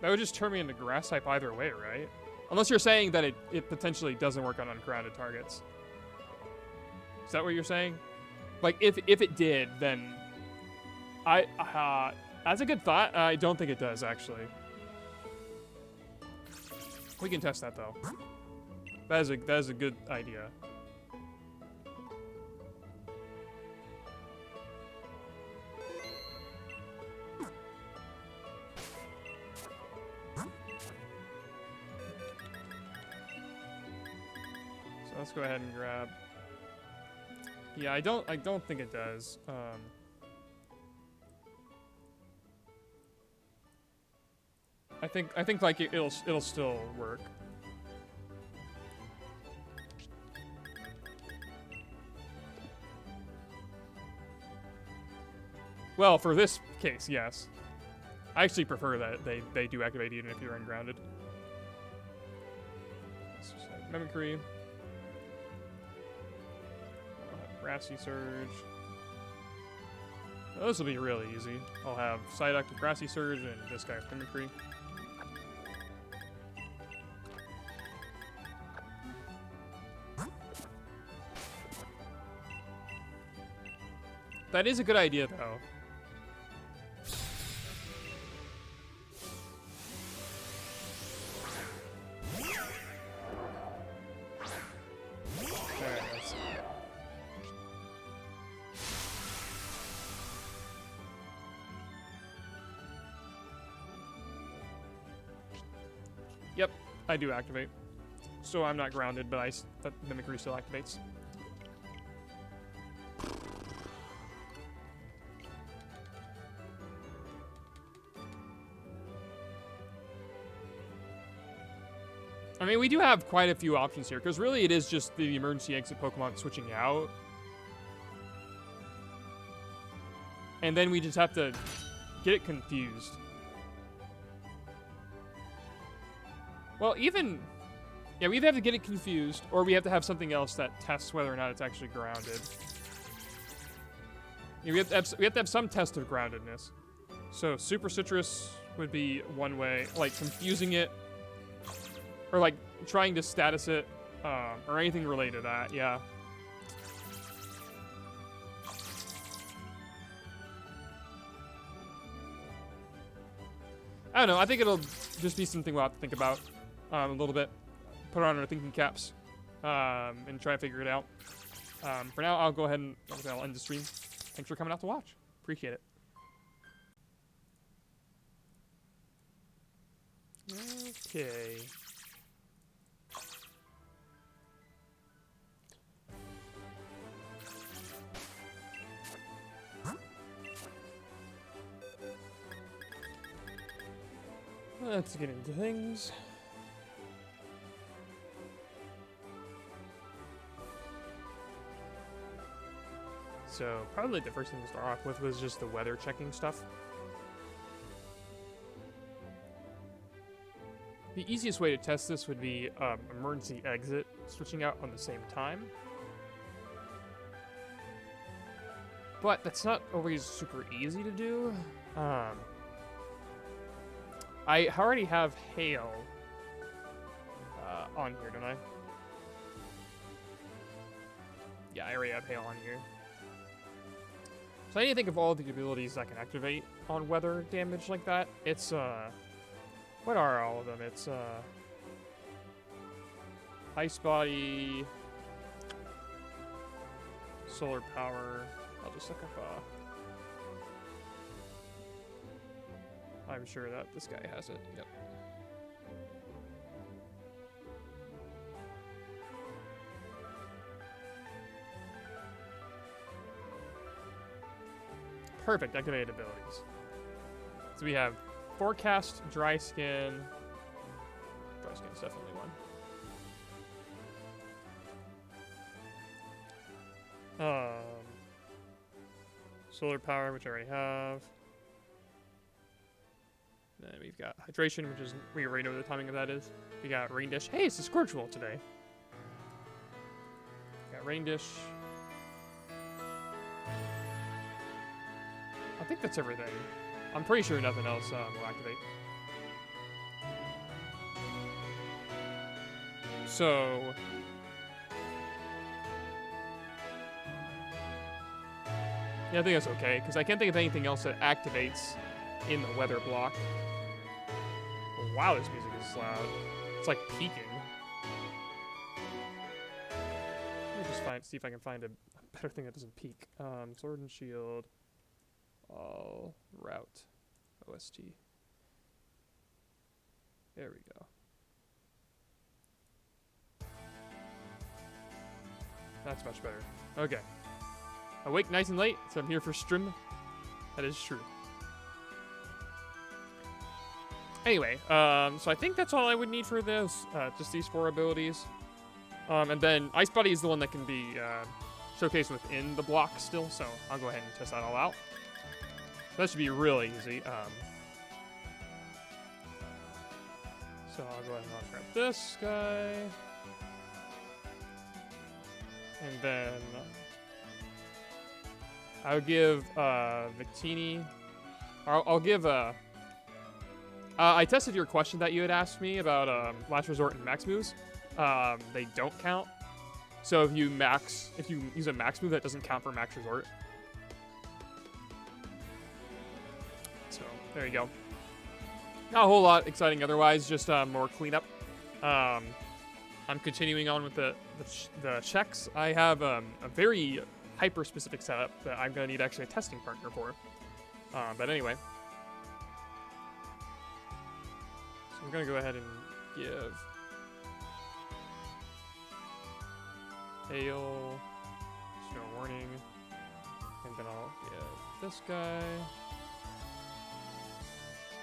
That would just turn me into Grass type either way, right? Unless you're saying that it potentially doesn't work on ungrounded targets. Is that what you're saying? Like, if it did, then... That's a good thought. I don't think it does, actually. We can test that, though. That is a good idea. So let's go ahead and grab... Yeah, I don't think it does. I think like it'll still work. Well, for this case, yes. I actually prefer that they do activate even if you're ungrounded. Let's just have Mimicry. I'll have Grassy Surge. Well, this will be really easy. I'll have Psyduck with Grassy Surge and this guy with Mimicry. That is a good idea, though. Alright, let's see. Yep, I do activate. So I'm not grounded, but but Mimicry still activates. I mean, we do have quite a few options here, because really it is just the emergency exit Pokemon switching out. And then we just have to get it confused. Well, even... Yeah, we either have to get it confused, or we have to have something else that tests whether or not it's actually grounded. Yeah, we have to have some test of groundedness. So, Super Citrus would be one way, like confusing it. Or like trying to status it, or anything related to that, yeah. I don't know, I think it'll just be something we'll have to think about a little bit. Put on our thinking caps, and try to figure it out. For now, I'll go ahead and I'll end the stream. Thanks for coming out to watch. Appreciate it. Okay. Let's get into things. So, probably the first thing to start off with was just the weather checking stuff. The easiest way to test this would be emergency exit, switching out on the same time. But that's not always super easy to do. I already have hail on here, don't I? Yeah, I already have hail on here. So I need to think of all the abilities that can activate on weather damage like that. It's, what are all of them? It's, Ice Body, Solar Power. I'll just look up, I'm sure that this guy has it. Yep. Perfect, activated abilities. So we have Forecast, Dry Skin, Skin's definitely one. Solar power, which I already have. Then we've got hydration, which is, we already know what the timing of that is. We got rain dish. Hey, it's a Scorchwell today. Got rain dish. I think that's everything. I'm pretty sure nothing else will activate. So yeah, I think that's okay, because I can't think of anything else that activates in the weather block. Wow, this music is loud. It's like peaking. Let me just see if I can find a better thing that doesn't peak. Sword and shield. All route. OST. There we go. That's much better. Okay. Awake nice and late, so I'm here for stream. That is true. Anyway, so I think that's all I would need for this. Just these 4 abilities. And then Ice Body is the one that can be showcased within the block still, so I'll go ahead and test that all out. That should be really easy. So I'll go ahead and I'll grab this guy. And then I'll give Victini. I'll give I tested your question that you had asked me about Last Resort and max moves. They don't count. So if you use a max move, that doesn't count for Max Resort. So there you go. Not a whole lot exciting otherwise, just more cleanup. I'm continuing on with the checks. I have a very hyper-specific setup that I'm going to need actually a testing partner for. But anyway. So I'm going to go ahead and give Hail, Snow Warning, and then I'll give this guy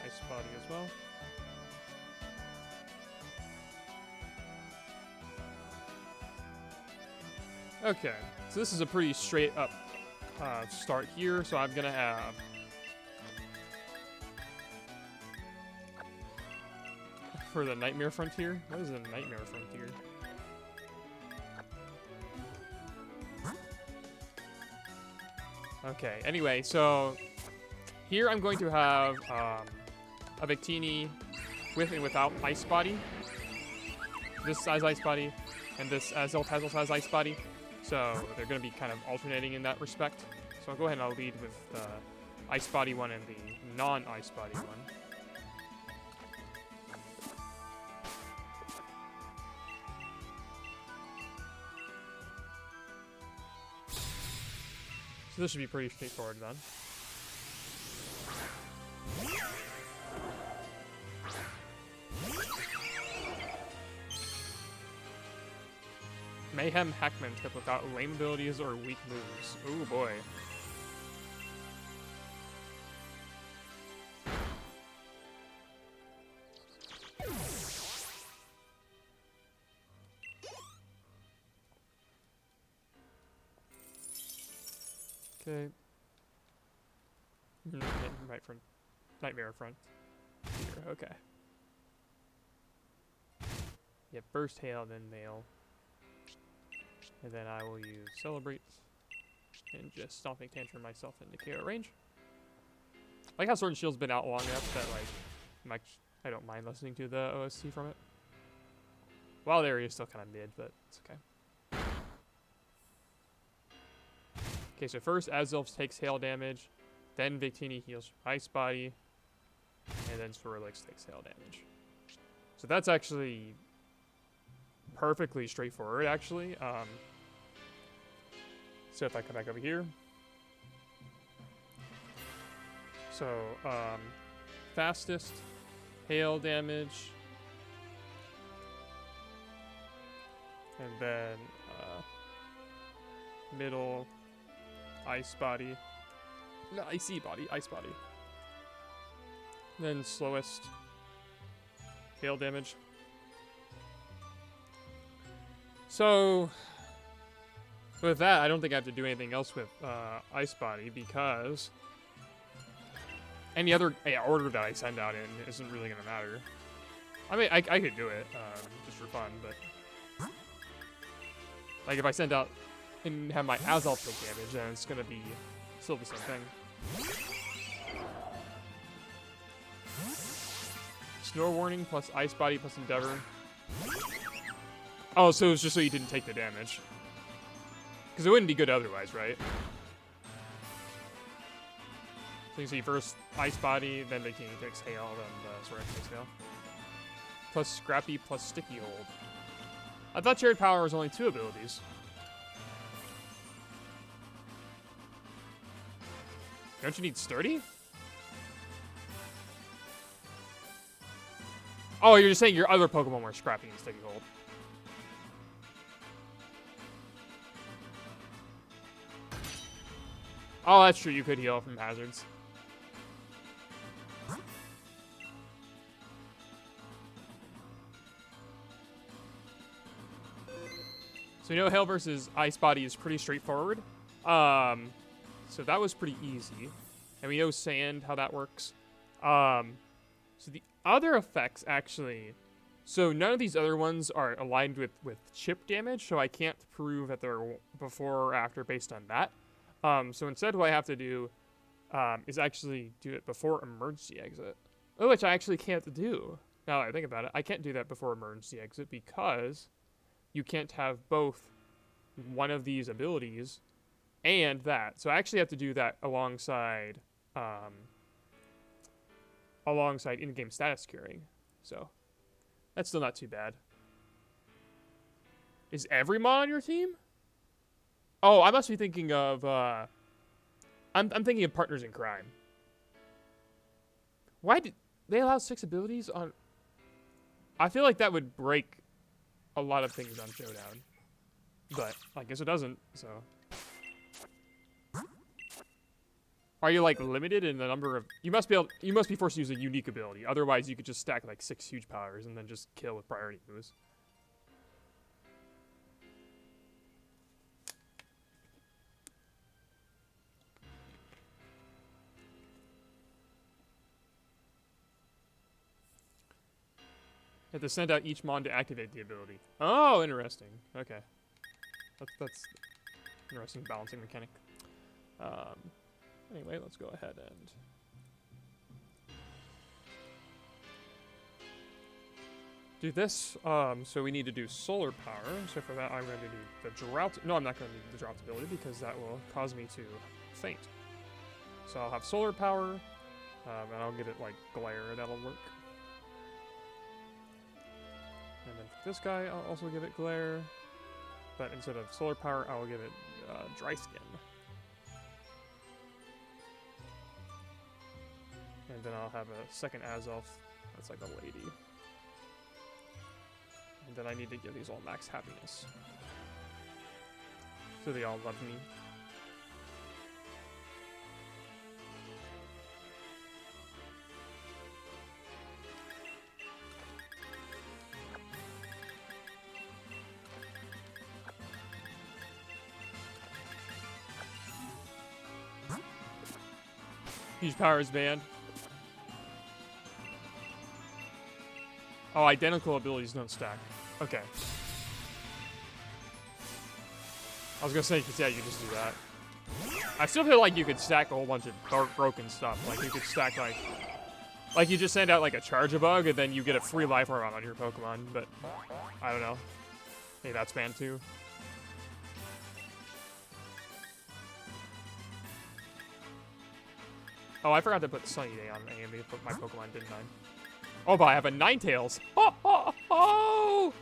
Ice Body as well. Okay, so this is a pretty straight up start here, so I'm gonna have for the Nightmare Frontier. What is a Nightmare Frontier? Okay, anyway, so here I'm going to have a Victini with and without Ice Body. This size Ice Body, and this Azeltazel size Ice Body. So they're going to be kind of alternating in that respect. So I'll go ahead and I'll lead with the Ice Body one and the non-Ice Body one. So this should be pretty straightforward then. Mayhem Hackman tip without lame abilities or weak moves. Ooh boy. Okay. Right front. Nightmare front. Here, okay. Yeah, burst hail, then nail. And then I will use Celebrate and just Stomping Tantrum myself into KO range. I like how Sword and Shield's been out long enough that I don't mind listening to the OST from it. Wild Area is still kind of mid, but it's okay. Okay, so first Azelf takes hail damage, then Victini heals from Ice Body, and then Swirlix takes hail damage. So that's actually perfectly straightforward, actually. So if I come back over here, so fastest hail damage, and then middle Ice Body, no, Icy Body, Ice Body, then slowest hail damage. So, with that, I don't think I have to do anything else with Ice Body because any other order that I send out in isn't really going to matter. I mean, I could do it just for fun, but like if I send out and have my Azal take damage, then it's going to be still the same thing. Snore Warning plus Ice Body plus Endeavor. Oh, so it was just so you didn't take the damage. Because it wouldn't be good otherwise, right? So you see first Ice Body, then the King takes Hail, then the Sorek takes Hail. Plus Scrappy plus Sticky Hold. I thought Shared Power was only 2 abilities. Don't you need Sturdy? Oh, you're just saying your other Pokemon were Scrappy and Sticky Hold. Oh, that's true. You could heal from hazards. So you know Hail versus Ice Body is pretty straightforward. So that was pretty easy. And we know Sand, how that works. So the other effects actually... So none of these other ones are aligned with chip damage, so I can't prove that they're before or after based on that. So instead what I have to do is actually do it before emergency exit. Which I actually can't do. Now that I think about it, I can't do that before emergency exit because you can't have both one of these abilities and that. So I actually have to do that alongside alongside in-game status curing. So that's still not too bad. Is Everymon on your team? Oh, I must be thinking of, I'm thinking of Partners in Crime. Why did they allow 6 abilities on... I feel like that would break a lot of things on Showdown. But I guess it doesn't, so... Are you, like, limited in the number of... You must be forced to use a unique ability. Otherwise, you could just stack, like, 6 huge powers and then just kill with priority moves. You have to send out each Mon to activate the ability. Oh, interesting. Okay. That's interesting balancing mechanic. Anyway, let's go ahead and... do this. So we need to do Solar Power. So for that, I'm going to need the Drought... No, I'm not going to need the Drought ability because that will cause me to faint. So I'll have Solar Power, and I'll give it, like, Glare. That'll work. And then for this guy, I'll also give it Glare. But instead of Solar Power, I'll give it Dry Skin. And then I'll have a second Azelf. That's like a lady. And then I need to give these all max happiness. So they all love me. Huge powers banned. Oh, identical abilities don't stack. Okay. I was gonna say, cause yeah, you just do that. I still feel like you could stack a whole bunch of broken stuff. Like you could stack like you just send out like a Charge-a-Bug and then you get a free life orb on your Pokemon. But I don't know. Hey, that's banned too. Oh, I forgot to put Sunny Day on AMV, but my Pokemon didn't I? Oh, but I have a Ninetales. Oh, oh, oh!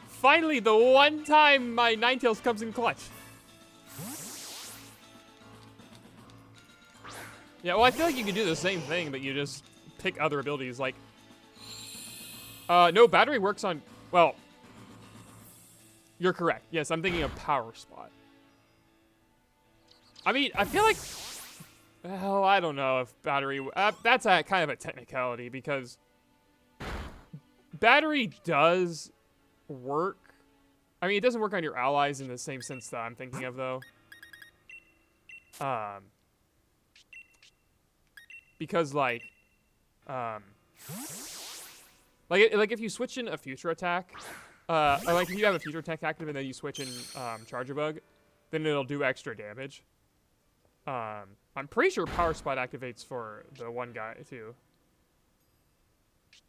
Finally, the one time my Ninetales comes in clutch. Yeah, well, I feel like you could do the same thing, but you just pick other abilities. Like, no, Battery works on... Well, you're correct. Yes, I'm thinking of Power Spot. I mean, I feel like... Well, I don't know if Battery... that's a kind of a technicality, because... Battery does work I mean, it doesn't work on your allies in the same sense that I'm thinking of, though. Because, like if you switch in a future attack, or like if you have a future attack active and then you switch in Charger Bug, then it'll do extra damage. I'm pretty sure Power Spot activates for the one guy, too.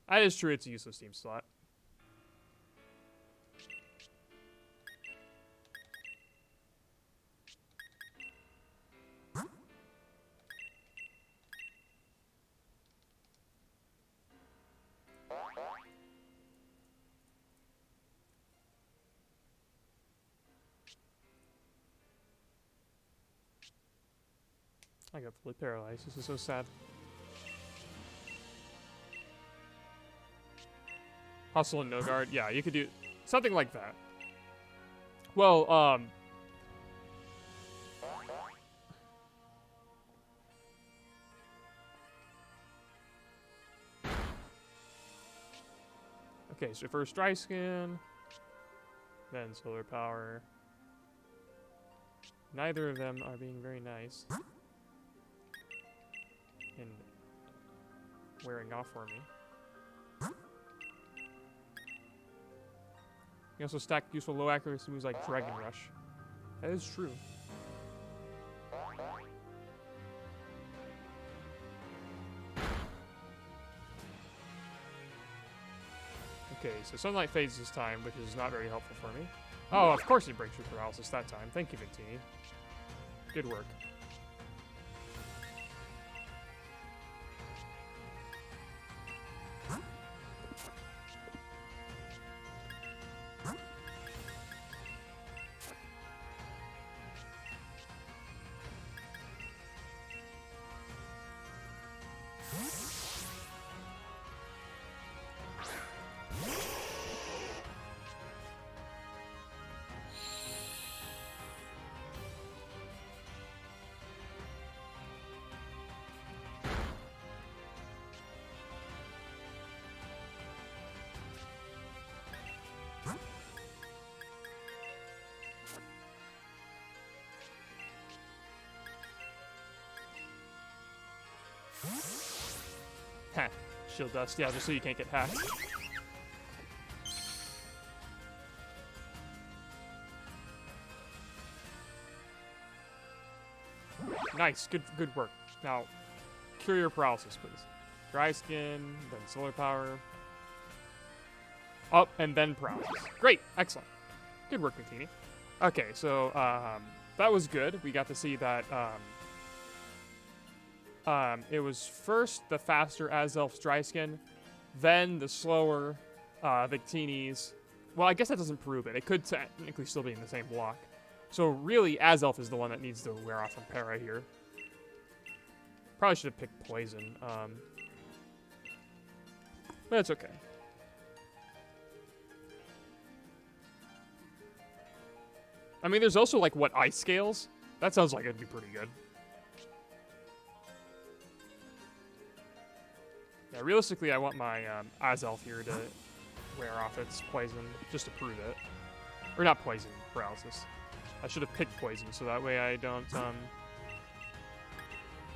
That is true, it's a useless team slot. I got fully paralyzed. This is so sad. Hustle and no guard. Yeah, you could do something like that. Well, okay, so first Dry Skin, then Solar Power. Neither of them are being very nice. And wearing off for me. You also stack useful low accuracy moves like Dragon Rush. That is true. Okay, so Sunlight fades this time, which is not very helpful for me. Oh, of course it breaks your paralysis that time. Thank you, Victini. Good work. Heh. Shield Dust, yeah, just so you can't get hacked. Nice, good work. Now, cure your paralysis, please. Dry Skin, then Solar Power. Oh, and then paralysis. Great, excellent. Good work, Victini. Okay, so that was good. We got to see that it was first the faster Azelf's Dry Skin, then the slower Victini's. Well, I guess that doesn't prove it. It could technically still be in the same block. So really, Azelf is the one that needs to wear off from Para here. Probably should have picked Poison. But it's okay. I mean, there's also, like, what, Ice Scales? That sounds like it'd be pretty good. Yeah, realistically, I want my Azelf here to wear off its Poison, just to prove it. Or not Poison, Paralysis. I should have picked Poison, so that way I don't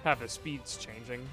have the speeds changing.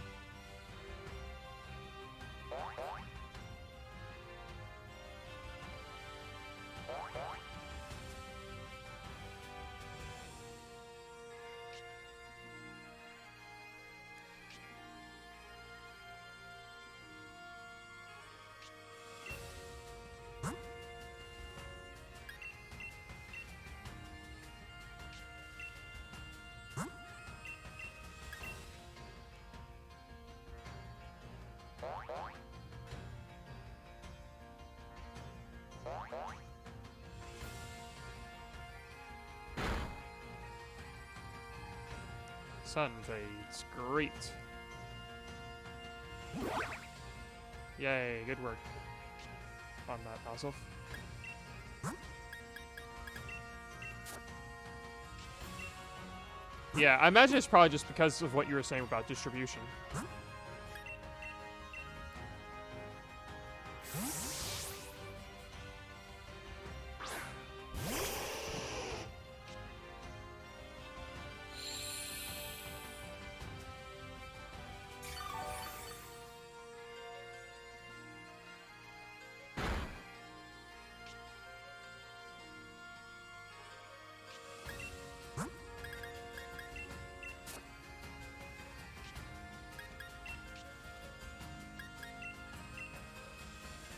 Sun fades. Great. Yay, good work on that, Azelf. Yeah, I imagine it's probably just because of what you were saying about distribution.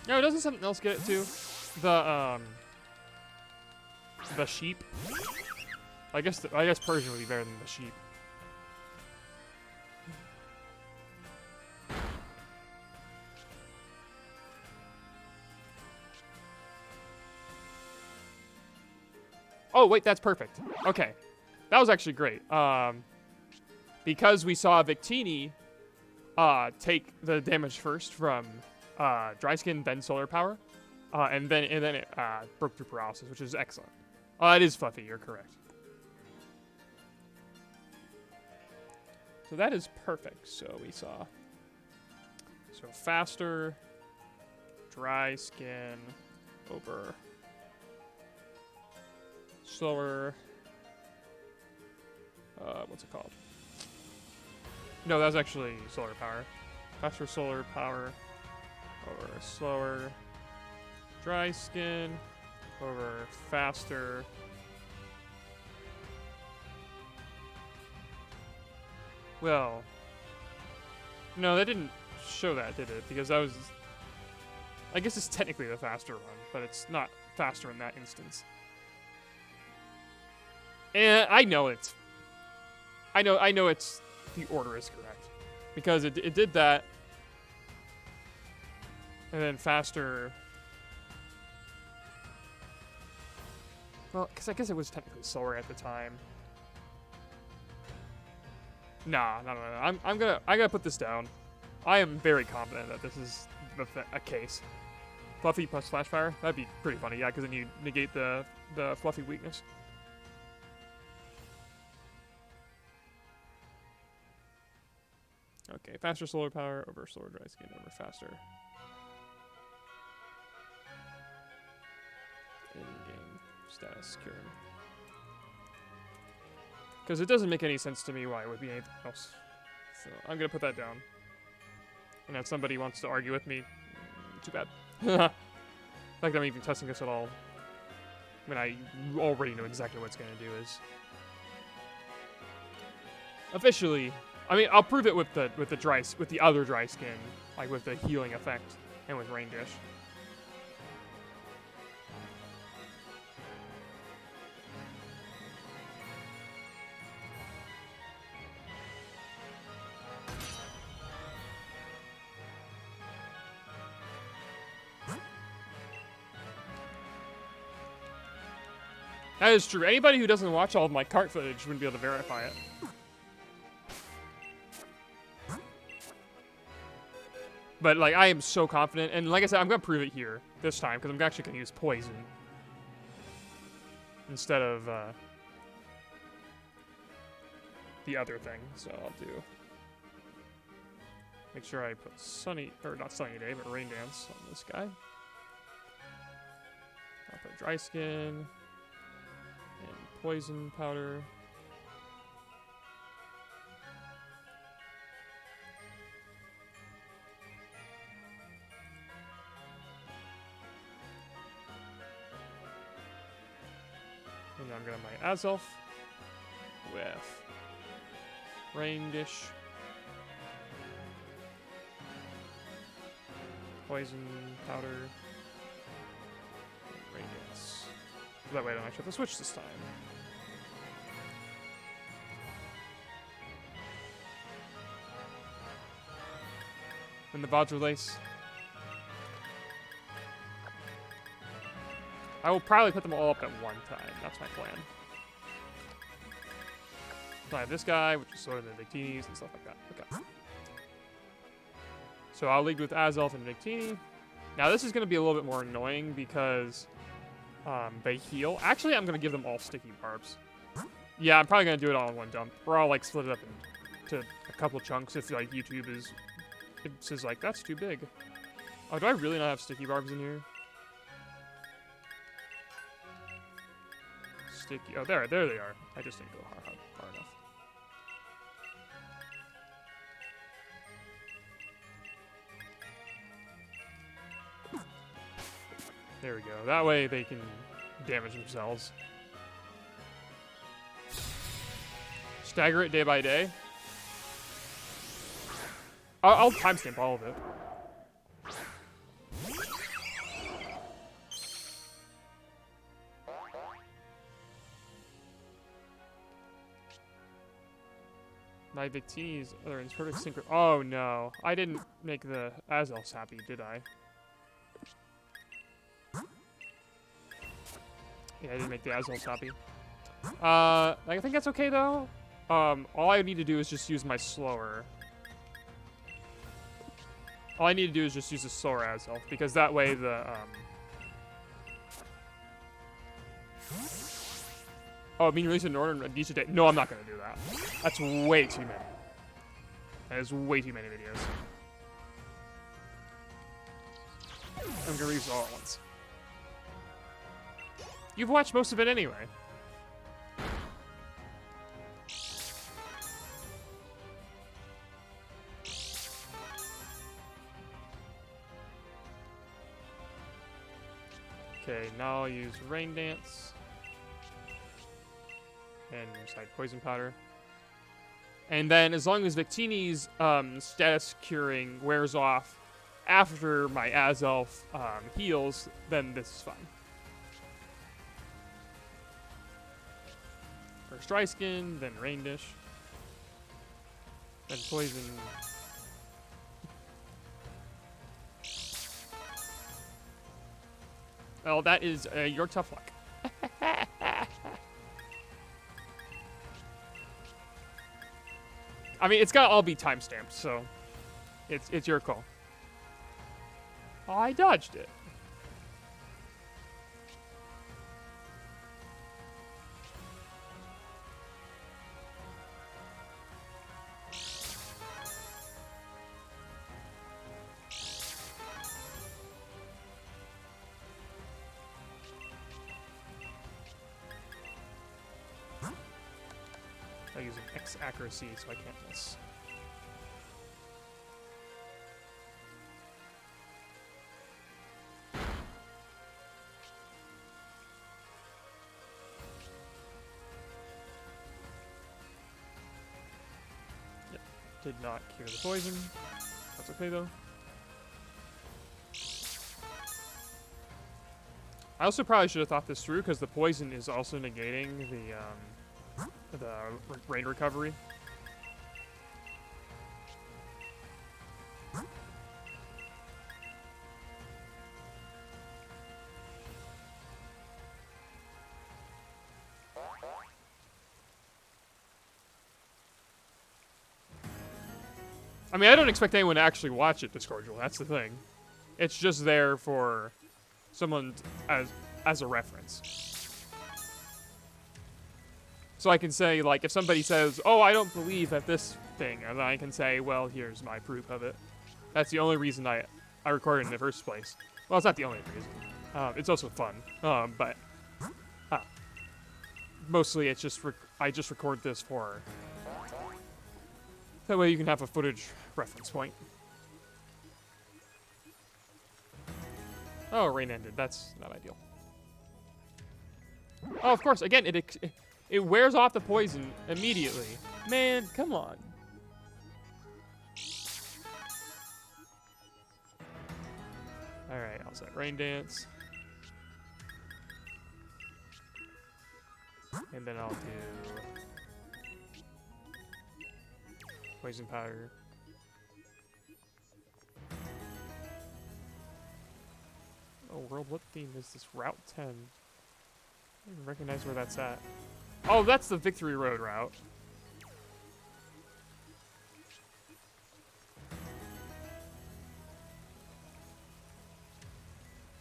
No, doesn't something else get it too? The sheep. I guess Persian would be better than the sheep. Oh wait, that's perfect. Okay, that was actually great. Because we saw Victini take the damage first from dry skin, then solar power, and then it broke through paralysis, which is excellent. It is fluffy. You're correct. So that is perfect. So we saw faster, dry skin over slower. What's it called? No, that was actually solar power. Faster solar power over slower. Dry skin over faster. Well, no, that didn't show that, did it? Because that was, I guess it's technically the faster one, but it's not faster in that instance. And I know it's the order is correct, because it did that, and then faster. Well, because I guess it was technically slower at the time. Nah, no. I gotta put this down. I am very confident that this is a case. Fluffy plus flash fire. That'd be pretty funny, yeah, because then you negate the fluffy weakness. Okay, faster solar power over slower dry skin over faster. In-game status curing. Because it doesn't make any sense to me why it would be anything else. So I'm going to put that down. And if somebody wants to argue with me, too bad. The fact that I'm even testing this at all. I mean, I already know exactly what it's going to do is. Officially, I mean, I'll prove it with the other dry skin, like with the healing effect and with Rain Dish. That is true. Anybody who doesn't watch all of my cart footage wouldn't be able to verify it. But, like, I am so confident. And like I said, I'm going to prove it here this time, because I'm actually going to use poison instead of the other thing. So I'll do... Make sure I put Sunny... Or not Sunny Day, but Rain Dance on this guy. I'll put Dry Skin... And poison powder. And I'm gonna my Azelf with Rain Dish, poison powder, and Rain Dance. So that way I don't actually have to switch this time. And the Vajra Lace. I will probably put them all up at one time. That's my plan. So I have this guy, which is sort of the Victinis and stuff like that. Okay. So I'll lead with Azelf and Victini. Now this is going to be a little bit more annoying because they heal. Actually, I'm going to give them all sticky barbs. Yeah, I'm probably going to do it all in one dump. Or I'll like split it up into a couple chunks if like YouTube is... It says like, that's too big. Oh, do I really not have sticky barbs in here? Sticky. Oh, there they are. I just didn't go far enough. There we go. That way they can damage themselves. Stagger it day by day. I'll timestamp all of it. My Victinis are in perfect synchro. Oh no, I didn't make the Azelfs happy, did I? Yeah, I didn't make the Azelfs happy. I think that's okay though. All I need to do is just use my slower. All I need to do is just use the slower Azelf, because that way the, Oh, being released in order each day. No, I'm not gonna do that. That's way too many. That is way too many videos. I'm gonna release it all at once. You've watched most of it anyway. Okay, now I'll use Rain Dance. And recite Poison Powder. And then, as long as Victini's status curing wears off after my Azelf heals, then this is fine. First Dry Skin, then Rain Dish. Then Poison. Well, that is your tough luck. I mean, it's gotta all be timestamped, so it's your call. Oh, I dodged it. I use an X accuracy, so I can't miss. Yep, did not cure the poison. That's okay though. I also probably should have thought this through, because the poison is also negating the rain recovery. I mean, I don't expect anyone to actually watch it, Discordial. That's the thing. It's just there for someone as a reference. So I can say, like, if somebody says, oh, I don't believe that this thing, and I can say, well, here's my proof of it. That's the only reason I recorded in the first place. Well, it's not the only reason. It's also fun. But mostly it's just, I just record this for... That way you can have a footage reference point. Oh, rain ended. That's not ideal. Oh, of course. Again, it wears off the poison immediately. Man, come on. Alright, I'll set Rain Dance. And then I'll do Poison Powder. Oh, world, what theme is this? Route 10. I don't even recognize where that's at. Oh, that's the Victory Road route.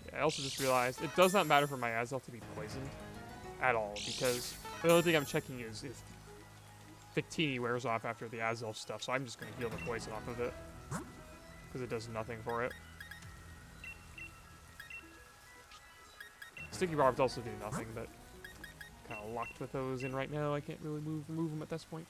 Yeah, I also just realized it does not matter for my Azelf to be poisoned at all, because the only thing I'm checking is if Victini wears off after the Azelf stuff, so I'm just going to heal the poison off of it, because it does nothing for it. Sticky Barbs also do nothing, but kind of locked with those in right now. I can't really move them at this point.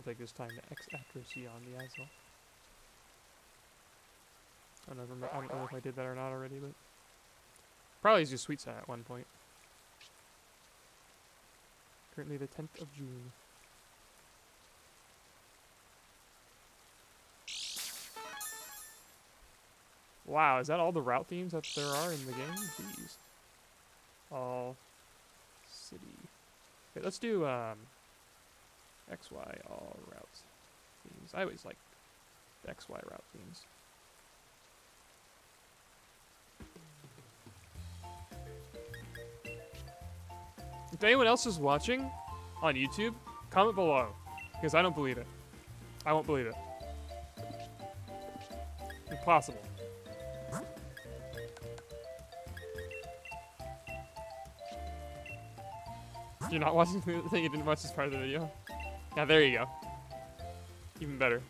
take this time to X accuracy on the Asel. I don't know if I did that or not already, but probably used Sweet Sat at one point. Currently the 10th of June. Wow, is that all the route themes that there are in the game? Jeez. All city. Okay, let's do XY all route themes. I always like the XY route themes. If anyone else is watching on YouTube, comment below, because I don't believe it. I won't believe it. Impossible. You're not watching the thing, you didn't watch this part of the video? Yeah, there you go. Even better.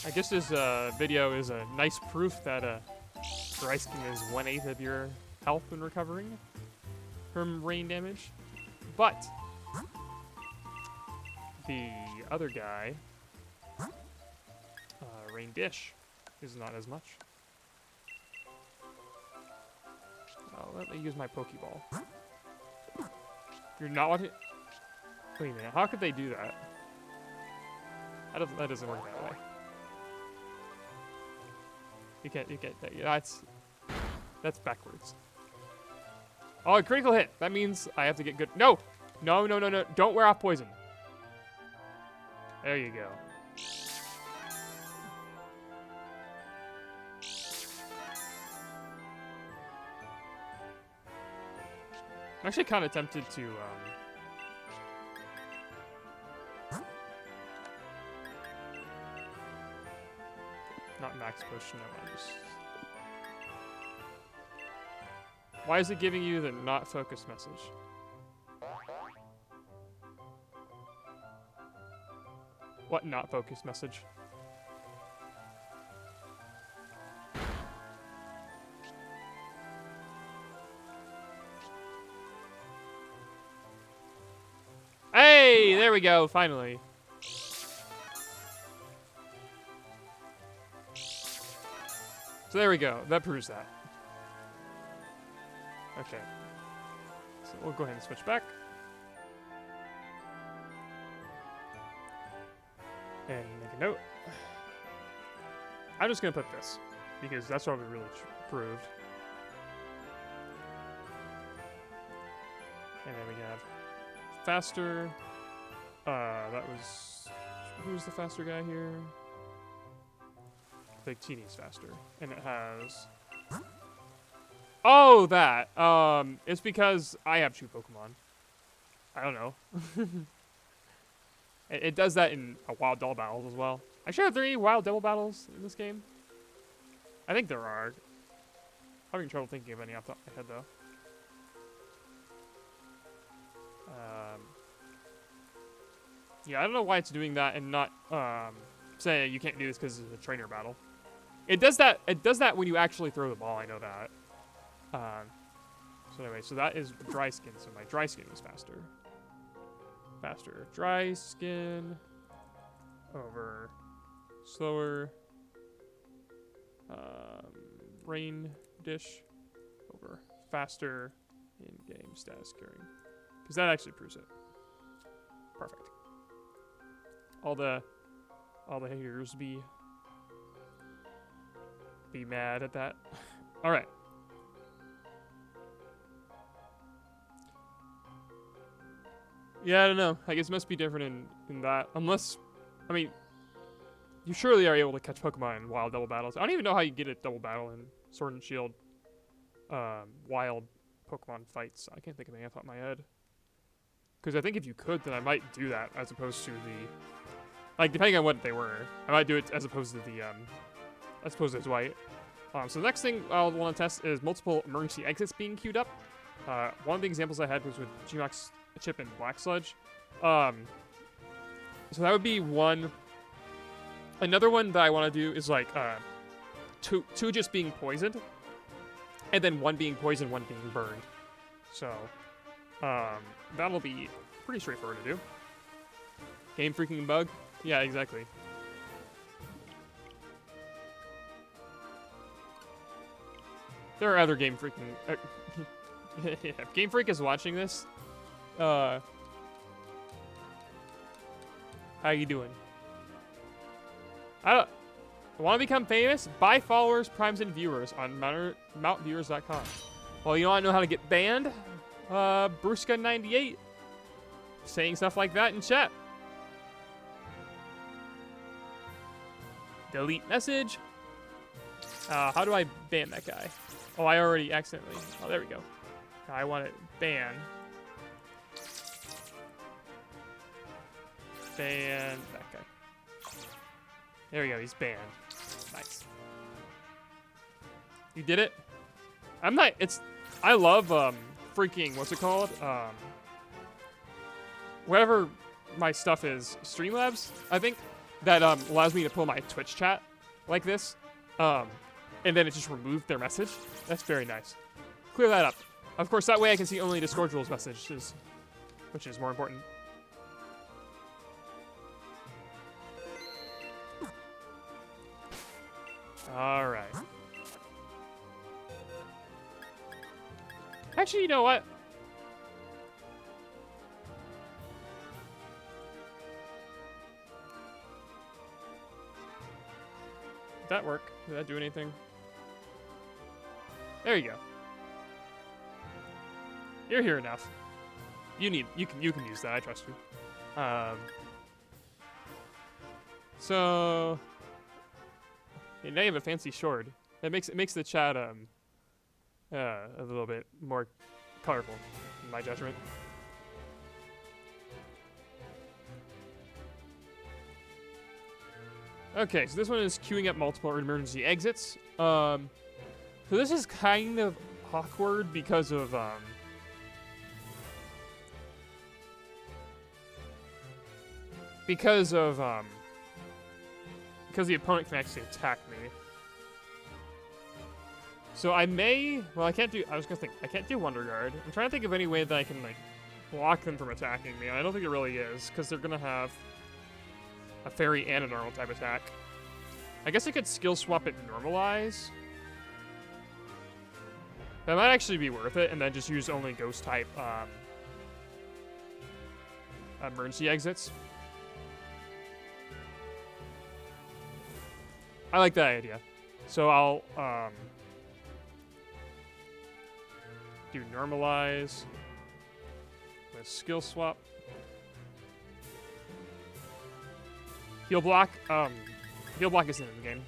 I guess this video is a nice proof that dry skin is 1/8 of your health when recovering from rain damage, but the other guy, rain dish, is not as much. Oh, let me use my Pokeball. You're not watching. Wait a minute, how could they do that? That doesn't work that way. You can't, that's backwards. Oh, a critical hit. That means I have to get good. No! No. Don't wear off poison. There you go. I'm actually kind of tempted to, not max potion, I want to just... Why is it giving you the not focused message? What not focused message? Hey, there we go, finally. So there we go, that proves that. Okay, so we'll go ahead and switch back. And make a note. I'm just going to put this, because that's what we really proved. And then we have faster. That was... Who's the faster guy here? I think Teeny's faster. And it has... Oh, that. It's because I have 2 Pokemon. I don't know. It does that in wild double battles as well. Actually, are there any wild double battles in this game? I think there are. Having trouble thinking of any off the top of my head, though. Yeah, I don't know why it's doing that and not saying you can't do this because it's a trainer battle. It does that. It does that when you actually throw the ball. I know that. So anyway, so that is dry skin. So my dry skin is faster. Faster dry skin over slower rain dish over faster in-game status carrying, because that actually proves it. Perfect. All the haters be mad at that. All right. Yeah, I don't know. I guess it must be different in that. Unless, I mean, you surely are able to catch Pokemon in wild double battles. I don't even know how you get a double battle in Sword and Shield wild Pokemon fights. I can't think of anything off the top of my head. Because I think if you could, then I might do that as opposed to the... Like, depending on what they were. I might do it as opposed to the, as opposed to white. So the next thing I'll want to test is multiple emergency exits being queued up. One of the examples I had was with Gmax Chip and Black Sludge. So that would be one. Another one that I want to do is like two just being poisoned, and then one being poisoned, one being burned. So that'll be pretty straightforward to do. Game freaking bug? Yeah, exactly. There are other Game Freaking... if Game Freak is watching this, how you doing? I want to become famous? Buy followers, primes, and viewers on mountviewers.com. Well, you don't know how to get banned? Bruska98 saying stuff like that in chat. Delete message. How do I ban that guy? Oh, I already accidentally. Oh, there we go. I want it ban. Ban that guy. There we go. He's banned. Nice. You did it? I'm not. It's. I love freaking. What's it called? Whatever my stuff is. Streamlabs. I think that allows me to pull my Twitch chat like this. And then it just removed their message. That's very nice. Clear that up. Of course, that way I can see only Discord rules messages, which is more important. All right. Actually, you know what? Did that work? Did that do anything? There you go. You're here enough. You can use that. I trust you. So yeah, now you have a fancy sword. It makes the chat a little bit more colorful, in my judgment. Okay, so this one is queuing up multiple emergency exits. So this is kind of awkward because of because the opponent can actually attack me. So I may, well, I can't do. I was gonna think I can't do Wonder Guard. I'm trying to think of any way that I can like block them from attacking me. I don't think it really is because they're gonna have a fairy and a normal type attack. I guess I could skill swap it normalize. That might actually be worth it, and then just use only ghost type emergency exits. I like that idea. So I'll do normalize with skill swap. Heal block isn't in the game.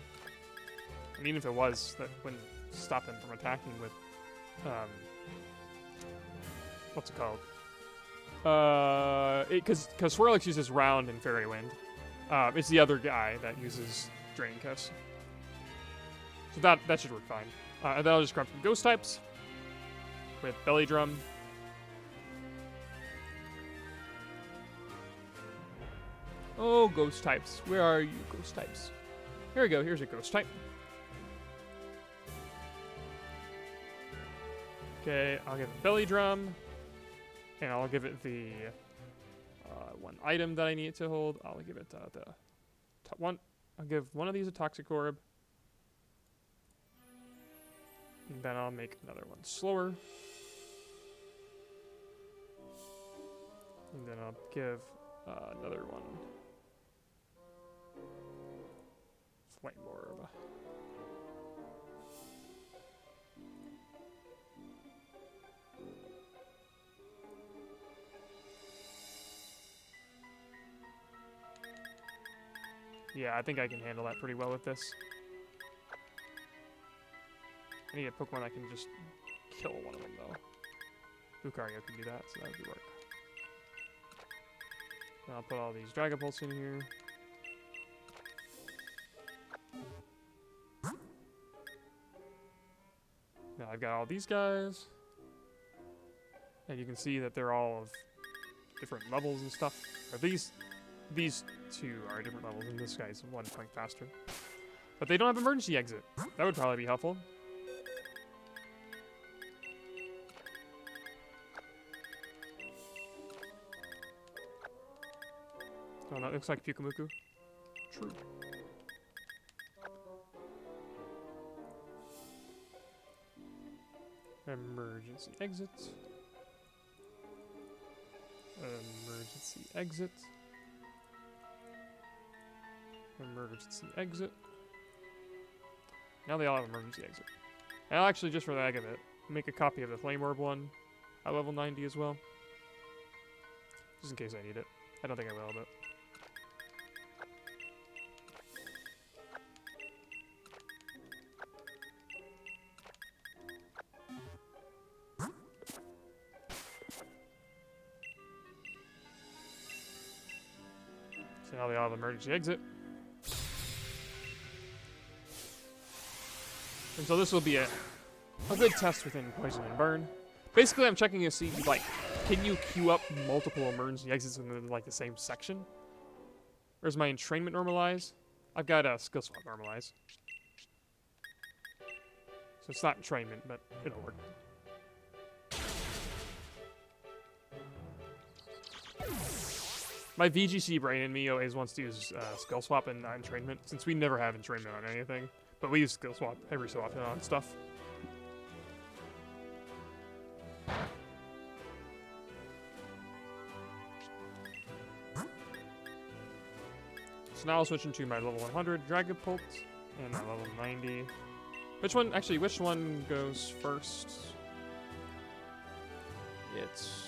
And even if it was, that wouldn't stop them from attacking with what's it called? Because Swirlix uses Round and Fairy Wind. It's the other guy that uses Drain Kiss. So that should work fine. And then I'll just grab some ghost types with Belly Drum. Oh, ghost types. Where are you, ghost types? Here we go. Here's a ghost type. Okay, I'll give it Belly Drum. And I'll give it the one item that I need it to hold. I'll give it the one. I'll give one of these a Toxic Orb. And then I'll make another one slower. And then I'll give another one Flame Orb. Yeah, I think I can handle that pretty well with this. I need a Pokemon that can just kill one of them, though. Lucario can do that, so that would work. And I'll put all these Dragapults in here. Now I've got all these guys. And you can see that they're all of different levels and stuff. Or these these two are different levels, and this guy's 1 point faster. But they don't have emergency exit. That would probably be helpful. Oh, that looks like Pyukumuku. True. Emergency exit. Emergency exit. Emergency exit. Now they all have emergency exit. And I'll actually, just for the heck of it, make a copy of the Flame Orb one at level 90 as well. Just in case I need it. I don't think I will, but... So now they all have emergency exit. And so this will be a good test within Poison and Burn. Basically, I'm checking to see, like, can you queue up multiple emergency exits within, like, the same section? Where's my entrainment normalize? I've got a skill swap normalize. So it's not entrainment, but it'll work. My VGC brain in me always wants to use skill swap and not entrainment, since we never have entrainment on anything. But we use skill swap every so often on stuff. So now I'll switch into my level 100 Dragapult and my level 90. Which one goes first? It's...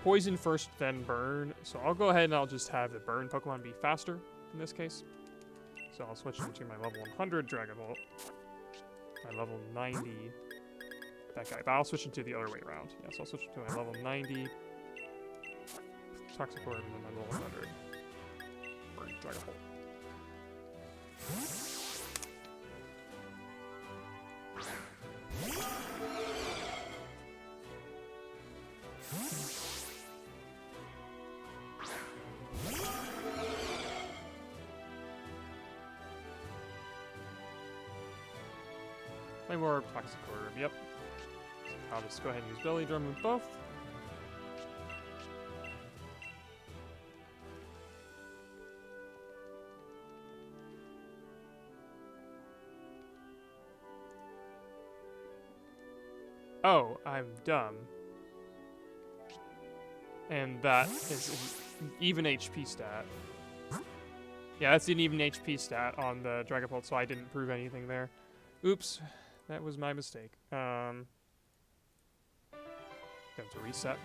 Poison first, then Burn. So I'll go ahead and I'll just have the Burn Pokemon be faster in this case. So I'll switch into my level 100 Dragapult. My level 90... that guy. But I'll switch into the other way around. Yeah, so I'll switch into my level 90 Toxicroak and then my level 100 Burn Dragapult. Flame Orb, Toxicroak, yep. I'll just go ahead and use Belly Drum with both. Oh, I'm dumb. And that is an even HP stat. Yeah, that's an even HP stat on the Dragapult, so I didn't prove anything there. Oops, that was my mistake. Going to reset.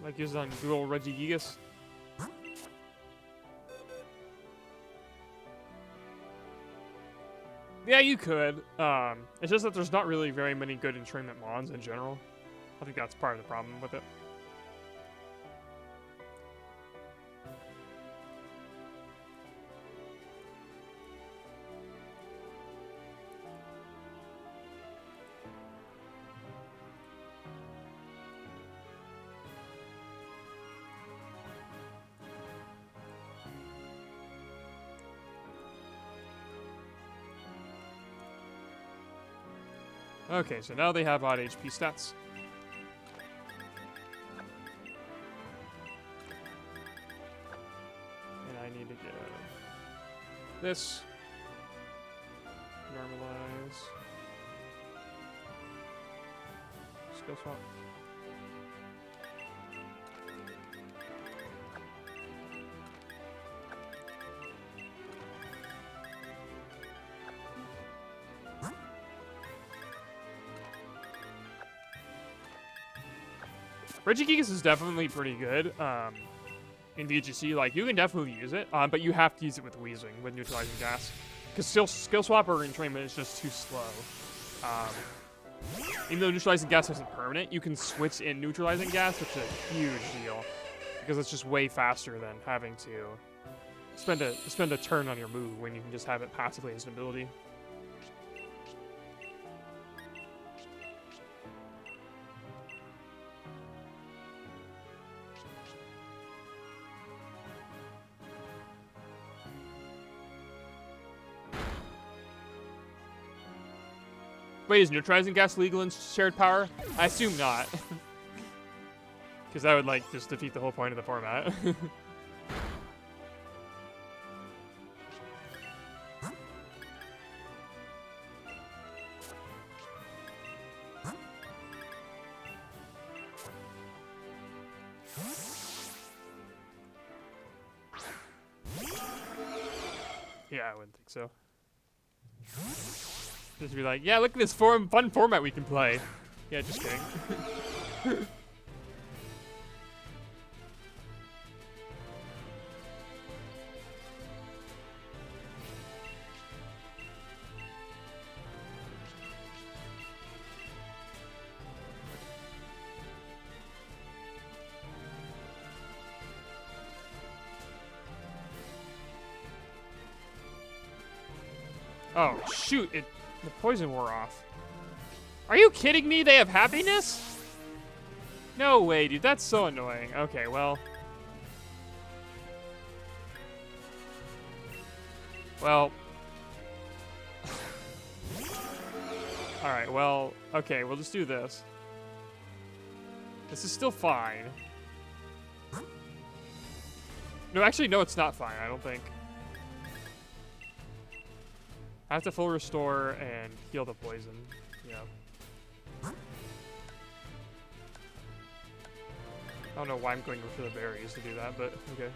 Like using on good old Regigigas. Yeah, you could. It's just that there's not really very many good entrainment mons in general. I think that's part of the problem with it. Okay, so now they have odd HP stats. And I need to get this. Normalize. Skill swap. Regigigas is definitely pretty good. In VGC, like, you can definitely use it, but you have to use it with Weezing, with neutralizing gas. Because skill swap or entrainment is just too slow. Even though neutralizing gas isn't permanent, you can switch in neutralizing gas, which is a huge deal. Because it's just way faster than having to spend a turn on your move when you can just have it passively as an ability. Wait, is neutralizing gas legal in shared power? I assume not. Because that would, like, just defeat the whole point of the format. Yeah, I wouldn't think so. Just be like, yeah, look at this fun format we can play. Yeah, just kidding. Oh, shoot. The poison wore off. Are you kidding me? They have happiness? No way, dude. That's so annoying. Okay, well. Well. Alright, well. Okay, we'll just do this. This is still fine. No, actually, no, it's not fine, I don't think. I have to full restore and heal the poison. Yeah. I don't know why I'm going for the berries to do that, but okay.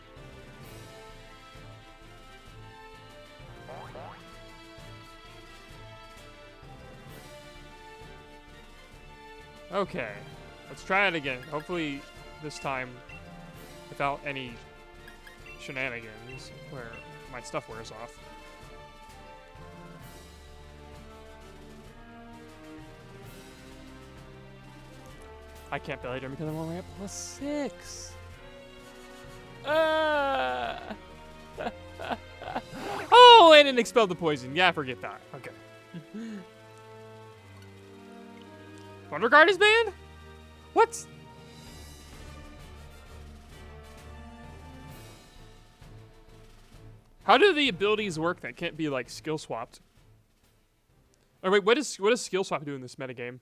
Okay. Let's try it again. Hopefully this time without any shenanigans where my stuff wears off. I can't belly drum because I'm only at +6. Oh, and it expelled the poison. Yeah, forget that. Okay. Thunder Guard is banned? What? How do the abilities work that can't be like skill swapped? Oh wait, what does skill swap do in this metagame?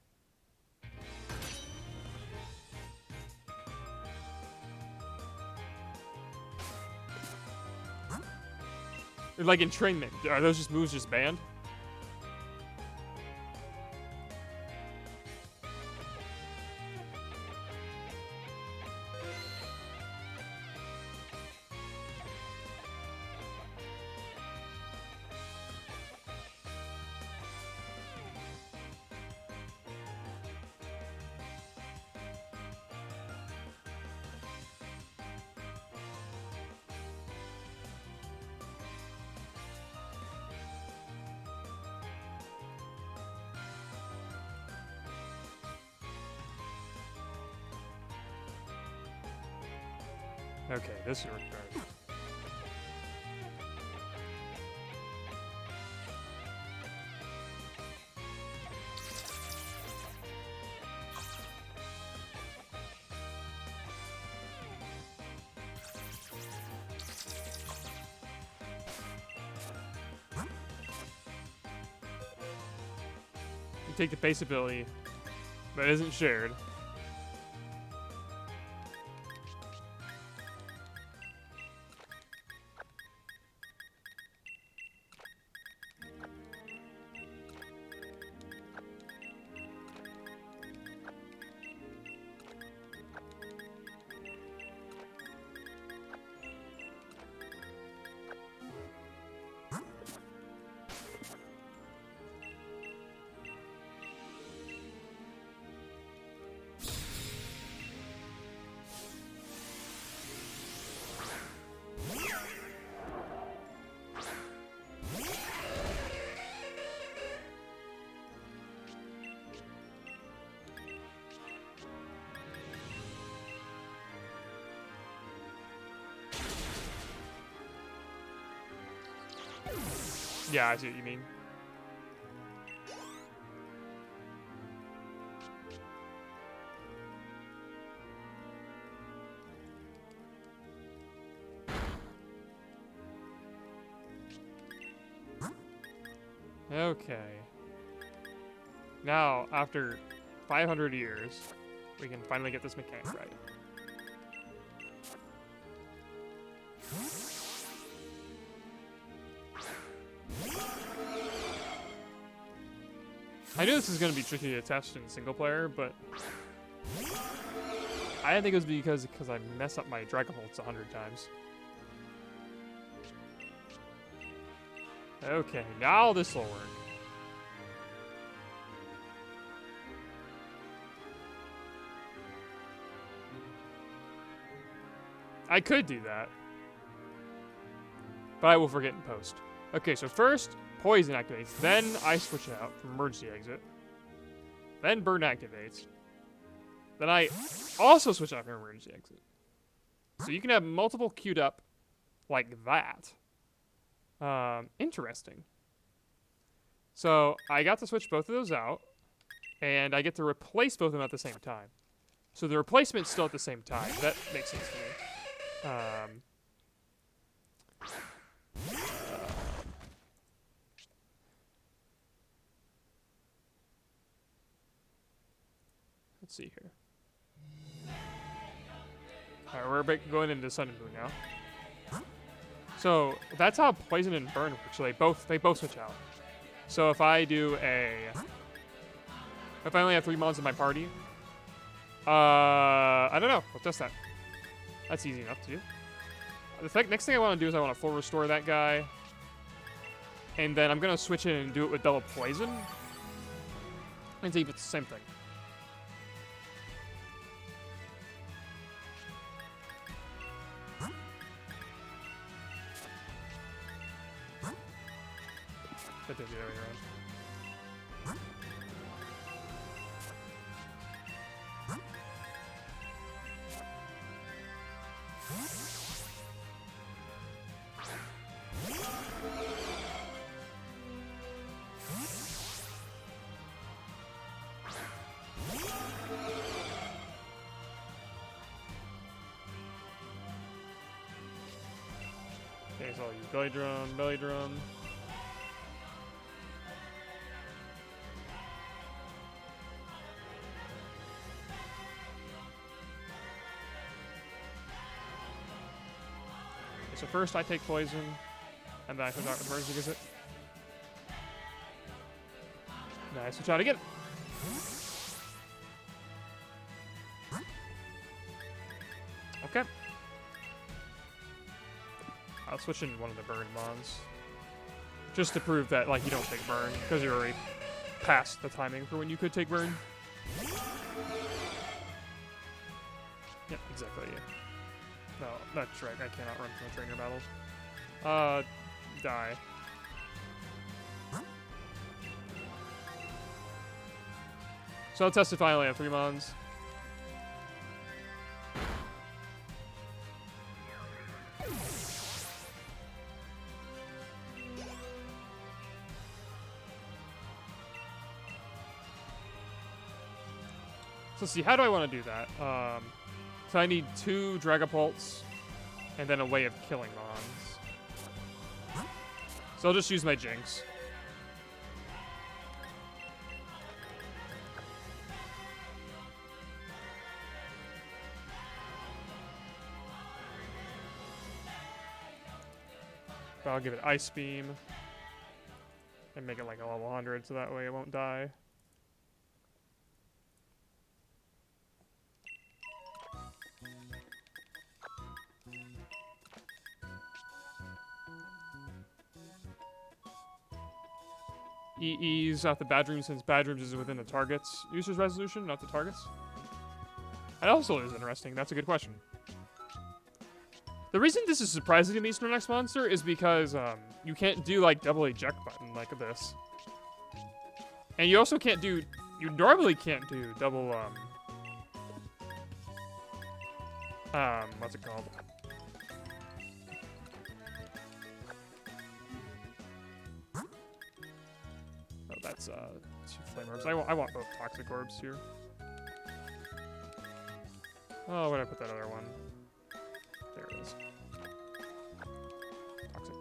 Like entrainment, are those just moves just banned? Okay, this is retarded. You take the base ability, but it isn't shared. Yeah, I see what you mean. Okay. Now, after 500 years, we can finally get this mechanic right. I knew this is going to be tricky to test in single player, but I didn't think it was because I mess up my Dragon Bolts 100 times. Okay, now this will work. I could do that, but I will forget in post. Okay, so first, poison activates, then I switch it out from emergency exit, then burn activates, then I also switch out from emergency exit. So you can have multiple queued up like that. Interesting. So I got to switch both of those out, and I get to replace both of them at the same time. So the replacement's still at the same time. That makes sense to me. Let's see here. Alright, we're going into Sun and Moon now. So that's how poison and burn work. So they both switch out. So if I only have 3 mons in my party, I don't know. We'll test that. That's easy enough to do. The next thing I want to do is I want to full restore that guy, and then I'm gonna switch in and do it with double poison, and see if it's the same thing. That did the other way around. Okay, so I'll use belly drum. Okay, so first I take poison, and then I switch out emergency exit. Then I switch out again. Okay. I'll switch in one of the burn mons. Just to prove that, like, you don't take burn, because you're already past the timing for when you could take burn. Yep, exactly, yeah. No, that's right, I cannot run from the trainer battles. Die. So I'll test if I only have 3 mons. So let's see, how do I want to do that? So I need 2 Dragapults and then a way of killing mons. So I'll just use my Jinx. But I'll give it Ice Beam and make it like a level 100 so that way it won't die. EE's off the Bad Dreams since Bad Dreams is within the target's user's resolution, not the target's. That also is interesting. That's a good question. The reason this is surprising to me, Snow Next Monster, is because you can't do like double eject button like this. And you also can't do, you normally can't do double, what's it called? that's 2 flame orbs. I want both toxic orbs here. Oh, where did I put that other one? There it is.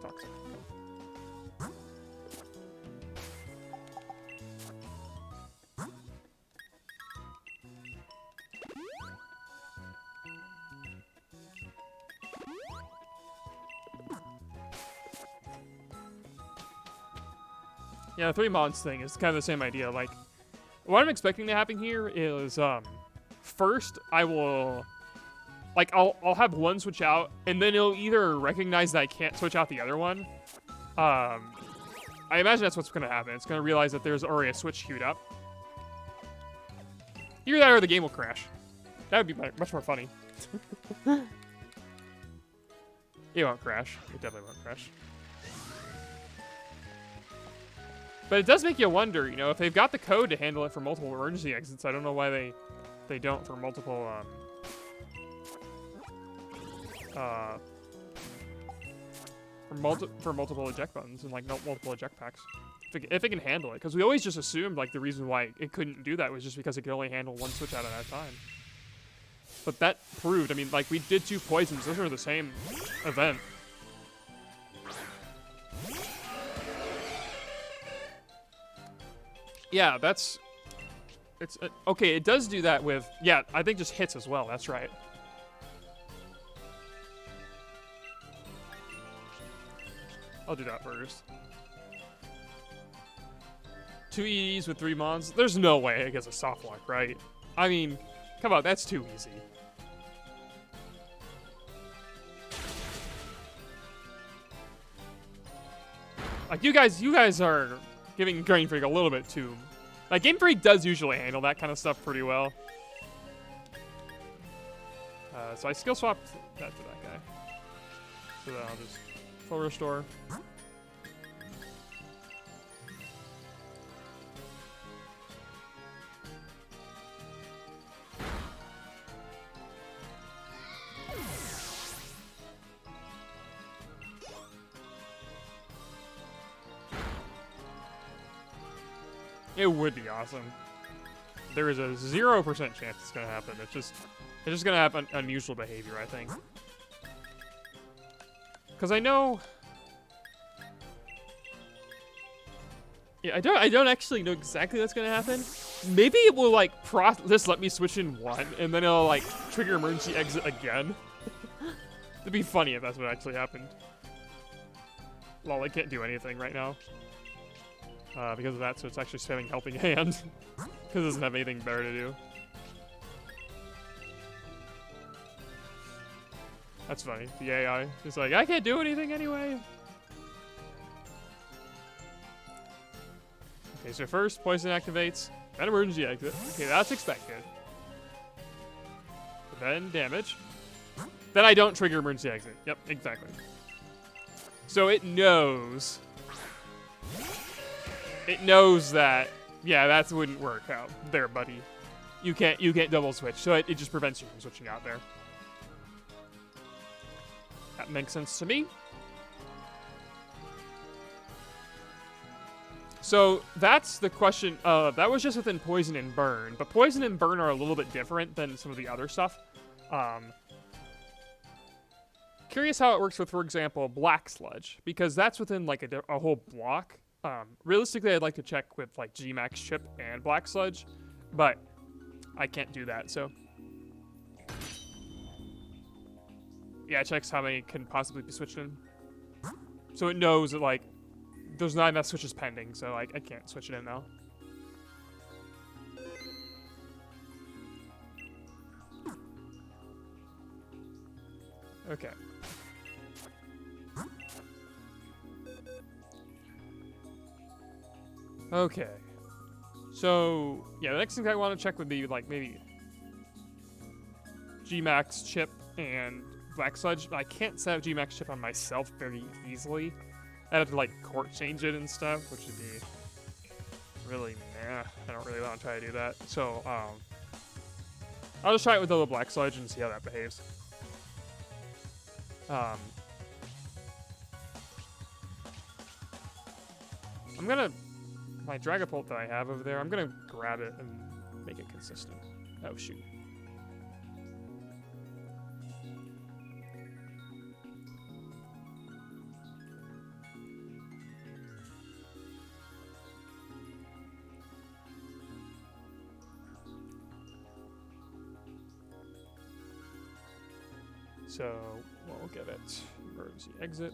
Toxic. Yeah, the 3 mods thing is kind of the same idea. Like, what I'm expecting to happen here is, first I will, like, I'll have one switch out, and then it'll either recognize that I can't switch out the other one. I imagine that's what's gonna happen. It's gonna realize that there's already a switch queued up. Either that or the game will crash. That would be much more funny. It won't crash. It definitely won't crash. But it does make you wonder, you know, if they've got the code to handle it for multiple emergency exits, I don't know why they don't for multiple, for multiple eject buttons and, like, multiple eject packs. If it can handle it. Because we always just assumed, like, the reason why it couldn't do that was just because it could only handle one switch out at a time. But that proved, I mean, like, we did 2 poisons. Those are the same event. Yeah, it's okay, it does do that with, yeah, I think just hits as well, that's right. I'll do that first. 2 EDs with 3 mons, there's no way it gets a soft lock, right? I mean, come on, that's too easy. Like, you guys are giving Game Freak a little bit too. Like, Game Freak does usually handle that kind of stuff pretty well. So I skill swapped that to that guy. So then I'll just full restore. It would be awesome. There is a 0% chance it's gonna happen. It's just gonna have unusual behavior, I think. Because I know. Yeah, I don't actually know exactly what's gonna happen. Maybe it will like just let me switch in one, and then it'll like trigger emergency exit again. It'd be funny if that's what actually happened. Lol, I can't do anything right now. Because of that, so it's actually spamming helping hand. Because it doesn't have anything better to do. That's funny. The AI is like, I can't do anything anyway. Okay, so first, poison activates. Then emergency exit. Okay, that's expected. Then damage. Then I don't trigger emergency exit. Yep, exactly. So it knows. It knows that, yeah, that wouldn't work out there, buddy. You can't double switch, so it just prevents you from switching out there. That makes sense to me. So that's the question. That was just within Poison and Burn, but Poison and Burn are a little bit different than some of the other stuff. Curious how it works with, for example, Black Sludge, because that's within like a whole block. Realistically, I'd like to check with like Gmax Chip and Black Sludge, but I can't do that, so. Yeah, it checks how many can possibly be switched in. So it knows that like, there's not enough switches pending, so I can't switch it in now. Okay. Okay. So, yeah, the next thing I want to check would be, like, maybe Gmax Chip and Black Sludge. I can't set up Gmax Chip on myself very easily. I'd have to, like, court change it and stuff, which would be really, I don't really want to try to do that. So, I'll just try it with the Black Sludge and see how that behaves. I'm gonna my Dragapult that I have over there, I'm gonna grab it and make it consistent. Oh shoot. So we'll give it emergency exit.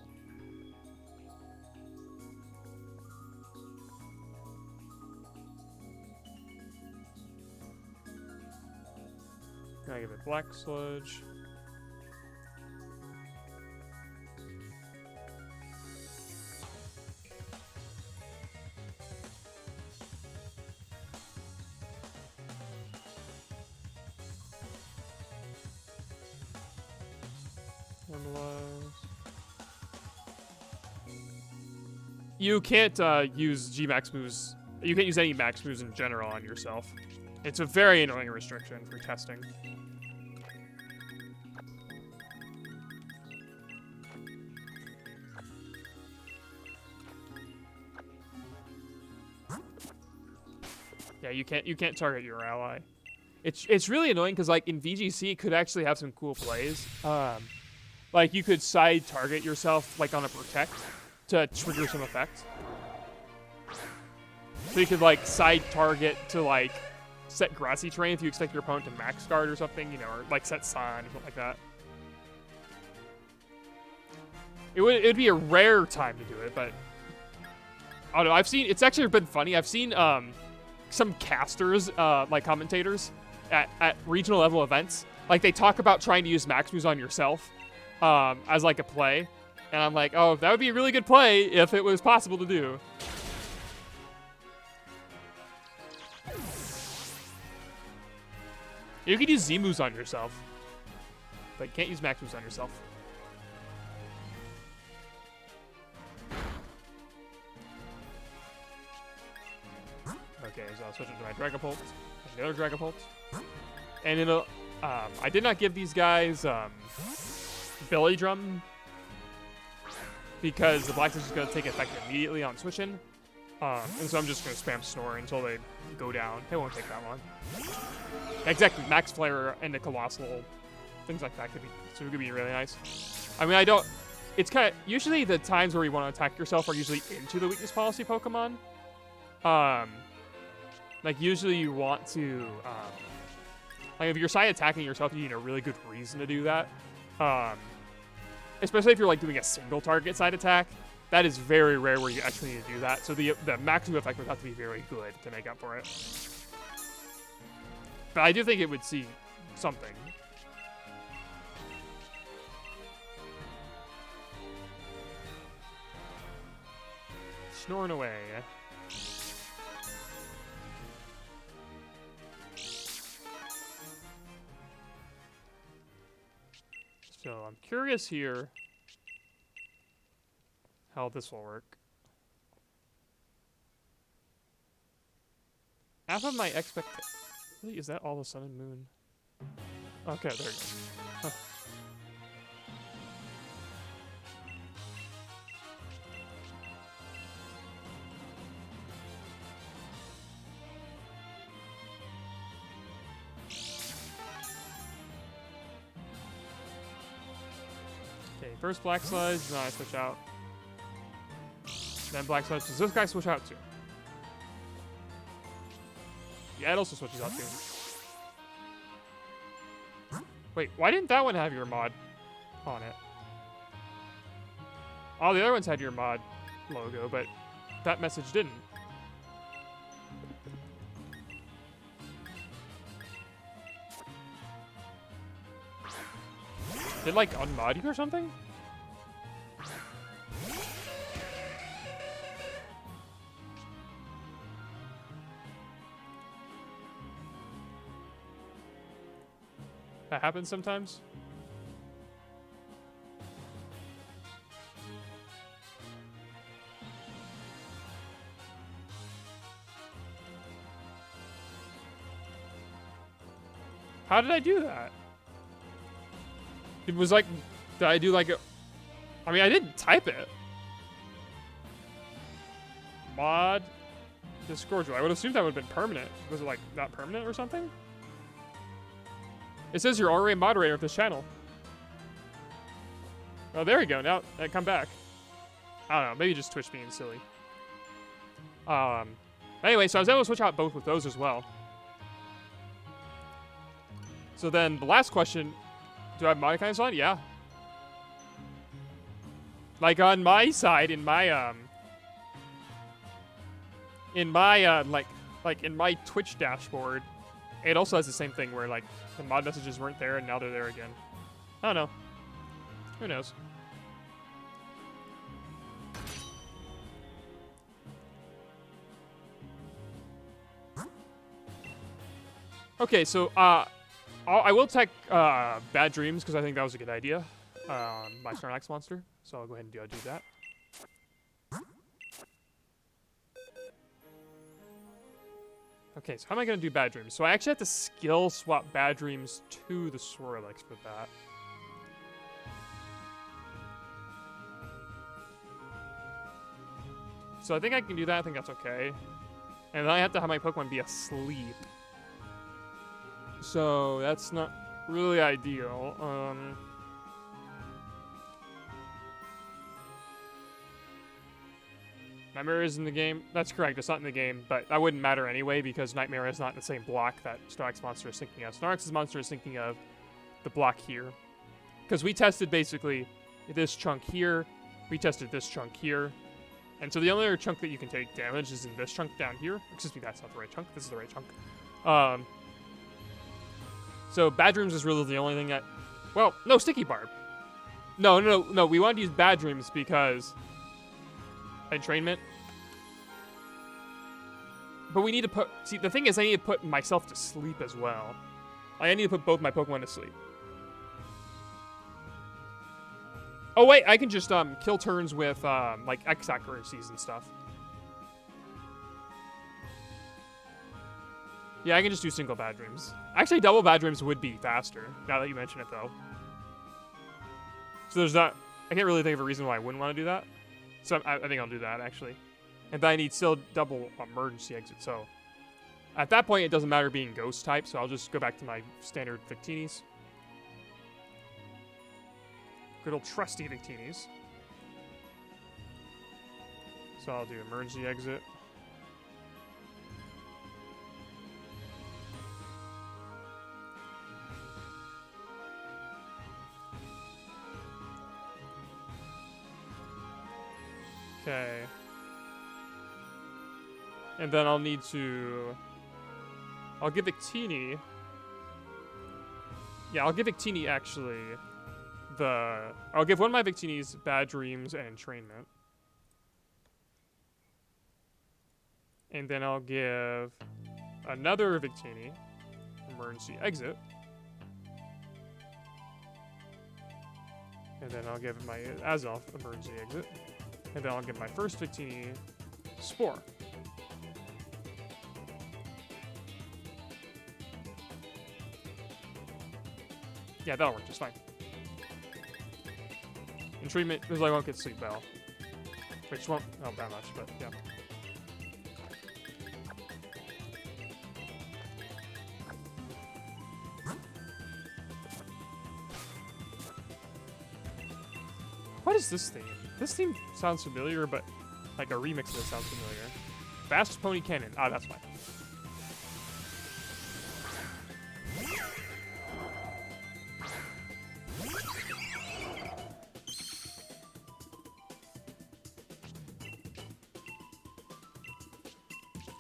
Gonna give it Black Sludge. You can't use G-Max moves. You can't use any max moves in general on yourself. It's a very annoying restriction for testing. Yeah, you can't target your ally. It's really annoying because like in VGC it could actually have some cool plays. Like you could side target yourself like on a protect to trigger some effect. So you could like side target to like set grassy terrain if you expect your opponent to max guard or something, you know, or like set sign or something like that. It'd be a rare time to do it, but I don't know. I've seen it's actually been funny. I've seen some casters, like commentators, at regional level events. Like they talk about trying to use max moves on yourself as like a play. And I'm like, oh, that would be a really good play if it was possible to do. You could use Z moves on yourself, but you can't use max moves on yourself. Okay, so I'll switch it to my Dragapult, the other Dragapult. And it'll, I did not give these guys Belly Drum because the Black Sludge is going to take effect immediately on switching. And so I'm just going to spam Snore until they go down. It won't take that long. Exactly, Max Flare and the Colossal, things like that could be really nice. I mean, it's kind of, usually the times where you want to attack yourself are usually into the weakness policy Pokemon. Like usually you want to, like if you're side attacking yourself, you need a really good reason to do that. Especially if you're like doing a single target side attack. That is very rare where you actually need to do that. So the maximum effect would have to be very good to make up for it. But I do think it would see something. Snoring away. So I'm curious here how this will work. Half of my expectation. Really? Is that all the sun and moon? Okay, there you go. Huh. Okay, first Black Sludge, then I switch out. Then Black Sludge. Does this guy switch out too? Yeah, it also switches out too. Wait, why didn't that one have your mod on it? All the other ones had your mod logo, but that message didn't. Did it, like, unmod you or something? That happens sometimes. How did I do that? It was like, did I do like a... I mean, I didn't type it. Mod Discord joy. I would assume that would have been permanent. Was it like not permanent or something? It says you're already a moderator of this channel. Oh, there you go. Now, come back. I don't know. Maybe just Twitch being silly. Anyway, so I was able to switch out both with those as well. So then the last question, do I have mod kinds on? Yeah. Like on my side, in my in my Twitch dashboard, it also has the same thing where like the mod messages weren't there and now they're there again. I don't know. Who knows? Okay, so I will tech Bad Dreams because I think that was a good idea. My Snorlax monster, so I'll go ahead and do that. Okay, so how am I gonna do Bad Dreams? So I actually have to skill swap Bad Dreams to the Snorlax for that. So I think I can do that. I think that's okay. And then I have to have my Pokemon be asleep. So that's not really ideal. Nightmare is in the game. That's correct. It's not in the game, but that wouldn't matter anyway because Nightmare is not in the same block that Snorlax monster is thinking of. Snorlax's monster is thinking of the block here. Because we tested basically this chunk here. We tested this chunk here. And so the only other chunk that you can take damage is in this chunk down here. Excuse me, that's not the right chunk. This is the right chunk. So Bad Dreams is really the only thing that... Well, no, Sticky Barb. No. We wanted to use Bad Dreams because... Entrainment. But we need to put... See, the thing is I need to put myself to sleep as well. I need to put both my Pokemon to sleep. Oh, wait, I can just kill turns with, like, X accuracies and stuff. Yeah, I can just do single Bad Dreams. Actually, double Bad Dreams would be faster, now that you mention it, though. So there's not... I can't really think of a reason why I wouldn't want to do that. So I think I'll do that, actually. And then I need still double emergency exit, so... At that point, it doesn't matter being ghost type, so I'll just go back to my standard Victinis. Good old trusty Victinis. So I'll do emergency exit. Okay. And then I'll need to... I'll give Victini... Yeah, I'll give Victini, actually, I'll give one of my Victinis Bad Dreams and Entrainment. And then I'll give another Victini Emergency Exit. And then I'll give my Azelf Emergency Exit. And then I'll give my first Victini Spore. Yeah, that'll work just fine. In treatment, because I won't get Sleep Bell. Which won't help that much, but yeah. What is this theme? This theme sounds familiar, but like a remix of it sounds familiar. Fast Pony Cannon. Ah, that's fine.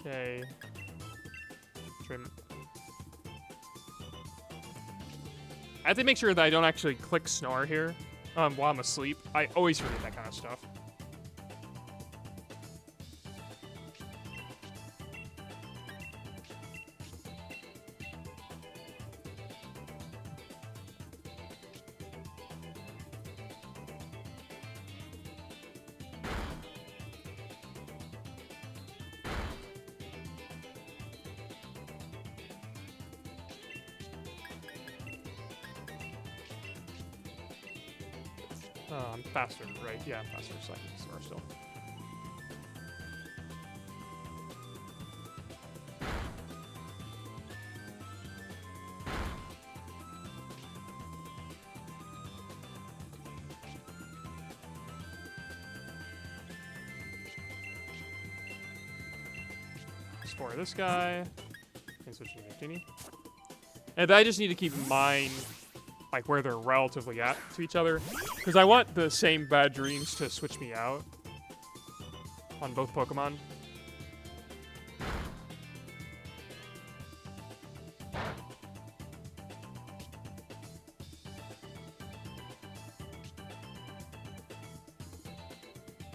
Okay. Trim. I have to make sure that I don't actually click snore here while I'm asleep. I always forget that kind of stuff. I'm faster, right? Yeah, I'm faster, so I can snore still. Explore this guy. And switch to Victini. And I just need to keep in mind like where they're relatively at to each other. Because I want the same bad dreams to switch me out on both Pokemon.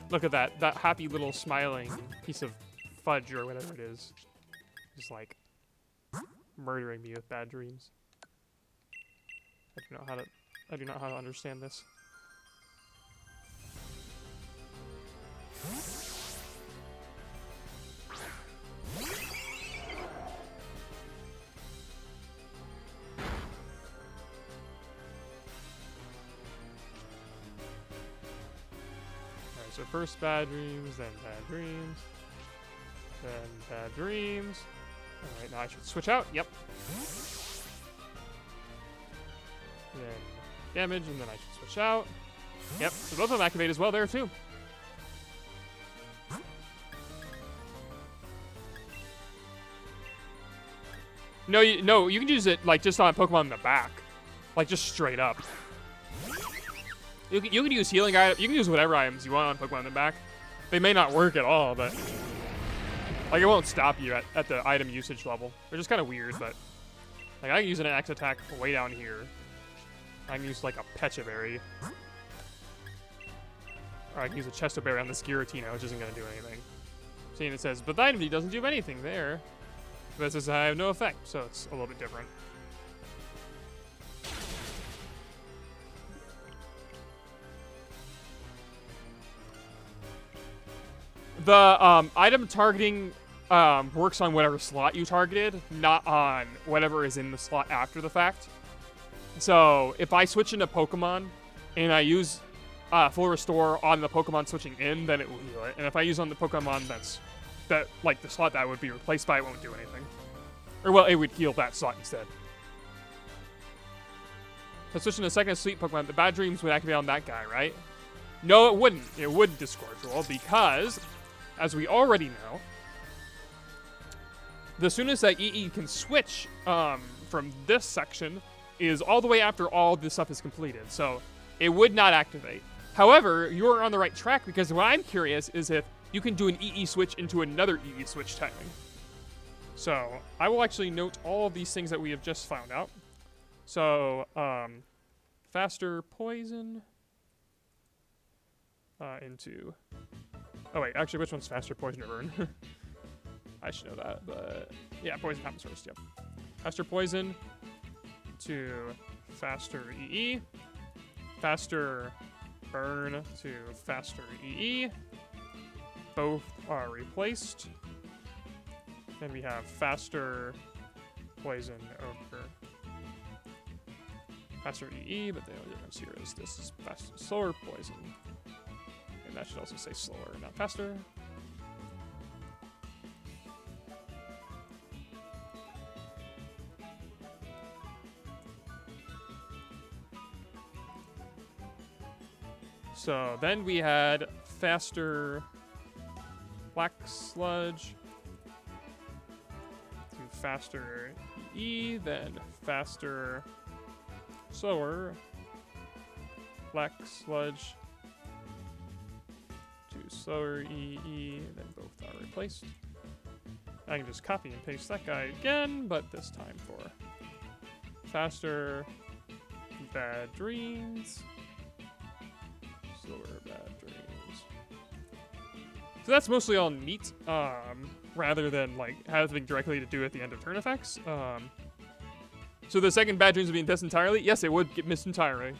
Look at that happy little smiling piece of fudge or whatever it is. Just like murdering me with bad dreams. I do not know how to understand this. So first bad dreams, then bad dreams, then bad dreams. Alright, now I should switch out. Yep. Then damage, and then I should switch out. Yep, so both of them activate as well there too. No, you can use it like just on Pokemon in the back. Like just straight up. You can use healing items. You can use whatever items you want on Pokemon in the back. They may not work at all, but like it won't stop you at the item usage level. Which is kind of weird, but like I can use an X attack way down here. I can use like a Pechaberry. Or I can use a Chestoberry on this Giratina, which isn't going to do anything. See, and it says, but the item doesn't do anything there. But it says I have no effect, so it's a little bit different. The item targeting works on whatever slot you targeted, not on whatever is in the slot after the fact. So if I switch into Pokemon and I use Full Restore on the Pokemon switching in, then it will heal it. And if I use on the Pokemon that like the slot that would be replaced by, it won't do anything. Or well, it would heal that slot instead. So switching to second Sleep Pokemon, the Bad Dreams would activate on that guy, right? No, it wouldn't. It would Discord Roll because, as we already know, the soonest that EE can switch from this section is all the way after all this stuff is completed. So it would not activate. However, you're on the right track because what I'm curious is if you can do an EE switch into another EE switch timing. So I will actually note all of these things that we have just found out. So faster poison into... Oh wait, actually which one's faster, poison or burn? I should know that, but yeah, poison happens first, yep. Faster poison to faster EE. Faster burn to faster EE. Both are replaced. Then we have faster poison over faster EE, but the only difference here is this is faster, slower poison. And that should also say slower, not faster. So then we had faster Black Sludge to faster E, then faster slower Black Sludge to slower EE, then both are replaced. I can just copy and paste that guy again, but this time for faster Bad Dreams. Slower Bad Dreams. So that's mostly all neat, rather than like having directly to do at the end of turn effects. So the second Bad Dreams would be missed entirely. Yes, it would get missed entirely.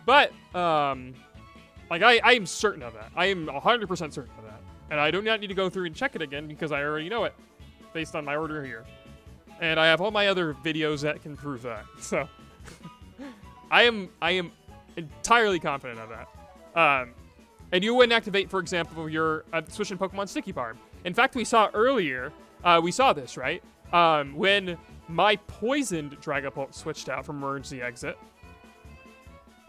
But like I am certain of that. I am 100% certain of that, and I do not need to go through and check it again because I already know it based on my order here, and I have all my other videos that can prove that. So I am entirely confident of that. And you wouldn't activate, for example, your switching Pokemon Sticky Barb. In fact, we saw earlier, we saw this, right? When my poisoned Dragapult switched out from emergency exit.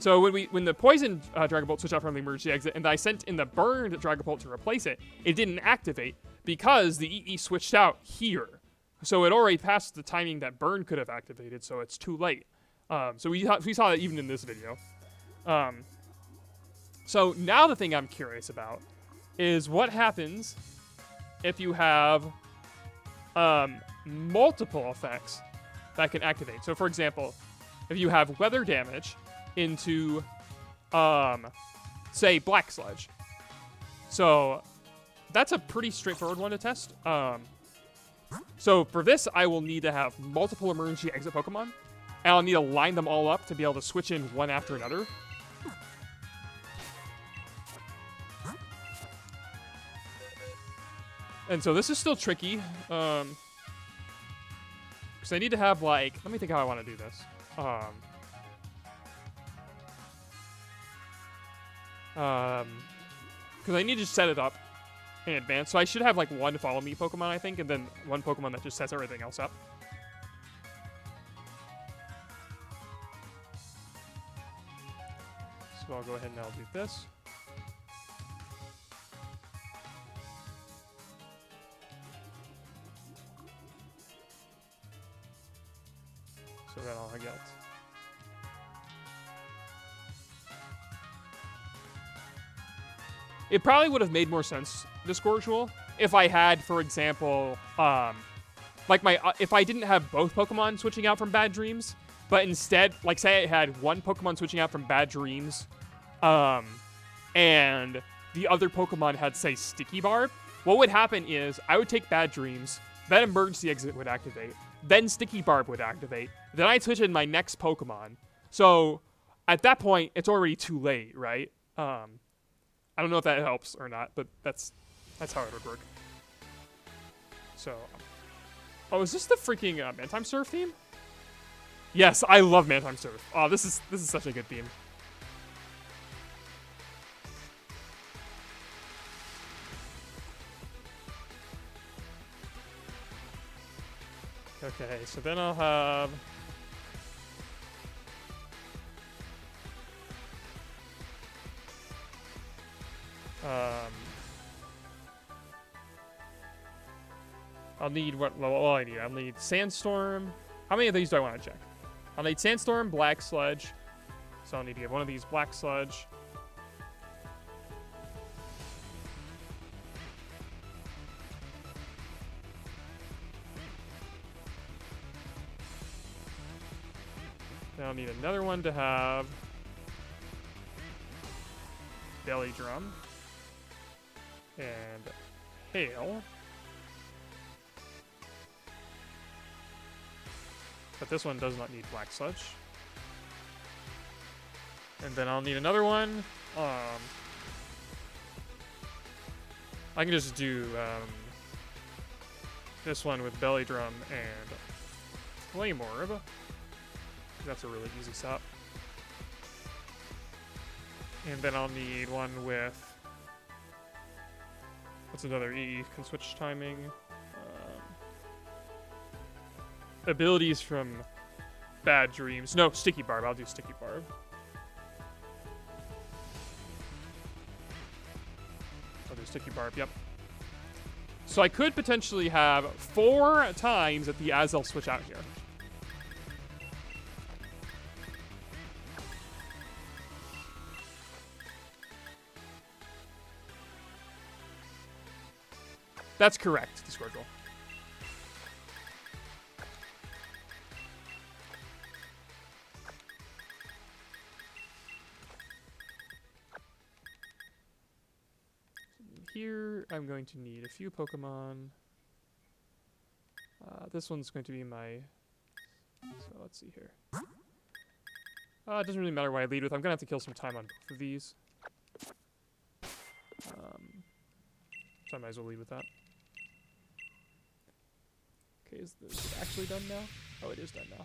So when the poisoned Dragapult switched out from the emergency exit, and I sent in the burned Dragapult to replace it, it didn't activate because the EE switched out here. So it already passed the timing that burn could have activated, so it's too late. So we saw that even in this video. So now the thing I'm curious about is what happens if you have multiple effects that can activate. So for example, if you have weather damage into, say, Black Sludge. So that's a pretty straightforward one to test. So for this, I will need to have multiple emergency exit Pokemon, and I'll need to line them all up to be able to switch in one after another. And so this is still tricky, because I need to have, like, let me think how I want to do this. Because I need to set it up in advance. So I should have, like, one follow me Pokemon, I think, and then one Pokemon that just sets everything else up. So I'll go ahead and I'll do this. So then I'll get... It probably would have made more sense, this Scourge, if I had, for example, like if I didn't have both Pokemon switching out from Bad Dreams, but instead, like, say I had one Pokemon switching out from Bad Dreams, and the other Pokemon had, say, Sticky Barb. What would happen is I would take Bad Dreams, then Emergency Exit would activate, then Sticky Barb would activate, then I'd switch in my next Pokemon. So at that point, it's already too late, right? I don't know if that helps or not, but that's how it would work. So, oh, is this the freaking Mantime Surf theme? Yes, I love Mantime Surf. Oh, this is such a good theme. Okay, so then I'll have... I'll need what I need. I'll need Sandstorm. How many of these do I want to check? I'll need Sandstorm, Black Sludge. So I'll need to get one of these Black Sludge. Then I'll need another one to have Belly Drum and Hail. But this one does not need Black Sludge. And then I'll need another one. I can just do this one with Belly Drum and Flame Orb. That's a really easy stop. And then I'll need one with... What's another E? Can switch timing. Abilities from Bad Dreams. No, Sticky Barb. I'll do Sticky Barb. I'll do Sticky Barb, yep. So I could potentially have 4 times that the Azel switch out here. That's correct, the Squirtle. Here, I'm going to need a few Pokemon. This one's going to be my... So let's see here. It doesn't really matter what I lead with. I'm going to have to kill some time on both of these. So I might as well lead with that. Okay, is it actually done now? Oh, it is done now.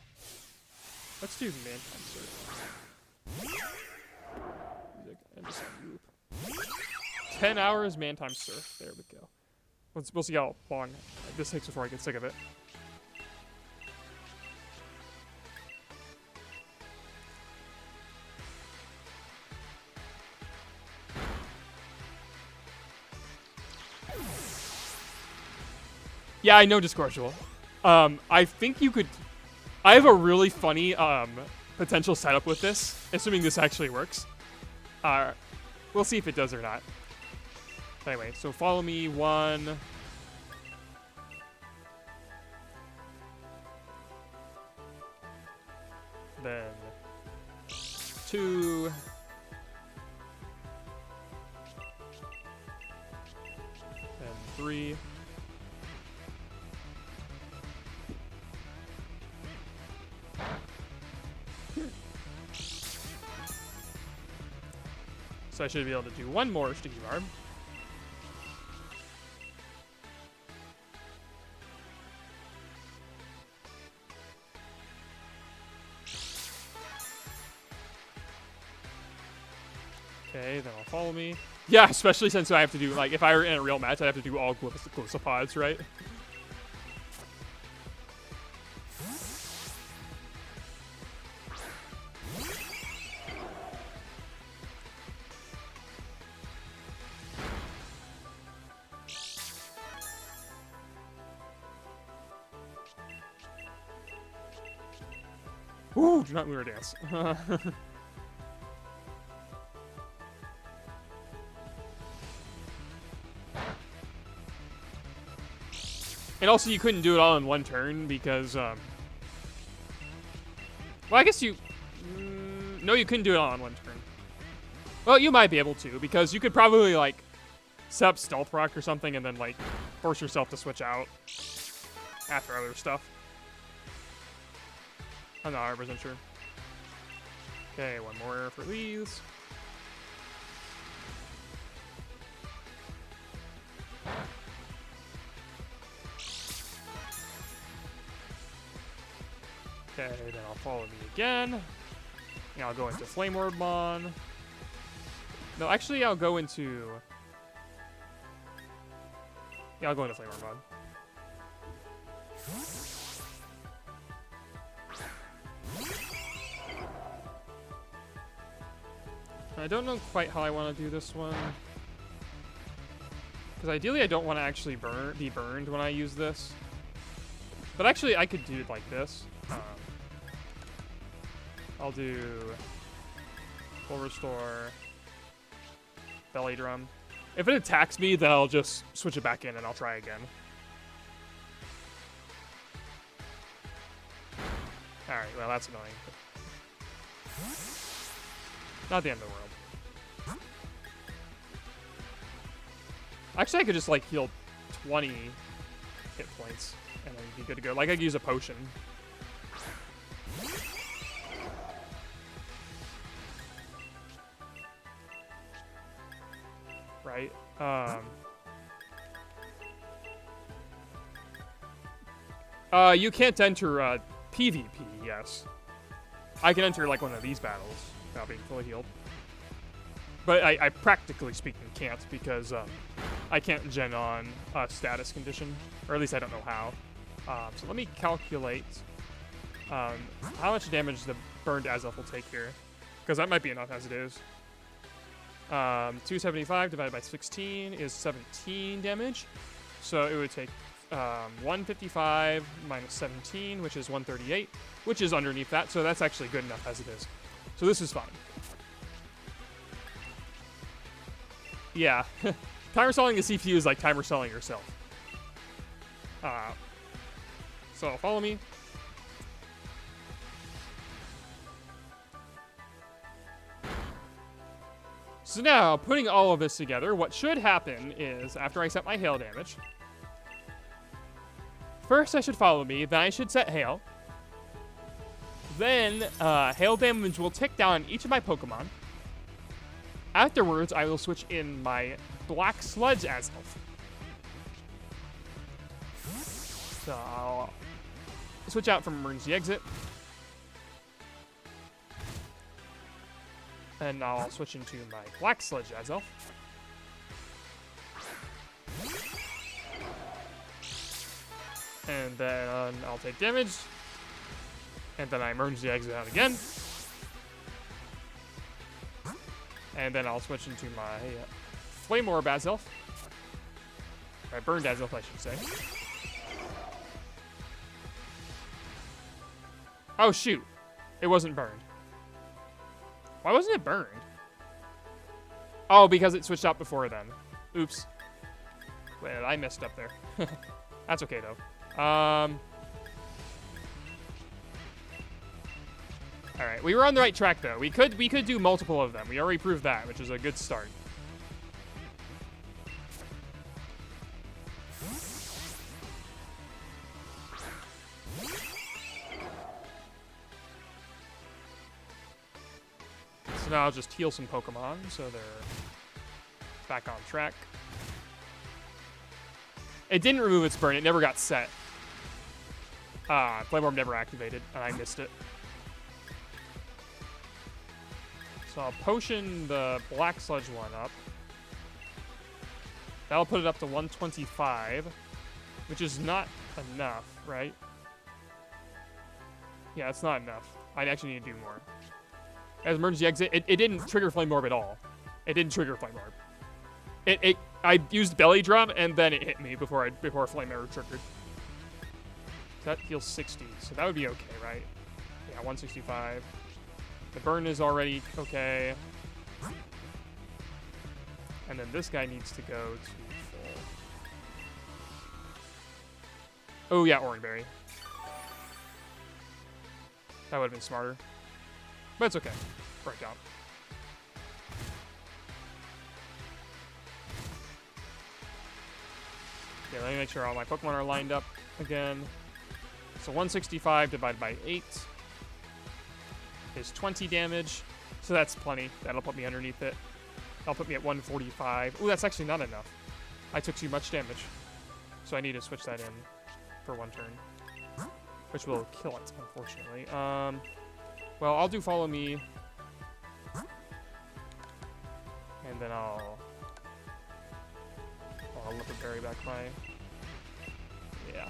Let's do Mantime Surf. Music and just loop. 10 hours Mantime Surf. There we go. We'll see how long this takes before I get sick of it. Yeah, I know Discordial. I think you could... I have a really funny potential setup with this, assuming this actually works. We'll see if it does or not. Anyway, so follow me, 1... Then 2... Then 3... So I should be able to do one more sticky barb. Okay, then I'll follow me. Yeah, especially since I have to do, like, if I were in a real match, I'd have to do all glyphopods, right? Ooh, do not mirror dance. And also, you couldn't do it all in one turn because, well, I guess you... no, you couldn't do it all in one turn. Well, you might be able to, because you could probably, like, set up Stealth Rock or something and then, like, force yourself to switch out after other stuff. I'm not 100% sure. Okay, one more for these. Okay, then I'll follow me again. And I'll go into Flame Orb Mon. No, actually, I'll go into... Yeah, I'll go into Flame Orb Mon. I don't know quite how I want to do this one. Because ideally, I don't want to actually be burned when I use this. But actually, I could do it like this. I'll do Full Restore, Belly Drum. If it attacks me, then I'll just switch it back in and I'll try again. Alright, well, that's annoying. Not the end of the world. Actually, I could just, like, heal 20 hit points and then be good to go. Like, I could use a potion. Right? You can't enter, PvP, yes. I can enter, like, one of these battles without being fully healed. But I practically speaking can't because, I can't gen on a status condition. Or at least I don't know how. So let me calculate, how much damage the burned Azelf will take here. Because that might be enough as it is. 275 divided by 16 is 17 damage. So it would take 155 minus 17, which is 138, which is underneath that. So that's actually good enough as it is. So this is fine. Yeah. Timer selling the CPU is like timer selling yourself. So follow me. So now, putting all of this together, what should happen is, after I set my hail damage, first I should follow me, then I should set hail. Then, hail damage will tick down each of my Pokemon. Afterwards, I will switch in my Black Sludge Azelf. So, I'll switch out from Emergency Exit. And I'll switch into my Black Sludge Azelf. And then I'll take damage. And then I Emergency Exit out again. And then I'll switch into my Flame Orb Azelf. My Burned Azelf, I should say. Oh, shoot. It wasn't burned. Why wasn't it burned? Oh, because it switched out before then. Oops. Well, I messed up there. That's okay, though. Alright, we were on the right track, though. We could do multiple of them. We already proved that, which is a good start. So now I'll just heal some Pokemon, so they're back on track. It didn't remove its burn. It never got set. Flame Orb never activated, and I missed it. So I'll potion the Black Sludge one up. That'll put it up to 125, which is not enough, right? Yeah, it's not enough. I actually need to do more. As emergency exit, it didn't trigger Flame Orb at all. It didn't trigger Flame Orb. I used Belly Drum, and then it hit me before Flame Orb triggered. So that heals 60, so that would be okay, right? Yeah, 165. The burn is already okay. And then this guy needs to go to full. Oh, yeah, Oranberry. That would have been smarter. But it's okay. Worked out. Okay, let me make sure all my Pokemon are lined up again. So 165 divided by 8 is 20 damage. So that's plenty. That'll put me underneath it. That'll put me at 145. Ooh, that's actually not enough. I took too much damage. So I need to switch that in for one turn. Which will kill it, unfortunately. Well, I'll do Follow Me. And then I'll Leopard Berry back my... Yeah.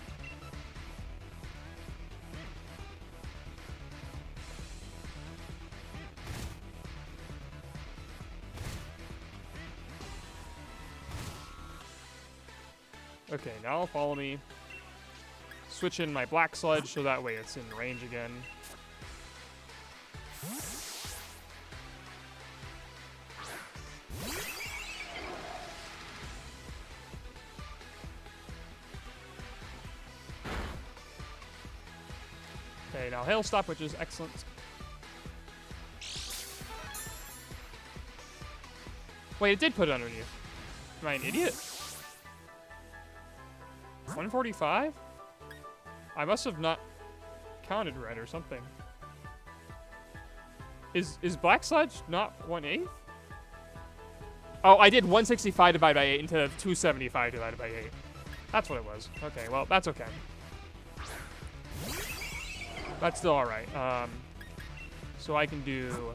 Okay, now Follow Me. Switch in my Black Sludge so that way it's in range again. Okay, now Hail Stop, which is excellent. Wait, it did put it underneath. Am I an idiot? 145? I must have not counted right or something. Is Black Sludge not 1/8? Oh, I did 165 divided by 8 instead of 275 divided by 8. That's what it was. Okay, well, that's okay. That's still alright. So I can do...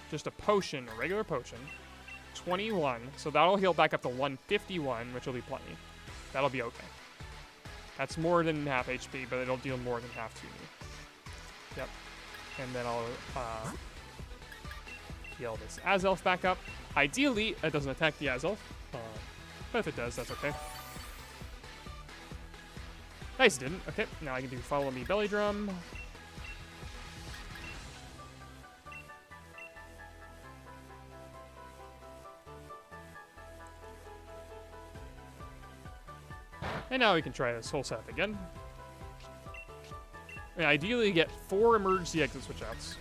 just a potion, a regular potion. 21, so that'll heal back up to 151, which will be plenty. That'll be okay. That's more than half HP, but it'll deal more than half to me. Yep. And then I'll heal this Azelf back up. Ideally, it doesn't attack the Azelf, but if it does, that's okay. Nice, it didn't. Okay, now I can do Follow Me Belly Drum. And now we can try this whole setup again. And ideally get 4 emergency exit switch outs.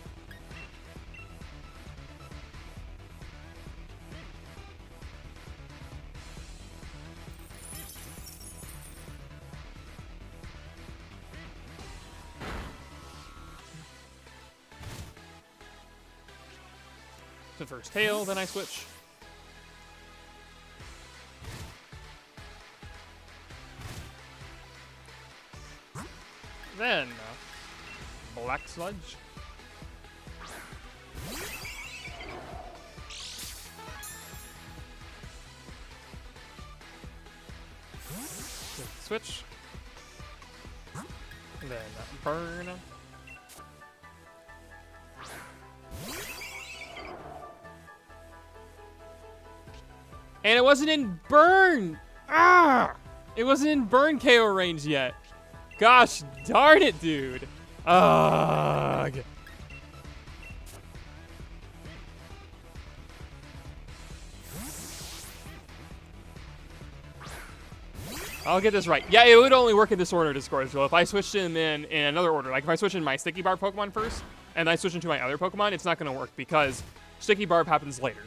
So first Hail, then I switch. Then, Black Sludge. Switch. And then Burn. And it wasn't in Burn! Ah! It wasn't in burn KO range yet. Gosh darn it, dude. Ugh. I'll get this right. Yeah, it would only work in this order, Discord as well. If I switched him in another order, like if I switch in my Sticky Barb Pokemon first, and I switch into my other Pokemon, it's not going to work because Sticky Barb happens later.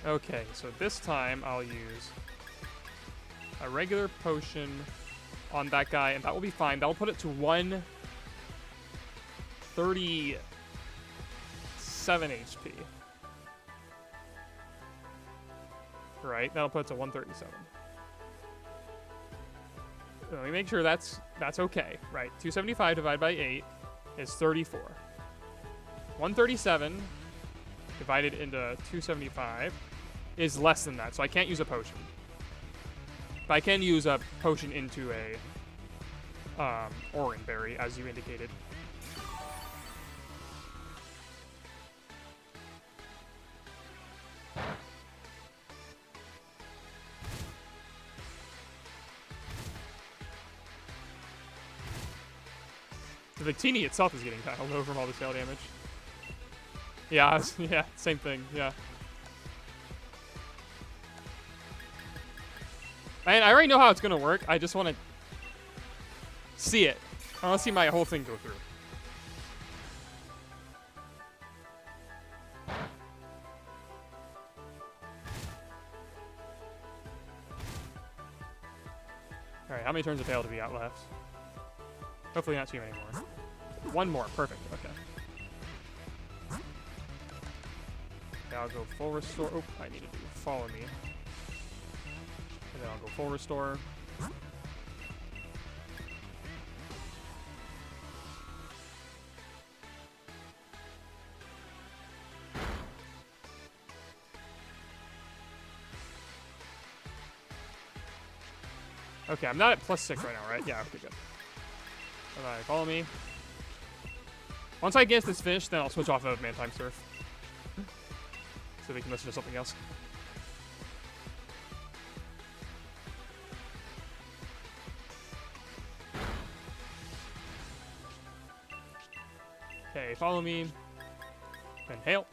Okay, so this time I'll use a regular potion on that guy, and that will be fine. That'll put it to 137 HP. Right, that'll put it to 137. Let me make sure that's okay. Right, 275 divided by 8 is 34. 137 divided into 275 is less than that, so I can't use a potion. But I can use a potion into a Oran Berry, as you indicated. The Victini itself is getting tiled over from all the tail damage. Yeah, yeah, same thing, yeah. And I already know how it's gonna work. I just want to see it. I want to see my whole thing go through. Alright, how many turns of tail do we got left? Hopefully not too many more. One more, perfect, okay. Now I'll go full restore. Oh, I need to do follow me. And then I'll go full restore. Okay, I'm not at +6 right now, right? Yeah, okay, good. Alright, follow me. Once I get this finished, then I'll switch off of Mantime Surf. So we can listen to something else. Okay, follow me. And hail.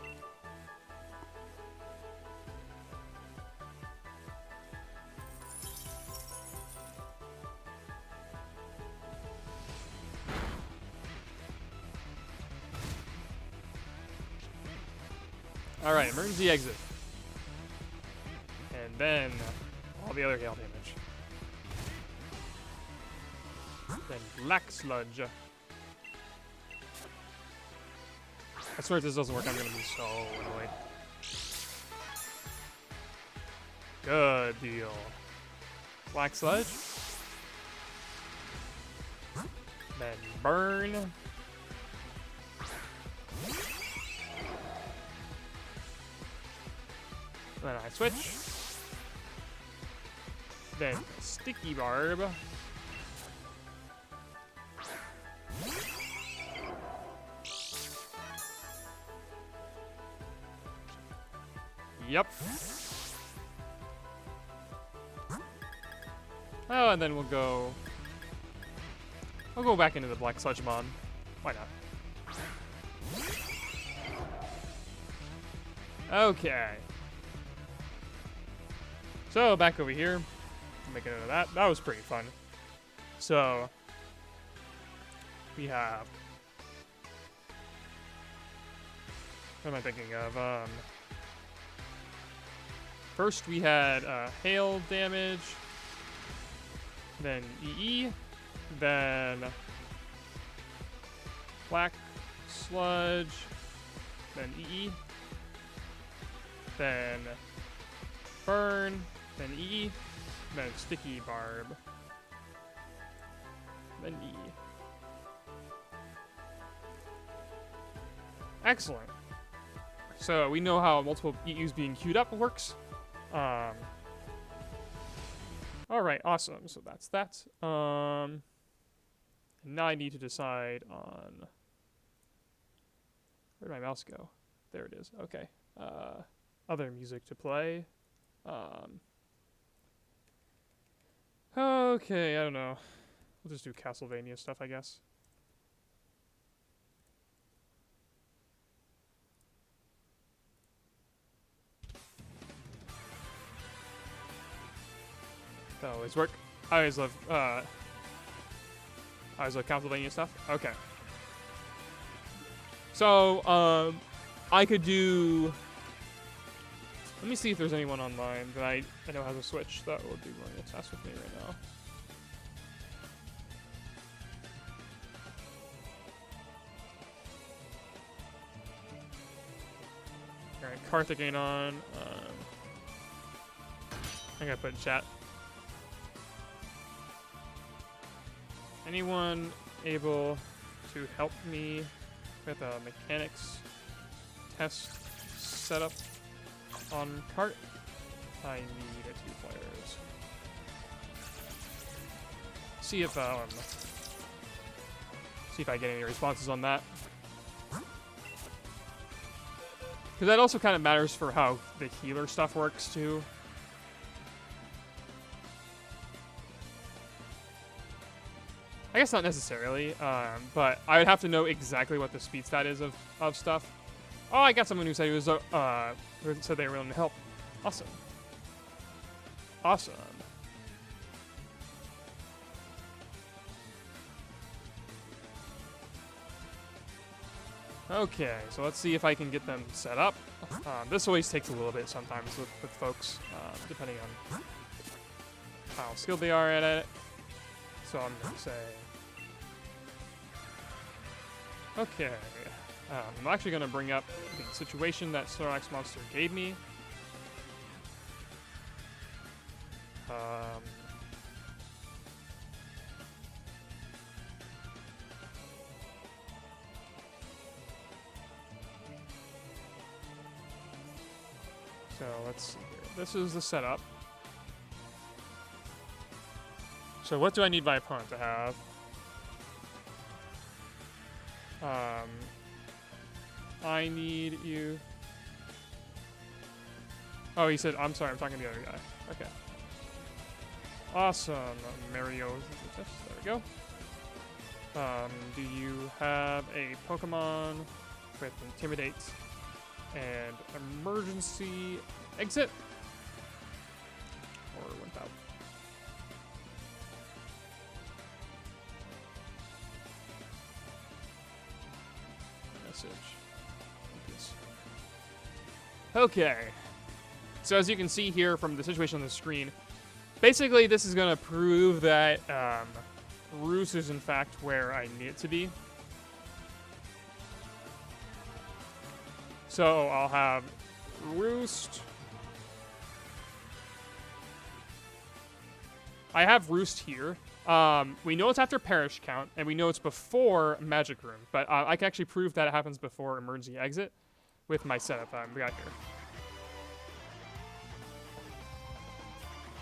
Alright, emergency exit. And then all the other hail damage. Then Black Sludge. I swear if this doesn't work, I'm gonna be so annoyed. Good deal. Black Sludge. Then Burn. Then I switch. Then Sticky Barb. Yep. Oh, and then we'll go back into the Black Sludgemon. Why not? Okay. So, back over here. Make a note of that. That was pretty fun. So, we have... What am I thinking of? First, we had hail damage. Then EE. Then Black Sludge. Then EE. Then Burn. Then E, then Sticky Barb, then E. Excellent. So we know how multiple EUs being queued up works. All right, awesome. So that's that. Now I need to decide on Where'd my mouse go? There it is. Okay. Other music to play. Okay, I don't know. We'll just do Castlevania stuff, I guess. That always work. I always love Castlevania stuff. Okay. So, I could do... Let me see if there's anyone online that I know has a Switch that would be willing to test with me right now. Alright, Karthik ain't on. I'm gonna put in chat. Anyone able to help me with a mechanics test setup on cart? I need 2 players. See if I get any responses on that. Because that also kind of matters for how the healer stuff works too. I guess not necessarily, but I would have to know exactly what the speed stat is of stuff. Oh, I got someone who said he was who said they were willing to help. Awesome. Awesome. Okay, so let's see if I can get them set up. This always takes a little bit sometimes with folks, depending on how skilled they are at it. So I'm going to say... Okay. I'm actually going to bring up the situation that Snorlax Monster gave me. So let's see here. This is the setup. So what do I need my opponent to have? I need you... Oh, he said, I'm sorry, I'm talking to the other guy. Okay. Awesome. Mario. There we go. Do you have a Pokemon with Intimidate and Emergency Exit? Or without? Message. Yes. Okay. So as you can see here from the situation on the screen, basically this is going to prove that Roost is in fact where I need it to be. So I'll have Roost. I have Roost here. We know it's after Parish Count, and we know it's before Magic Room, but I can actually prove that it happens before Emergency Exit with my setup we got here.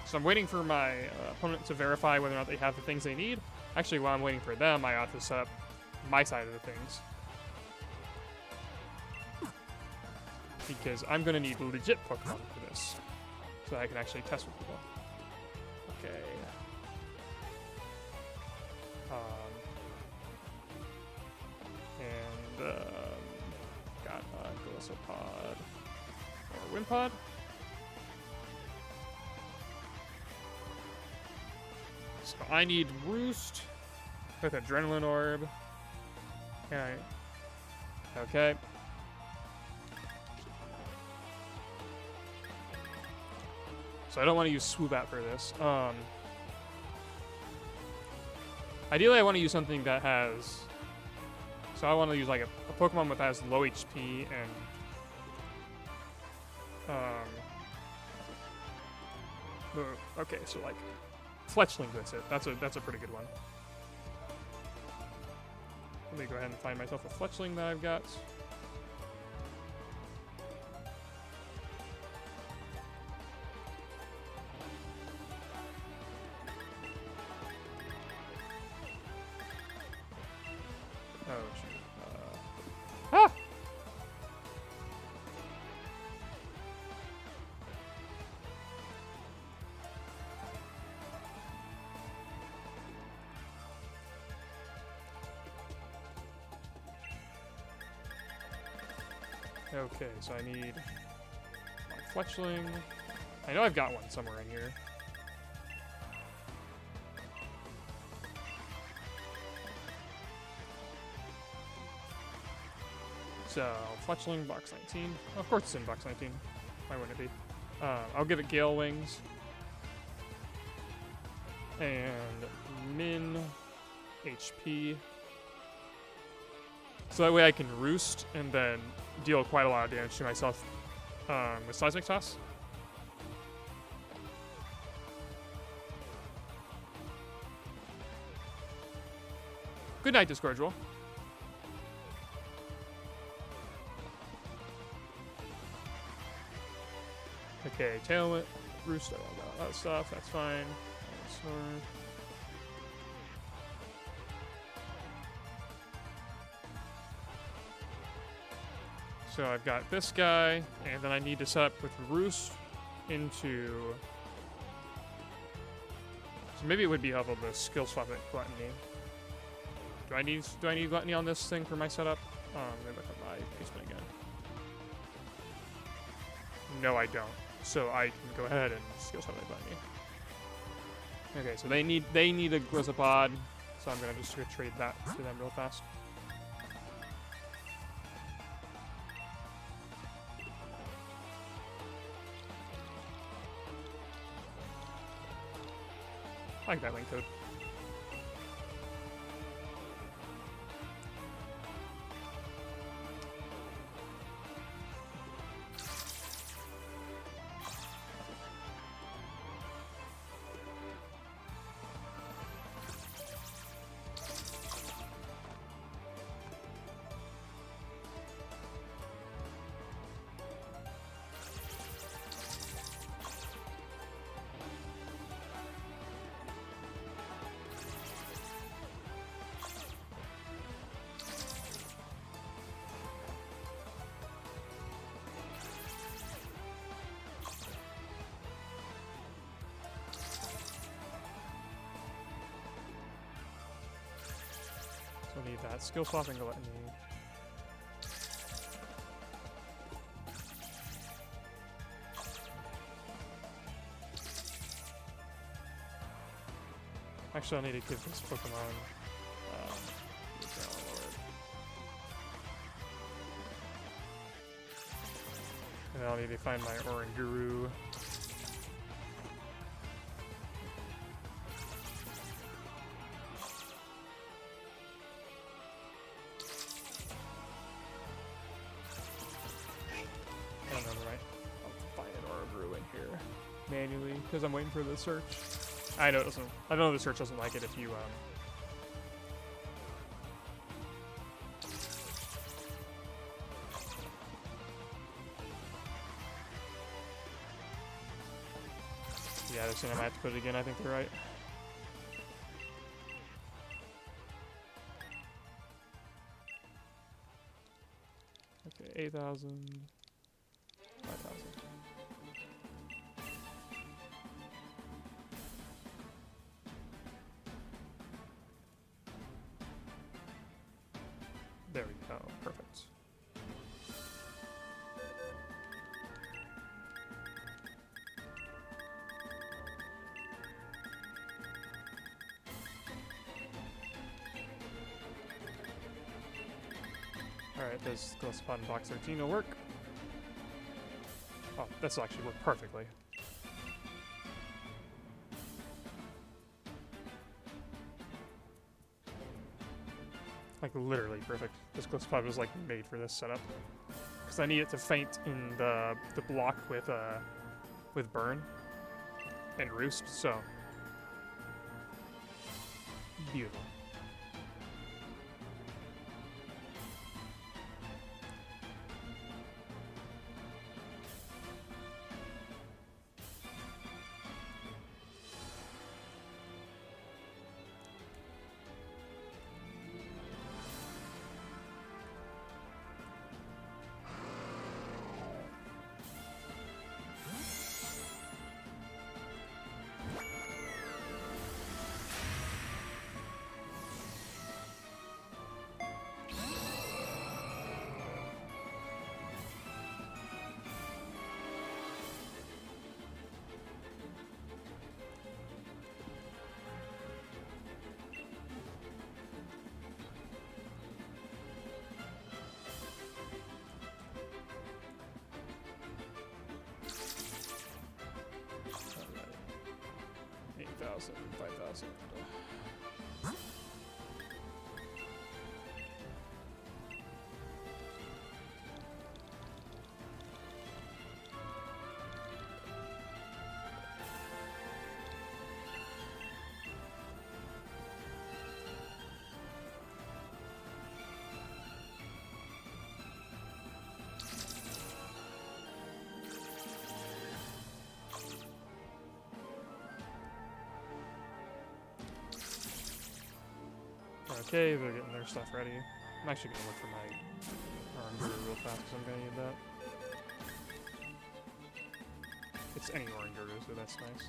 So I'm waiting for my opponent to verify whether or not they have the things they need. Actually, while I'm waiting for them, I ought to set up my side of the things. Because I'm going to need legit Pokemon for this. So that I can actually test with people. Okay. Got Golisopod or Wimpod. So I need Roost with Adrenaline Orb. Okay. So I don't want to use Swoop Out for this. Ideally, I want to use something that has... So I want to use like a Pokemon that has low HP and... okay, so like... Fletchling, that's it. That's a pretty good one. Let me go ahead and find myself a Fletchling that I've got. Oh, shoot. Okay, so I need a fletchling. I know I've got one somewhere in here. So, fletchling, box 19. Of course it's in box 19. Why wouldn't it be? I'll give it Gale Wings. And min HP. So that way I can roost and then deal quite a lot of damage to myself with Seismic Toss. Good night, Discordial. Okay, tail it, roost, all that stuff, that's fine. So I've got this guy, and then I need to set up with roost into. So maybe it would be helpful to skill swap it gluttony. Do I need gluttony on this thing for my setup? Let me look at my basement again. No, I don't. So I can go ahead and skill swap my gluttony. Okay, so they need a Glyzapod, so I'm gonna just trade that to them real fast. I like that link code. So I need that skill swapping gluttony. Actually, I need to give this Pokemon. And then I'll need to find my Oranguru. I don't know the right. I'll find an Oranguru in here manually because I'm waiting for the search. I know it doesn't. I know the search doesn't like it if you Yeah, they're saying I might have to put it again. I think they're right. Okay, 8,000, 5,000. There we go. Perfect. Alright, does Glyzapod in box 13 will work? Oh, this will actually work perfectly. Like, literally perfect. This Glyzapod was, like, made for this setup. Because I need it to faint in the block with Burn and Roost, so... Beautiful. 5,000, 5,000. Okay, they're getting their stuff ready. I'm actually gonna look for my arm guru real fast because I'm gonna need that. It's any orange guru, so that's nice.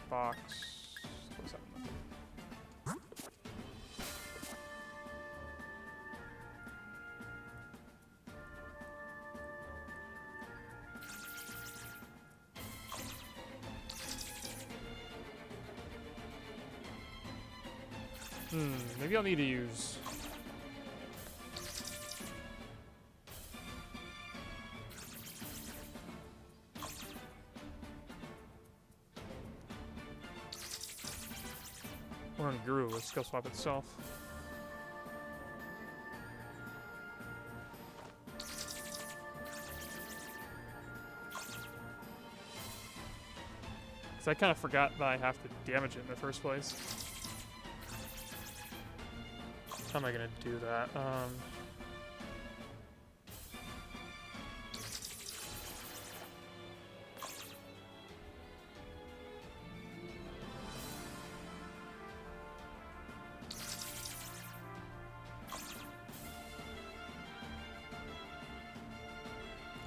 Box. What's that one? Maybe I'll need to use... Or on Guru with skill swap itself. Because I kind of forgot that I have to damage it in the first place. How am I gonna do that?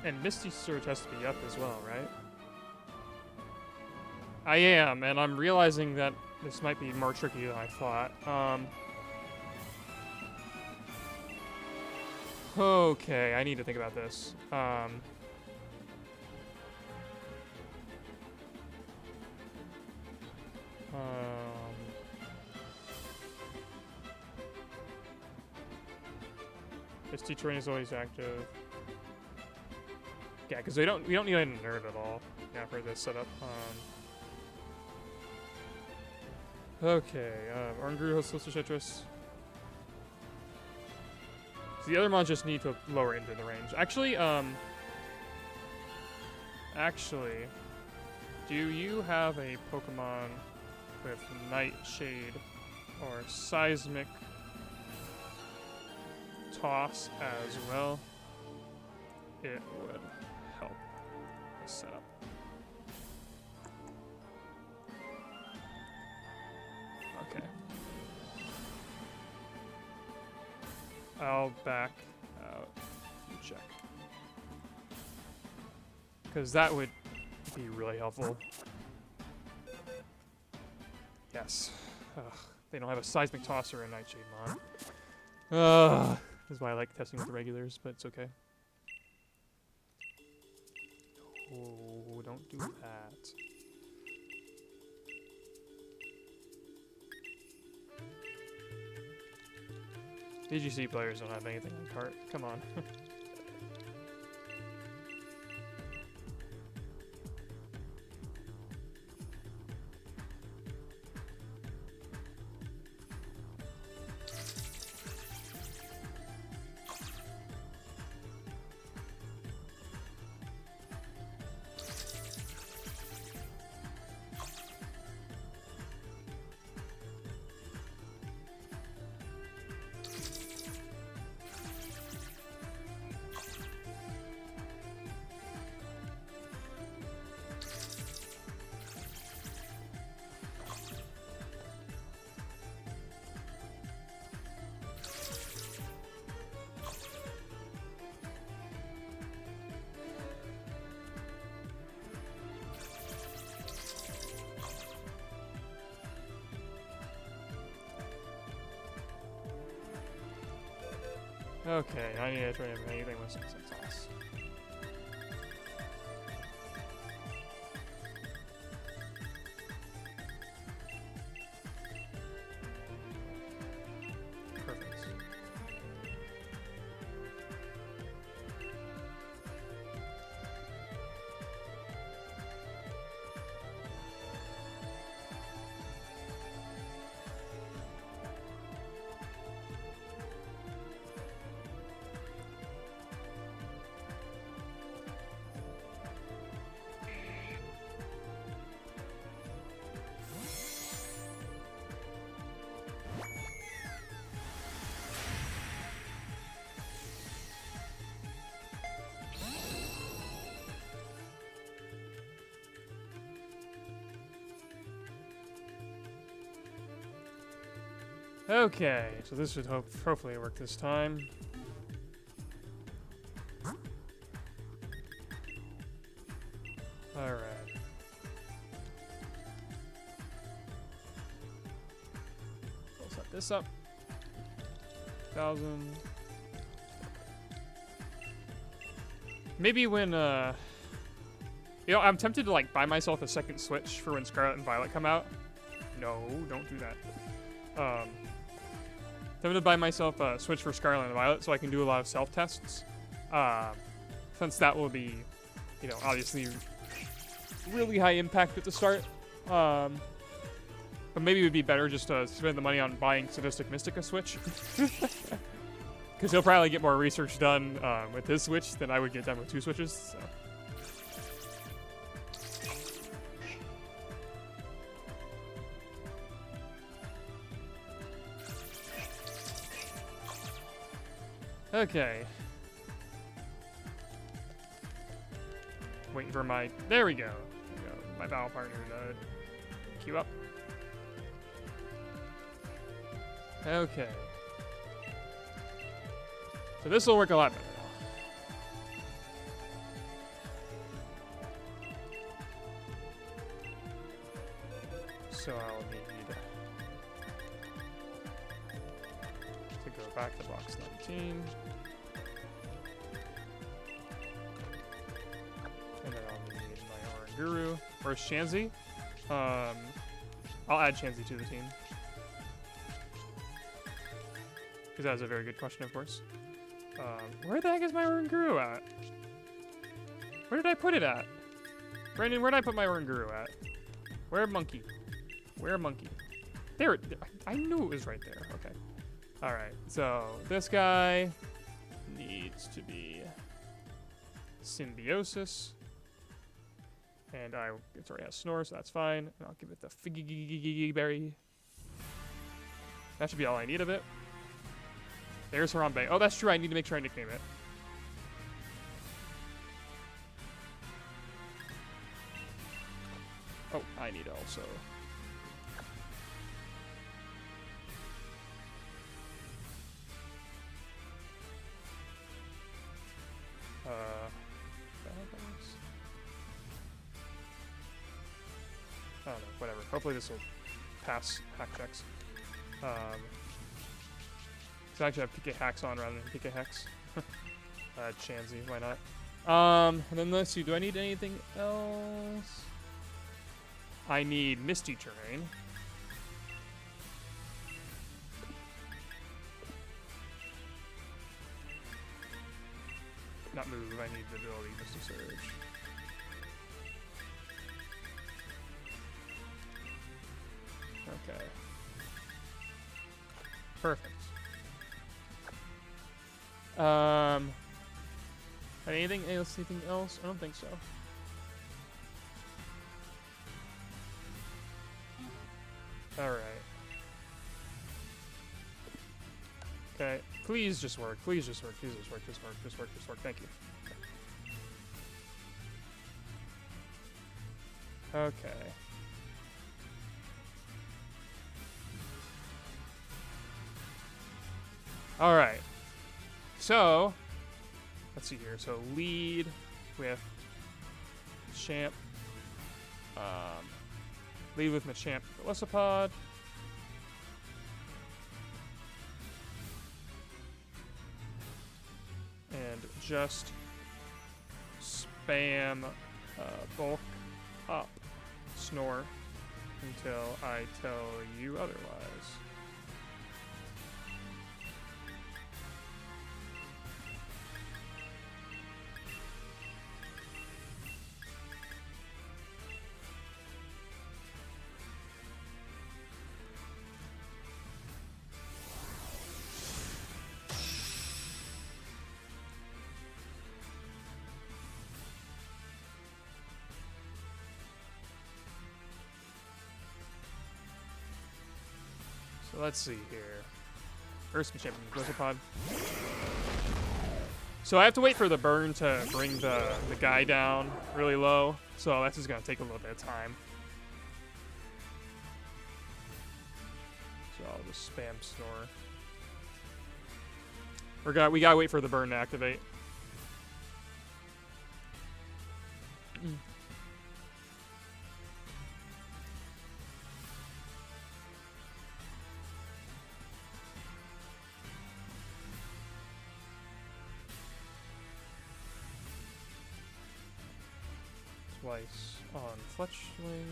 And Misty Surge has to be up as well, right? I am, and I'm realizing that this might be more tricky than I thought. Okay, I need to think about this. Misty Terrain is always active. Yeah, because we don't need a nerd at all. Yeah, for this setup. Okay, Oranguru hosts Slister Citrus. So the other mons just need to lower into the range. Actually, do you have a Pokemon with Nightshade or Seismic Toss as well? It would help the setup. Okay. I'll back out and check. Because that would be really helpful. Yes. Ugh, they don't have a Seismic Toss or a Nightshade mon. This is why I like testing with the regulars, but it's okay. Oh, don't do that. DGC players don't have anything on cart. Come on. Okay, I need to try anything with some success. Perfect. Okay, so this should hopefully work this time. All right. We'll set this up. 1,000. Maybe when you know, I'm tempted to like buy myself a second Switch for when Scarlet and Violet come out. No, don't do that. Tempted to buy myself a Switch for Scarlet and Violet so I can do a lot of self-tests. Since that will be, you know, obviously really high impact at the start. But maybe it would be better just to spend the money on buying Sadistic Mystic a Switch. Because he'll probably get more research done with his Switch than I would get done with 2 Switches. So. Okay. Waiting for my... There we go. My battle partner to queue up. Okay. So this will work a lot better now. So I'll need to go back to box 19. And then I'll need my Oran Guru. Where's Shanzi? I'll add Shanzi to the team. Because that was a very good question, of course. Where the heck is my Oran Guru at? Where did I put it at? Brandon, where did I put my Oran Guru at? Where monkey? Where monkey? There, I knew it was right there. Okay. Alright, so this guy needs to be Symbiosis. And it already has Snore, so that's fine. And I'll give it the Figgy Berry. That should be all I need of it. There's Harambe. Oh, that's true. I need to make sure I nickname it. Oh, I need also. I don't know. Whatever. Hopefully this will pass hack checks. So actually I have PK Hacks on rather than PK Hex. Chansey, why not? And then let's see, do I need anything else? I need Misty Terrain. Not move, I need the ability Misty Surge. Okay. Perfect. Anything else? I don't think so. Alright. Okay. Please just work. Please just work. Please just work. Just work. Just work. Just work. Thank you. Okay. Alright. So, let's see here. So, lead with Machamp. Lead with Machamp Felicipod. And just spam bulk up Snore until I tell you otherwise. So let's see here. First Machamp Felicipod. So I have to wait for the burn to bring the guy down really low. So that's just gonna take a little bit of time. So I'll just spam snore. We gotta wait for the burn to activate. Twice on Fletchling.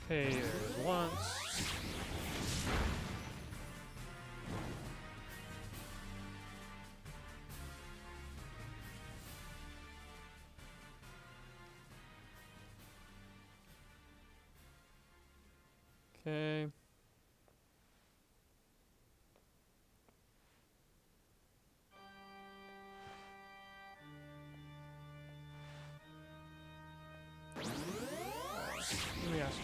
Okay, there's once. Okay. Let me ask you,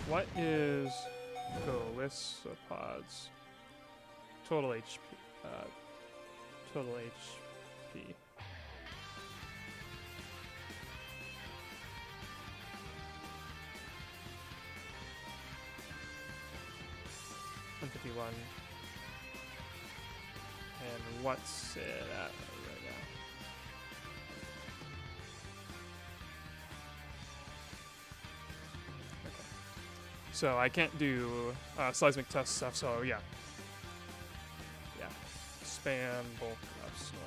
what is Golisopod's total HP? Total HP. $151. And what's it at right now? So I can't do seismic test stuff, so yeah. Yeah. Spam bulk of snow.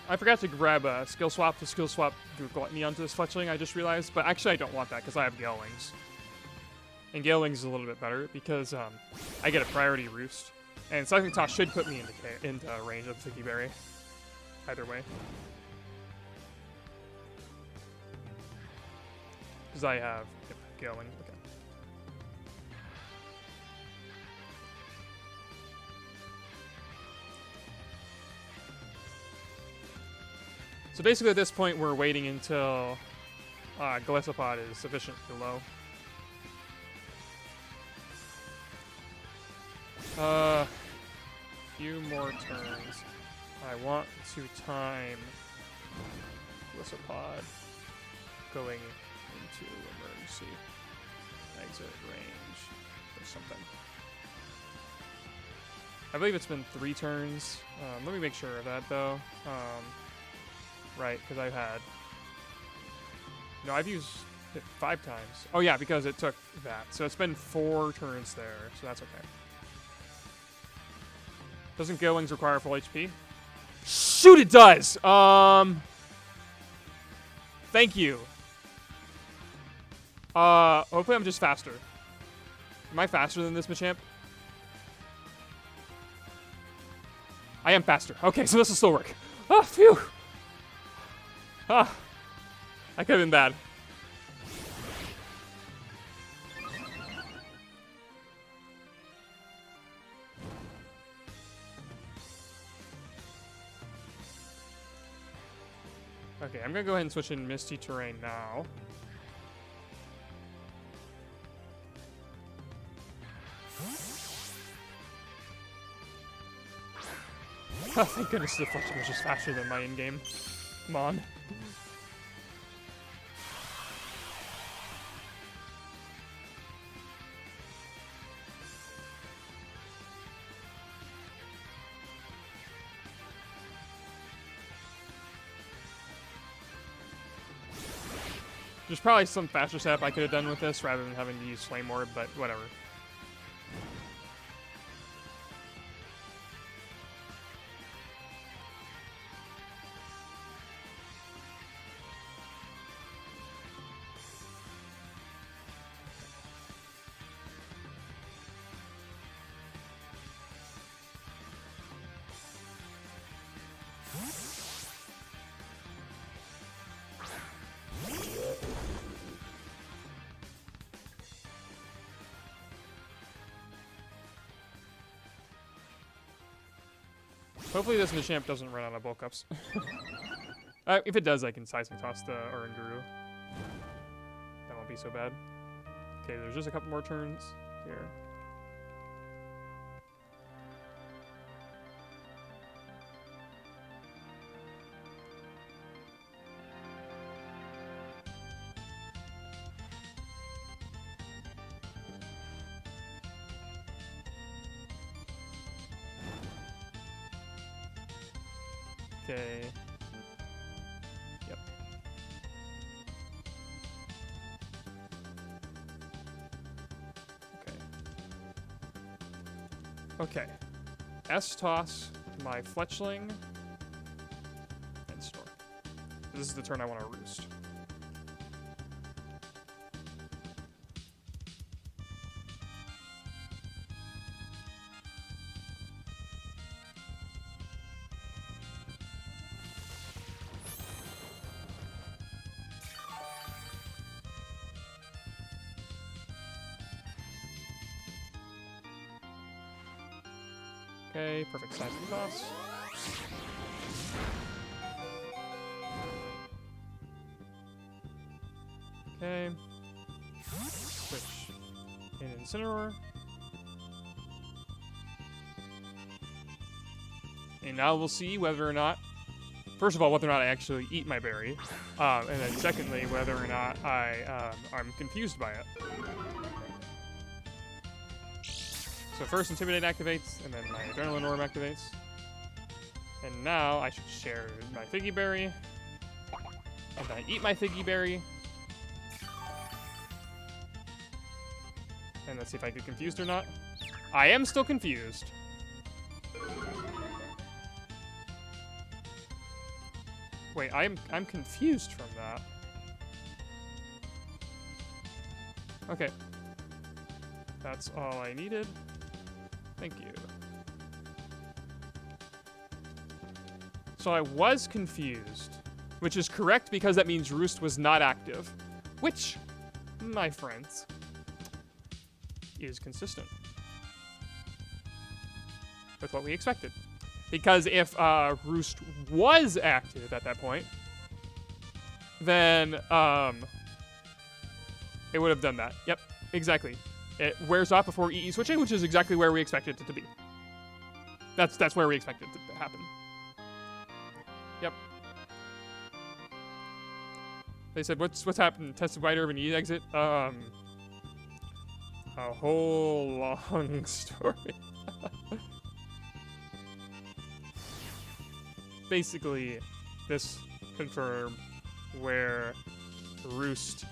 I forgot to grab a skill swap to skill swap through Gluttony onto this Fletchling, I just realized, but actually I don't want that because I have Galewings. And Galewings is a little bit better because I get a priority roost. And Seismic Toss should put me into range of Sticky Berry. Either way. Because I have Galewings. Okay. So basically at this point we're waiting until Golisopod is sufficiently low. Few more turns. I want to time Golisopod going into emergency exit range or something. I believe it's been 3 turns. Let me make sure of that though. Right, because I've had... No, I've used it 5 times. Oh yeah, because it took that. So it's been 4 turns there, so that's okay. Doesn't Galewings require full HP? Shoot, it does! Thank you. Hopefully I'm just faster. Am I faster than this Machamp? I am faster. Okay, so this will still work. Ah, phew! Ah, that could have been bad. Okay, I'm gonna go ahead and switch in Misty Terrain now. Oh, thank goodness the Fletchling was just faster than my in-game. Come on. There's probably some faster setup I could have done with this rather than having to use Flame Orb, but whatever. Hopefully this Machamp doesn't run out of bulk ups. If it does, I can Seismic Toss the Oranguru. That won't be so bad. Okay, there's just a couple more turns here. Okay. Yep. Okay. Okay. S-Toss my Fletchling and Snore. This is the turn I want to Roost. Okay, perfect size for toss. Okay. Switch in Incineroar. And now we'll see whether or not, first of all, whether or not I actually eat my berry. And then secondly, whether or not I'm confused by it. So first Intimidate activates, and then my Adrenaline Orb activates. And now I should share my Figgy Berry. And then I eat my Figgy Berry. And let's see if I get confused or not. I am still confused. Wait, I'm confused from that. Okay. That's all I needed. Thank you. So I was confused, which is correct because that means Roost was not active, which, my friends, is consistent with what we expected. Because if Roost was active at that point, then it would have done that. Yep, exactly. It wears off before EE switching, which is exactly where we expected it to be. That's where we expected it to happen. Yep. They said, what's happened? Tested White Herb and E exit? A whole long story. Basically, this confirmed where Roost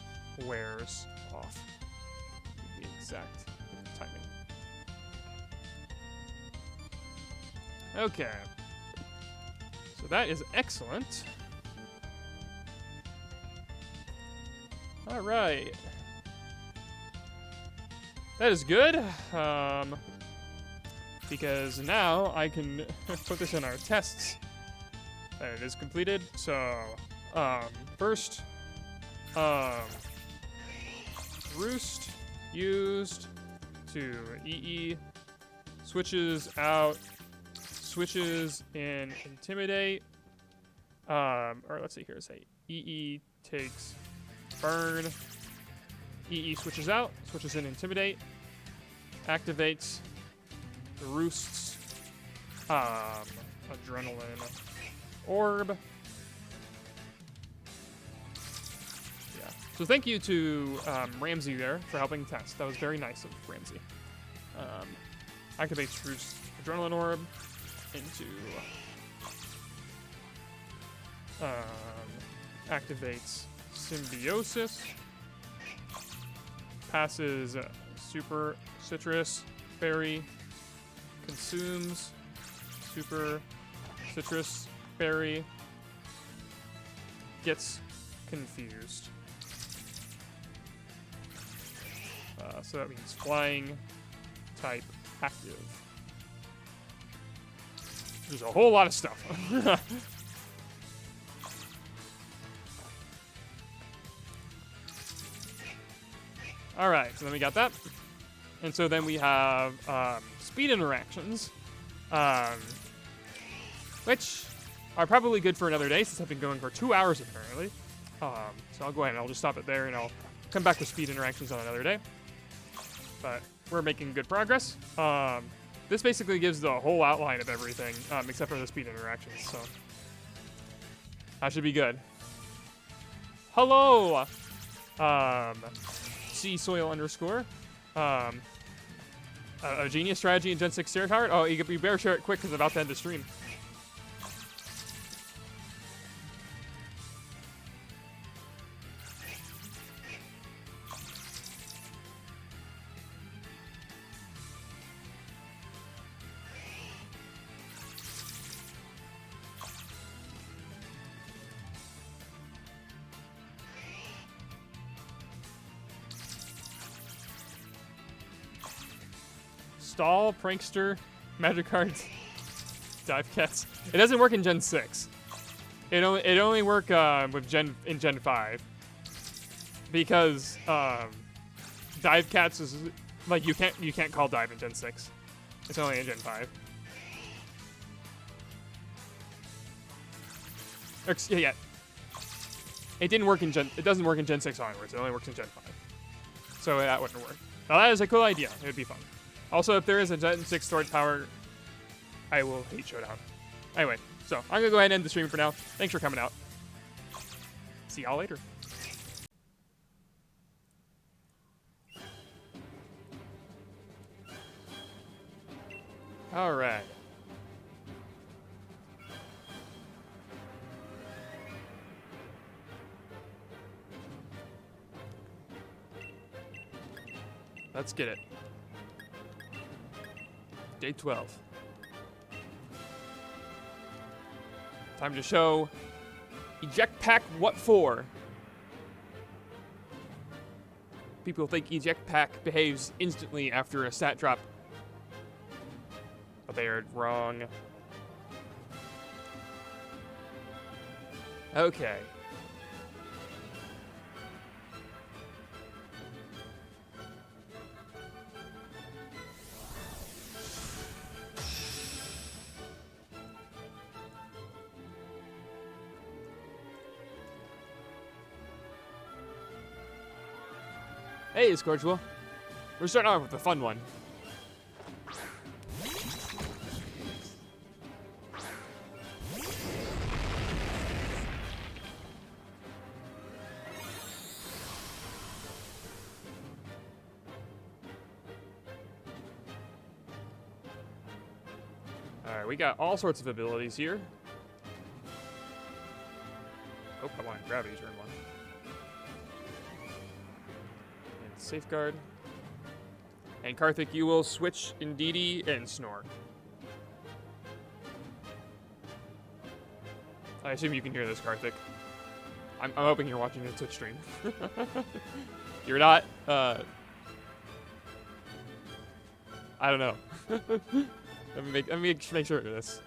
wears off. The exact timing. Okay. So that is excellent. All right. That is good. Because now I can put this in our tests. And it is completed. So, first, Roost used to EE, switches out, switches in Intimidate, or let's see here, say EE takes Burn, EE switches out, switches in Intimidate, activates, Roost's Adrenaline Orb. Yeah. So thank you to Ramsey there for helping test. That was very nice of Ramsey. Activates Roost's Adrenaline Orb into activates Symbiosis. Passes Super Citrus Berry. Consumes Super Citrus Berry. Gets confused. So that means Flying type active. There's a whole lot of stuff. All right, so then we got that. And so then we have speed interactions. which are probably good for another day since I've been going for 2 hours apparently. So I'll go ahead and I'll just stop it there, and I'll come back with speed interactions on another day. But we're making good progress. This basically gives the whole outline of everything, except for the speed interactions, so that should be good. Hello, Sea Soil underscore. A genius strategy in Gen 6 share card? Oh, you better share it quick because I'm about to end the stream. Stall, Prankster, Magic Cards, Dive Cats. It doesn't work in Gen 6. It only work with Gen 5 because Dive Cats is like you can't call dive in Gen 6. It's only in Gen 5. Yeah. It didn't work in It doesn't work in Gen 6 onwards. It only works in Gen 5. So that wouldn't work. Now that is a cool idea. It would be fun. Also, if there is a Gen 6 storage power, I will hate Showdown. Anyway, so I'm going to go ahead and end the stream for now. Thanks for coming out. See y'all later. All right. Let's get it. Day 12. Time to show Eject Pack what for. People think Eject Pack behaves instantly after a stat drop, but they are wrong. Okay. Hey, Scorchwell. We're starting off with a fun one. Alright, we got all sorts of abilities here. Oh, I want gravity turn one. Safeguard. And Karthik, you will switch Indeedee and Snore. I assume you can hear this, Karthik. I'm hoping you're watching the Twitch stream. You're not, I don't know. let me make sure of this.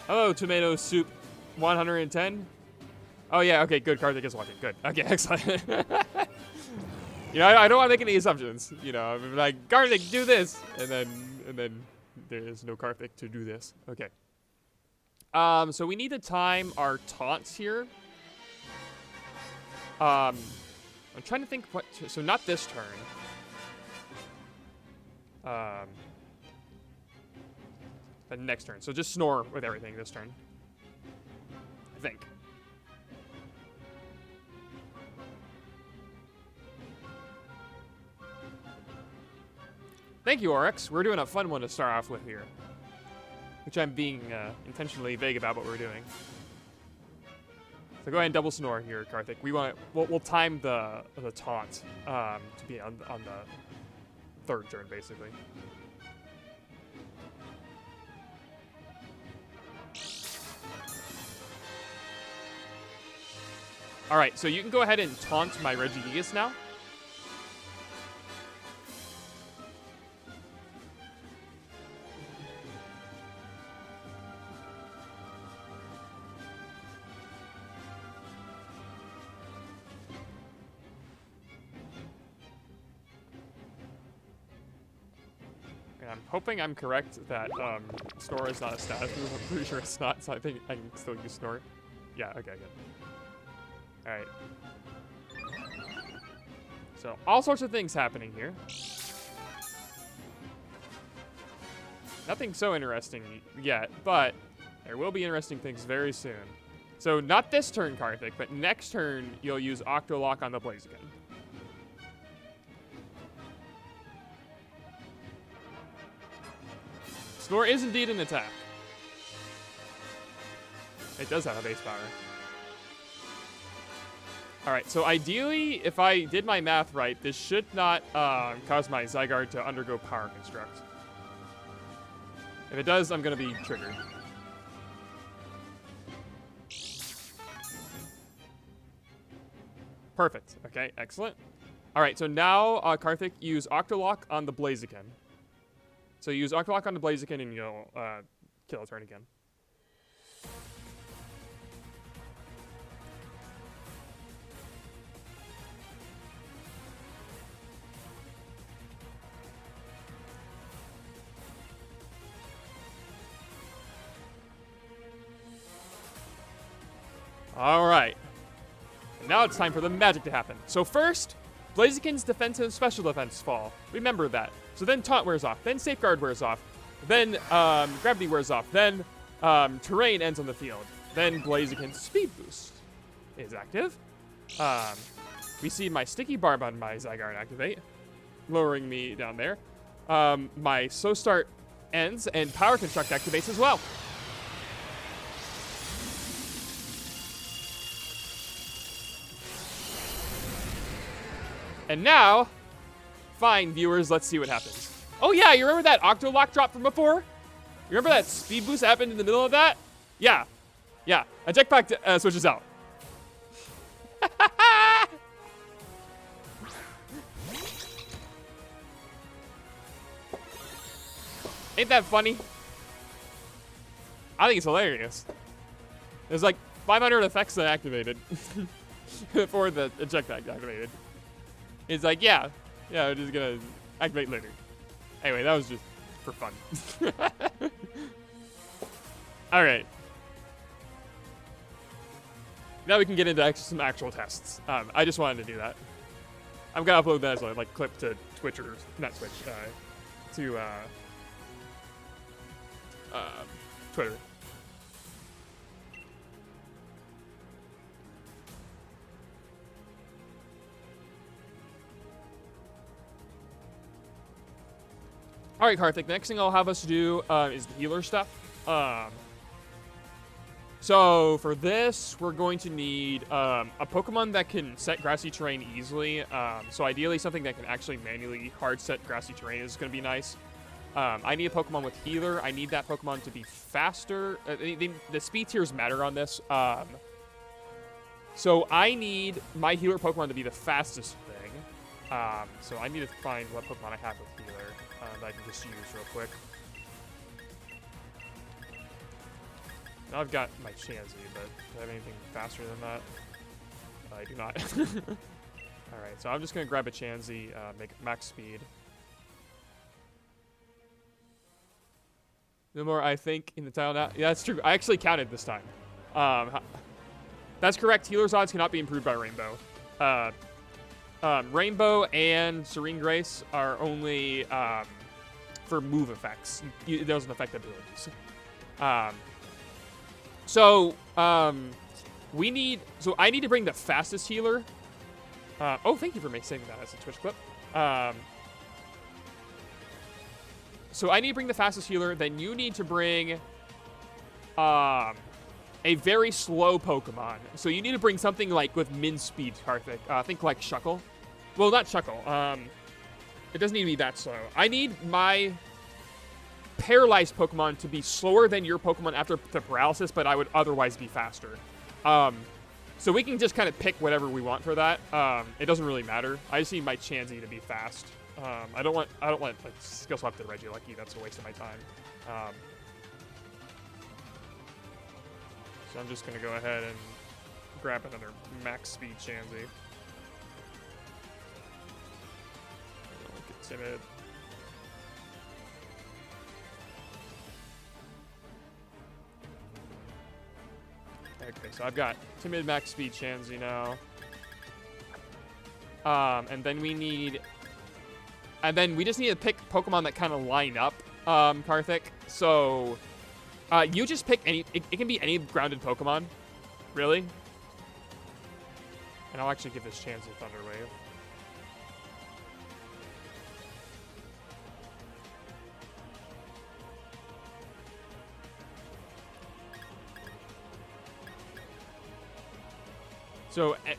Hello, Tomato Soup 110. Oh, yeah, okay, good. Karthik is watching. Good. Okay, excellent. You know, I don't want to make any assumptions. You know, I'm like, Karthik, do this. And then there is no Karthik to do this. Okay. So we need to time our taunts here. I'm trying to think what... So not this turn. The next turn. So just Snore with everything this turn. I think. Thank you, Oryx. We're doing a fun one to start off with here. Which I'm being intentionally vague about what we're doing. So go ahead and double Snore here, Karthik. We'll time the taunt to be on the third turn, basically. All right, so you can go ahead and taunt my Regigigas now. I'm hoping I'm correct that Snore is not a status move. I'm pretty sure it's not, so I think I can still use Snore. Yeah, okay, good. Alright. So, all sorts of things happening here. Nothing so interesting yet, but there will be interesting things very soon. So, not this turn, Karthik, but next turn, you'll use Octolock on the Blaziken. Snore is indeed an attack. It does have a base power. Alright, so ideally, if I did my math right, this should not cause my Zygarde to undergo Power Construct. If it does, I'm going to be triggered. Perfect. Okay, excellent. Alright, so now, Karthik, use Octolock on the Blaziken. So use Octolock on the Blaziken and you'll kill a turn again. All right. And now it's time for the magic to happen. So first, Blaziken's defensive special defense fall. Remember that. So then Taunt wears off. Then Safeguard wears off. Then Gravity wears off. Then Terrain ends on the field. Then Blaziken's Speed Boost is active. We see my Sticky Barb on my Zygarde activate, lowering me down there. My So Start ends and Power Construct activates as well. And now, fine, viewers, let's see what happens. Oh yeah, you remember that Octolock drop from before? You remember that speed boost happened in the middle of that? Yeah. Yeah. A jetpack switches out. Ain't that funny? I think it's hilarious. There's like 500 effects that activated before the jetpack activated. It's like, yeah, we're just gonna activate later. Anyway, that was just for fun. All right. Now we can get into some actual tests. I just wanted to do that. I'm gonna upload that as a clip to Twitch or not Twitch, to Twitter. All right, Karthik, the next thing I'll have us do is the healer stuff. So for this, we're going to need a Pokemon that can set grassy terrain easily. So ideally, something that can actually manually hard set grassy terrain is going to be nice. I need a Pokemon with healer. I need that Pokemon to be faster. The speed tiers matter on this. So I need my healer Pokemon to be the fastest thing. So I need to find what Pokemon I have with healer that I can just use real quick. Now I've got my Chansey, but do I have anything faster than that? I do not. Alright, so I'm just going to grab a Chansey, make it max speed. No more, I think, in the title now. Yeah, that's true. I actually counted this time. That's correct. Healer's odds cannot be improved by Rainbow. Rainbow and Serene Grace are only for move effects. It doesn't affect abilities. So I need to bring the fastest healer. Oh, thank you for saving that as a Twitch clip. So I need to bring the fastest healer. Then you need to bring a very slow Pokemon. So you need to bring something like with min speed, Karthik. Think like Shuckle. Well, not Shuckle. It doesn't need to be that slow. I need my paralyzed Pokemon to be slower than your Pokemon after the paralysis, but I would otherwise be faster. So we can just kind of pick whatever we want for that. It doesn't really matter. I just need my Chansey to be fast. I don't want like skill swap to Regieleki. That's a waste of my time. So I'm just gonna go ahead and grab another max speed Chansey. Don't get timid. Okay, so I've got Timid, Max Speed, Chansey now. And then we need... And then we just need to pick Pokemon that kind of line up, Karthik. So, you just pick any... It can be any grounded Pokemon. Really? And I'll actually give this Chansey Thunder Wave.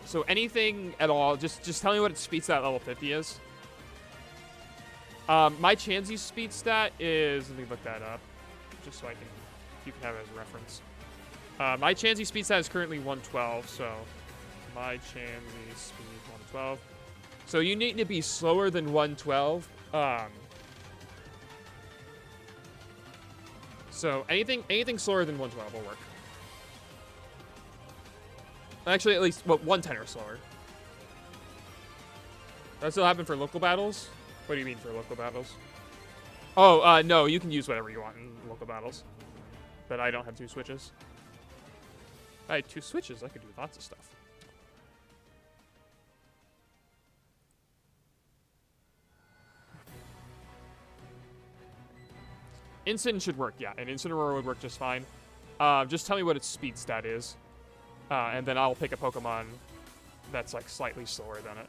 So anything at all, just tell me what its speed stat level 50 is. My Chansey's speed stat is, let me look that up, just so you can have it as a reference. My Chansey speed stat is currently 112, so my Chansey speed 112. So you need to be slower than 112. So anything slower than 112 will work. Actually, at least, 110 or slower. That still happen for local battles? What do you mean for local battles? Oh, no, you can use whatever you want in local battles. But I don't have 2 switches. If I had 2 switches, I could do lots of stuff. Instant should work, yeah. And Incineroar would work just fine. Just tell me what its speed stat is. And then I'll pick a Pokemon that's, like, slightly slower than it.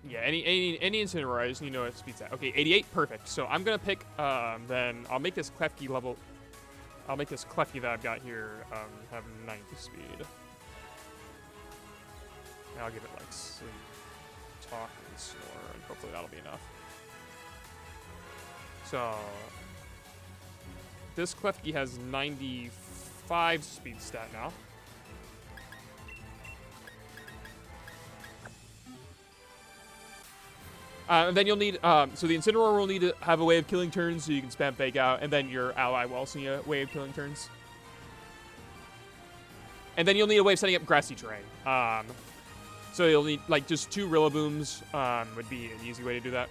Yeah, any Incineroar, I just need to know what speed's at. Okay, 88, perfect. So I'm gonna pick, then I'll make this Klefki level, I'll make this Klefki that I've got here, have 90 speed. And I'll give it, like, Sleep, Talk, and Snore, and hopefully that'll be enough. So, this Klefki has 95 speed stat now. And then you'll need, so the Incineroar will need to have a way of killing turns so you can spam Fake Out, and then your ally will also need a way of killing turns. And then you'll need a way of setting up grassy terrain. So you'll need, like, just 2 Rillabooms would be an easy way to do that.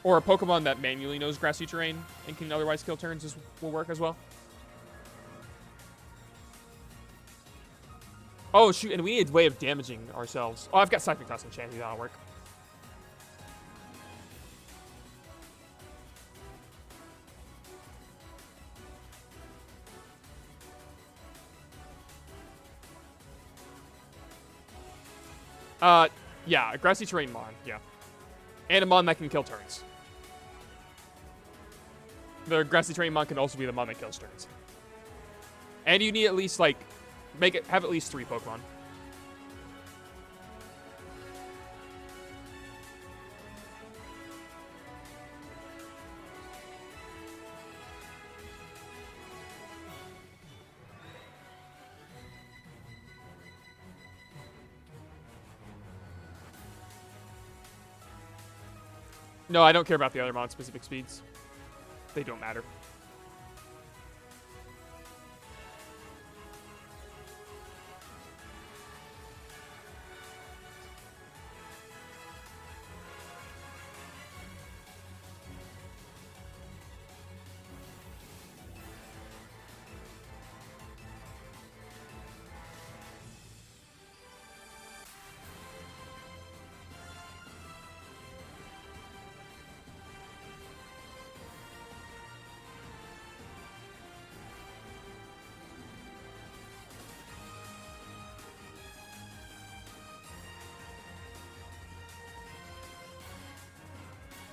Or a Pokemon that manually knows grassy terrain and can otherwise kill turns will work as well. Oh, shoot, and we need a way of damaging ourselves. Oh, I've got Seismic Toss and Chansey. That'll work. Yeah, a grassy terrain Mon, yeah. And a Mon that can kill turns. The grassy terrain Mon can also be the Mon that kills turns. And you need at least, like, have at least 3 Pokemon. No, I don't care about the other Mon-specific speeds. They don't matter.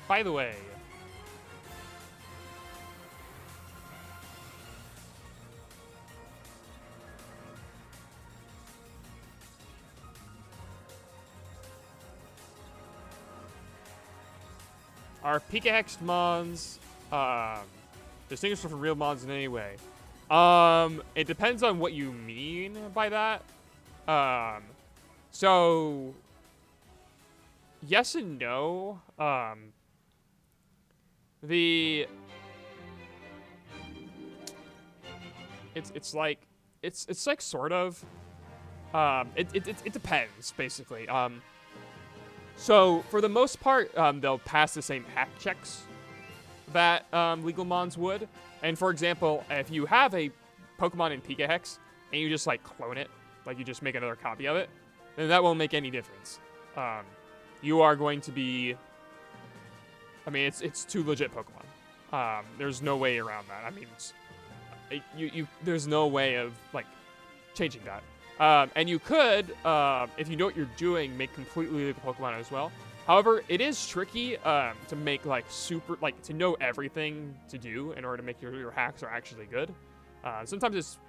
By the way, Are Pika-hexed mons distinguishable from real mons in any way? It depends on what you mean by that. So yes and no. It's like sort of. It depends basically. So for the most part, they'll pass the same hack checks that legal mons would. And for example, if you have a Pokemon in Pika Hex and you just like clone it, like you just make another copy of it, then that won't make any difference. You are going to be. I mean, it's two legit Pokemon. There's no way around that. I mean, there's no way of like changing that. And you could, if you know what you're doing, make completely legal Pokemon as well. However, it is tricky to make like to know everything to do in order to make your hacks are actually good. Sometimes it's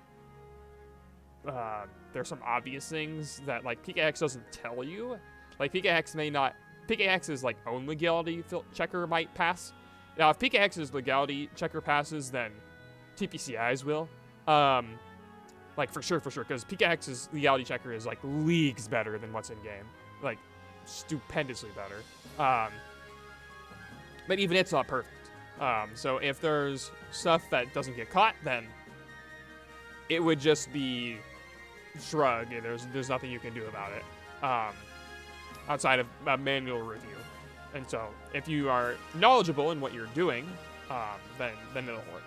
there's some obvious things that like Pika Hex doesn't tell you. Like Pika Hex's like own legality checker might pass. Now, if Pika Hex's legality checker passes, then TPCI's will. Like for sure, because Pika Hex's legality checker is like leagues better than what's in game, like stupendously better. But even it's not perfect. So if there's stuff that doesn't get caught, then it would just be shrug. There's nothing you can do about it outside of a manual review. And so if you are knowledgeable in what you're doing, then it'll work.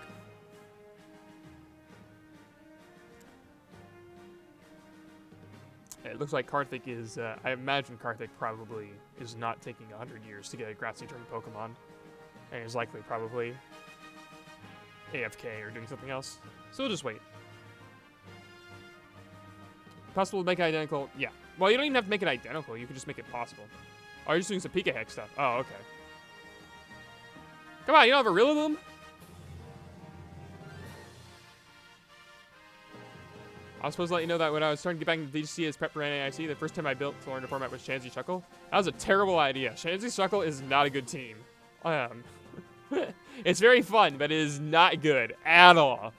It looks like Karthik is, I imagine Karthik probably is not taking 100 years to get a grassy turn Pokemon. And is likely probably AFK or doing something else. So we'll just wait. Possible to make it identical? Yeah. Well, you don't even have to make it identical. You can just make it possible. Oh, you're just doing some Pika Hex stuff. Oh, okay. Come on, you don't have a Rillaboom? I was supposed to let you know that when I was starting to get back into DGC as prep for NAIC, the first time I built to learn the format was Chansey Chuckle. That was a terrible idea. Chansey Chuckle is not a good team. It's very fun, but it is not good at all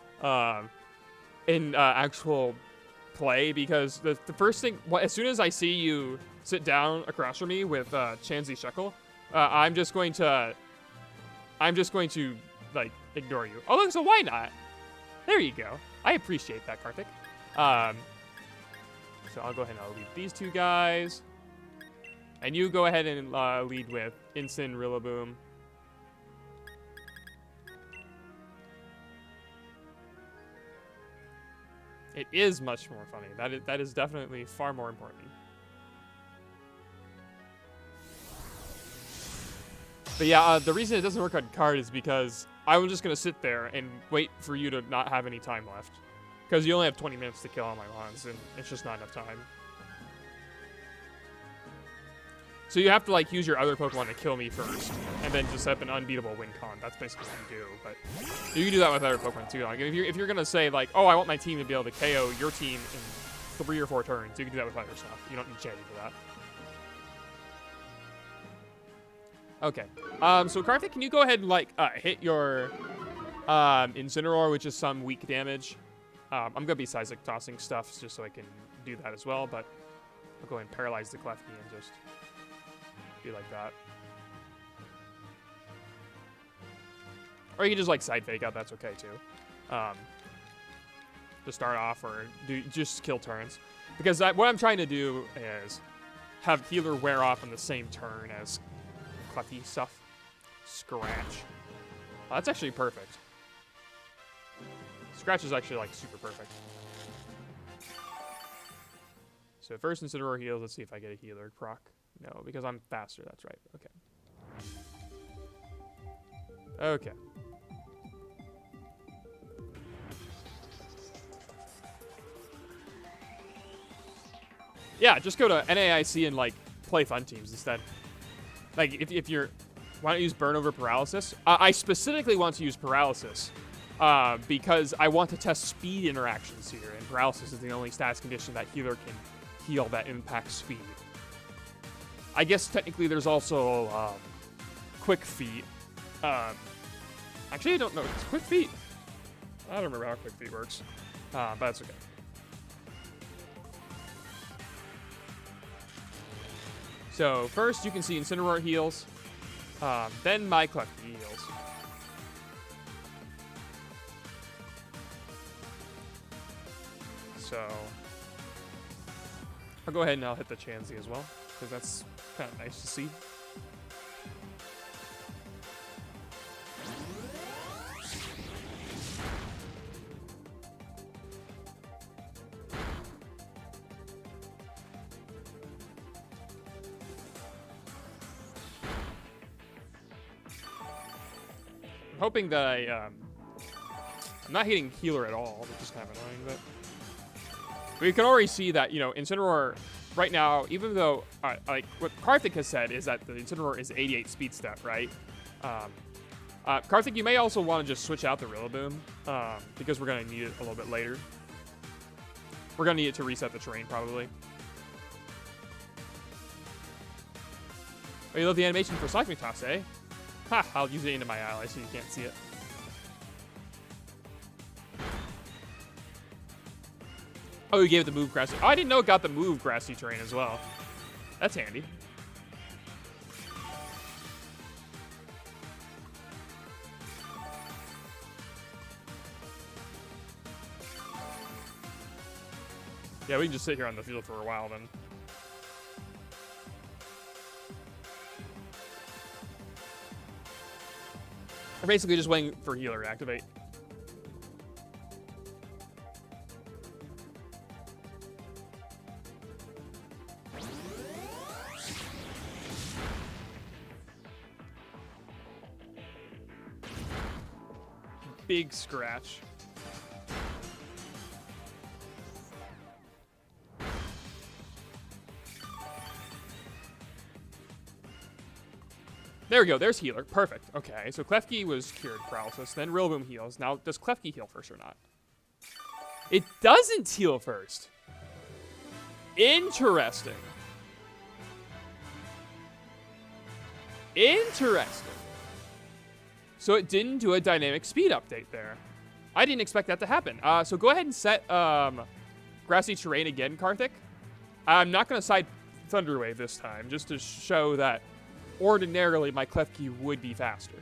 in actual play, because the first thing, as soon as I see you sit down across from me with Chansey Chuckle, I'm just going to like ignore you. Oh, look, so why not? There you go. I appreciate that, Karthik. So I'll go ahead and I'll lead these two guys. And you go ahead and lead with Instant Rillaboom. It is much more funny. That is definitely far more important. But yeah, the reason it doesn't work on card is because I'm just going to sit there and wait for you to not have any time left. Because you only have 20 minutes to kill all my mons, and it's just not enough time. So you have to like use your other Pokemon to kill me first, and then just set up an unbeatable win con. That's basically what you do. But you can do that with other Pokemon too. Like if you're gonna say like, oh, I want my team to be able to KO your team in 3 or 4 turns, you can do that with other stuff. You don't need Chansey for that. Okay. So Karthik, can you go ahead and like hit your Incineroar, which is some weak damage? I'm gonna be Seismic tossing stuff just so I can do that as well, but I'll go ahead and paralyze the Klefki and just do like that. Or you can just like side fake out, that's okay too. To start off, or just kill turns. Because what I'm trying to do is have healer wear off on the same turn as Klefki stuff. Scratch. Oh, that's actually perfect. Scratch is actually like super perfect. So first Incineroar heals. Let's see if I get a healer proc. No, because I'm faster. That's right. Okay. Okay. Yeah, just go to NAIC and like play fun teams instead. Like if you're, why don't you use burn over paralysis? I specifically want to use paralysis. Because I want to test speed interactions here, and paralysis is the only status condition that healer can heal that impacts speed. I guess technically there's also quick feet. Actually, I don't know. It's quick feet. I don't remember how quick feet works, but that's okay. So first, you can see Incineroar heals, then my Klefki heals. So I'll go ahead and I'll hit the Chansey as well, because that's kind of nice to see. I'm hoping that I'm not hitting healer at all, which is kind of annoying, but you can already see that, you know, Incineroar right now, even though, like, what Karthik has said is that the Incineroar is 88 speed step, right? Karthik, you may also want to just switch out the Rillaboom, because we're going to need it a little bit later. We're going to need it to reset the terrain, probably. Oh, you love the animation for Seismic Toss, eh? Ha! I'll use it into my ally so you can't see it. Oh, you gave it the move grassy. Oh, I didn't know it got the move grassy terrain as well. That's handy. Yeah, we can just sit here on the field for a while then. We're basically just waiting for healer to activate. Big scratch. There we go. There's healer. Perfect. Okay, so Klefki was cured paralysis. Then Rillaboom heals. Now, does Klefki heal first or not? It doesn't heal first. Interesting. Interesting. So it didn't do a dynamic speed update there. I didn't expect that to happen. So go ahead and set grassy terrain again, Karthik. I'm not going to side Thunder Wave this time, just to show that ordinarily my Klefki would be faster.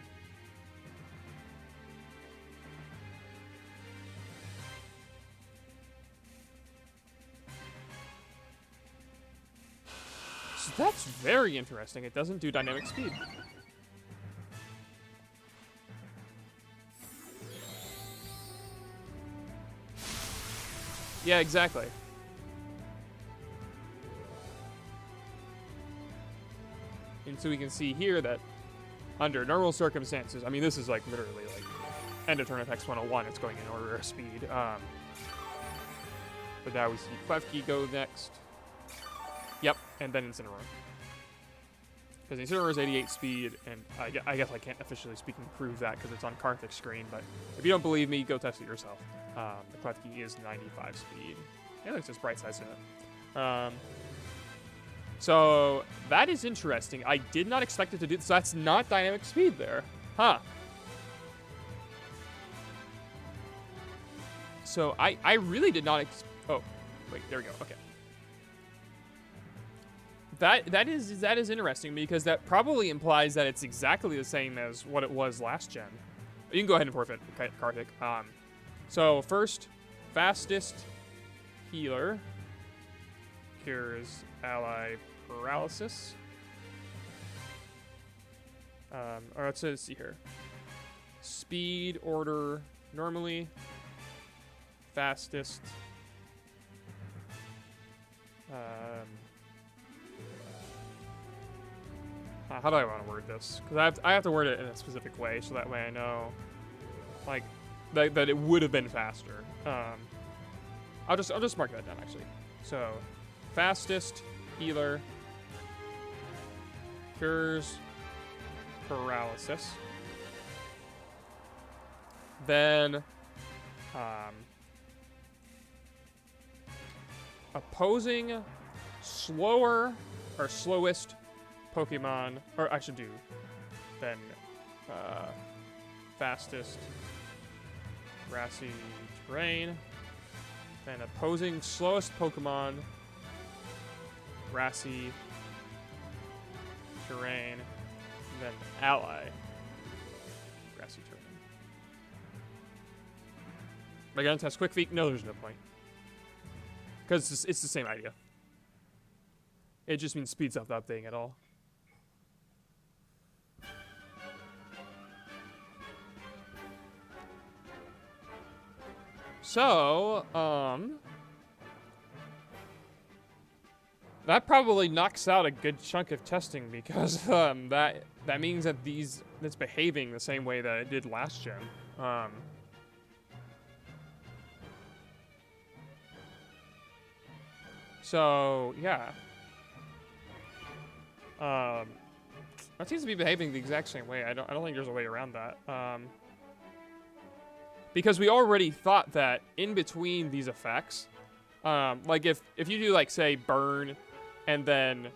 So that's very interesting. It doesn't do dynamic speed. Yeah, exactly. And so we can see here that under normal circumstances, I mean, this is like literally like end of turn effects 101. It's going in order of speed. But now we see Klefki go next. Yep, and then Incineroar. Because Incineroar is 88 speed, and I guess I can't officially speak and prove that because it's on Karthik's screen, but if you don't believe me, go test it yourself. The Klefki is 95 speed. Yeah, there's just bright sides in it. So that is interesting. I did not expect it to do this. So that's not dynamic speed there. Huh. So I really did not oh, wait, there we go. Okay. That is interesting because that probably implies that it's exactly the same as what it was last gen. You can go ahead and forfeit, Karthik. So first, fastest healer cures ally paralysis. Or let's see here. Speed order normally. Fastest. How do I want to word this? Because I have to word it in a specific way so that way I know, like, that it would have been faster. I'll just mark that down actually. So, fastest healer cures paralysis. Then, opposing slower or slowest Pokemon, or I should do then fastest grassy terrain, then opposing slowest Pokemon, grassy terrain, and then ally, grassy terrain. Am I gonna test Quick Feet? No, there's no point. Because it's the same idea. It just means speeds up that thing at all. So, that probably knocks out a good chunk of testing because that means that it's behaving the same way that it did last gen. So yeah, that seems to be behaving the exact same way. I don't think there's a way around that. Because we already thought that in between these effects, like if you do like say burn, and then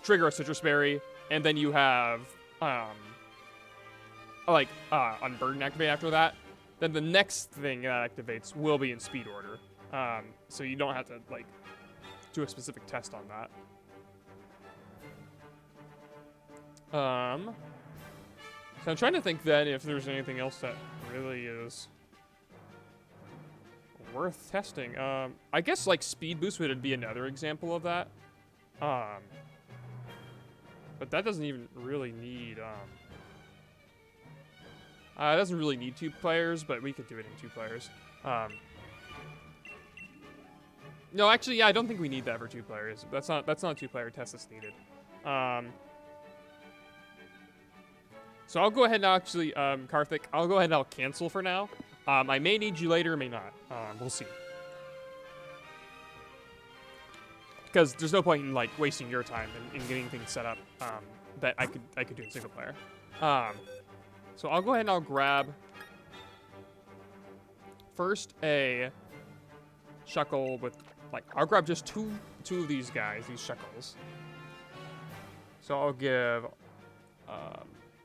trigger a citrus berry, and then you have unburn activate after that, then the next thing that activates will be in speed order. So you don't have to like do a specific test on that. So I'm trying to think then if there's anything else that really is worth testing. I guess like speed boost would be another example of that. But that doesn't even really need it doesn't really need 2 players, but we could do it in 2 players. No, actually, yeah, I don't think we need that for 2 players. That's not a 2-player test that's needed. So I'll go ahead and actually, Karthik, I'll go ahead and I'll cancel for now. I may need you later, may not. We'll see. Because there's no point in like wasting your time in getting things set up that I could do in single player. So I'll go ahead and I'll grab first a Shuckle with like I'll grab just two of these guys, these Shuckles. So I'll give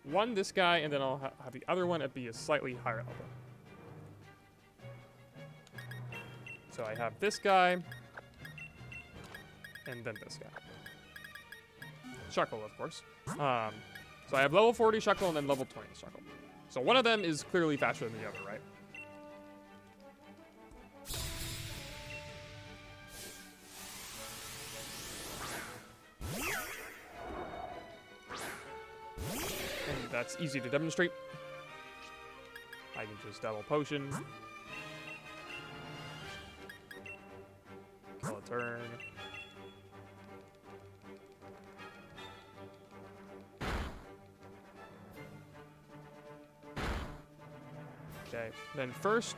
one this guy, and then I'll have the other one be a slightly higher level. So I have this guy, and then this guy. Shuckle, of course. So I have level 40 Shuckle and then level 20 Shuckle. So one of them is clearly faster than the other, right? And that's easy to demonstrate. I can just double potion. Kill a turn. Okay, then first,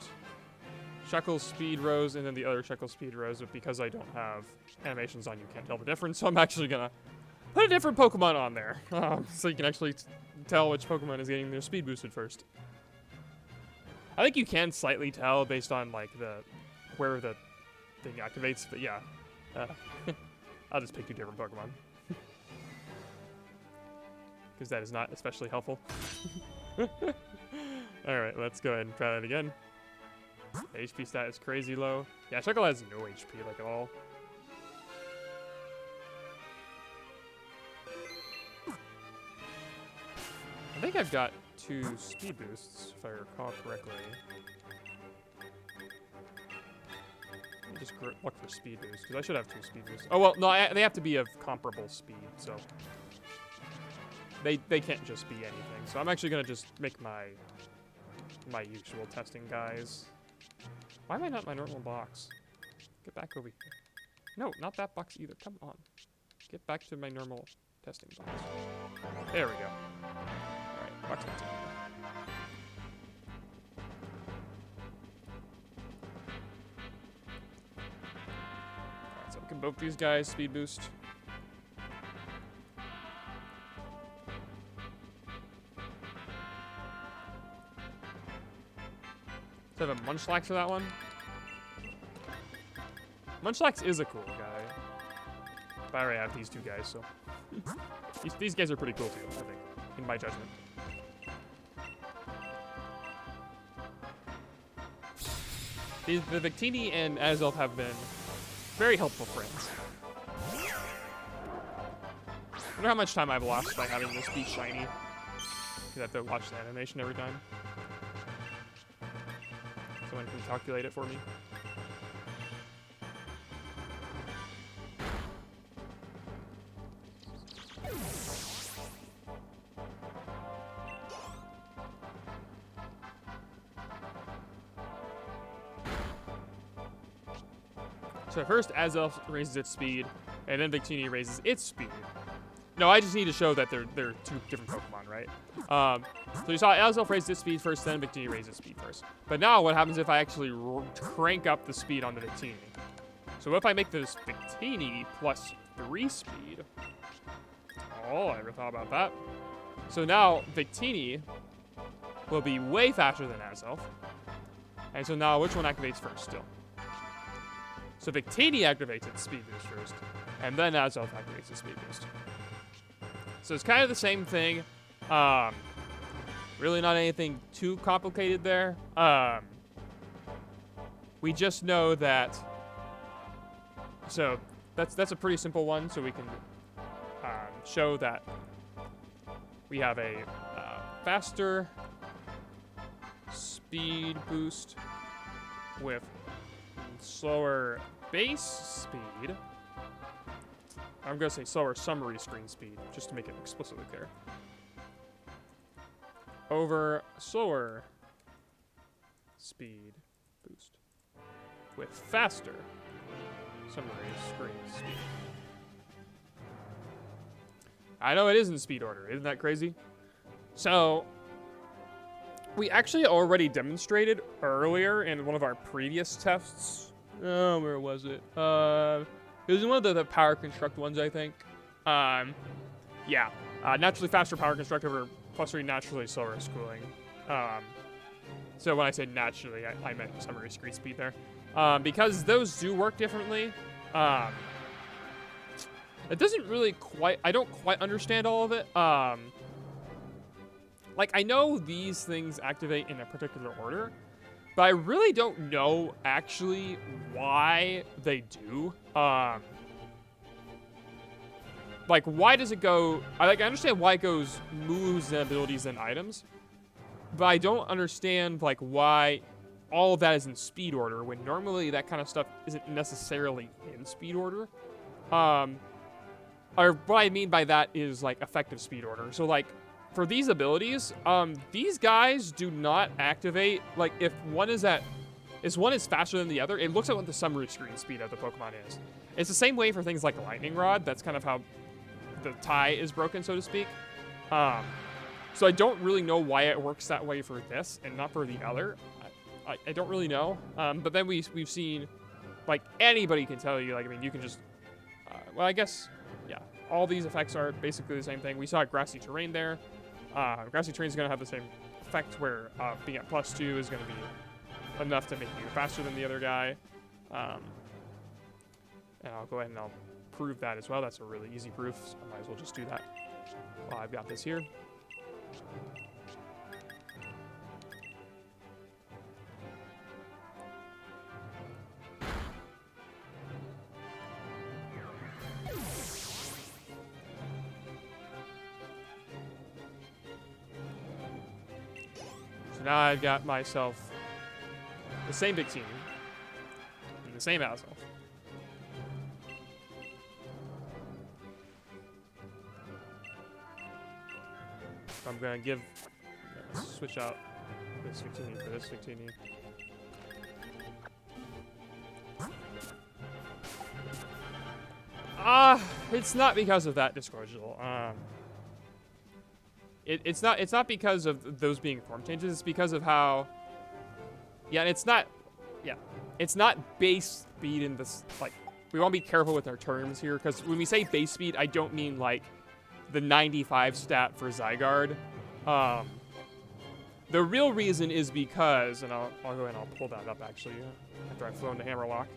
Shuckle speed rose, and then the other Shuckle speed rose, but because I don't have animations on, you can't tell the difference, so I'm actually gonna put a different Pokemon on there, so you can actually tell which Pokemon is getting their speed boosted first. I think you can slightly tell based on, like, where the thing activates, but yeah. I'll just pick 2 different Pokemon. Because that is not especially helpful. Alright, let's go ahead and try that again. The HP stat is crazy low. Yeah, Shuckle has no HP, like, at all. I think I've got 2 speed boosts, if I recall correctly. Let me just look for speed boosts, because I should have 2 speed boosts. Oh, well, no, they have to be of comparable speed, so... They can't just be anything. So I'm actually going to just make my usual testing guys. Why am I not in my normal box? Get back over here. No, not that box either. Come on. Get back to my normal testing box. There we go. Alright, box 15. Alright, so we can both these guys speed boost. Do I have a Munchlax for that one? Munchlax is a cool guy. But I already have these 2 guys, so... these guys are pretty cool too, I think, in my judgment. The Victini and Azelf have been very helpful friends. I wonder how much time I've lost by having this be shiny. Because I have to watch the animation every time. Someone can calculate it for me. So first, Azelf raises its speed, and then Victini raises its speed. No, I just need to show that they're two different Pokemon, right? So you saw Azelf raise its speed first, then Victini raises speed first. But now what happens if I actually crank up the speed on the Victini? So if I make this Victini plus 3 speed... Oh, I never thought about that. So now Victini will be way faster than Azelf. And so now which one activates first still? So Victini activates its speed boost first, and then Azelf activates its speed boost. So it's kind of the same thing. Really not anything too complicated there. We just know that... So that's a pretty simple one, so we can show that we have a faster speed boost with slower base speed. I'm going to say slower summary screen speed, just to make it explicitly clear. Over slower speed boost with faster summary screen speed. I know it is in speed order. Isn't that crazy? So, we actually already demonstrated earlier in one of our previous tests. Oh, where was it? It was in one of the power construct ones, I think. Yeah. Naturally faster power construct over +3 naturally slower schooling. So when I said naturally, I meant summary screen speed there. Because those do work differently. It doesn't really quite... I don't quite understand all of it. Like, I know these things activate in a particular order, but I really don't know, actually, why they do. Like, why does it go... I understand why it goes moves and abilities and items, but I don't understand, like, why all of that is in speed order, when normally that kind of stuff isn't necessarily in speed order. Or what I mean by that is, like, effective speed order. So, like, for these abilities, these guys do not activate, like, if one is faster than the other, it looks at what the summary screen speed of the Pokemon is. It's the same way for things like Lightning Rod. That's kind of how the tie is broken, so to speak. So I don't really know why it works that way for this and not for the other. I don't really know. But then we've seen, like, anybody can tell you, like, I mean, you can just, well, I guess, yeah, all these effects are basically the same thing. We saw grassy terrain there. Grassy terrain is going to have the same effect where being at +2 is going to be enough to make you faster than the other guy. And I'll go ahead and I'll prove that as well. That's a really easy proof, so I might as well just do that while I've got this here. So now I've got myself the same Victini and the same Azelf. I'm going to switch out this Victini for this Victini. It's not because of that Discordial. It's not because of those being form changes. It's because of how, yeah, it's not base speed in this, like, we want to be careful with our terms here, because when we say base speed, I don't mean, like, the 95 stat for Zygarde. The real reason is because, and I'll go ahead and I'll pull that up, actually, after I've thrown the Hammerlock.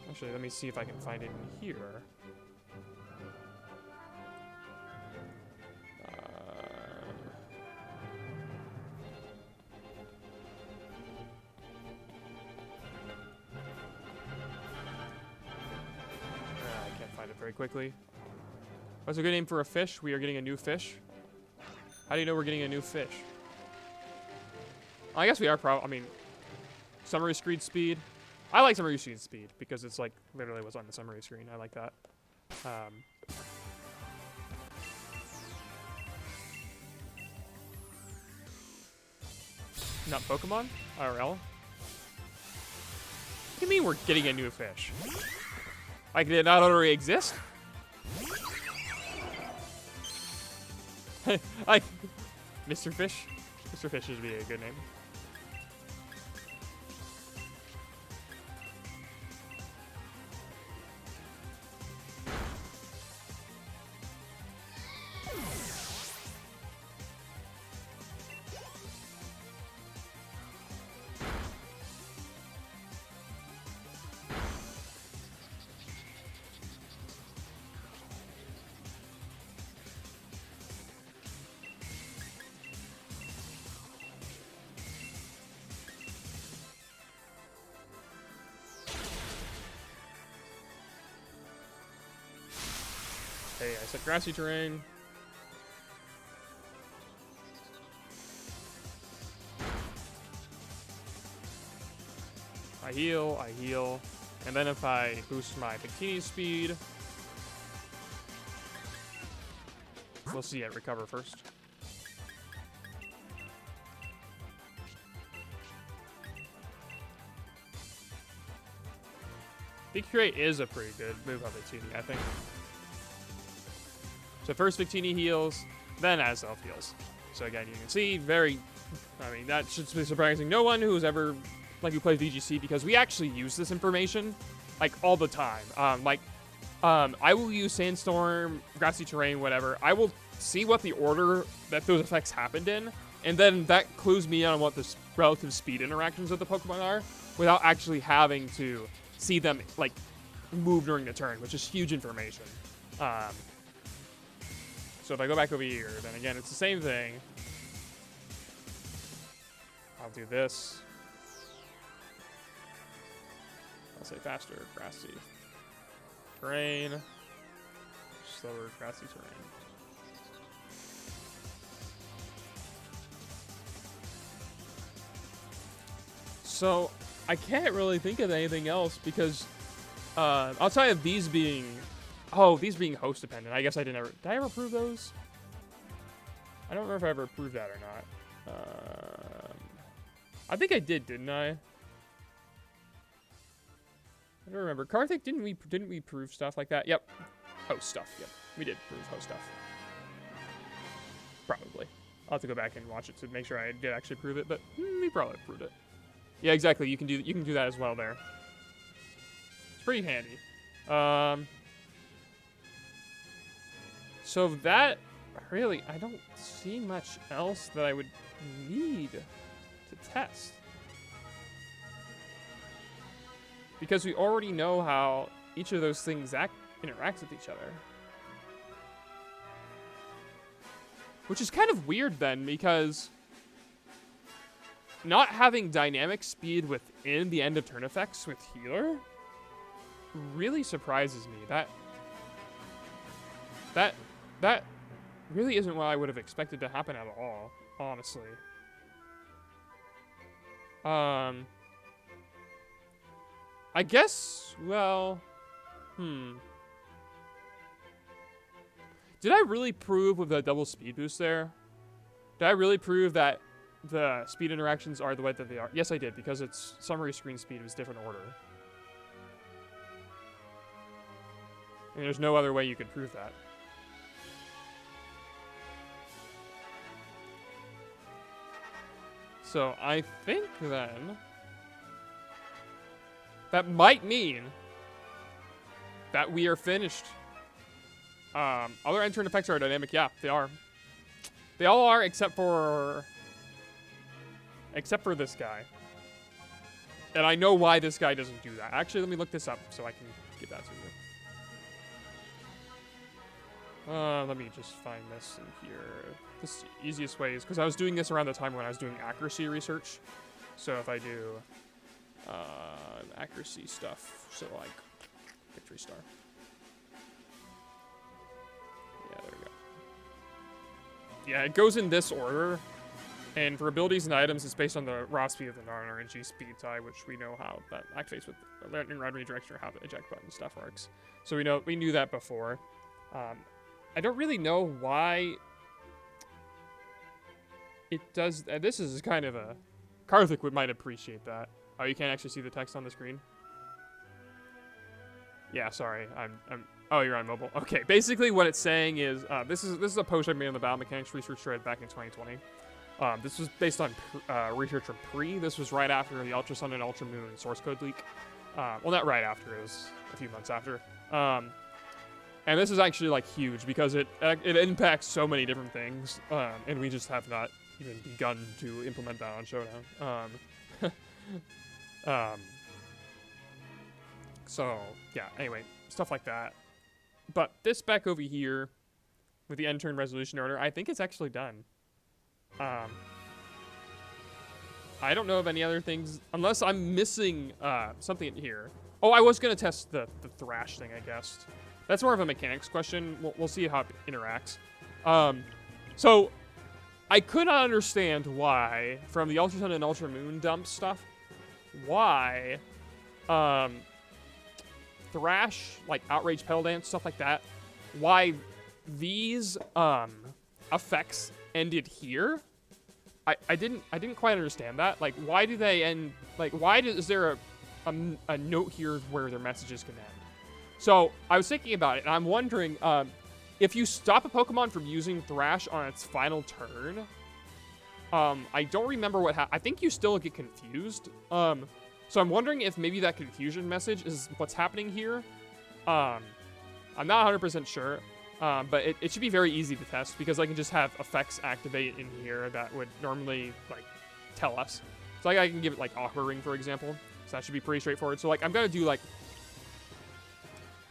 Actually, let me see if I can find it in here. very quickly. What's a good name for a fish? We are getting a new fish. How do you know we're getting a new fish? I guess we are I mean, summary screen speed. I like summary screen speed because it's like literally what's on the summary screen. I like that. Not Pokemon? IRL? What do you mean we're getting a new fish? Like, did it not already exist? Like, Mr. Fish? Mr. Fish would be a good name. Hey, I said grassy terrain. I heal. And then if I boost my bikini speed, we'll see it recover first. Victory is a pretty good move on Victini, I think. So first Victini heals, then Azelf heals. So again, you can see I mean, that should be surprising no one who's ever, who plays VGC, because we actually use this information, like, all the time. I will use Sandstorm, Grassy Terrain, whatever. I will see what the order that those effects happened in, and then that clues me on what the relative speed interactions of the Pokemon are, without actually having to see them, like, move during the turn, which is huge information. So if I go back over here, then again, it's the same thing. I'll do this. I'll say faster, grassy terrain. Slower, grassy terrain. So I can't really think of anything else because outside of these being host dependent. I guess did I ever prove those? I don't remember if I ever proved that or not. I think I did, didn't I? I don't remember. Karthik, didn't we prove stuff like that? Yep. Host stuff. Yep. We did prove host stuff. Probably. I'll have to go back and watch it to make sure I did actually prove it, but we probably proved it. Yeah, exactly. You can do that as well there. It's pretty handy. So that, really, I don't see much else that I would need to test. Because we already know how each of those things interacts with each other. Which is kind of weird then, because not having dynamic speed within the end of turn effects with healer really surprises me. That really isn't what I would have expected to happen at all, honestly. I guess, well, Did I really prove with the double speed boost there? Did I really prove that the speed interactions are the way that they are? Yes, I did, because its summary screen speed was different order. And there's no other way you could prove that. So I think then that might mean that we are finished. Other end turn effects are dynamic. Yeah, they are. They all are except for this guy. And I know why this guy doesn't do that. Actually, let me look this up so I can give that to you. Let me just find this in here. This easiest way is because I was doing this around the time when I was doing accuracy research. So if I do accuracy stuff, so like Victory Star. Yeah, it goes in this order. And for abilities and items, it's based on the raw speed of the non-RNG speed tie, which we know how that activates with in run redirection or how the eject button stuff works. So we knew that before. I don't really know why it does. This is kind of a Karthik might appreciate that. Oh, you can't actually see the text on the screen. Yeah, sorry. Oh, you're on mobile. Okay, basically what it's saying is this is a post I made on the Battle Mechanics Research thread back in 2020. This was based on research from Pre. This was right after the Ultra Sun and Ultra Moon source code leak. Well, not right after. It was a few months after. And this is actually like huge because it impacts so many different things, and we just have not even begun to implement that on Showdown. So yeah. Anyway, stuff like that. But this spec over here with the end turn resolution order, I think it's actually done. I don't know of any other things, unless I'm missing something in here. Oh, I was going to test the thrash thing, I guess. That's more of a mechanics question. We'll see how it interacts. So, I could not understand why, from the Ultra Sun and Ultra Moon dump stuff, why thrash, like Outrage Pedal Dance, stuff like that, why these effects ended here. I didn't quite understand that. Like, why do they end? Like, is there a note here where their messages can end? So I was thinking about it, and I'm wondering if you stop a Pokemon from using Thrash on its final turn. I don't remember what happened. I think you still get confused. So I'm wondering if maybe that confusion message is what's happening here. I'm not 100% sure. But it should be very easy to test because I can just have effects activate in here that would normally, like, tell us. So like, I can give it, like, Aqua Ring, for example. So that should be pretty straightforward. So, like, I'm going to do, like,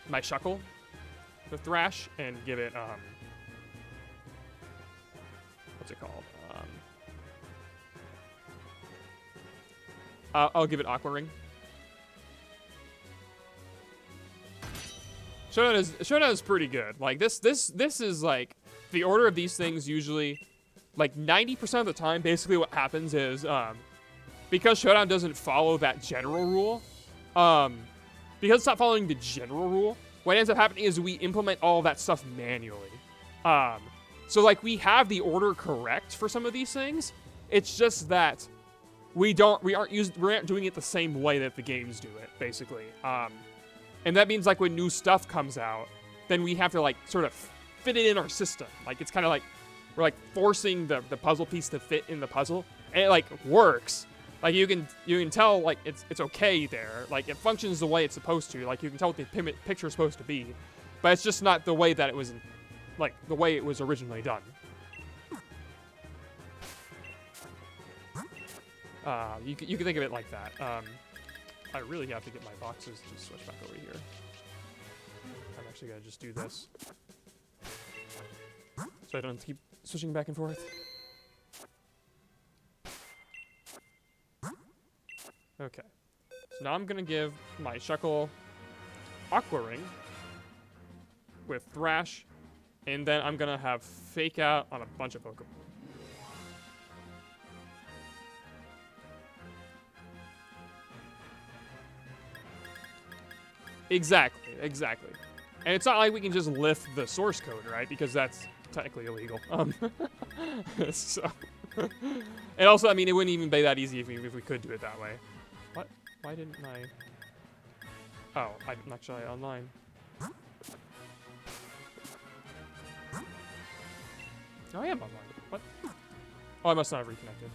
my Shuckle with Thrash and give it, what's it called? I'll give it Aqua Ring. Showdown is pretty good. Like, this is, like, the order of these things usually, like, 90% of the time, basically what happens is, because Showdown doesn't follow that general rule, because it's not following the general rule, what ends up happening is we implement all that stuff manually. So, like, we have the order correct for some of these things. It's just that we aren't doing it the same way that the games do it, basically. And that means, like, when new stuff comes out, then we have to, like, sort of fit it in our system. Like, it's kind of like we're, like, forcing the puzzle piece to fit in the puzzle. And it, like, works. Like, you can tell, like, it's okay there. Like, it functions the way it's supposed to. Like, you can tell what the picture is supposed to be. But it's just not the way that it was, like, the way it was originally done. You can think of it like that. I really have to get my boxes to switch back over here. I'm actually going to just do this. So I don't keep switching back and forth. Okay. So now I'm going to give my Shuckle Aqua Ring with Thrash, and then I'm going to have Fake Out on a bunch of Pokemon. Exactly. And it's not like we can just lift the source code, right? Because that's technically illegal. So, and also, I mean, it wouldn't even be that easy if we could do it that way. What? Why didn't I? Oh, I'm actually online. Oh, I am online. What? Oh, I must not have reconnected.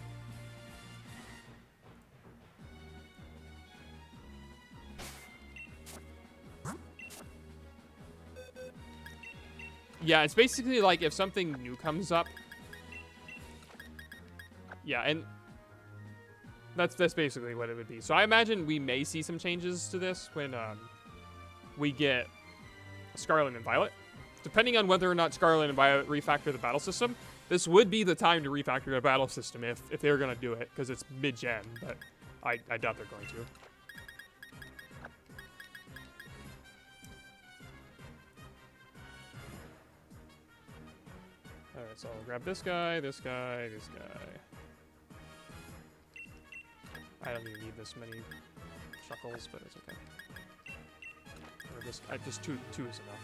Yeah, it's basically like if something new comes up. Yeah, and that's basically what it would be. So I imagine we may see some changes to this when we get Scarlet and Violet. Depending on whether or not Scarlet and Violet refactor the battle system, this would be the time to refactor the battle system if they're going to do it, because it's mid-gen, but I doubt they're going to. Alright. Alright, so I'll grab this guy, this guy, this guy. I don't even need this many shuckles, but it's okay. Or just, just two is enough.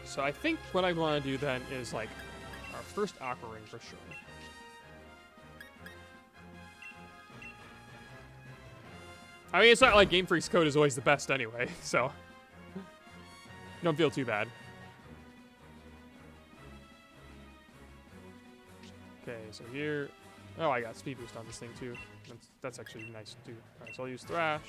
So I think what I want to do then is like our first aqua ring for sure. I mean, it's not like Game Freak's code is always the best anyway, so don't feel too bad. Okay, so here, oh, I got speed boost on this thing too. That's actually nice too. All right, so I'll use Thrash.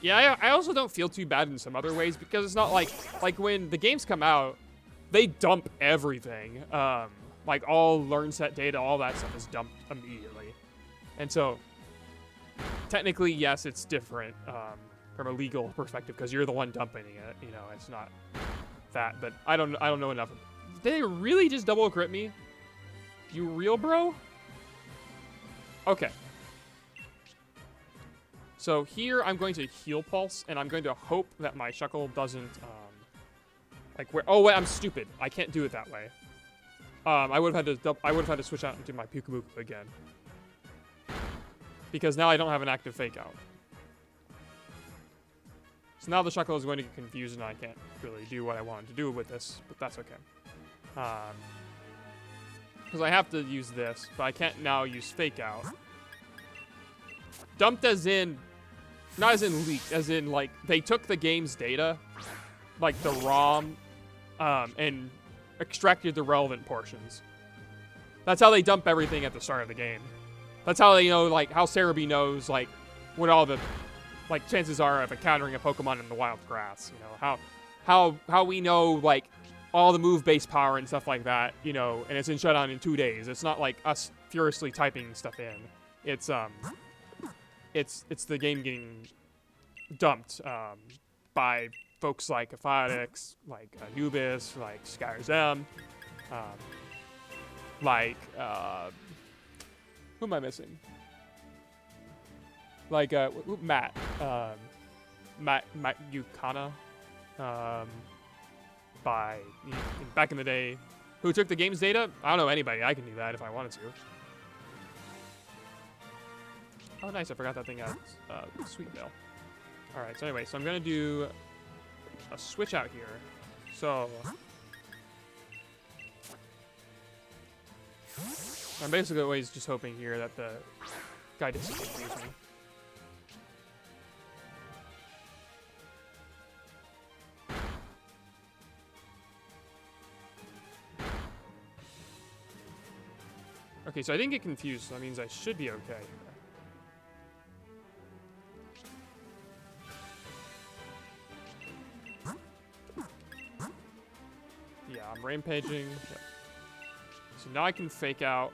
Yeah, I also don't feel too bad in some other ways because it's not like when the games come out, they dump everything. Like all learn set data, all that stuff is dumped immediately. And so technically, yes, it's different from a legal perspective because you're the one dumping it. You know, it's not that. But I don't know enough. Did they really just double crit me? You real, bro? Okay. So here I'm going to heal pulse, and I'm going to hope that my Shuckle doesn't, oh wait, I'm stupid. I can't do it that way. I would have had to switch out into my Pukamuku again. Because now I don't have an active fake out. So now the Shuckle is going to get confused, and I can't really do what I wanted to do with this, but that's okay. Because I have to use this, but I can't now use fake out. Dumped as in, not as in leaked, as in like they took the game's data, like the ROM, and extracted the relevant portions. That's how they dump everything at the start of the game. That's how they know, like, how Cerebi knows, like, what all the, like, chances are of encountering a Pokemon in the wild grass. You know, how we know, like, all the move-based power and stuff like that, you know, and it's in shutdown in 2 days. It's not like us furiously typing stuff in. It's the game getting dumped by folks like Aphotics, like Anubis, like Skyrim, who am I missing? Like Matt Yukana, by back in the day, who took the game's data. I don't know anybody. I can do that if I wanted to. Oh, nice. I forgot that thing had Sweetvale. All right. So anyway, so I'm going to do a switch out here. So I'm basically always just hoping here that the guy doesn't confuse me. Okay, so I didn't get confused, so that means I should be okay. Yeah, I'm rampaging. Yep. So now I can fake out.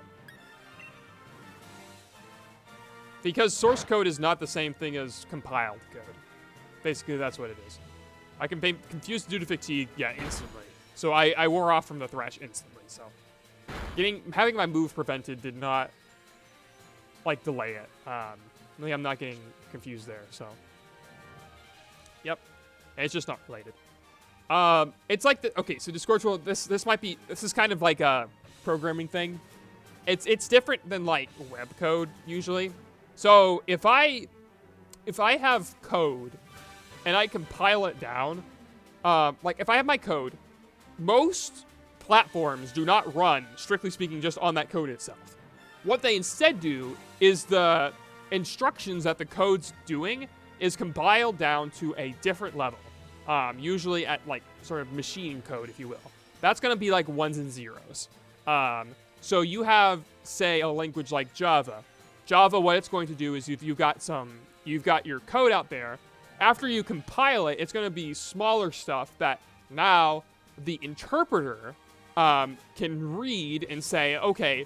Because source code is not the same thing as compiled code. Basically, that's what it is. I can be confused due to fatigue, yeah, instantly. So I wore off from the Thrash instantly, so. Having my move prevented did not, like, delay it. I'm not getting confused there, so. Yep. And it's just not related. It's like okay, so Discord World, this is kind of like a programming thing. It's different than like web code usually. So if I have code and I compile it down, like if I have my code, most platforms do not run, strictly speaking, just on that code itself. What they instead do is the instructions that the code's doing is compiled down to a different level. Usually at like sort of machine code, if you will. That's going to be like ones and zeros. So you have, say, a language like Java. Java, what it's going to do is you've got your code out there. After you compile it, it's going to be smaller stuff that now the interpreter can read and say, okay,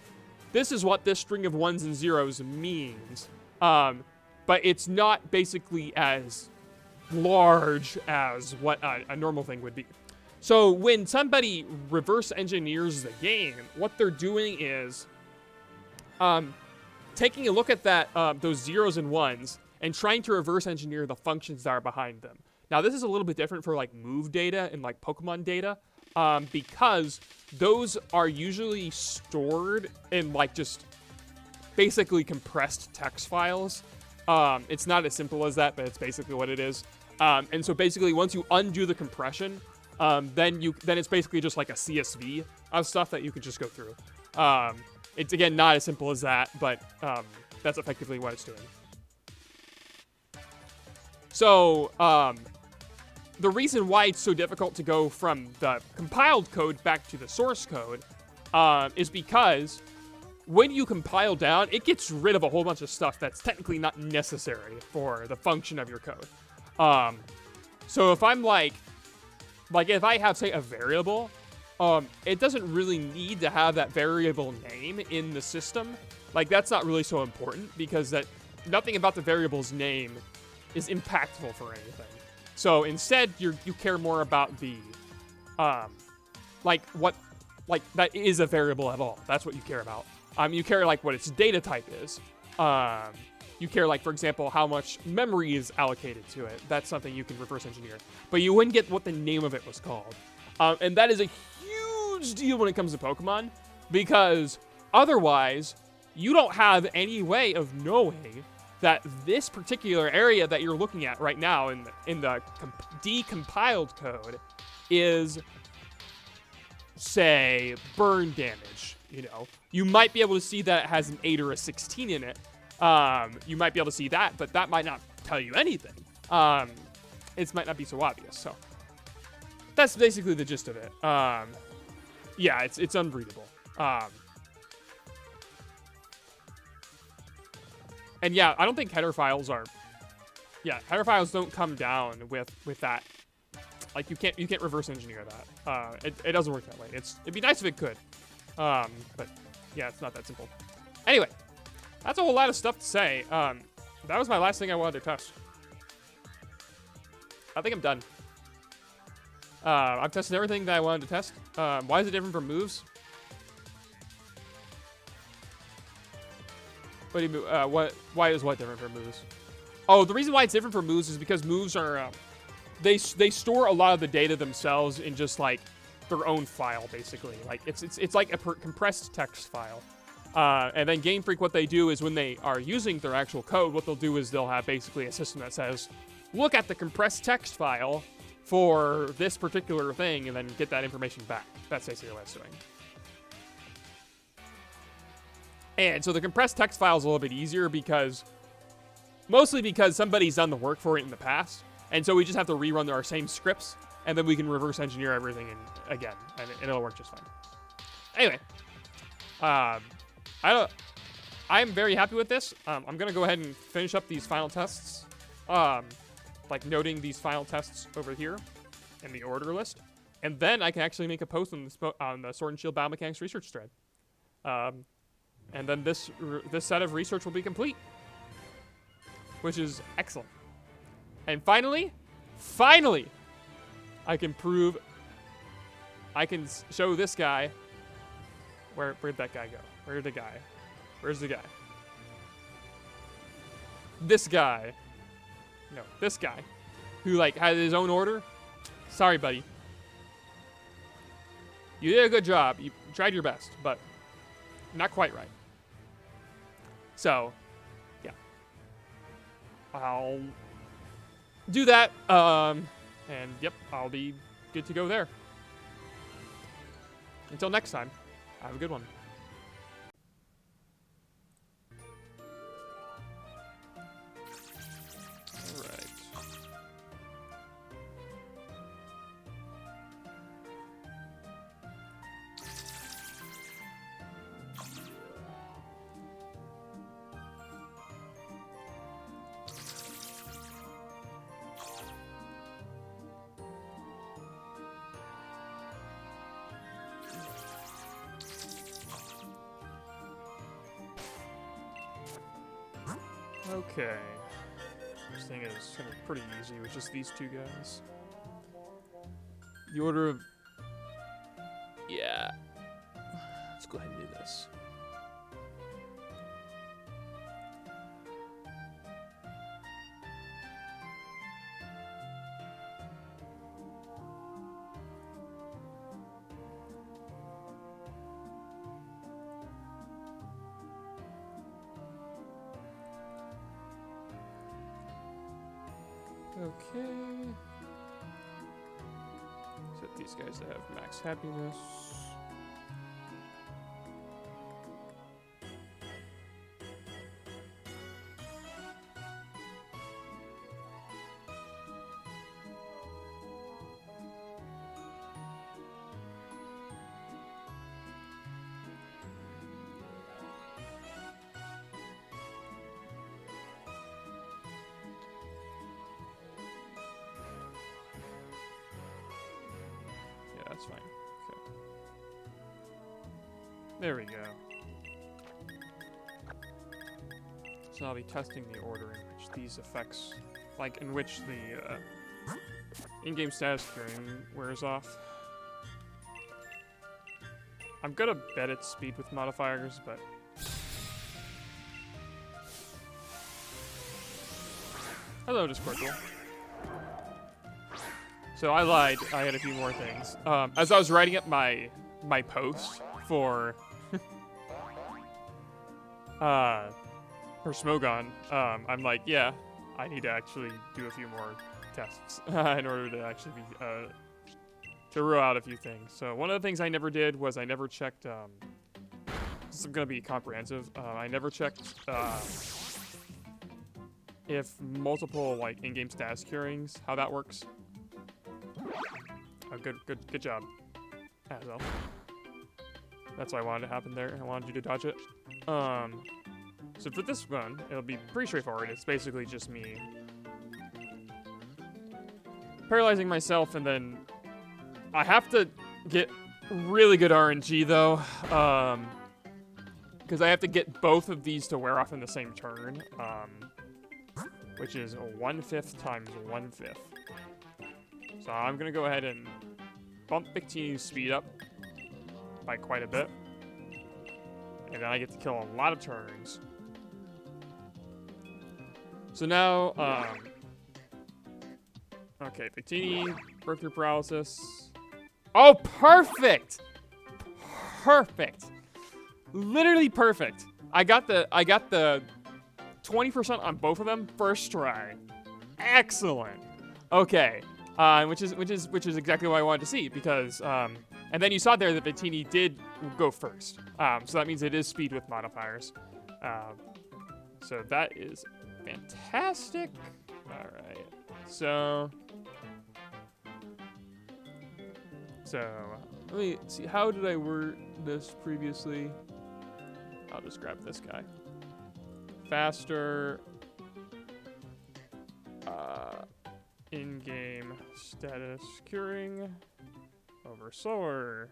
this is what this string of ones and zeros means. But it's not basically as large as what a normal thing would be. So when somebody reverse engineers the game, what they're doing is taking a look at those zeros and ones and trying to reverse engineer the functions that are behind them. Now, this is a little bit different for like move data and like Pokemon data, because those are usually stored in like just basically compressed text files. It's not as simple as that, but it's basically what it is. And so basically, once you undo the compression, then it's basically just like a CSV of stuff that you can just go through. It's again not as simple as that, but that's effectively what it's doing. So the reason why it's so difficult to go from the compiled code back to the source code is because when you compile down, it gets rid of a whole bunch of stuff that's technically not necessary for the function of your code. So if I'm like if I have, say, a variable, it doesn't really need to have that variable name in the system. Like, that's not really so important because nothing about the variable's name is impactful for anything. So instead, you care more about the, that is a variable at all. That's what you care about. You care, like, what its data type is. You care, like, for example, how much memory is allocated to it. That's something you can reverse engineer. But you wouldn't get what the name of it was called. And that is a huge deal when it comes to Pokemon, because otherwise, you don't have any way of knowing that this particular area that you're looking at right now in the decompiled code is, say, burn damage. You might be able to see that it has an 8 or a 16 in it. You might be able to see that, but that might not tell you anything. It might not be so obvious. So that's basically the gist of it. Yeah, it's unreadable. And yeah, I don't think header files are. Yeah, header files don't come down with that. Like you can't reverse engineer that. It doesn't work that way. It'd be nice if it could. But yeah, it's not that simple. Anyway, that's a whole lot of stuff to say. That was my last thing I wanted to test. I think I'm done. I've tested everything that I wanted to test. Why is it different from moves? What do you mean? Why is what different from moves? Oh, the reason why it's different from moves is because moves are they store a lot of the data themselves in just like their own file, basically. Like it's like a compressed text file. And then Game Freak, what they do is when they are using their actual code, what they'll do is they'll have basically a system that says, look at the compressed text file for this particular thing, and then get that information back. That's basically what it's doing. And so the compressed text file is a little bit easier mostly because somebody's done the work for it in the past. And so we just have to rerun our same scripts, and then we can reverse engineer everything again, and it'll work just fine. Anyway, I'm very happy with this. I'm going to go ahead and finish up these final tests, like noting these final tests over here in the order list. And then I can actually make a post on the Sword and Shield Biomechanics research thread. And then this set of research will be complete, which is excellent. And finally, I can show this guy. Where'd that guy go? Where's the guy? This guy. No, this guy. Who, like, had his own order. Sorry, buddy. You did a good job. You tried your best, but not quite right. So, yeah. I'll do that. And, yep, I'll be good to go there. Until next time, have a good one. Okay. This thing is gonna be pretty easy with just these two guys. The order of... Yeah. Let's go ahead and do this. Okay. Set these guys to have max happiness. That's fine. Okay. There we go. So I'll be testing the order in which these effects, like in which the in-game status curing wears off. I'm gonna bet it's speed with modifiers, but hello, Discord. So I lied. I had a few more things. As I was writing up my post for Smogon, I'm like, yeah, I need to actually do a few more tests in order to actually be to rule out a few things. So one of the things I never did was I never checked. This is gonna be comprehensive. I never checked if multiple like in-game status curings, how that works. Oh, good job. Well, that's why I wanted to happen there. I wanted you to dodge it. So for this one, it'll be pretty straightforward. It's basically just me paralyzing myself, and then I have to get really good RNG though, because I have to get both of these to wear off in the same turn, which is 1/5 times 1/5. So I'm gonna go ahead and bump Victini's speed up by quite a bit. And then I get to kill a lot of turns. So now, okay, Victini, breakthrough paralysis. Oh, perfect! Perfect! Literally perfect. I got the 20% on both of them first try. Excellent. Okay. Which is exactly what I wanted to see, because and then you saw there that Victini did go first, so that means it is speed with modifiers, so that is fantastic. All right, so let me see, how did I word this previously? I'll just grab this guy. Faster. In-game status curing over slower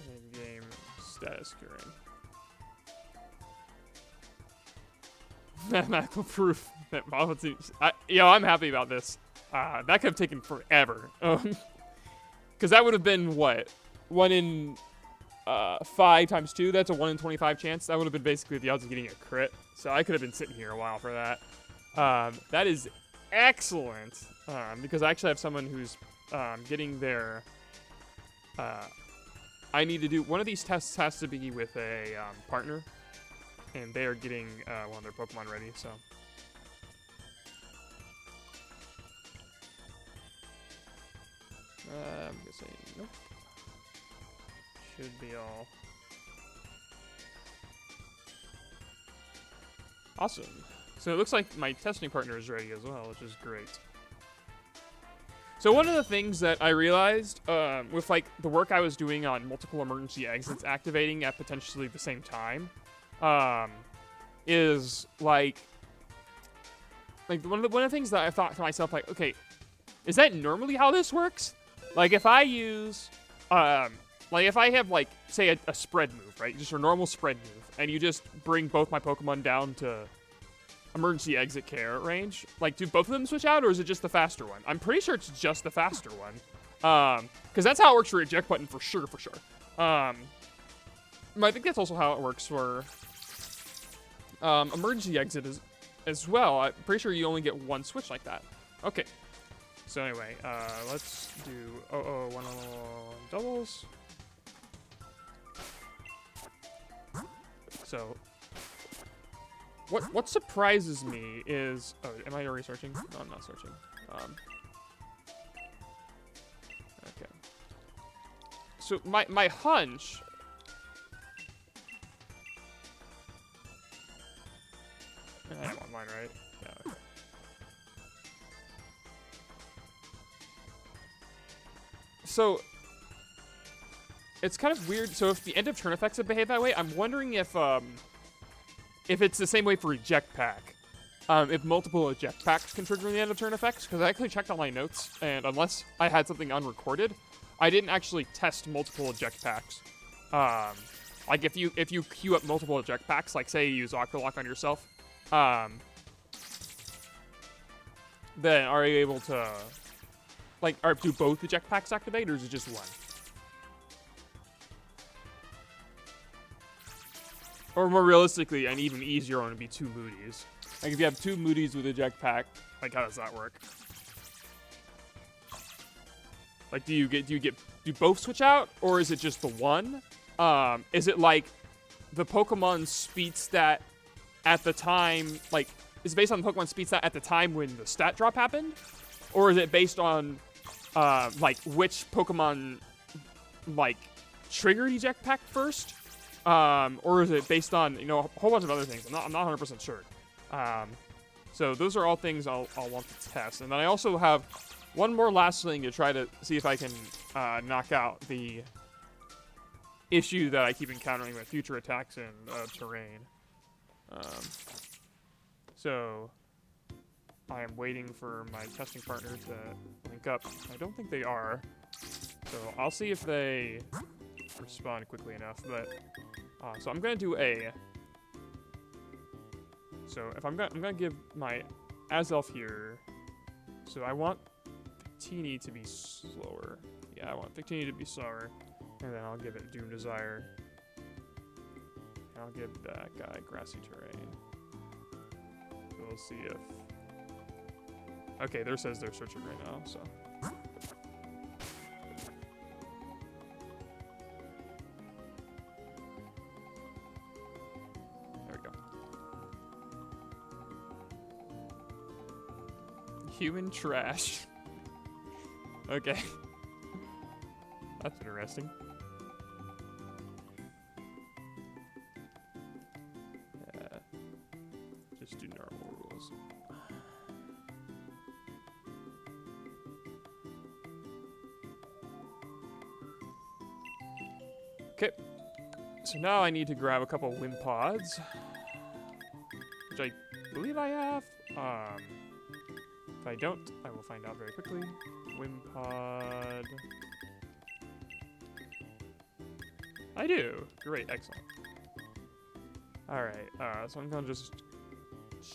in-game status curing. Mathematical proof that model teams. I'm happy about this. That could have taken forever. Because that would have been what? 1 in 5 times 2. That's a 1 in 25 chance. That would have been basically the odds of getting a crit. So I could have been sitting here a while for that. That is excellent, because I actually have someone who's getting their... I need to do... One of these tests has to be with a partner, and they are getting one of their Pokemon ready, so... I'm guessing nope. Should be all... Awesome. So it looks like my testing partner is ready as well, which is great. So one of the things that I realized with like the work I was doing on multiple emergency exits activating at potentially the same time is like one of the things that I thought to myself, like, okay, is that normally how this works? Like if I use Like, if I have, like, say, a spread move, right? Just a normal spread move, and you just bring both my Pokemon down to emergency exit care range, like, do both of them switch out, or is it just the faster one? I'm pretty sure it's just the faster one. Because that's how it works for eject button for sure. But I think that's also how it works for emergency exit as well. I'm pretty sure you only get one switch like that. Okay. So anyway, let's do 101 doubles. So what surprises me is, oh, am I already searching? No, I'm not searching. Okay. So my hunch. I'm online, right? Yeah. Okay. So it's kind of weird. So if the end of turn effects would behave that way, I'm wondering if it's the same way for eject pack. If multiple eject packs can trigger the end of turn effects, because I actually checked all my notes, and unless I had something unrecorded, I didn't actually test multiple eject packs. Like if you queue up multiple eject packs, like say you use Octolock on yourself, then are you able to, like, do both eject packs activate, or is it just one? Or more realistically, an even easier one would be 2 Moody's. Like if you have 2 Moody's with eject pack, like how does that work? Like do both switch out, or is it just the one? Is it like the Pokemon speed stat at the time, like is it based on the Pokemon speed stat at the time when the stat drop happened? Or is it based on like which Pokemon like triggered eject pack first? Or is it based on, a whole bunch of other things? I'm not 100% sure. So those are all things I'll want to test. And then I also have one more last thing to try to see if I can knock out the issue that I keep encountering with future attacks in terrain. So I am waiting for my testing partner to link up. I don't think they are. So I'll see if they respond quickly enough, but so I'm gonna do a. So if I'm gonna give my Azelf here. So I want Victini to be slower. Yeah, I want Victini to be slower, and then I'll give it Doom Desire. And I'll give that guy Grassy Terrain. So we'll see if. Okay, there says they're searching right now. So. Human trash. Okay. That's interesting. Just do normal rules. Okay. So now I need to grab a couple wind pods, which I believe I have. If I don't, I will find out very quickly. Wimpod. I do. Great, excellent. Alright, so I'm gonna just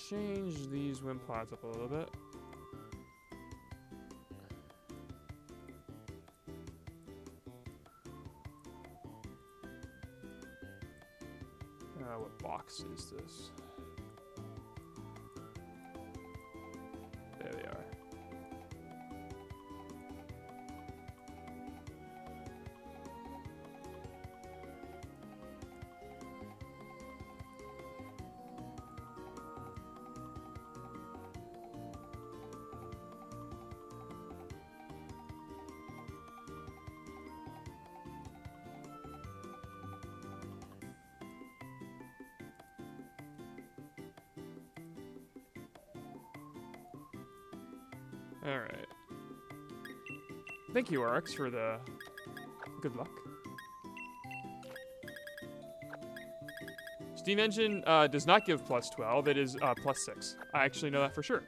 change these Wimpods up a little bit. What box is this? There they are. Alright. Thank you, Arx, for the good luck. Steam Engine does not give plus 12, it is plus 6. I actually know that for sure.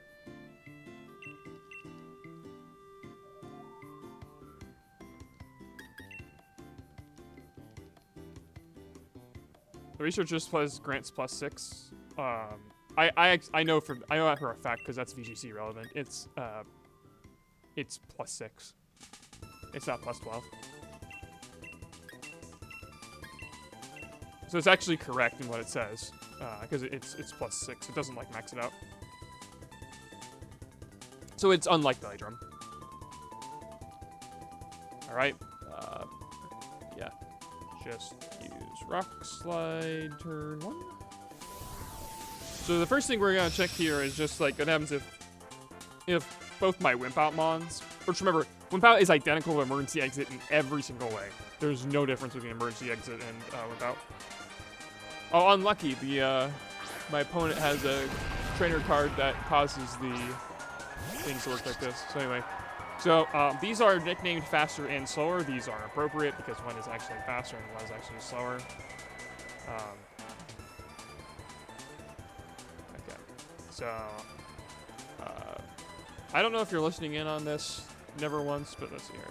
The research just grants +6. I know that for a fact because that's VGC relevant. It's +6. It's not +12. So it's actually correct in what it says because it's +6. It doesn't like max it out. So it's unlike the drum. All right. Yeah. Just use rock slide turn 1. So the first thing we're gonna check here is just like what happens if both my Wimp Out mons, which remember, Wimp Out is identical to Emergency Exit in every single way. There's no difference between Emergency Exit and Wimp Out. Oh, unlucky. My opponent has a trainer card that causes the things to work like this. So anyway, these are nicknamed faster and slower. These are appropriate because one is actually faster and one is actually slower. Okay, so I don't know if you're listening in on this, never once, but let's see here.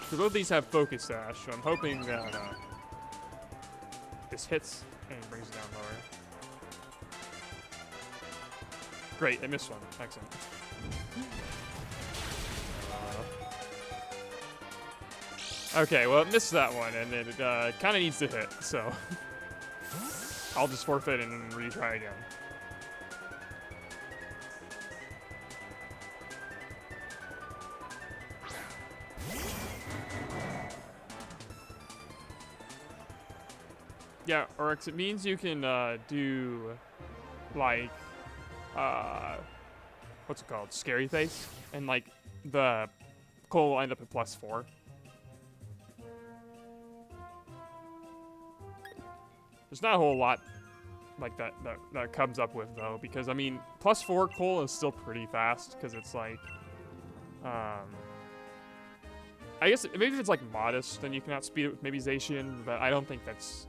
So both of these have Focus Sash, so I'm hoping that this hits and brings it down lower. Great, I missed one. Excellent. Okay, well, it missed that one, and it kind of needs to hit, so I'll just forfeit and retry again. Yeah, Oryx, it means you can do, like, what's it called? Scary Face. And, like, the Cole will end up at +4. There's not a whole lot like that comes up with, though, because, I mean, +4 Cole is still pretty fast, because it's, like, I guess maybe if it's, like, modest, then you can outspeed it with maybe Zacian, but I don't think that's...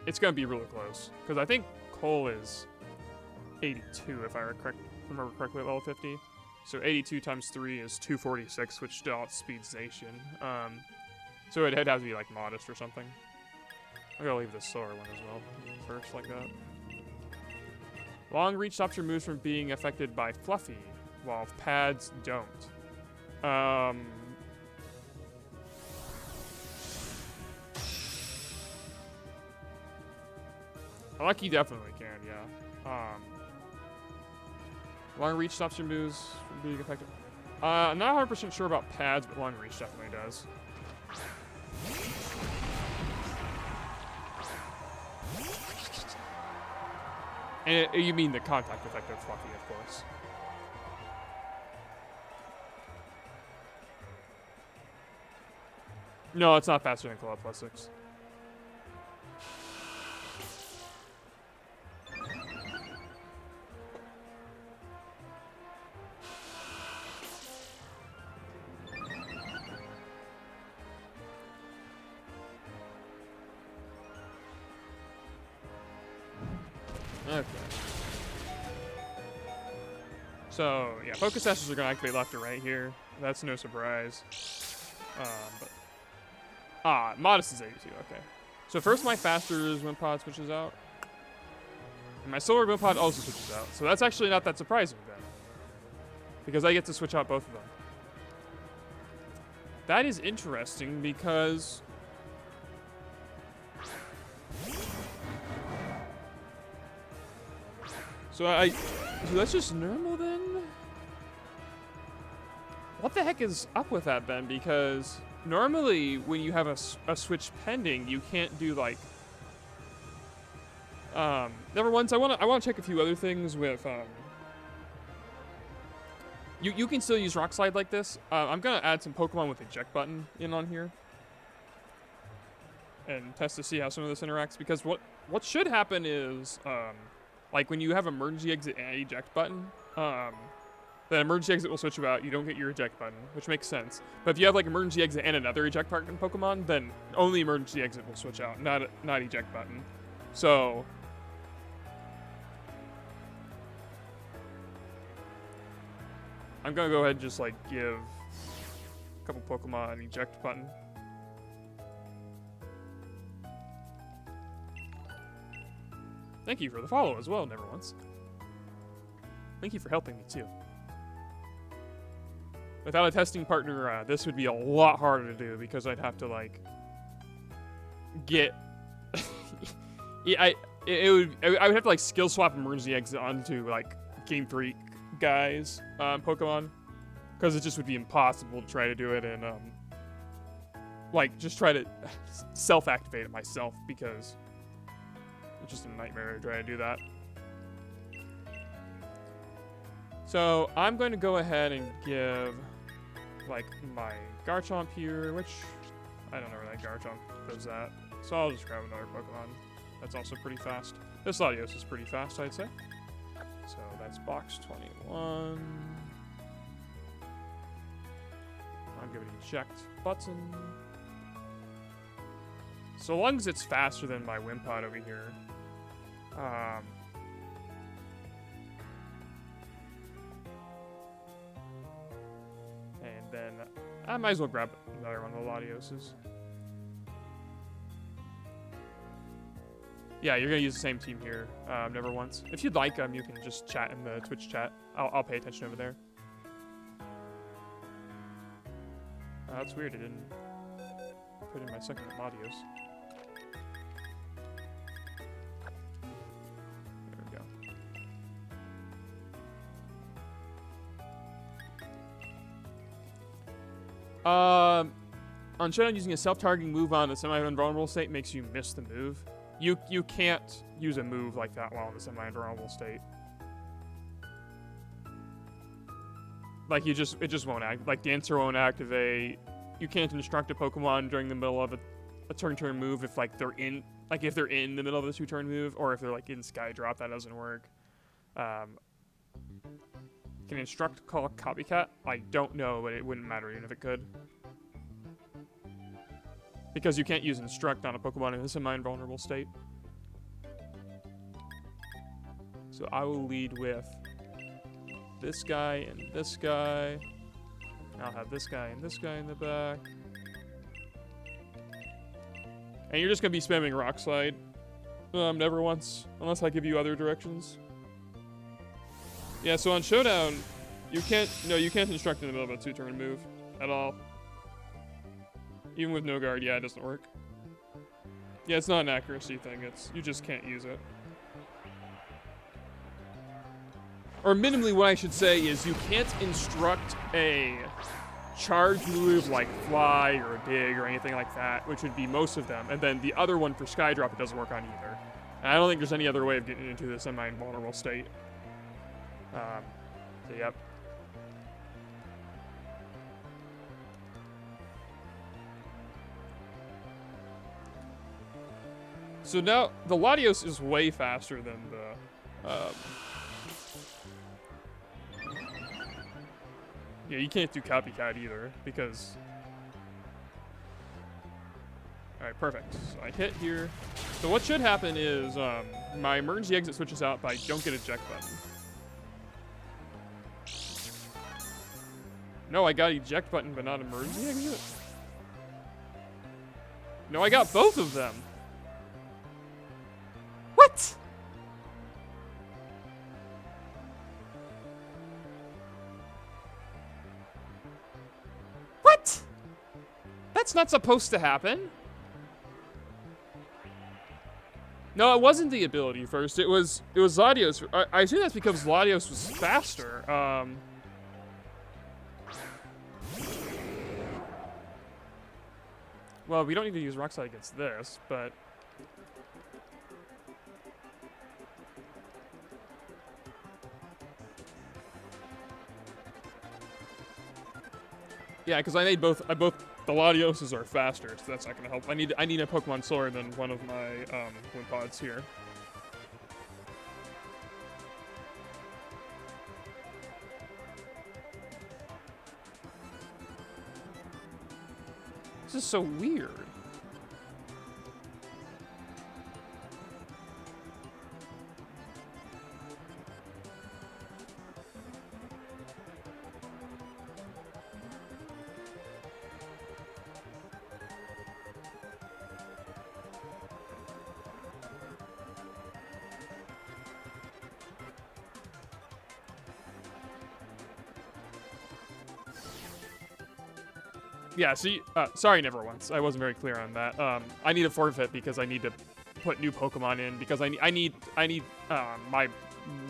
It's going to be really close, because I think Cole is 82, if I remember correctly, at level 50. So 82 times 3 is 246, which still outspeeds Zacian. So it'd have to be, like, modest or something. I'm going to leave the slower one as well, first, like that. Long reach stops your moves from being affected by Fluffy, while pads don't. Lucky definitely can, yeah. Long reach stops your moves from being affected. I'm not 100% sure about pads, but long reach definitely does. And you mean the contact effect of Fluffy, of course. No, it's not faster than Claw +6. Okay. So, yeah, Focus Sashes are going to activate left or right here. That's no surprise. Modest is 82, okay. So first my Faster's Wind Pod switches out. And my Solar Wind Pod also switches out. So that's actually not that surprising then. Because I get to switch out both of them. That is interesting because... So that's just normal then? What the heck is up with that then? Because normally when you have a switch pending, you can't do like... Number one, so I want to check a few other things with... You can still use Rock Slide like this. I'm going to add some Pokemon with eject button in on here. And test to see how some of this interacts. Because what should happen is... like when you have emergency exit and eject button, then emergency exit will switch you out. You don't get your eject button, which makes sense. But if you have like emergency exit and another eject button Pokemon, then only emergency exit will switch out, not eject button. So I'm gonna go ahead and just like give a couple Pokemon an eject button. Thank you for the follow as well, Never Once. Thank you for helping me too. Without a testing partner, this would be a lot harder to do because I'd have to like get. I would have to like skill swap emergency exit onto like Game Freak guys Pokemon, because it just would be impossible to try to do it and like just try to self-activate it myself, because it's just a nightmare to try to do that. So I'm going to go ahead and give like my Garchomp here, which I don't know where that Garchomp goes at. So I'll just grab another Pokemon that's also pretty fast. This Latios is pretty fast, I'd say. So that's box 21. I'll give it an eject button. So long as it's faster than my Wimpod over here. And then I might as well grab another one of the Latioses. Yeah, you're gonna use the same team here, Never Once. If you'd like, you can just chat in the Twitch chat. I'll pay attention over there. That's weird, I didn't put in my second Latios. There we go. On Showdown, using a self-targeting move on a semi-invulnerable state makes you miss the move. You can't use a move like that while in the semi-invulnerable state. Like it just won't act. Like Dancer won't activate. You can't instruct a Pokemon during the middle of a turn move if like they're in the middle of a 2-turn move, or if they're like in Skydrop. That doesn't work. Can instruct call Copycat? I don't know, but it wouldn't matter even if it could. Because you can't use Instruct on a Pokemon in a semi-invulnerable state. So I will lead with this guy and this guy. I'll have this guy and this guy in the back. And you're just going to be spamming Rock Slide. Never Once, unless I give you other directions. Yeah, so on Showdown, you can't Instruct in the middle of a 2-turn move at all. Even with no guard, yeah, it doesn't work. Yeah, it's not an accuracy thing. You just can't use it. Or minimally, what I should say is you can't instruct a charge move like Fly or Dig or anything like that, which would be most of them. And then the other one for Skydrop, it doesn't work on either. And I don't think there's any other way of getting into the semi-invulnerable state. So yep. So now, the Latios is way faster than the, yeah, you can't do Copycat either, because... Alright, perfect. So I hit here. So what should happen is, my emergency exit switches out, but I don't get eject button. No, I got eject button, but not emergency exit? No, I got both of them! What? What? That's not supposed to happen. No, it wasn't the ability first. It was Latios. I assume that's because Latios was faster. Well, we don't need to use Rock Slide against this, but... Yeah, because I made both the Latioses are faster, so that's not gonna help. I need a Pokemon slower than one of my Wimpods here. This is so weird. Yeah, see, sorry, never once. I wasn't very clear on that. I need a forfeit because I need to put new Pokemon in because I need my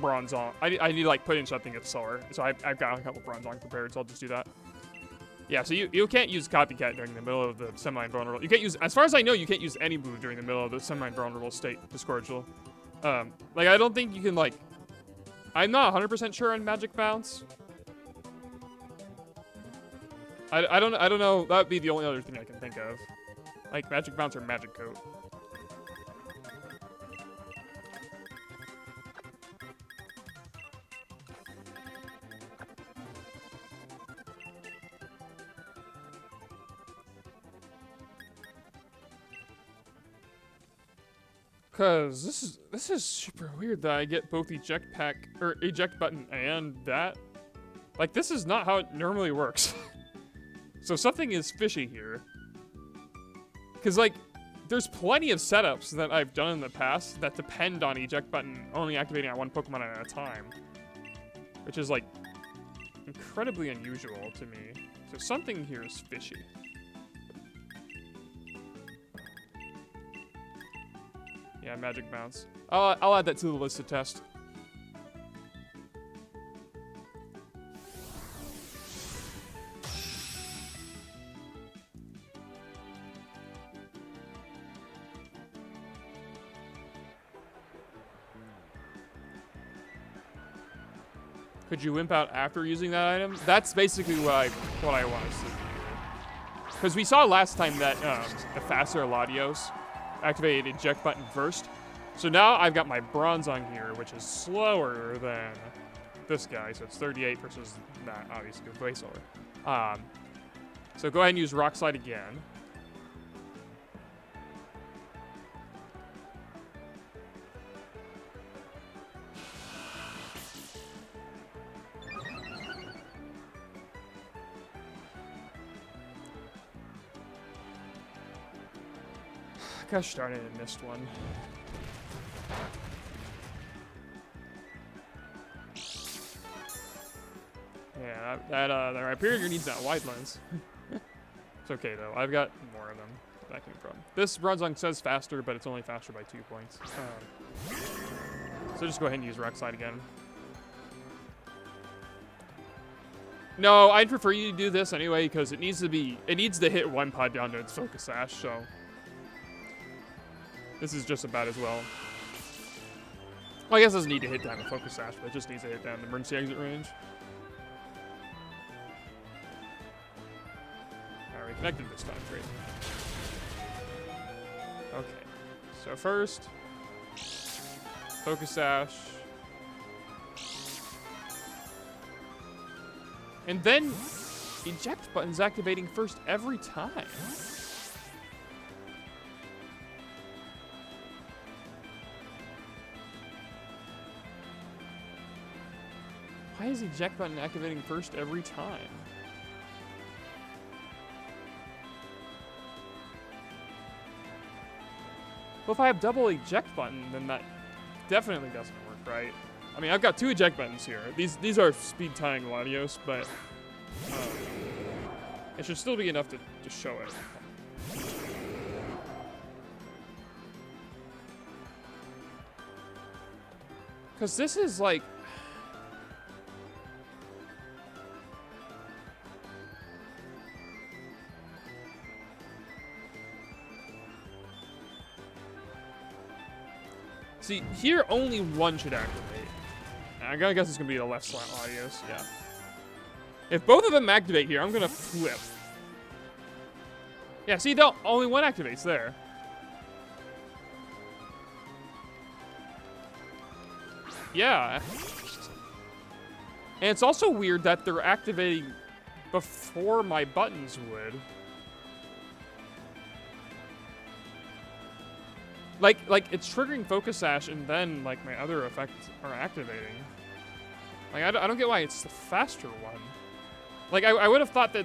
Bronzong. I need to like put in something that's slower. So I've got a couple Bronzong prepared, so I'll just do that. Yeah, so you can't use Copycat during the middle of the semi-invulnerable. You can't use, as far as I know, you can't use any move during the middle of the semi-invulnerable state, Discordial. Like I don't think you can like. I'm not 100% sure on Magic Bounce. I don't know. That would be the only other thing I can think of. Like Magic Bounce or Magic Coat. Cause this is super weird that I get both eject button and that. Like this is not how it normally works. So something is fishy here. Cause like there's plenty of setups that I've done in the past that depend on eject button only activating on one Pokemon at a time. Which is like incredibly unusual to me. So something here is fishy. Yeah, Magic Bounce. I'll add that to the list to test. Could you wimp out after using that item? That's basically what I want to see. Because we saw last time that the faster Latios activated eject button first. So now I've got my Bronzong here, which is slower than this guy. So it's 38 versus that, obviously, it's way slower. So go ahead and use Rock Slide again. Gosh darn it, I missed one. Yeah, that Rhyperior needs that wide lens. It's okay though, I've got more of them that came from. This Bronzong says faster, but it's only faster by 2 points. So just go ahead and use Rock Slide again. No, I'd prefer you to do this anyway, because it needs to hit one pod down to its Focus Sash, so. This is just about as well. Well, I guess it doesn't need to hit down the Focus Sash, but it just needs to hit down the emergency exit range. Alright, connected this time, great. Okay, so first, Focus Sash. And then, eject button's activating first every time. Why is eject button activating first every time? Well, if I have double eject button, then that definitely doesn't work, right? I mean, I've got 2 eject buttons here. These are speed tying Latios, but it should still be enough to show it. Because this is like... See, here only one should activate. I gotta guess it's gonna be the left slant Latios, yeah. If both of them activate here, I'm gonna flip. Yeah, see, only one activates there. Yeah. And it's also weird that they're activating before my buttons would. Like it's triggering Focus Sash and then like my other effects are activating. Like I don't get why it's the faster one. Like I would have thought that.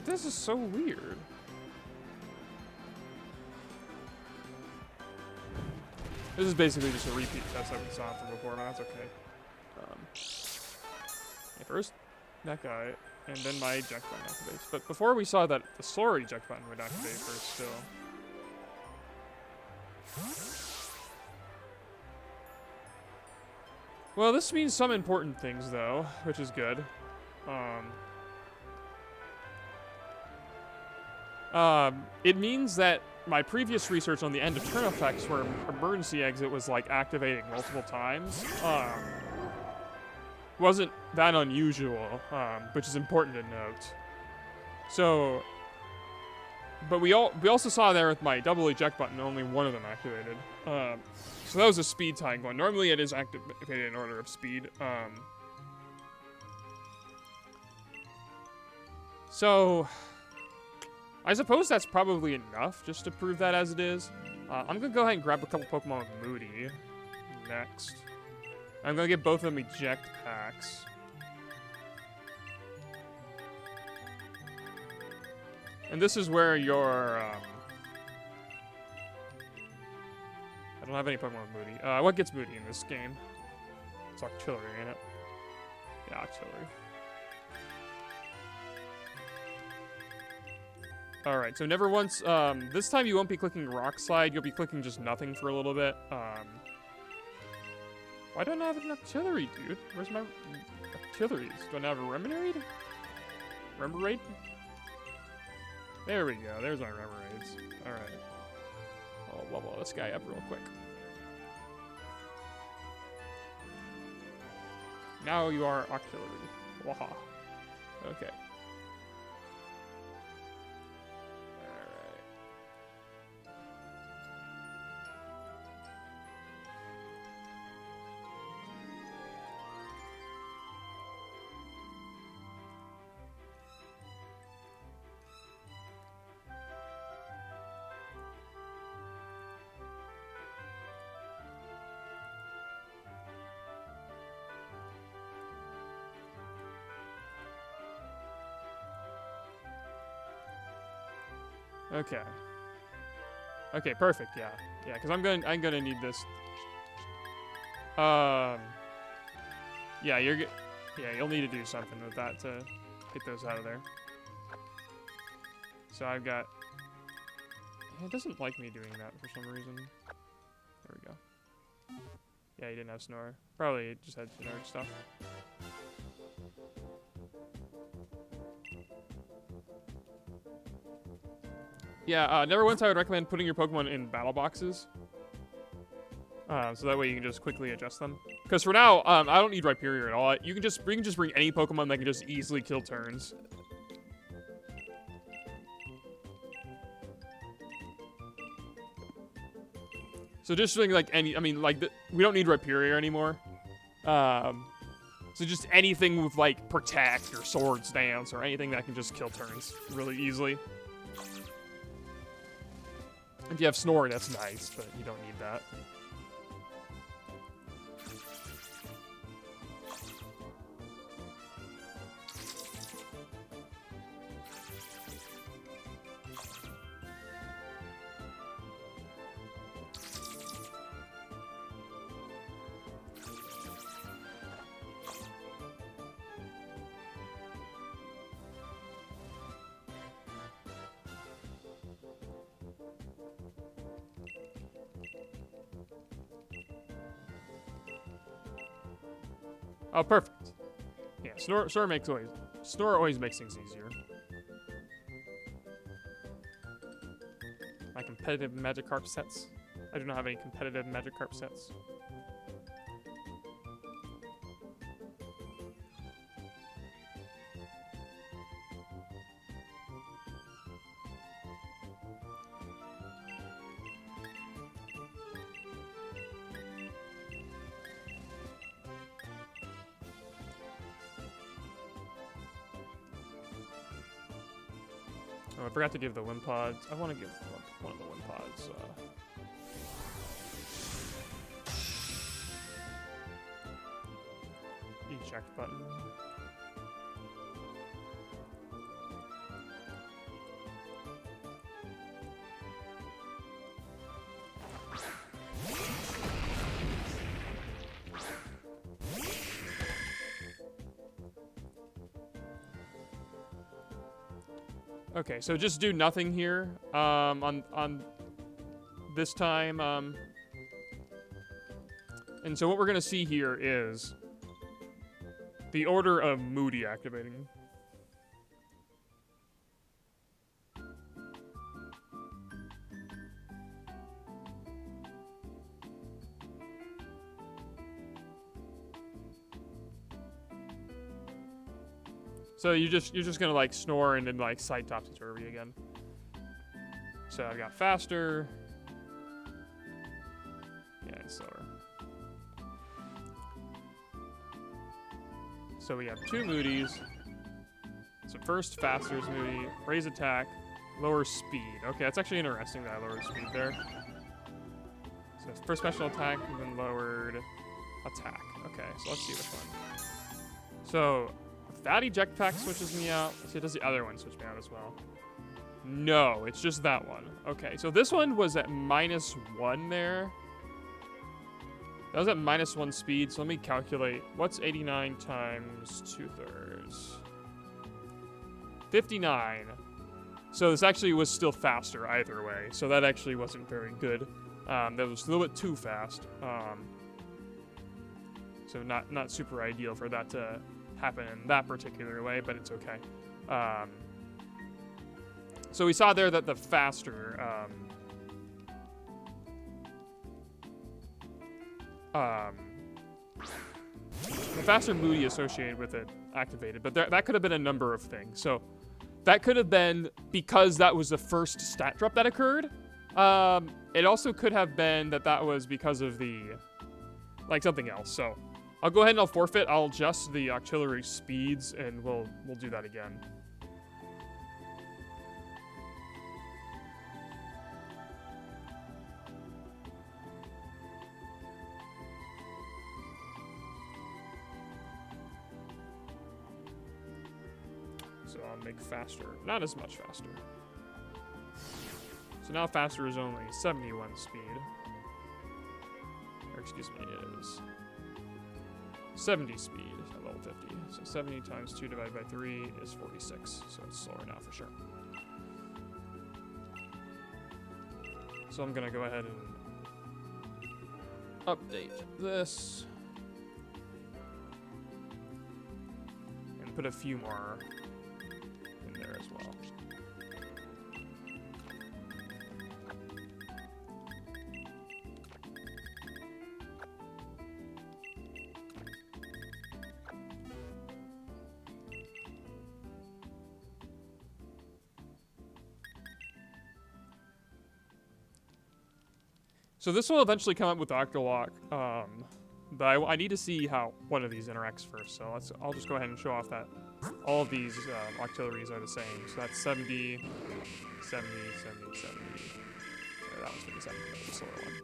This is so weird. This is basically just a repeat test that we saw from before, but that's okay. Yeah, first, that guy, and then my eject button activates. But before we saw that the slower eject button would activate first still. Well, this means some important things, though, which is good. It means that my previous research on the end of turn effects where emergency exit was like activating multiple times, wasn't that unusual, which is important to note. So, but we also saw there with my double eject button, only one of them activated. So that was a speed tying one. Normally it is activated in order of speed. So, I suppose that's probably enough just to prove that as it is. I'm gonna go ahead and grab a couple Pokemon with Moody next. I'm gonna get both of them eject packs. And this is where your, I don't have any Pokemon with Moody. What gets Moody in this game? It's Artillery, ain't it? Yeah, Artillery. Alright, so never once, this time you won't be clicking Rock Slide, you'll be clicking just nothing for a little bit. Why don't I have an Artillery, dude? Where's my Artilleries? Do I have a Remoraid? Remoraid? There we go, there's my Remoraids. Alright. I'll level this guy up real quick. Now you are Artillery. Waha. Okay. Okay. Okay, perfect. Yeah, yeah. Because I'm gonna need this. Yeah, you'll need to do something with that to get those out of there. So I've got. It doesn't like me doing that for some reason. There we go. Yeah, he didn't have Snore. Probably just had generic stuff. Yeah, never once I would recommend putting your Pokemon in battle boxes. So that way you can just quickly adjust them. Because for now, I don't need Rhyperior at all. You can just bring any Pokemon that can just easily kill turns. So just doing like any, we don't need Rhyperior anymore. So just anything with like Protect or Swords Dance or anything that can just kill turns really easily. If you have Snore, that's nice, but you don't need that. Oh, perfect. Yeah, Snore always makes things easier. My competitive Magikarp sets. I do not have any competitive Magikarp sets. Oh, I forgot to give the Wimpods. I want to give one of the Wimpods. Eject button. Okay, so just do nothing here on this time. And so what we're going to see here is the order of Moody activating. So you're just gonna like snore and then like side topsy-turvy again. So I've got faster. Yeah, it's slower. So we have 2 Moodies. So first faster is Moody, raise attack, lower speed. Okay, that's actually interesting that I lowered speed there. So first special attack and then lowered attack. Okay, so let's see which one. So that eject pack switches me out. See, does the other one switch me out as well? No, it's just that one. Okay, so this one was at -1 there. That was at -1 speed, so let me calculate. What's 89 times 2/3? 59. So this actually was still faster either way, so that actually wasn't very good. That was a little bit too fast. So not super ideal for that to happen in that particular way, but it's okay. So we saw there that the faster Moody associated with it activated, but that could have been a number of things. So that could have been because that was the first stat drop that occurred. It also could have been that was because of the like something else. So I'll go ahead and I'll forfeit. I'll adjust the auxiliary speeds, and we'll do that again. So I'll make faster, not as much faster. So now faster is only 71 speed. Or excuse me, it is 70 speed at level 50. So 70 times 2 divided by 3 is 46. So it's slower now for sure. So I'm gonna go ahead and update this. And put a few more in there as well. So this will eventually come up with Octolock, but I need to see how one of these interacts first. So I'll just go ahead and show off that all of these auxiliaries are the same. So that's 70, 70, 70, 70. That one's 57, the slower one.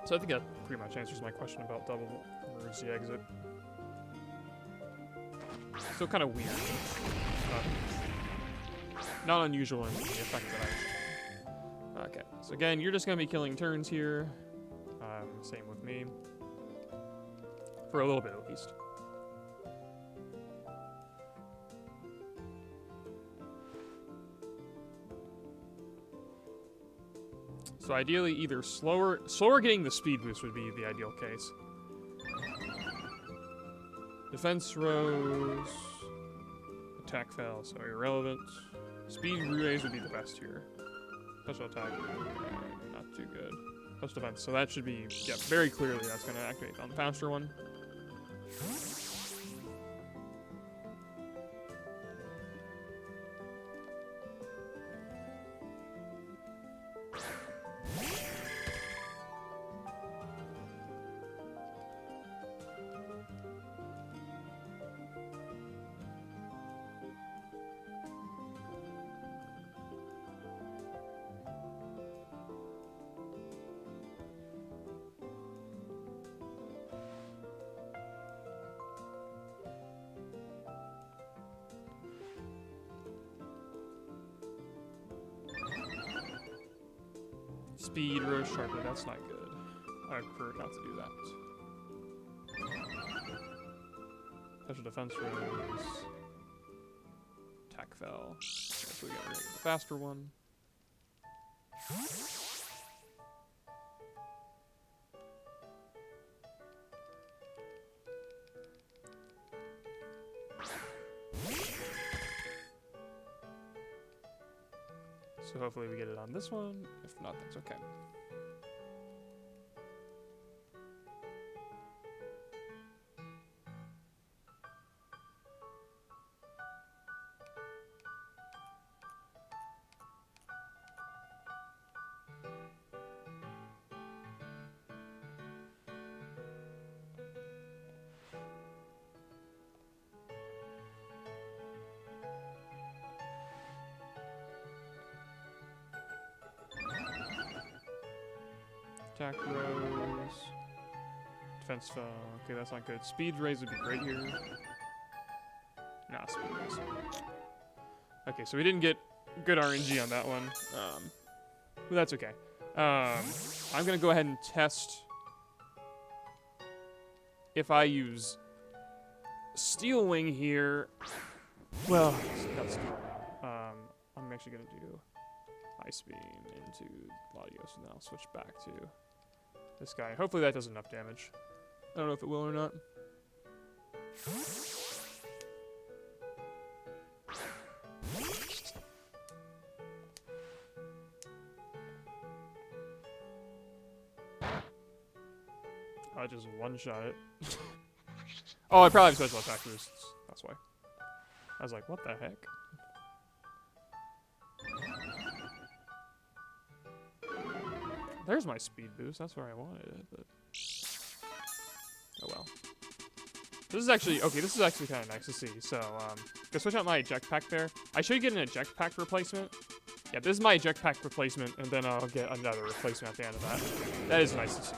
So I think that pretty much answers my question about double emergency exit. Still kind of weird. Not unusual in the effect that I... Okay, so again, you're just going to be killing turns here. Same with me. For a little bit at least. So ideally, either slower getting the speed boost would be the ideal case. Defense rose, attack fell, so irrelevant. Speed raise would be the best here. Special attack, not too good. Plus defense, so that should be, yeah, very clearly that's going to activate on the faster one. Speed, Rose, Sharply, that's not good. I prefer not to do that. Special defense Rose. Attack fell. So we got rid of the faster one. So hopefully we get it on this one. If not, that's okay. Attack Rose. Defense fell. Okay, that's not good. Speed Raise would be great here. Nah, Speed Raise. Okay, so we didn't get good RNG on that one. But that's okay. I'm gonna go ahead and test if I use Steel Wing here. Well, that's Steel Wing. I'm actually gonna do Ice Beam into Latios, and then I'll switch back to this guy. Hopefully that does enough damage. I don't know if it will or not. I just one-shot it. Oh, I probably have special attack boosts. That's why. I was like, what the heck? There's my speed boost. That's where I wanted it, but oh well. This is actually okay. This is actually kind of nice to see. So, go switch out my eject pack there. I should get an eject pack replacement. Yeah, this is my eject pack replacement, and then I'll get another replacement at the end of that. That is nice to see.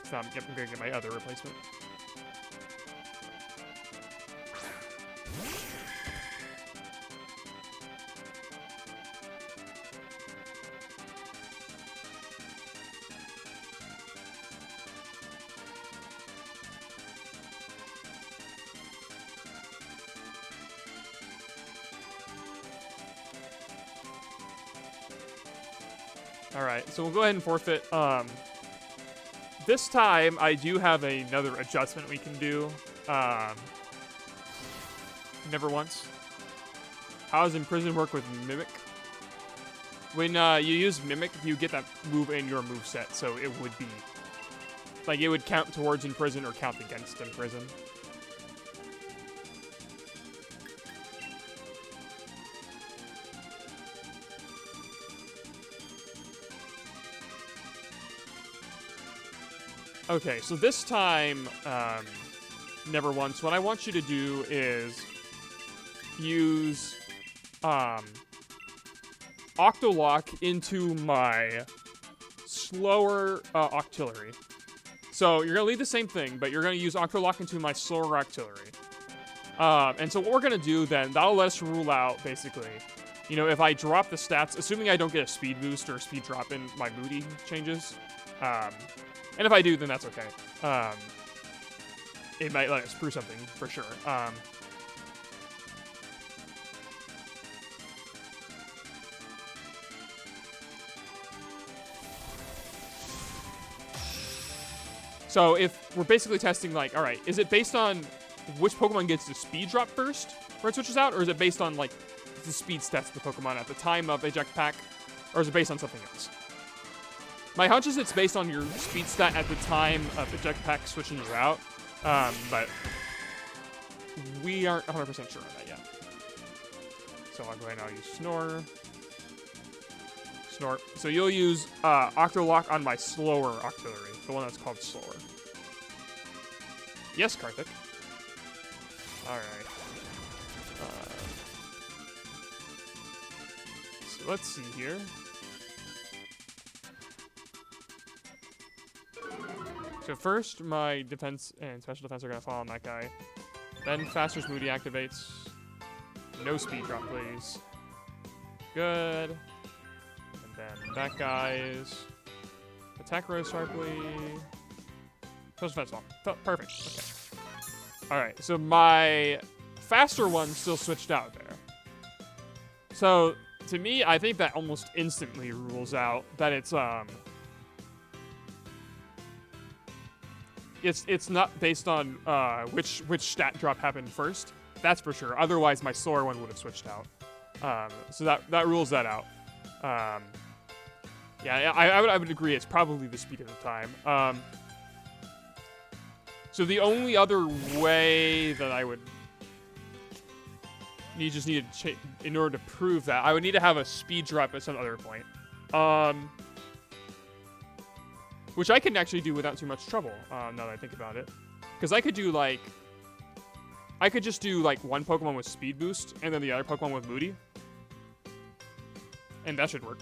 So I'm gonna get my other replacement. Alright, so we'll go ahead and forfeit. This time, I do have another adjustment we can do. Never once. How does Imprison work with Mimic? When you use Mimic, you get that move in your moveset, so it would be... like, it would count towards Imprison or count against Imprison. Okay, so this time, never once. What I want you to do is use Octolock into my slower Octillery. So you're going to leave the same thing, but you're going to use Octolock into my slower Octillery. And so what we're going to do then, that'll let us rule out, basically, you know, if I drop the stats, assuming I don't get a speed boost or a speed drop in my Moody changes, and if I do, then that's okay. It might let us prove something, for sure. So if we're basically testing, like, all right, is it based on which Pokemon gets the speed drop first where it switches out, or is it based on, like, the speed stats of the Pokemon at the time of eject pack, or is it based on something else? My hunch is it's based on your speed stat at the time of eject pack switching you out, but we aren't 100% sure on that yet. So I'll go ahead and I'll use Snore. Snort. So you'll use Octolock on my slower Octillery, the one that's called Slower. Yes, Karthik. Alright. So let's see here. So first, my defense and special defense are going to fall on that guy. Then Faster's Moody activates. No speed drop, please. Good. And then That guy's attack grows sharply. Special defense wall. Perfect. Okay. All right. So my faster one still switched out there. So to me, I think that almost instantly rules out that it's not based on which stat drop happened first. That's for sure. Otherwise, my slower one would have switched out. So that rules that out. Yeah, I would agree. It's probably the speed at the time. So the only other way that I would just need to in order to prove that, I would need to have a speed drop at some other point. Which I can actually do without too much trouble, now that I think about it. Because I could just do like one Pokemon with speed boost and then the other Pokemon with Moody. And that should work.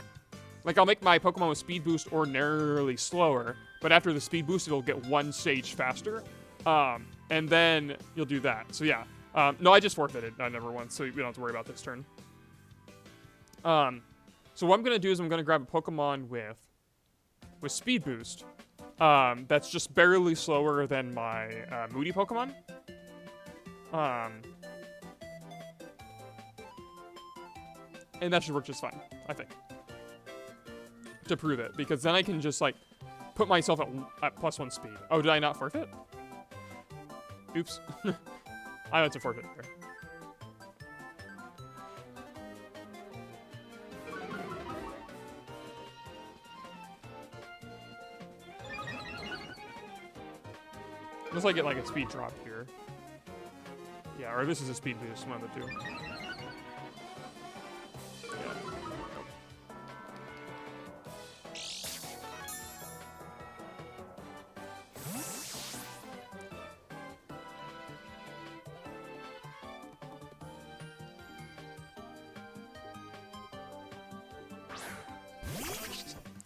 Like, I'll make my Pokemon with speed boost ordinarily slower, but after the speed boost, it'll get one stage faster. And then you'll do that. So yeah. No, I just forfeited number one, so we don't have to worry about this turn. So what I'm going to do is I'm going to grab a Pokemon with speed boost. That's just barely slower than my Moody Pokemon. And that should work just fine, I think. To prove it, because then I can just, like, put myself at +1 speed. Oh, did I not forfeit? Oops. I meant to forfeit there. Unless I get, like, a speed drop here. Yeah, or this is a speed boost, one of the two.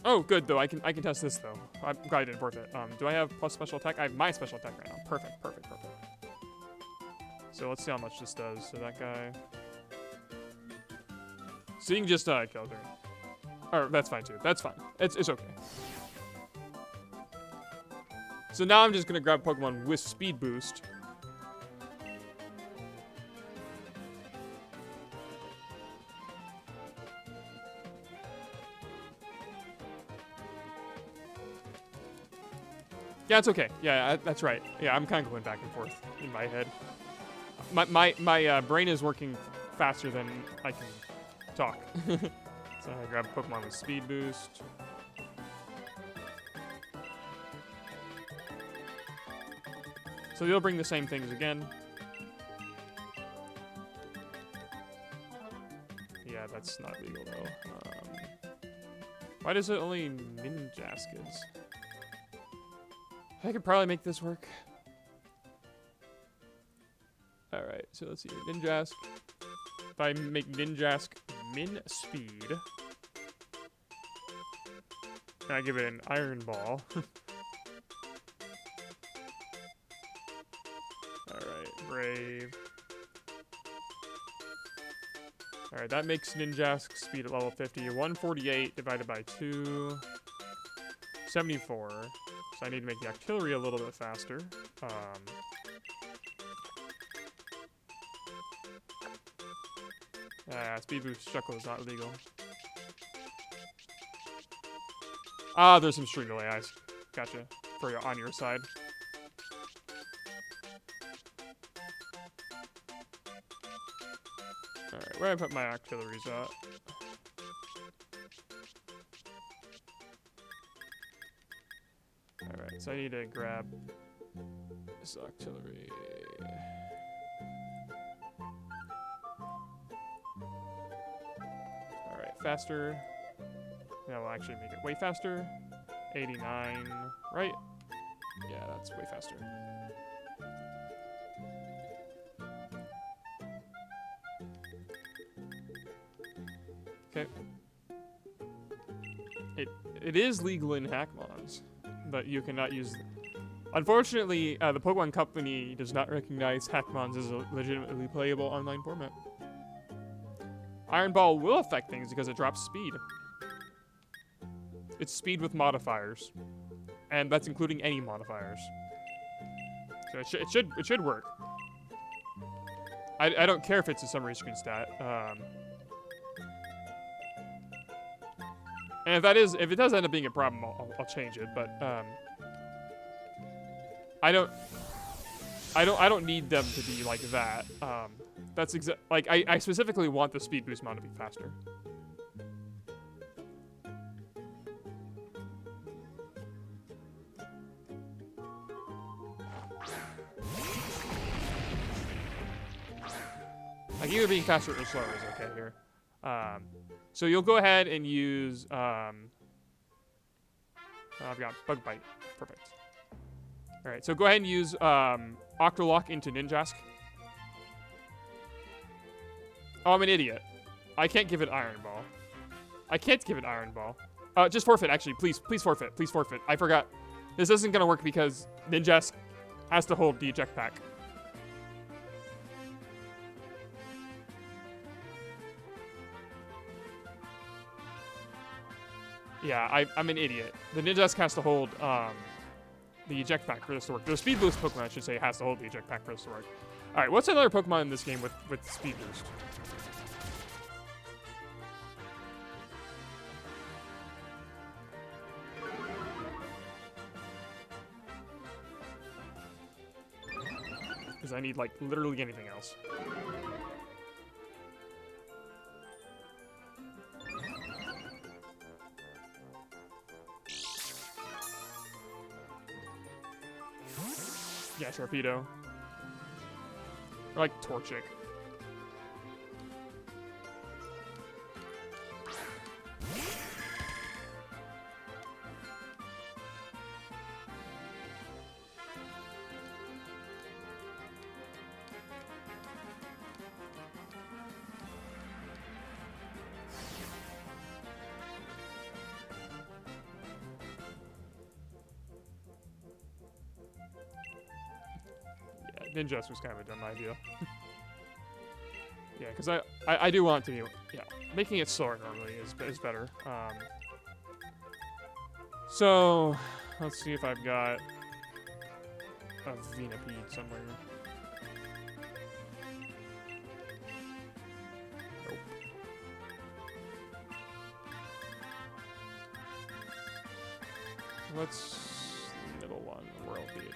Oh, good, though. I can test this, though. I'm glad I didn't forfeit. Do I have plus special attack? I have my special attack right now. Perfect. So let's see how much this does. So that guy... So you can just kill it. Or that's fine, too. That's fine. It's okay. So now I'm just going to grab Pokemon with speed boost. Yeah, it's okay. Yeah, that's right. Yeah, I'm kind of going back and forth in my head. My brain is working faster than I can talk. So I grab a Pokemon with speed boost. So they'll bring the same things again. Yeah, that's not legal though. Why does it only Ninjaskins? I could probably make this work. Alright, so let's see here. Ninjask. If I make Ninjask min speed, and I give it an Iron Ball. Alright, Brave. Alright, that makes Ninjask speed at level 50. 148 divided by 2. 74. So I need to make the Octillery a little bit faster. Speed boost Shuckle is not legal. Ah, there's some string delay. Gotcha. For you on your side. Alright, where do I put my Octilleries at? Alright, so I need to grab this Octillery. Alright, faster. That will actually make it way faster. 89, right? Yeah, that's way faster. Okay. It is legal in Hackmons, but you cannot use... Unfortunately, the Pokemon Company does not recognize Hackmons as a legitimately playable online format. Iron Ball will affect things because it drops speed. It's speed with modifiers, and that's including any modifiers. So it should work. I don't care if it's a summary screen stat. And if it does end up being a problem, I'll change it. But I don't need them to be like that. That's like I specifically want the speed boost mod to be faster. Like either being faster or slower is okay here. So you'll go ahead and use, I've got Bug Bite. Perfect. All right, so go ahead and use Octolock into Ninjask. Oh, I'm an idiot. I can't give it Iron Ball. I can't give it Iron Ball. Just forfeit, actually. Please forfeit. Please forfeit. I forgot. This isn't going to work because Ninjask has to hold the eject pack. Yeah, I'm an idiot. The Ninjask has to hold the eject pack for this to work. The speed boost Pokemon, I should say, has to hold the eject pack for this to work. All right, what's another Pokemon in this game with speed boost? Because I need, like, literally anything else. Yeah, Torpedo. Or like Torchic. Ninjas was kind of a dumb idea. Yeah, because I do want it to be, yeah, making it slower normally is better. So, let's see if I've got a Venipede somewhere. Nope. What's the middle one? Whirlpeed.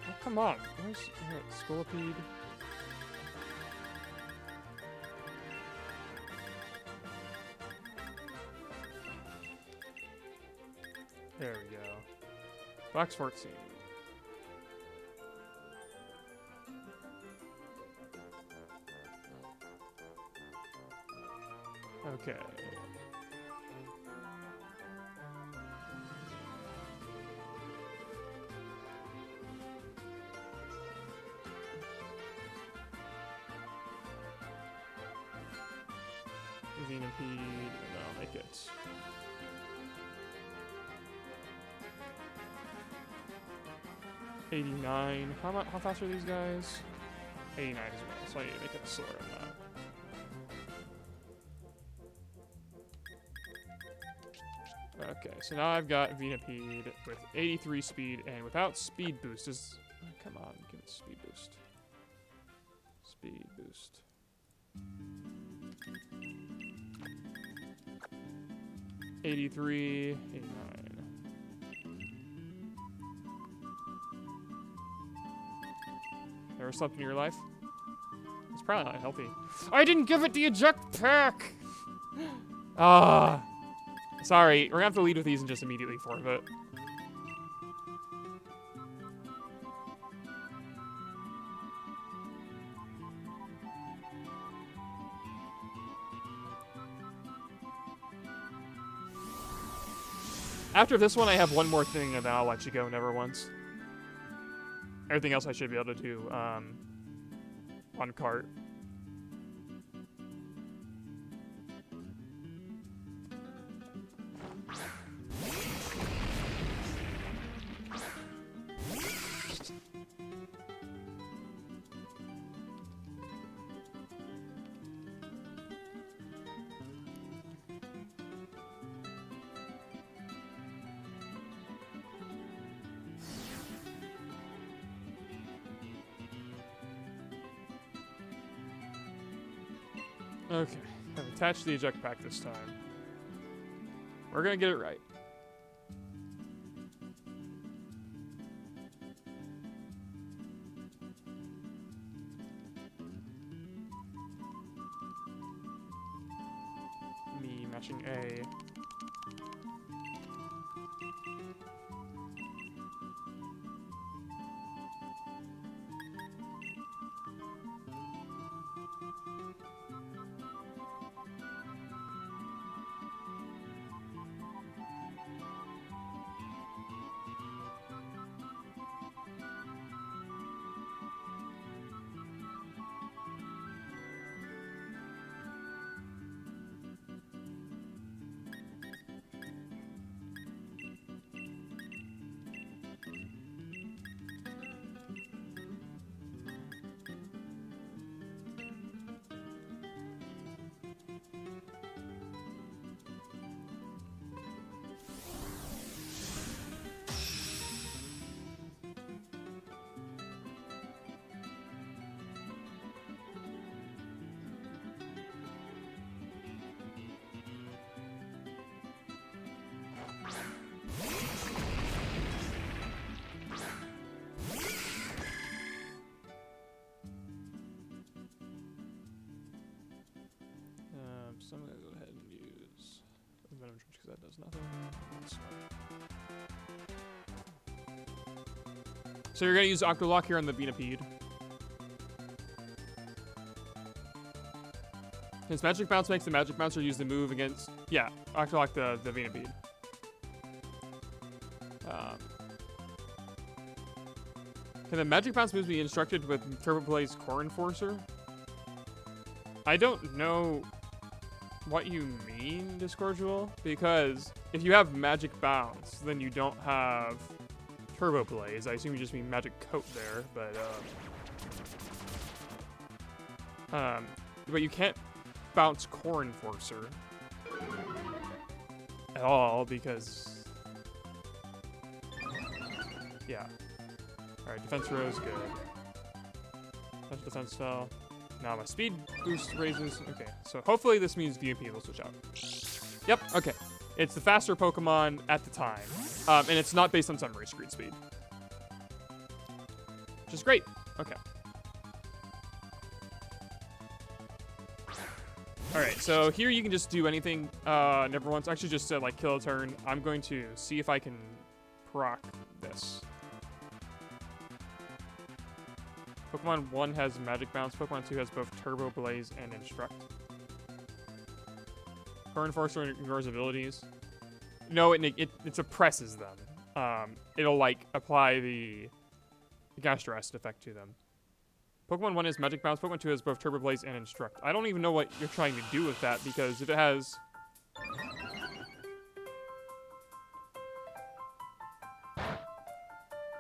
Oh, come on. Where's Scolipede? There we go. Box 14. Okay. Venipede, and then I'll make it. $89. How fast are these guys? 89 as well, so I need to make it slower than that. Okay, so now I've got Venipede with 83 speed and without speed boost. Come on, give it speed boost. Speed boost. $83, $89. Ever slept in your life? It's probably not healthy. I didn't give it the eject pack! Ah. Sorry, we're gonna have to lead with these and just immediately forfeit. After this one, I have one more thing, and then I'll let you go never once. Everything else I should be able to do on cart. Okay, I've attached the eject pack this time. We're gonna get it right. Me matching A. So I'm gonna go ahead and use Venom Charge because that does nothing. So you're gonna use Octolock here on the Venipede. His Magic Bounce makes the Magic Bouncer use the move against... Yeah, Octolock the Venipede. Can the Magic Bounce moves be instructed with Turbo Blaze Core Enforcer? I don't know what you mean, Discordial, because if you have Magic Bounce, then you don't have Turbo Blaze. I assume you just mean Magic Coat there, but you can't bounce Core Enforcer at all because, yeah. All right, defense rose, good. Special defense fell. Now my speed boost raises. Okay, so hopefully this means VMP will switch out. Yep, okay. It's the faster Pokemon at the time. And it's not based on summary screen speed. Which is great. Okay. Alright, so here you can just do anything. Never once. Actually, just like kill a turn. I'm going to see if I can proc this. Pokemon 1 has Magic Bounce. Pokemon 2 has both Turbo Blaze and Instruct. Core Enforcer ignores abilities. No, it suppresses them. It'll, like, apply the Gastro Acid effect to them. Pokemon 1 has Magic Bounce. Pokemon 2 has both Turbo Blaze and Instruct. I don't even know what you're trying to do with that, because if it has...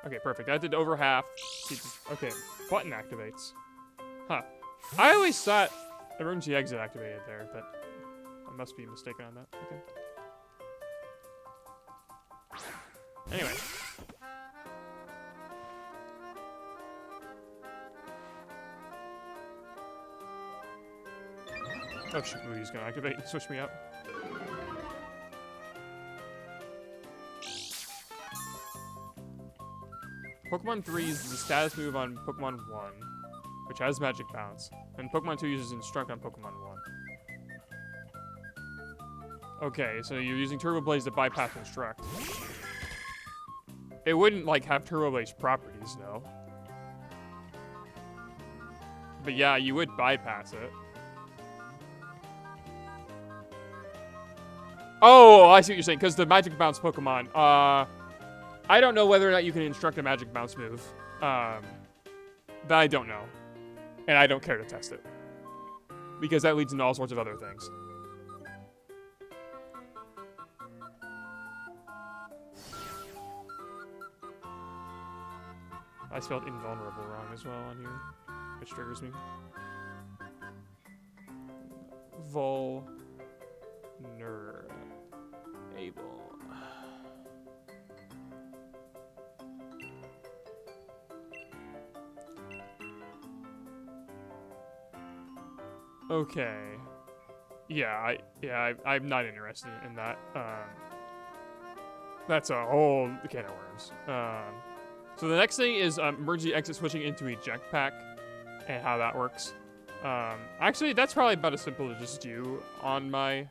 Okay, perfect. I did over half. Okay, button activates. Huh. I always thought emergency exit activated there, but I must be mistaken on that. Okay. Anyway. Oh shoot, Moody's gonna activate and switch me up. Pokemon 3 uses the status move on Pokemon 1, which has Magic Bounce, and Pokemon 2 uses Instruct on Pokemon 1. Okay, so you're using Turbo Blaze to bypass Instruct. It wouldn't, like, have Turbo Blaze properties, though. But yeah, you would bypass it. Oh, I see what you're saying, because the Magic Bounce Pokemon, I don't know whether or not you can instruct a Magic Bounce move. That I don't know. And I don't care to test it. Because that leads into all sorts of other things. I spelled invulnerable wrong as well on here, which triggers me. Vulnerable. Okay. I'm not interested in that. That's a whole can of worms. So the next thing is emergency exit switching into eject pack and how that works. Actually, that's probably about as simple to just do on my,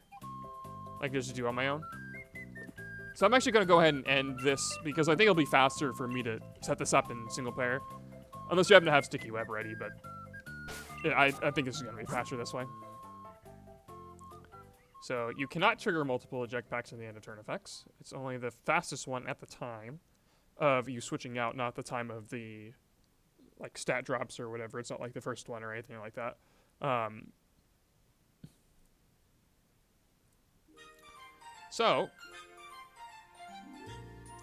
on my own. So I'm actually going to go ahead and end this because I think it'll be faster for me to set this up in single player. Unless you happen to have sticky web ready, but yeah, I think this is going to be faster this way. So you cannot trigger multiple eject packs in the end of turn effects. It's only the fastest one at the time of you switching out, not the time of the stat drops or whatever. It's not like the first one or anything like that. So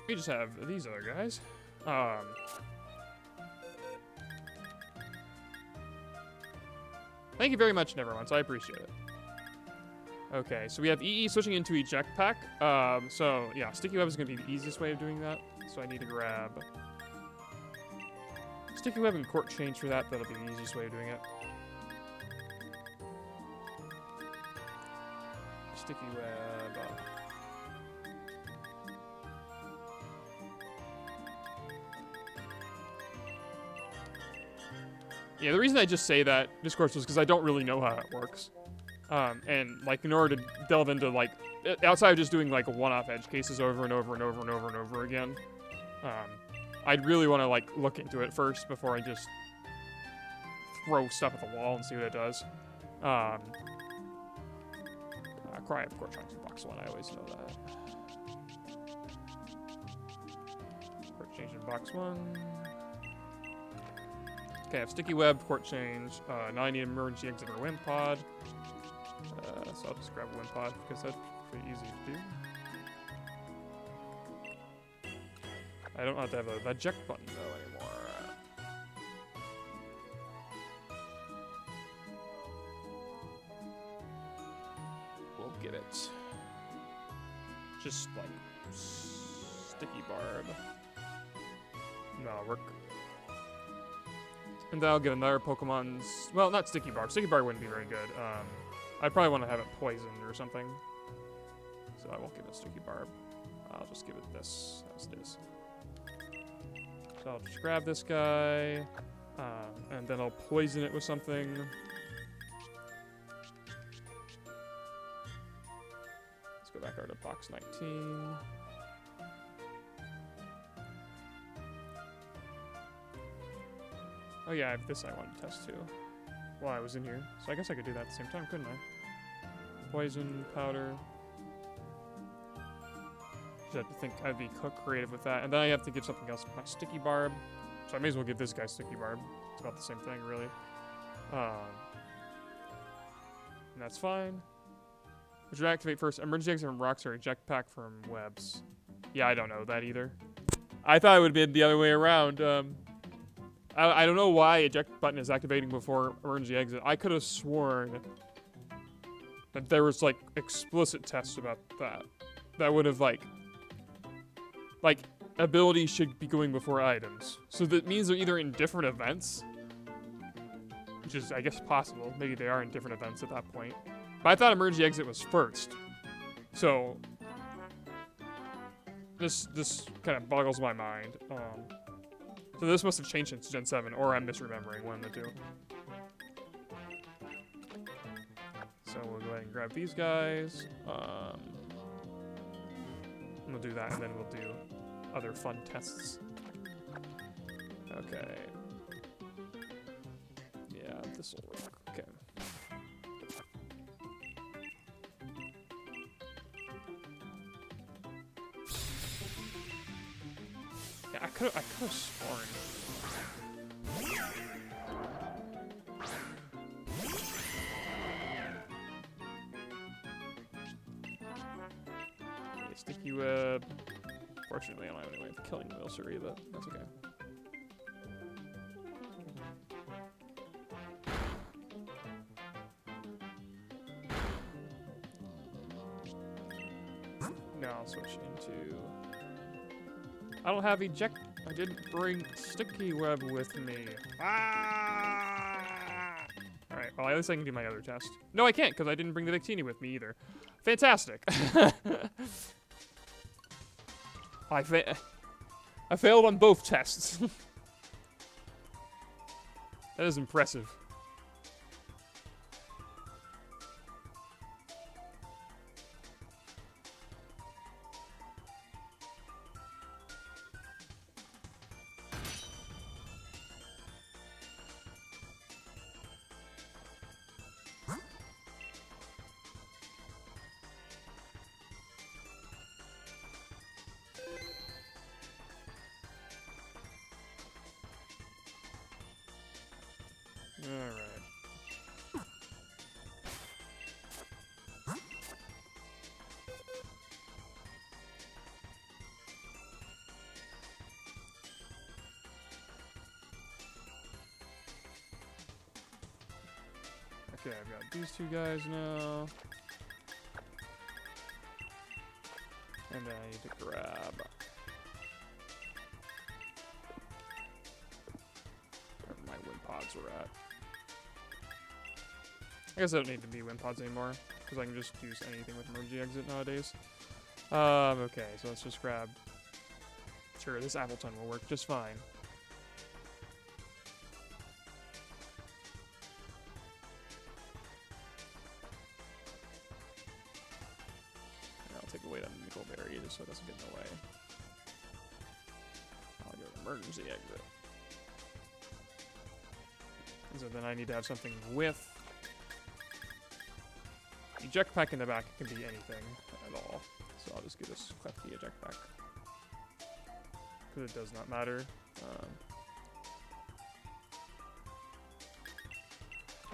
we just have these other guys. Thank you very much, Nevermonths. I appreciate it. Okay, so we have EE switching into eject pack. So yeah, sticky web is going to be the easiest way of doing that. So I need to grab sticky web and court change for that. That'll be the easiest way of doing it. Sticky web. Yeah, the reason I just say that discourse was because I don't really know how it works. And in order to delve into outside of just doing one-off edge cases over and over and over and over and over again, I'd really want to look into it first before I just throw stuff at the wall and see what it does. Cry, of course, trying to box one. I always know that. Court change in box one. Okay, I have sticky web, court change. Now I need emergency exit or win pod. So I'll just grab a win pod because that's pretty easy to do. I don't have to have a eject button though anymore. We'll give it just sticky barb. No, work. And then I'll get another Pokemon's... Well, not Sticky Barb. Sticky Barb wouldn't be very good. I'd probably want to have it poisoned or something. So I won't give it Sticky Barb. I'll just give it this as it is. So I'll just grab this guy. And then I'll poison it with something. Let's go back over to box 19. Oh yeah, I have this I wanted to test too. While I was in here. So I guess I could do that at the same time, couldn't I? Poison, powder. Just have to think I'd be creative with that. And then I have to give something else my sticky barb. So I may as well give this guy sticky barb. It's about the same thing, really. And that's fine. Which would activate first? Emergency exit from rocks or eject pack from webs. Yeah, I don't know that either. I thought it would have been the other way around. I don't know why eject button is activating before emergency exit. I could have sworn that there was explicit tests about that. That would have abilities should be going before items. So that means they're either in different events, which is I guess possible. Maybe they are in different events at that point. But I thought emergency exit was first. So this kind of boggles my mind. So this must have changed since Gen 7, or I'm misremembering one of the two. So we'll go ahead and grab these guys. We'll do that, and then we'll do other fun tests. Okay. Yeah, this will work. Okay. Yeah, I could have sworn. Okay, sticky web. Fortunately, I don't have any way of killing Wilsuri, but that's okay. Now I'll switch into... I don't have eject. I didn't bring sticky web with me. Ah! All right. Well, at least I can do my other test. No, I can't, because I didn't bring the Victini with me either. Fantastic. I failed on both tests. That is impressive. Okay, I've got these two guys now. And then I need to grab... where my wind pods were at. I guess I don't need to be wind pods anymore, because I can just use anything with emergency exit nowadays. Okay, so let's just grab... Sure, this Appleton will work just fine. So it doesn't get in the way. I'll go to emergency exit. And so then I need to have something with eject pack in the back. It can be anything at all. So I'll just get this Clefty eject pack. Because it does not matter.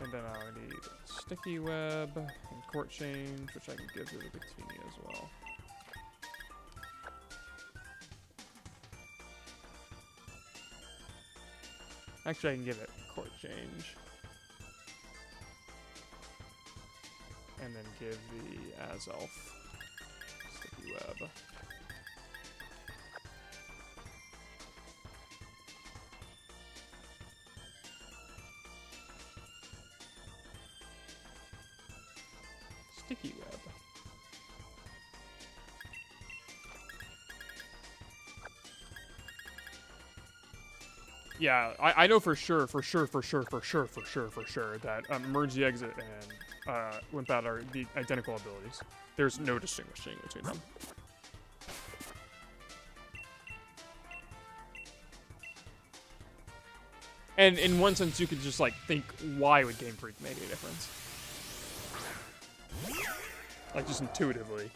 And then I'll need sticky web and court change, which I can give to the Victini as well. Actually, I can give it court change. And then give the As-Elf sticky web. Sticky web. Yeah, I know for sure that emergency exit and Wimpad are the identical abilities. There's no distinguishing between them. And in one sense, you could just like think, why would Game Freak make a difference? Like just intuitively.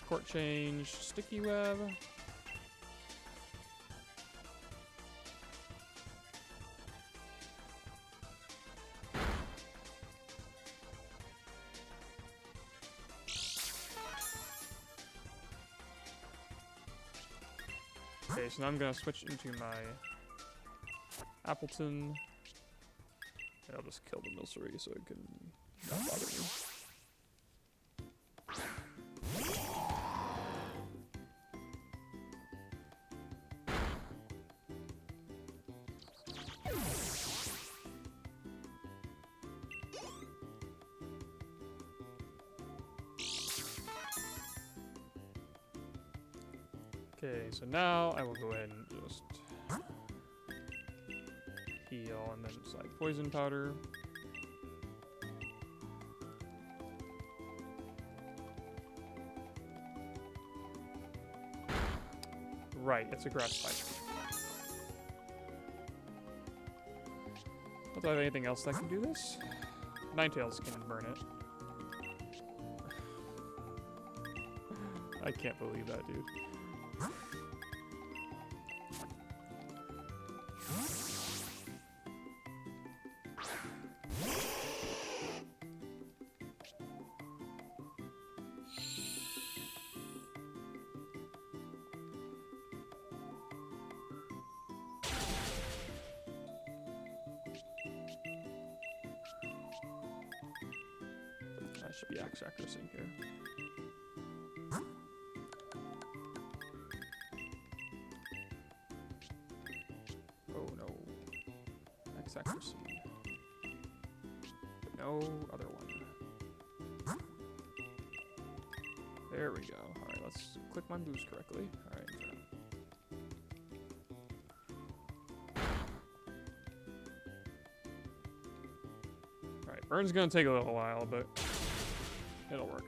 Court change, sticky web. Okay, so now I'm gonna switch into my Appleton. And I'll just kill the Milcery so it can not bother me. Okay, so now I will go ahead and just heal and then just like poison powder. Right, it's a grass type. Don't I have anything else that can do this? Ninetales can burn it. I can't believe that, dude. Should be axe accuracy here. accuracy. No other one. There we go. Alright, let's click my boost correctly. Alright. Alright, burn's gonna take a little while, but it'll work.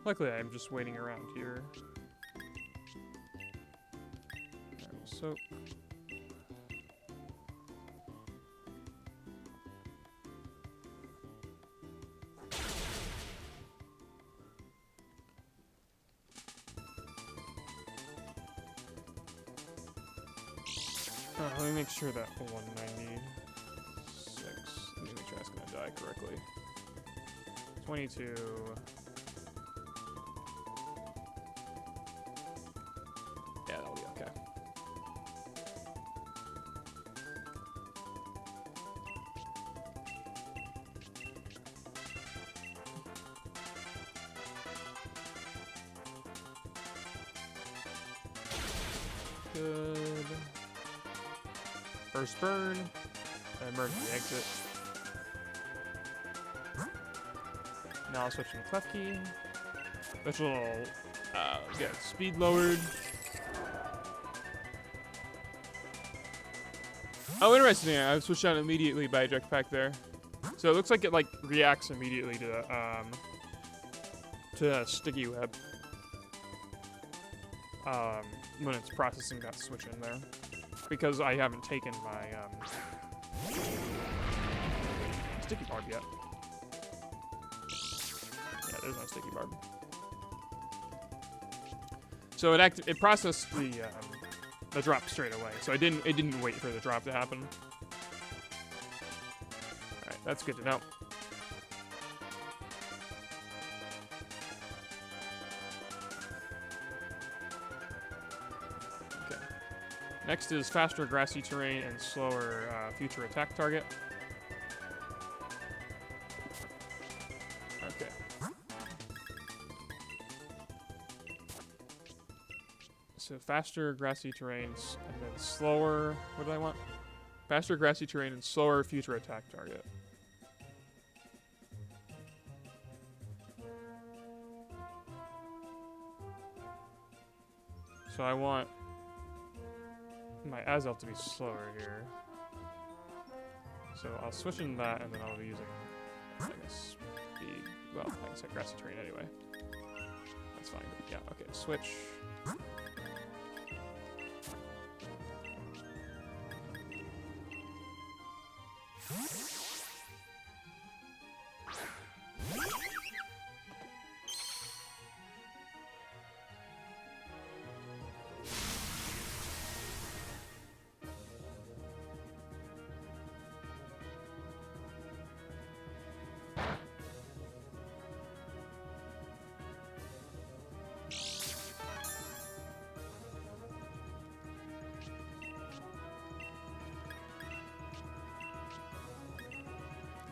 Luckily, I'm just waiting around here. I will soak. Let me make sure that 196. Let me make sure that's gonna die correctly. 22. Yeah, that'll be okay. Good. First burn. Emergency exit. Now I'll switch to the clef key, which will get speed lowered. Oh, interesting. I switched out immediately by eject pack there. So it looks like it reacts immediately to sticky web when it's processing that switch in there, because I haven't taken my sticky barb yet. Yeah, there's no sticky barb. So it processed the drop straight away. So it didn't wait for the drop to happen. All right, that's good to know. Okay. Next is faster grassy terrain and slower future attack target. Okay. So faster grassy terrains and then slower. What do I want? Faster grassy terrain and slower future attack target. So I want my Azelf to be slower here. So I'll switch in that, and then I'll be using, I guess, speed. Well, I guess I grassy terrain anyway. That's fine. Yeah. Okay. Switch.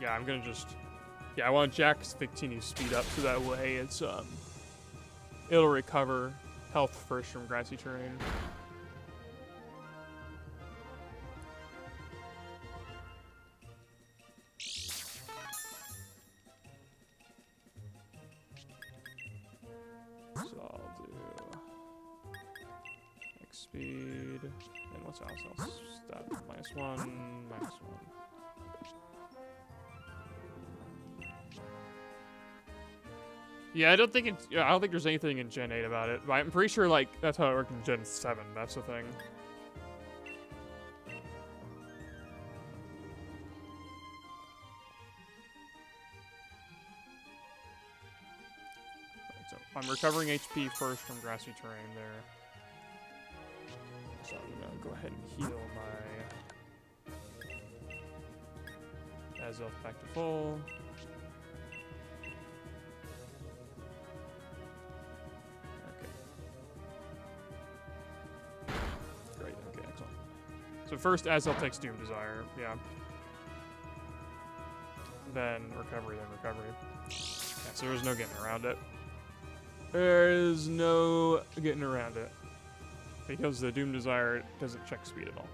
Yeah, I'm gonna just... Yeah, I want Jack's Victini speed up so that way it's, it'll recover health first from grassy terrain. So I'll do... X speed... And what's else? I'll stat -1, -1. Yeah, I don't think there's anything in Gen 8 about it, but I'm pretty sure that's how it worked in Gen 7. That's the thing. I'm recovering HP first from grassy terrain there. So I'm gonna go ahead and heal my Azelf back to full. Okay. Great, okay, excellent. So first Azelf takes Doom Desire, yeah. Then recovery, then recovery. Yeah, so there's no getting around it. There is no getting around it. Because the Doom Desire doesn't check speed at all.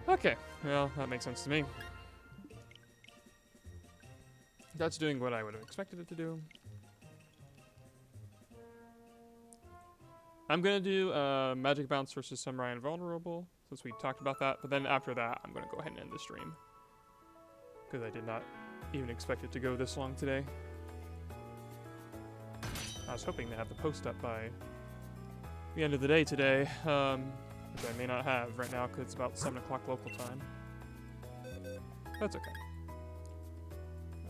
Okay, well, that makes sense to me. That's doing what I would have expected it to do. I'm going to do Magic Bounce versus Samurai Invulnerable, since we talked about that. But then after that, I'm going to go ahead and end the stream. Because I did not even expect it to go this long today. I was hoping to have the post up by the end of the day today, which I may not have right now because it's about 7 o'clock local time. That's okay.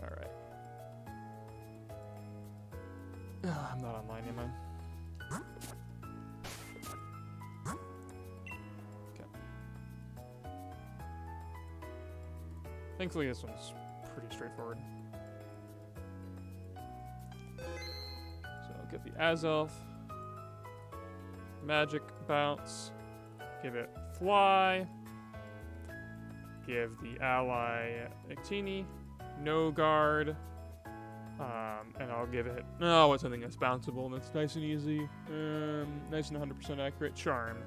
Alright. Oh, I'm not online, am I? Okay. Thankfully, this one's pretty straightforward. So I'll get the Azelf. Magic Bounce. Give it Fly. Give the ally Ictini. No Guard. And I'll give it... Oh, what's something that's bounceable and that's nice and easy. Nice and 100% accurate. Charm.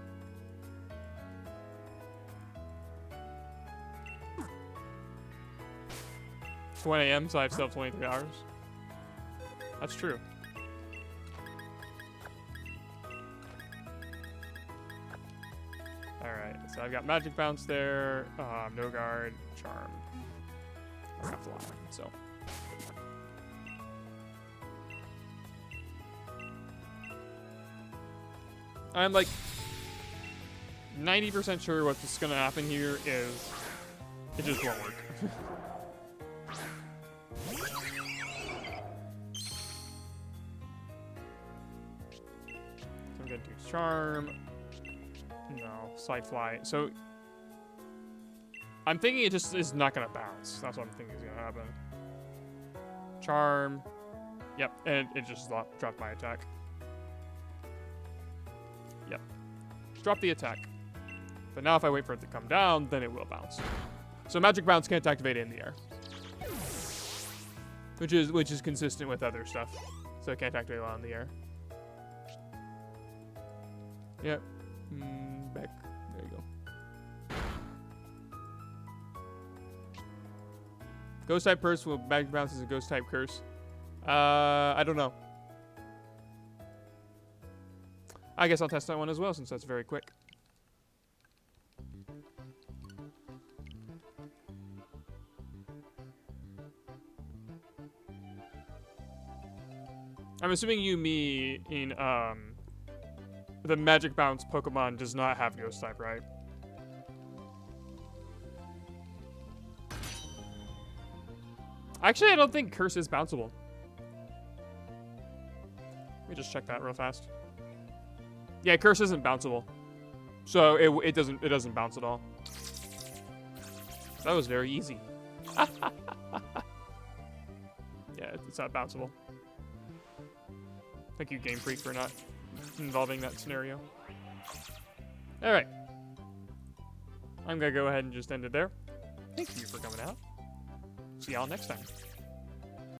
It's 1 a.m., so I still have 23 hours. That's true. Alright, so I've got Magic Bounce there, No Guard, Charm. I got Fly, so. I'm like 90% sure what's gonna happen here is it just won't work. I'm gonna do Charm. No, Side Fly. So I'm thinking it just is not gonna bounce. That's what I'm thinking is gonna happen. Charm. Yep, and it just dropped my attack. Yep. Drop the attack. But now if I wait for it to come down, then it will bounce. So Magic Bounce can't activate in the air. Which is consistent with other stuff. So it can't activate while in the air. Yep. Back. There you go. Ghost type curse will Magic Bounce as a ghost type curse. I don't know. I guess I'll test that one as well since that's very quick. I'm assuming you mean the Magic Bounce Pokemon does not have Ghost type, right? Actually, I don't think Curse is bounceable. Let me just check that real fast. Yeah, Curse isn't bounceable, so it doesn't bounce at all. That was very easy. Yeah, it's not bounceable. Thank you, Game Freak, for not involving that scenario. All right, I'm gonna go ahead and just end it there. Thank you for coming out. See y'all next time.